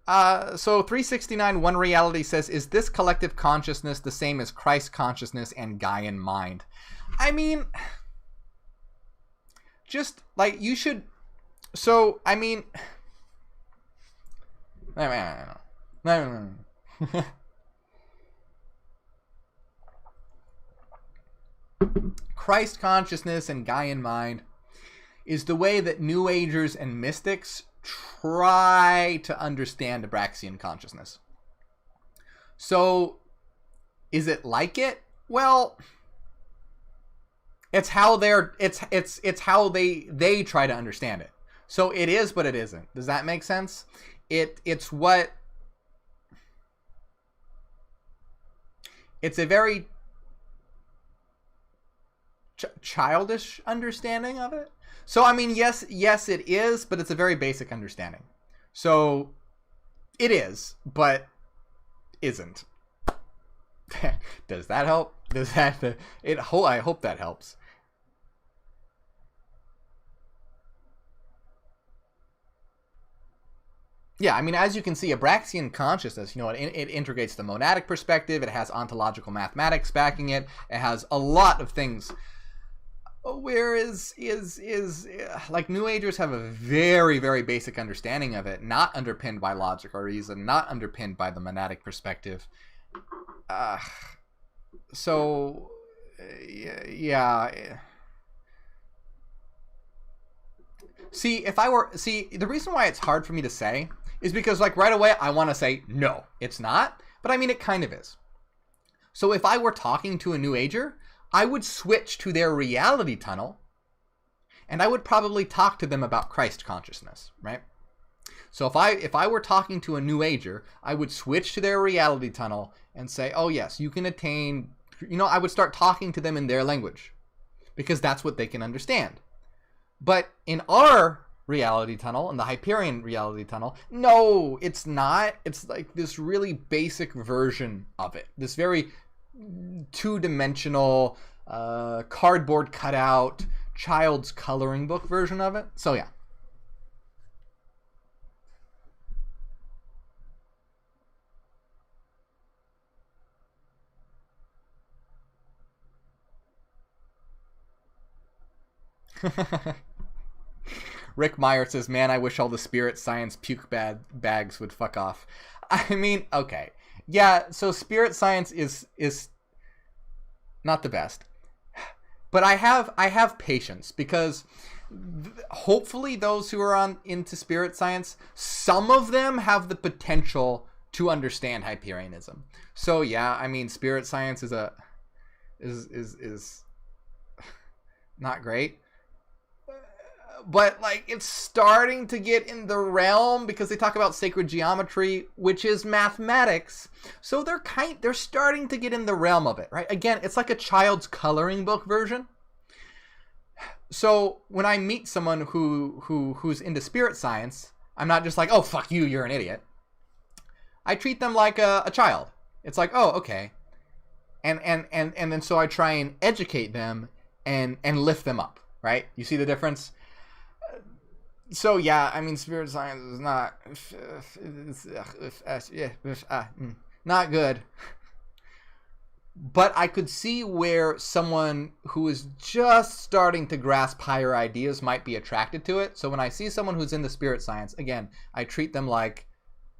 A: So 369, One Reality says, is this collective consciousness the same as Christ consciousness and Gaian mind? I mean, just like you should. So, I mean, no. Christ consciousness and Gaian mind is the way that New Agers and mystics try to understand Abraxian consciousness. So, is it like it? Well, it's how it's how they try to understand it. So it is, but it isn't. Does that make sense? It's a very childish understanding of it. So, I mean, yes, it is, but it's a very basic understanding. So, it is, but isn't. Does that help? I hope that helps. Yeah, I mean, as you can see, Abraxian consciousness, it integrates the monadic perspective. It has ontological mathematics backing it. It has a lot of things. Whereas like New Agers have a very, very basic understanding of it, not underpinned by logic or reason, not underpinned by the monadic perspective. So, yeah. See, the reason why it's hard for me to say is because, like, right away I want to say, no, it's not. But I mean, it kind of is. So if I were talking to a New Ager, I would switch to their reality tunnel, and I would probably talk to them about Christ consciousness, right? So if I were talking to a New Ager, I would switch to their reality tunnel and say, oh yes, you can attain, I would start talking to them in their language, because that's what they can understand. But in our reality tunnel, in the Hyperion reality tunnel, no, it's not. It's like this really basic version of it. This very two-dimensional, cardboard cutout, child's coloring book version of it. So yeah. Rick Meyer says, man, I wish all the spirit science puke bags would fuck off. I mean, okay. Yeah, so spirit science is not the best. But I have patience, because hopefully those who are into spirit science, some of them have the potential to understand Hyperianism. So yeah, I mean, spirit science is not great. But like, it's starting to get in the realm, because they talk about sacred geometry, which is mathematics. So they're starting to get in the realm of it, right? Again, it's like a child's coloring book version. So when I meet someone who's into spirit science, I'm not just like, oh fuck you, you're an idiot. I treat them like a child. It's like, oh, okay. And then so I try and educate them and lift them up, right? You see the difference? So yeah, I mean, spirit science is not good. But I could see where someone who is just starting to grasp higher ideas might be attracted to it. So when I see someone who's into spirit science, again, I treat them like,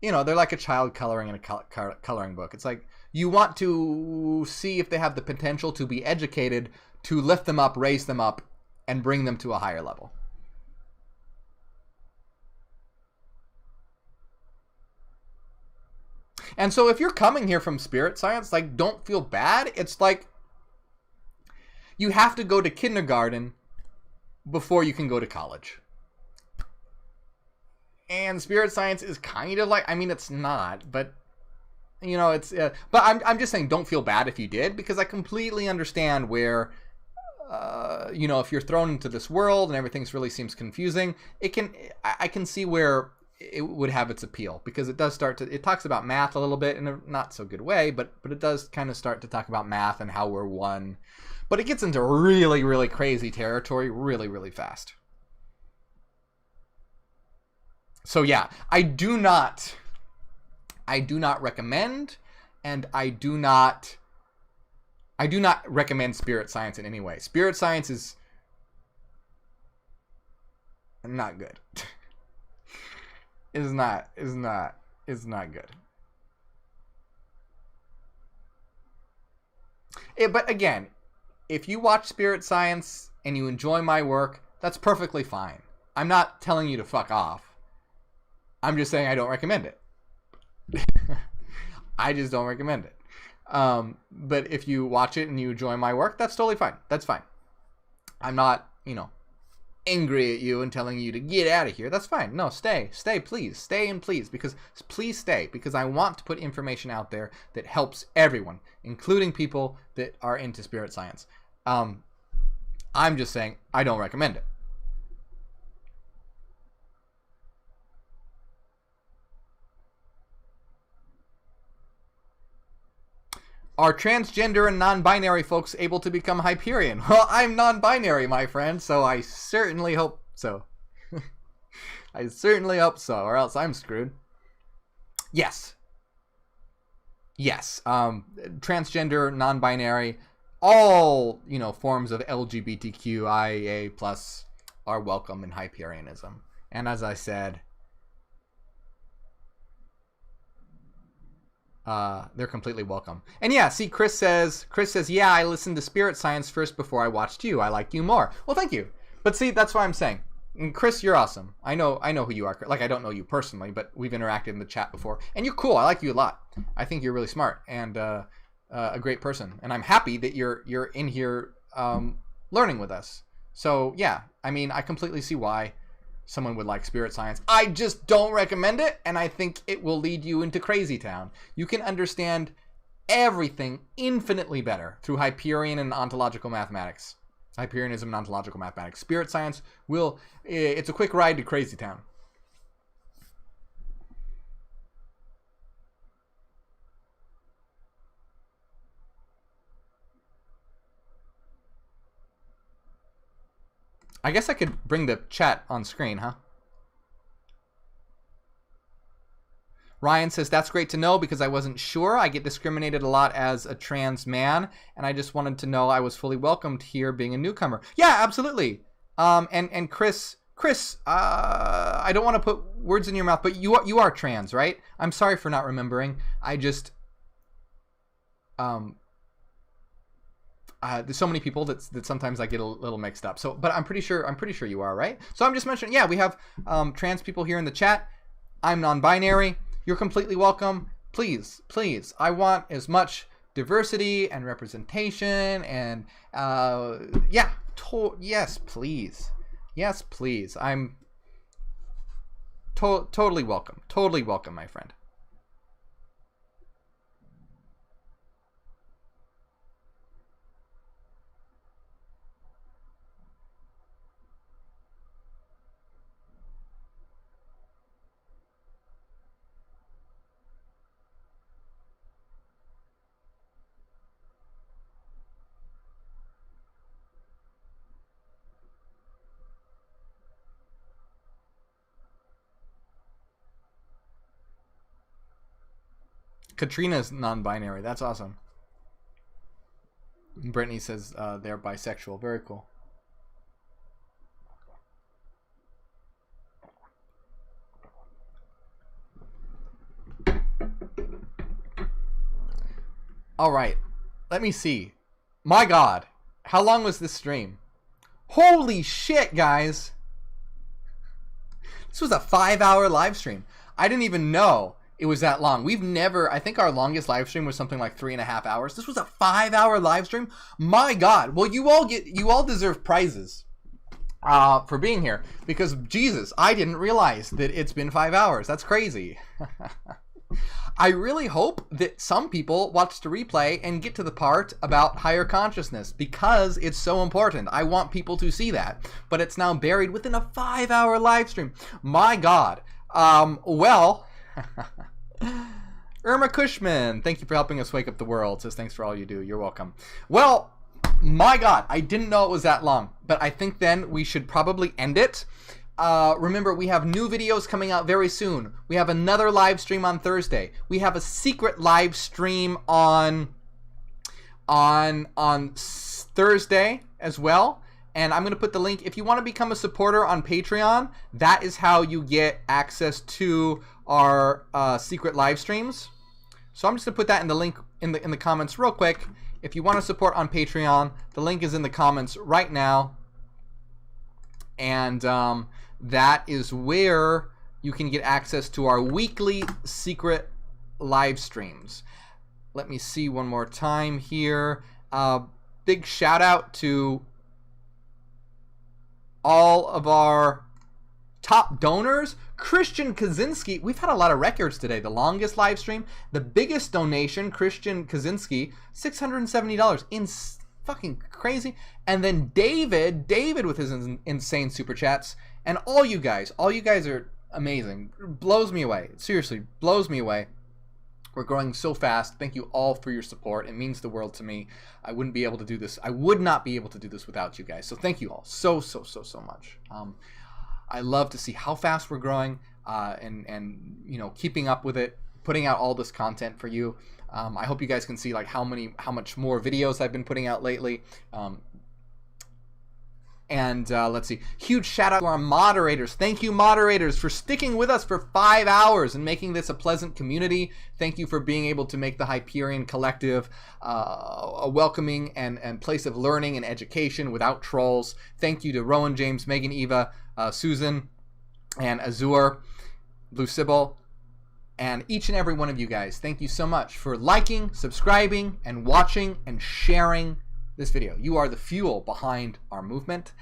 A: they're like a child coloring in a coloring book. It's like, you want to see if they have the potential to be educated, to lift them up, raise them up, and bring them to a higher level. And so if you're coming here from spirit science, like, don't feel bad. It's like you have to go to kindergarten before you can go to college. And spirit science is kind of like, I mean, it's not, but it's, but I'm just saying, don't feel bad if you did, because I completely understand where, if you're thrown into this world and everything really seems confusing, I can see where it would have its appeal, because it does it talks about math a little bit in a not so good way, but it does kind of start to talk about math and how we're one, but it gets into really, really crazy territory really, really fast. So yeah, I do not I do not recommend, and I do not recommend spirit science in any way. Spirit science is not good. is not good. But again, if you watch spirit science and you enjoy my work, that's perfectly fine. I'm not telling you to fuck off. I'm just saying I don't recommend it. I just don't recommend it. But if you watch it and you enjoy my work, that's totally fine. That's fine. I'm not, angry at you and telling you to get out of here. That's fine. No, stay, please. Stay and please, because I want to put information out there that helps everyone, including people that are into spirit science. I'm just saying I don't recommend it. Are transgender and non-binary folks able to become Hyperion? Well, I'm non-binary, my friend, so I certainly hope so. I certainly hope so, or else I'm screwed. Yes. Transgender, non-binary, all, forms of LGBTQIA+ are welcome in Hyperianism. And as I said, they're completely welcome. And yeah, see, Chris says, yeah, I listened to spirit science first before I watched you. I like you more. Well, thank you. But see, that's what I'm saying. And Chris, you're awesome. I know who you are. Like, I don't know you personally, but we've interacted in the chat before. And you're cool. I like you a lot. I think you're really smart and a great person. And I'm happy that you're in here learning with us. So yeah, I mean, I completely see why someone would like spirit science. I just don't recommend it, and I think it will lead you into crazy town. You can understand everything infinitely better through Hyperian and ontological mathematics. Hyperianism and ontological mathematics. Spirit science it's a quick ride to crazy town. I guess I could bring the chat on screen, huh? Ryan says, that's great to know because I wasn't sure. I get discriminated a lot as a trans man, and I just wanted to know I was fully welcomed here being a newcomer. Yeah, absolutely. And Chris, I don't want to put words in your mouth, but you are trans, right? I'm sorry for not remembering. I just... there's so many people that sometimes I get a little mixed up. So, but I'm pretty sure you are, right? So I'm just mentioning, yeah, we have trans people here in the chat. I'm non-binary. You're completely welcome. Please, I want as much diversity and representation and yes, please. I'm totally welcome. Totally welcome, my friend. Katrina's non-binary. That's awesome. Brittany says they're bisexual. Very cool. All right. Let me see. My God. How long was this stream? Holy shit, guys. This was a 5-hour live stream. I didn't even know it was that long. We've never, I think our longest live stream was something like 3.5 hours. This was a 5-hour live stream. My God. Well, you all deserve prizes for being here because Jesus, I didn't realize that it's been 5 hours. That's crazy. I really hope that some people watch the replay and get to the part about higher consciousness because it's so important. I want people to see that, but it's now buried within a 5-hour live stream. My God. Well, Irma Cushman, thank you for helping us wake up the world. Says thanks for all you do. You're welcome. Well, my God, I didn't know it was that long, but I think then we should probably end it. remember, we have new videos coming out very soon. We have another live stream on Thursday. We have a secret live stream on Thursday as well. And I'm going to put the link. If you want to become a supporter on Patreon, that is how you get access to our secret live streams. So I'm just going to put that in the link in the comments real quick. If you want to support on Patreon, the link is in the comments right now. And that is where you can get access to our weekly secret live streams. Let me see one more time here. Big shout out to all of our top donors. Christian Kaczynski, we've had a lot of records today. The longest live stream, the biggest donation, Christian Kaczynski, $670. Fucking crazy. And then David with his insane super chats. And all you guys are amazing. Blows me away. Seriously, blows me away. We're growing so fast. Thank you all for your support. It means the world to me. I wouldn't be able to do this. I would not be able to do this without you guys. So thank you all so much. I love to see how fast we're growing, and you know, keeping up with it, putting out all this content for you. I hope you guys can see like how much more videos I've been putting out lately. Let's see. Huge shout out to our moderators. Thank you, moderators, for sticking with us for 5 hours and making this a pleasant community. Thank you for being able to make the Hyperion Collective a welcoming and place of learning and education without trolls. Thank you to Rowan, James, Megan, Eva, Susan, and Azure, Blue Sybil, and each and every one of you guys. Thank you so much for liking, subscribing, and watching and sharing this video. You are the fuel behind our movement.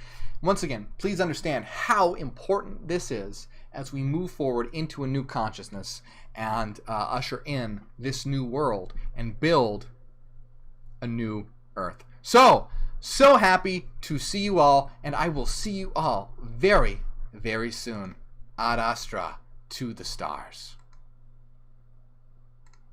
A: Once again, please understand how important this is as we move forward into a new consciousness and usher in this new world and build a new earth. So happy to see you all, and I will see you all very, very soon. Ad Astra, to the stars.